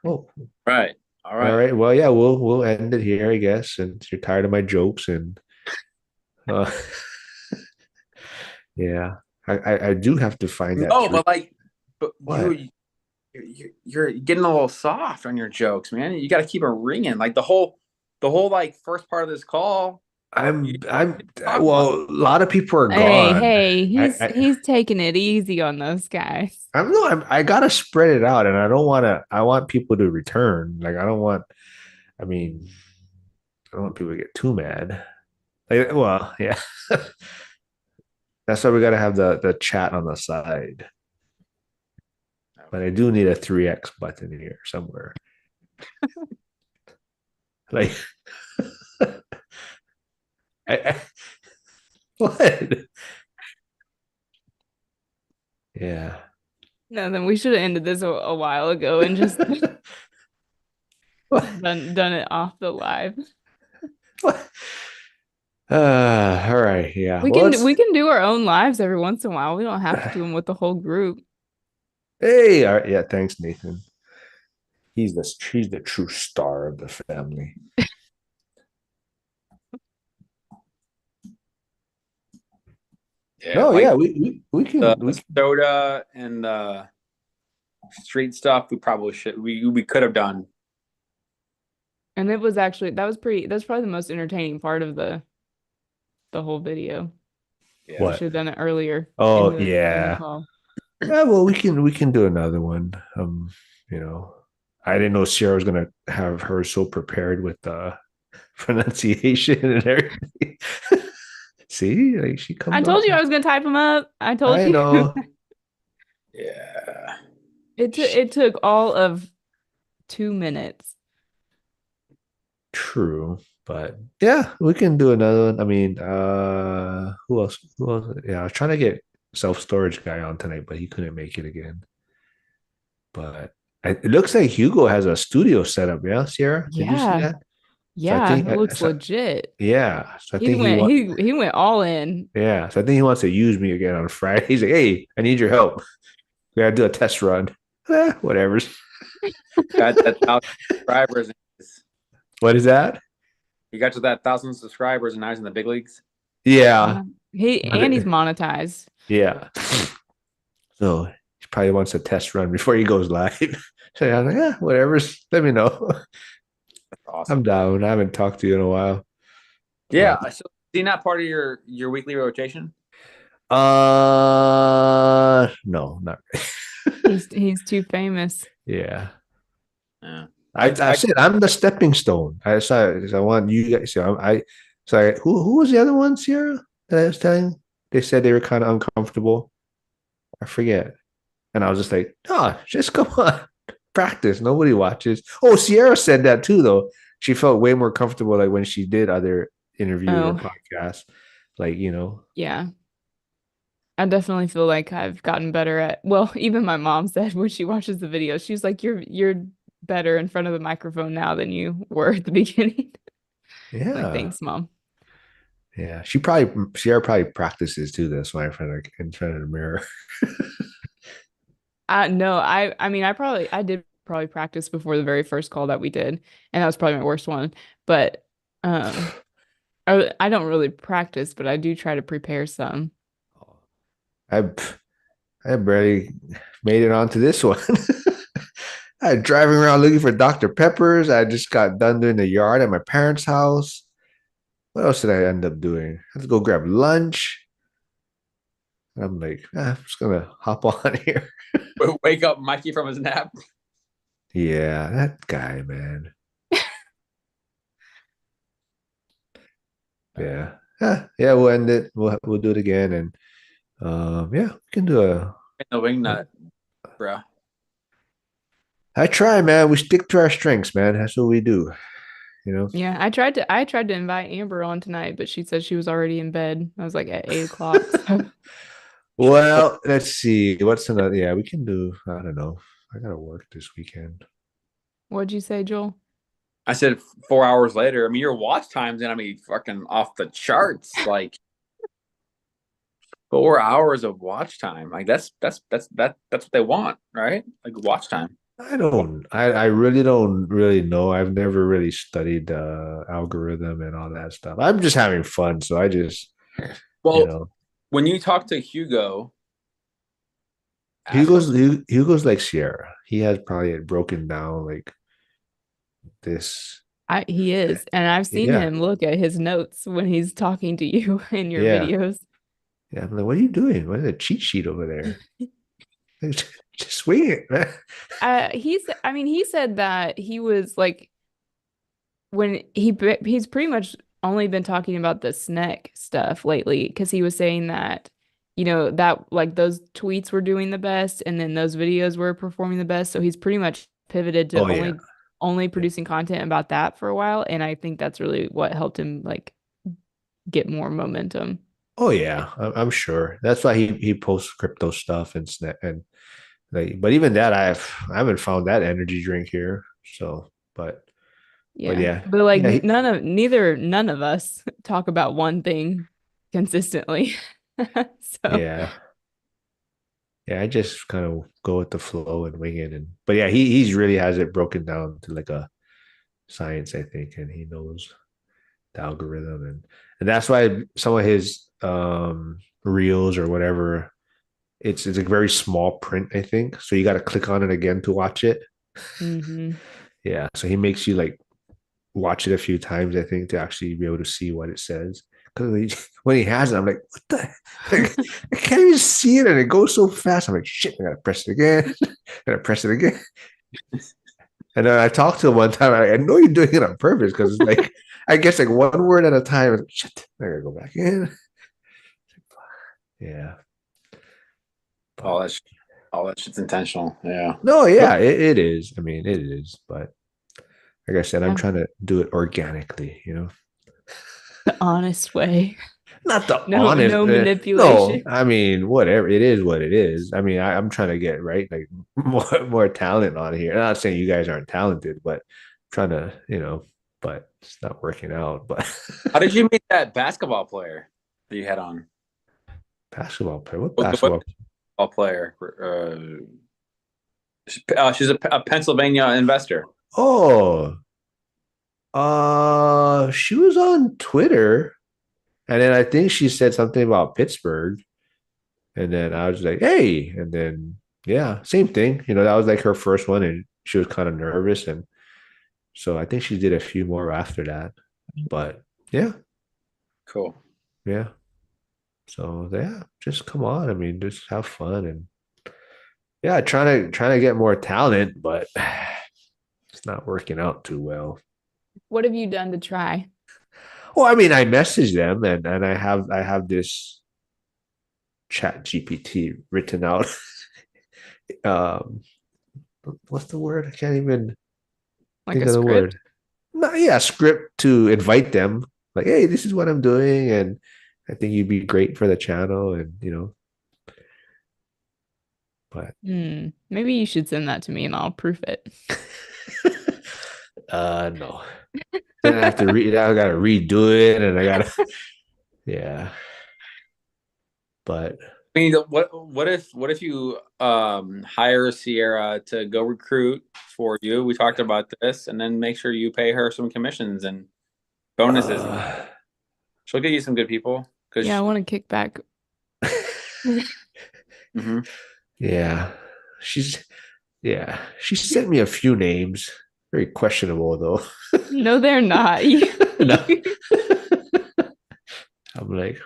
Speaker 1: oh,
Speaker 15: Right. All
Speaker 1: all
Speaker 15: right.
Speaker 1: right. Well, yeah, we'll end it here, I guess, since you're tired of my jokes and uh, yeah, I do have to find that
Speaker 15: No,
Speaker 1: three.
Speaker 15: but
Speaker 1: What?
Speaker 15: you're getting a little soft on your jokes, man. You got to keep it ringing. Like the whole like first part of this call.
Speaker 1: I'm
Speaker 15: Talk
Speaker 1: well,
Speaker 15: about
Speaker 1: a lot of people are
Speaker 8: Hey,
Speaker 1: gone.
Speaker 8: hey, he's
Speaker 1: I
Speaker 8: he's taking it easy on those guys.
Speaker 1: I'm no, I gotta spread it out, and I don't want to. I want people to return. Like I don't want. I mean, I don't want people to get too mad. Like, well, yeah, that's why we gotta have the chat on the side. But I do need a 3x button here somewhere. Like, I what? Yeah.
Speaker 8: No, then we should have ended this a while ago and just done it off the live.
Speaker 1: All right. Yeah.
Speaker 8: We
Speaker 1: Well,
Speaker 8: can do our own lives every once in a while. We don't have to do them with the whole group.
Speaker 1: Hey. All right. Yeah. Thanks, Nathan. He's the true star of the family.
Speaker 15: Yeah,
Speaker 1: No,
Speaker 15: like
Speaker 1: yeah, we can
Speaker 15: the soda and the street stuff. We probably should. We could have done.
Speaker 8: And it was actually that's probably the most entertaining part of the whole video.
Speaker 15: Yeah.
Speaker 8: We
Speaker 1: What?
Speaker 8: should have done it earlier
Speaker 1: Oh
Speaker 8: in the
Speaker 1: yeah.
Speaker 8: call.
Speaker 1: Yeah, well, we can do another one. I didn't know Sierra was gonna have her so prepared with pronunciation and everything. See, like she
Speaker 8: I
Speaker 1: comes
Speaker 8: told
Speaker 1: off.
Speaker 8: you I was gonna type them up. I told
Speaker 1: I
Speaker 8: you.
Speaker 1: know.
Speaker 15: Yeah.
Speaker 8: It took all of 2 minutes.
Speaker 1: True, but yeah, we can do another one. I mean, who else? Who else? Yeah, I was trying to get self-storage guy on tonight, but he couldn't make it again. But it looks like Hugo has a studio set up. Yeah, Sierra, did you see
Speaker 8: Yeah.
Speaker 1: that? So
Speaker 8: Yeah, it looks legit.
Speaker 1: Yeah, so I
Speaker 8: He
Speaker 1: think
Speaker 8: went he went all in.
Speaker 1: yeah, so I think he wants to use me again on Friday. He's like, "Hey, I need your help. We gotta do a test run." Whatever.
Speaker 15: Got that 1,000 subscribers.
Speaker 1: What is that?
Speaker 15: He got to that 1,000 subscribers, and now he's in the big leagues.
Speaker 1: Yeah,
Speaker 8: He's monetized.
Speaker 1: yeah. So he probably wants a test run before he goes live. So I'm like, yeah, whatever. Let me know.
Speaker 15: Awesome.
Speaker 1: I'm down. I haven't talked to you in a while.
Speaker 15: Yeah. So, is he not part of your weekly rotation?
Speaker 1: No, not really.
Speaker 8: He's too famous.
Speaker 1: Yeah.
Speaker 15: Yeah.
Speaker 1: I said I'm the stepping stone. I want you guys. Who was the other one, Sierra, that I was telling? They said they were kind of uncomfortable. I forget. And I was just like, oh, just come on. Practice. Nobody watches. Oh, Sierra said that too, though. She felt way more comfortable like when she did other interviews or podcasts. Like,
Speaker 8: Yeah. I definitely feel like I've gotten better at, well, even my mom said when she watches the video, she's like, you're better in front of the microphone now than you were at the beginning.
Speaker 1: Yeah.
Speaker 8: Like, thanks, Mom.
Speaker 1: Yeah, Sierra probably practices too. That's why in front of the mirror.
Speaker 8: No, I mean I did probably practice before the very first call that we did, and that was probably my worst one. But um I don't really practice, but I do try to prepare some.
Speaker 1: I I barely made it onto this one. I driving around looking for Dr. Peppers. I just got done doing the yard at my parents' house. What else did I end up doing? I had to go grab lunch. And I'm like, I'm just gonna hop on here.
Speaker 15: Wake up Mikey from his nap.
Speaker 1: Yeah, that guy, man. Yeah. Yeah, we'll end it. We'll do it again. And yeah, we can do a
Speaker 15: In the wing nut, bro.
Speaker 1: I try, man. We stick to our strengths, man. That's what we do. You know?
Speaker 8: Yeah, I tried to invite Amber on tonight, but she said she was already in bed. I was like at 8 o'clock. So
Speaker 1: Well, let's see. What's another? Yeah, we can do. I don't know. I gotta work this weekend.
Speaker 8: what'd you say, Joel?
Speaker 15: I said 4 hours later. I mean, your watch time's gonna be fucking off the charts. Like 4 hours of watch time. Like that's what they want, right? Like watch time.
Speaker 1: I really don't really know. I've never really studied algorithm and all that stuff. I'm just having fun, so I just,
Speaker 15: Well, when you talk to Hugo,
Speaker 1: Hugo's like Sierra. He has probably it broken down like this.
Speaker 8: He is, and I've seen
Speaker 1: Yeah.
Speaker 8: him look at his notes when he's talking to you in your
Speaker 1: Yeah.
Speaker 8: videos.
Speaker 1: Yeah, I'm like, what are you doing? What is a cheat sheet over there? Just swing it, man.
Speaker 8: He said that he was like when he's pretty much only been talking about the snack stuff lately because he was saying that that like those tweets were doing the best and then those videos were performing the best, so he's pretty much pivoted to
Speaker 1: Oh, yeah.
Speaker 8: only producing content about that for a while, and I think that's really what helped him like get more momentum.
Speaker 1: Oh yeah, I'm sure. That's why he posts crypto stuff and like. But even that, I haven't found that energy drink here. So, but
Speaker 8: Yeah.
Speaker 1: yeah,
Speaker 8: But like
Speaker 1: yeah,
Speaker 8: none of us talk about one thing consistently. So
Speaker 1: yeah, yeah. I just kind of go with the flow and wing it, but yeah, he's really has it broken down to like a science, I think, and he knows the algorithm and that's why some of his reels or whatever it's a very small print, I think, so you got to click on it again to watch it. Yeah, so he makes you like watch it a few times, I think, to actually be able to see what it says. Because when he has it, I'm like, what the heck? I can't even see it, and it goes so fast. I'm like, shit, I gotta press it again. I gotta press it again. And then I talked to him one time. I know you're doing it on purpose because, like, I guess like one word at a time. And shit, I gotta go back in. Yeah.
Speaker 15: all that shit's intentional. Yeah.
Speaker 1: No, yeah, it is. I mean, it is. But like I said, I'm
Speaker 8: Yeah.
Speaker 1: trying to do it organically,
Speaker 8: The honest way.
Speaker 1: Not the
Speaker 8: No
Speaker 1: honest. No,
Speaker 8: manipulation.
Speaker 1: I mean, whatever. It is what it is. I mean, I'm trying to get right, like more talent on here. I'm not saying you guys aren't talented, but I'm trying to, but it's not working out. But
Speaker 15: How did you meet that basketball player that you had on?
Speaker 1: basketball player? What basketball?
Speaker 15: What player? She's a Pennsylvania investor.
Speaker 1: Oh, she was on Twitter, and then I think she said something about Pittsburgh, and then I was like, hey, and then yeah, same thing. That was like her first one, and she was kind of nervous, and so I think she did a few more after that. But yeah,
Speaker 15: Cool.
Speaker 1: yeah. So yeah, just come on. I mean, just have fun and yeah, trying to get more talent, but it's not working out too well.
Speaker 8: What have you done to try?
Speaker 1: Well, I mean, I messaged them and I have this chat GPT written out. um what's the word? I can't even
Speaker 8: Like
Speaker 1: think
Speaker 8: a
Speaker 1: of the
Speaker 8: script?
Speaker 1: word. No, yeah, script to invite them. Like, hey, this is what I'm doing, and I think you'd be great for the channel, and but
Speaker 8: Maybe you should send that to me and I'll proof it.
Speaker 1: no. Then I have to read. I gotta redo it, and I gotta Yeah. But
Speaker 15: I mean, what if you hire Sierra to go recruit for you? We talked about this, and then make sure you pay her some commissions and bonuses. She'll get you some good people.
Speaker 8: Yeah, I want to kick back.
Speaker 15: Mm-hmm.
Speaker 1: yeah, she sent me a few names. Very questionable though.
Speaker 8: No, they're not.
Speaker 1: No. I'm like,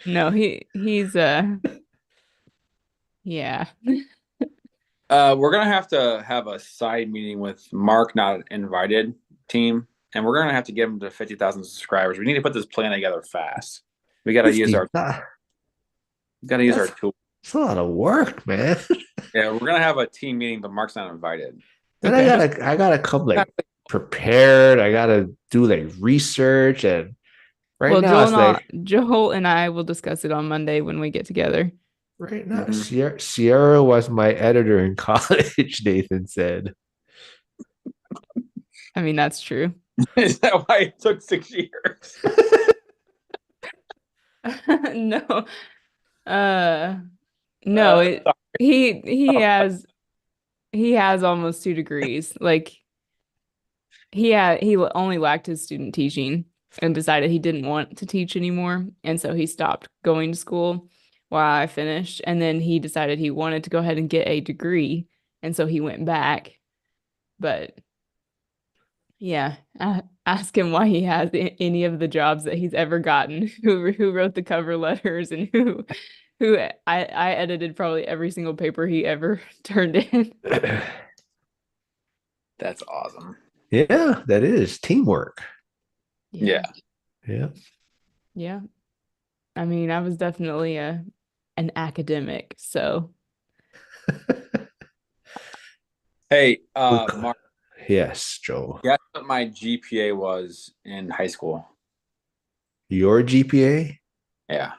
Speaker 8: No, he's yeah.
Speaker 15: We're gonna have to have a side meeting with Mark Not Invited team, and we're gonna have to get him to 50,000 subscribers. We need to put this plan together fast. We gotta use our tool.
Speaker 1: It's a lot of work, man.
Speaker 15: Yeah, we're gonna have a team meeting, but Mark's not invited.
Speaker 1: Then I gotta come like prepared. I gotta do like research, and right now it's like
Speaker 8: Joel and I will discuss it on Monday when we get together.
Speaker 1: right now, Sierra was my editor in college, Nathan said.
Speaker 8: I mean, that's true.
Speaker 15: Is that why it took 6 years?
Speaker 8: No. No, he has almost 2 degrees. Like he only lacked his student teaching and decided he didn't want to teach anymore. And so he stopped going to school while I finished. And then he decided he wanted to go ahead and get a degree. And so he went back. But yeah, ask him why he has any of the jobs that he's ever gotten, who wrote the cover letters and who I edited probably every single paper he ever turned in.
Speaker 15: That's awesome.
Speaker 1: Yeah, that is teamwork.
Speaker 15: Yeah.
Speaker 1: Yeah.
Speaker 8: Yeah. I mean, I was definitely an academic, so.
Speaker 15: Hey, Mark.
Speaker 1: Yes, Joe.
Speaker 15: Guess what my GPA was in high school?
Speaker 1: Your GPA?
Speaker 15: Yeah.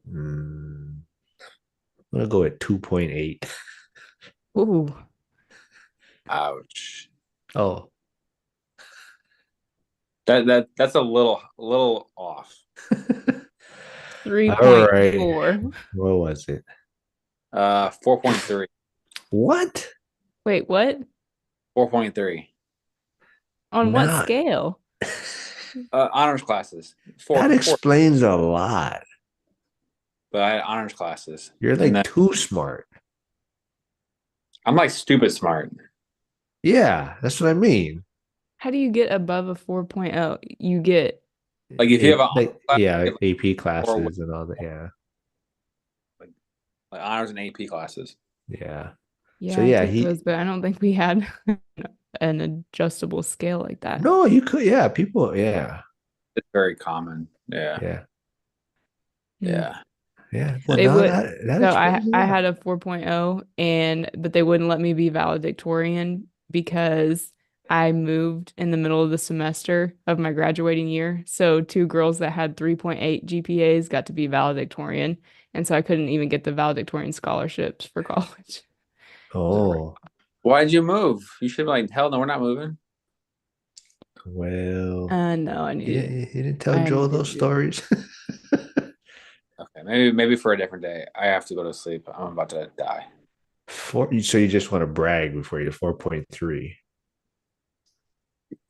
Speaker 1: I'm gonna go at 2.8.
Speaker 8: Ooh.
Speaker 15: Ouch.
Speaker 1: Oh.
Speaker 15: That's a little off.
Speaker 8: 3.4.
Speaker 1: Right. What was it?
Speaker 15: 4.3.
Speaker 1: What?
Speaker 8: Wait, what?
Speaker 15: 4.3.
Speaker 8: On what scale?
Speaker 15: Honors classes.
Speaker 1: That explains a lot.
Speaker 15: But I had honors classes.
Speaker 1: You're like too smart.
Speaker 15: I'm like stupid smart.
Speaker 1: Yeah, that's what I mean.
Speaker 8: How do you get above a 4.0? You get
Speaker 15: like if you have
Speaker 1: AP classes and all that. Yeah.
Speaker 15: Like honors and AP classes.
Speaker 1: Yeah.
Speaker 8: Yeah,
Speaker 1: so
Speaker 8: I
Speaker 1: yeah,
Speaker 8: took those, but I don't think we had an adjustable scale like that.
Speaker 1: No, you could. Yeah, people. Yeah.
Speaker 15: It's very common. Yeah.
Speaker 1: Yeah.
Speaker 15: Yeah.
Speaker 1: Yeah. Well,
Speaker 8: They
Speaker 1: no,
Speaker 8: would.
Speaker 1: that
Speaker 8: So I had a 4.0 but they wouldn't let me be valedictorian because I moved in the middle of the semester of my graduating year. So 2 girls that had 3.8 GPAs got to be valedictorian. And so I couldn't even get the valedictorian scholarships for college.
Speaker 1: Oh.
Speaker 15: Why'd you move? You should be like, hell no, we're not moving.
Speaker 1: Well.
Speaker 8: No, I needed.
Speaker 1: You didn't tell Joel those stories.
Speaker 15: Okay, maybe for a different day. I have to go to sleep. I'm about to die.
Speaker 1: So you just want to brag before you 4.3.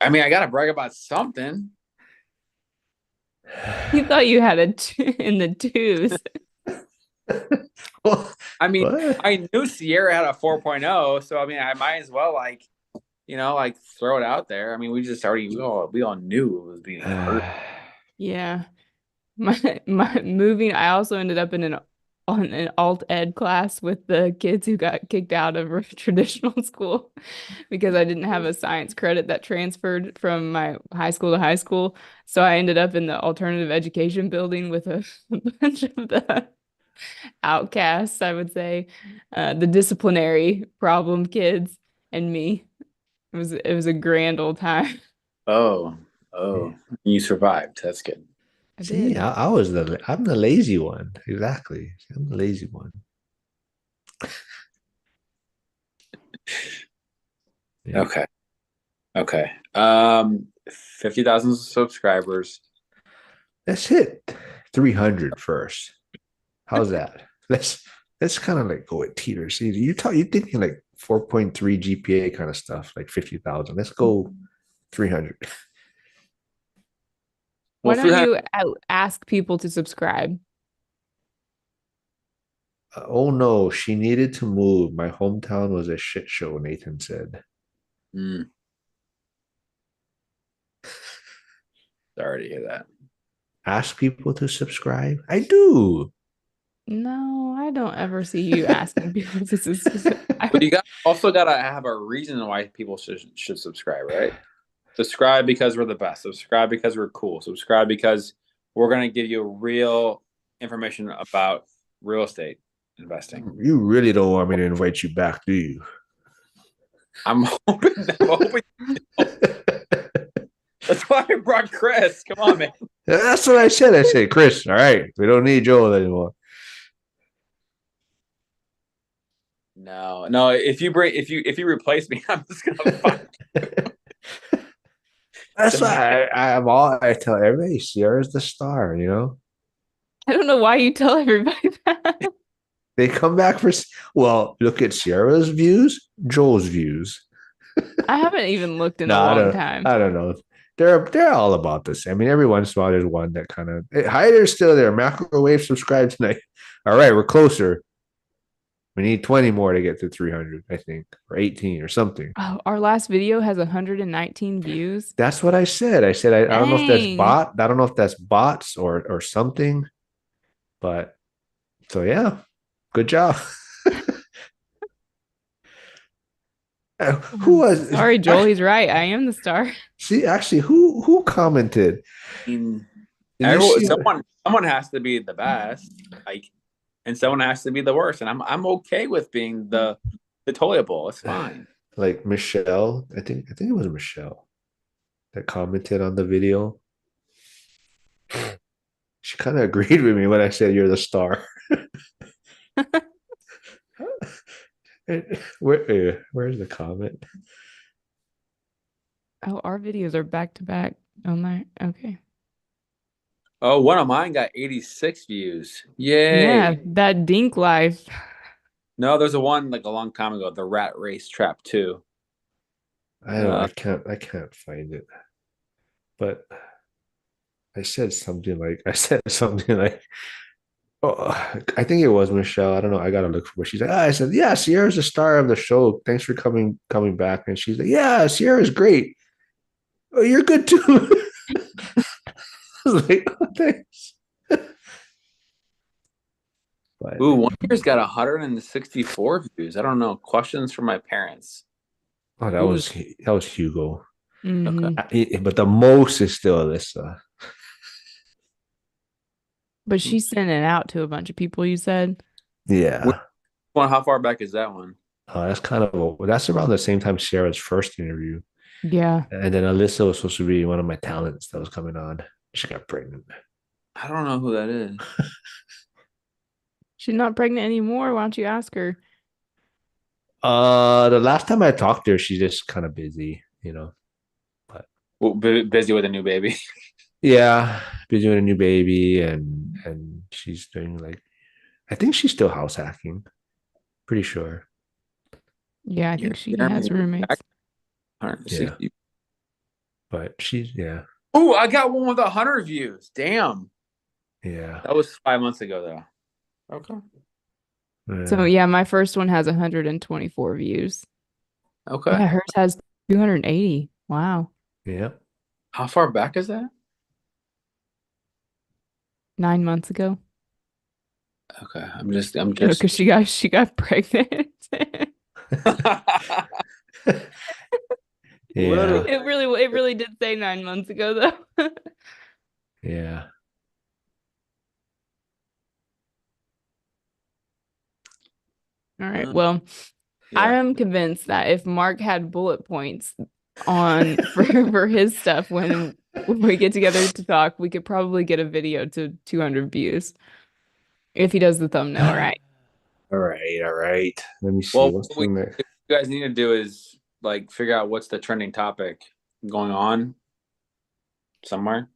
Speaker 15: I mean, I gotta brag about something.
Speaker 8: You thought you had in the 2s.
Speaker 15: I mean, I knew Sierra had a 4.0, so I mean, I might as well like throw it out there. I mean, we all knew it was being hurt.
Speaker 8: Yeah. My moving, I also ended up in an alt ed class with the kids who got kicked out of a traditional school because I didn't have a science credit that transferred from my high school to high school. So I ended up in the alternative education building with a bunch of the outcasts, I would say, the disciplinary problem kids and me. It was a grand old time.
Speaker 15: Oh, you survived. That's good.
Speaker 1: See, I'm the lazy one. Exactly. I'm the lazy one.
Speaker 15: Yeah. Okay. 50,000 subscribers.
Speaker 1: That's it. 300 first. How's that? Let's kind of like go with teeters. You thinking like 4.3 GPA kind of stuff, like 50,000. Let's go 300.
Speaker 8: Why
Speaker 15: Well,
Speaker 8: don't
Speaker 15: 300.
Speaker 8: you ask people to subscribe?
Speaker 1: Oh no, she needed to move. My hometown was a shit show, Nathan said.
Speaker 15: Mm. Sorry to hear that.
Speaker 1: Ask people to subscribe? I do.
Speaker 8: No, I don't ever see you asking people to subscribe.
Speaker 15: But you also gotta have a reason why people should subscribe, right? Subscribe because we're the best. Subscribe because we're cool. Subscribe because we're gonna give you real information about real estate investing.
Speaker 1: You really don't want me to invite you back, do you?
Speaker 15: I'm hoping. That's why I brought Chris. Come on, man.
Speaker 1: That's what I said. I said, Chris, all right, we don't need Joel anymore.
Speaker 15: No. If you replace me, I'm just gonna fight.
Speaker 1: That's why I tell everybody, Sierra's the star, you know?
Speaker 8: I don't know why you tell everybody that.
Speaker 1: They come back well, look at Sierra's views, Joel's views.
Speaker 8: I haven't even looked in
Speaker 1: No,
Speaker 8: a long time.
Speaker 1: I don't know. They're all about this. I mean, every once in a while there's one that kind of Hyder's still there. Microwave subscribe tonight. All right, we're closer. We need 20 more to get to 300, I think, or 18 or something.
Speaker 8: Oh, our last video has 119 views.
Speaker 1: That's what I said. I said I don't know if that's
Speaker 8: Dang.
Speaker 1: I don't know if that's bots or something, but so yeah, good job. Who was?
Speaker 8: Sorry, Joel. He's right. I am the star.
Speaker 1: See, actually, who commented?
Speaker 15: Someone has to be the best, like, and someone has to be the worst, and I'm okay with being the toiletable. It's fine.
Speaker 1: Like Michelle, I think it was Michelle that commented on the video. She kind of agreed with me when I said you're the star. Where's the comment?
Speaker 8: Oh, our videos are back to back on there. Okay.
Speaker 15: Oh, one of mine got 86 views. Yay.
Speaker 8: Yeah, that Dink Life.
Speaker 15: No, there's a one like a long time ago, the Rat Race Trap 2.
Speaker 1: I can't find it. But I said something like oh, I think it was Michelle. I don't know. I gotta look for what she's like. I said, yeah, Sierra's the star of the show. Thanks for coming back. And she's like, yeah, Sierra's great. Oh, you're good too. I was like, oh, thanks. But,
Speaker 15: ooh, one year's got 164 views. I don't know. Questions from my parents.
Speaker 1: Oh, that was Hugo.
Speaker 8: Mhm.
Speaker 15: Okay.
Speaker 1: But the most is still Alyssa.
Speaker 8: But she's sending it out to a bunch of people, you said?
Speaker 1: Yeah.
Speaker 15: How far back is that one?
Speaker 1: That's around the same time Sarah's first interview.
Speaker 8: Yeah.
Speaker 1: And then Alyssa was supposed to be one of my talents that was coming on. She got pregnant.
Speaker 15: I don't know who that is.
Speaker 8: She's not pregnant anymore. Why don't you ask her?
Speaker 1: The last time I talked to her, she's just kind of busy, you know. But
Speaker 15: busy with a new baby.
Speaker 1: Yeah, busy with a new baby, and she's doing I think she's still house hacking. Pretty sure.
Speaker 8: Yeah, I think she has roommates.
Speaker 1: Yeah. But she's
Speaker 15: Oh, I got one with 100 views. Damn.
Speaker 1: Yeah.
Speaker 15: That was 5 months ago, though. Okay.
Speaker 8: So yeah, my first one has 124 views.
Speaker 15: Okay.
Speaker 8: Yeah, hers has 280. Wow.
Speaker 1: Yeah.
Speaker 15: How far back is that?
Speaker 8: 9 months ago.
Speaker 15: Okay. I'm just
Speaker 8: because she got pregnant.
Speaker 1: Yeah.
Speaker 8: It really did say 9 months ago though.
Speaker 1: Yeah.
Speaker 8: All right. Well, I am convinced that if Mark had bullet points on for his stuff when we get together to talk, we could probably get a video to 200 views if he does the thumbnail right.
Speaker 1: All right. Let me see.
Speaker 15: Well,
Speaker 1: What's
Speaker 15: what you guys need to do is figure out what's the trending topic going on somewhere.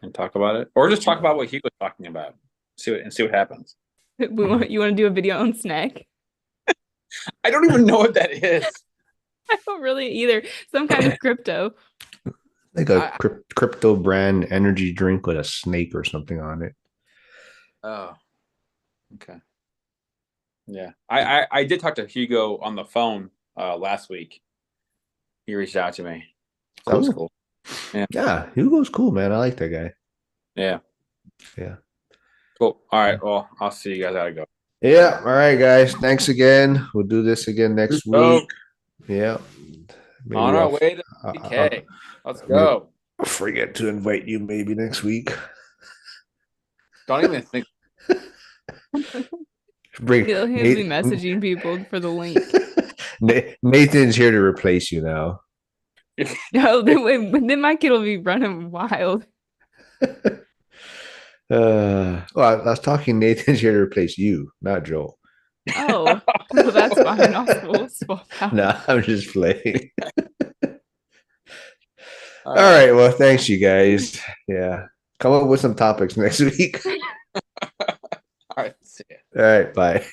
Speaker 15: and talk about it, or just talk about what he was talking about. See what happens.
Speaker 8: You want to do a video on snack?
Speaker 15: I don't even know what that is.
Speaker 8: I don't really either. Some kind of crypto.
Speaker 1: Like a crypto brand energy drink with a snake or something on it.
Speaker 15: Oh, okay. Yeah, I did talk to Hugo on the phone last week. He reached out to me. That was cool.
Speaker 1: Yeah, Hugo's cool, man. I like that guy.
Speaker 15: Yeah.
Speaker 1: Yeah.
Speaker 15: Cool. All right. Well, I'll see you guys. Gotta go.
Speaker 1: Yeah. All right, guys. Thanks again. We'll do this again next week. Yeah. Maybe
Speaker 15: On our way to PK. Let's go.
Speaker 1: I'll forget to invite you maybe next week.
Speaker 15: Don't even think.
Speaker 8: He'll be messaging people for the link.
Speaker 1: Nathan's here to replace you now.
Speaker 8: No, then my kid will be running wild.
Speaker 1: Well, I was talking Nathan's here to replace you, not Joel.
Speaker 8: Oh, well, that's fine. I'll swap out.
Speaker 1: No, I'm just playing. All right. Well, thanks, you guys. Yeah. Come up with some topics next week.
Speaker 15: All right. See ya.
Speaker 1: All right. Bye.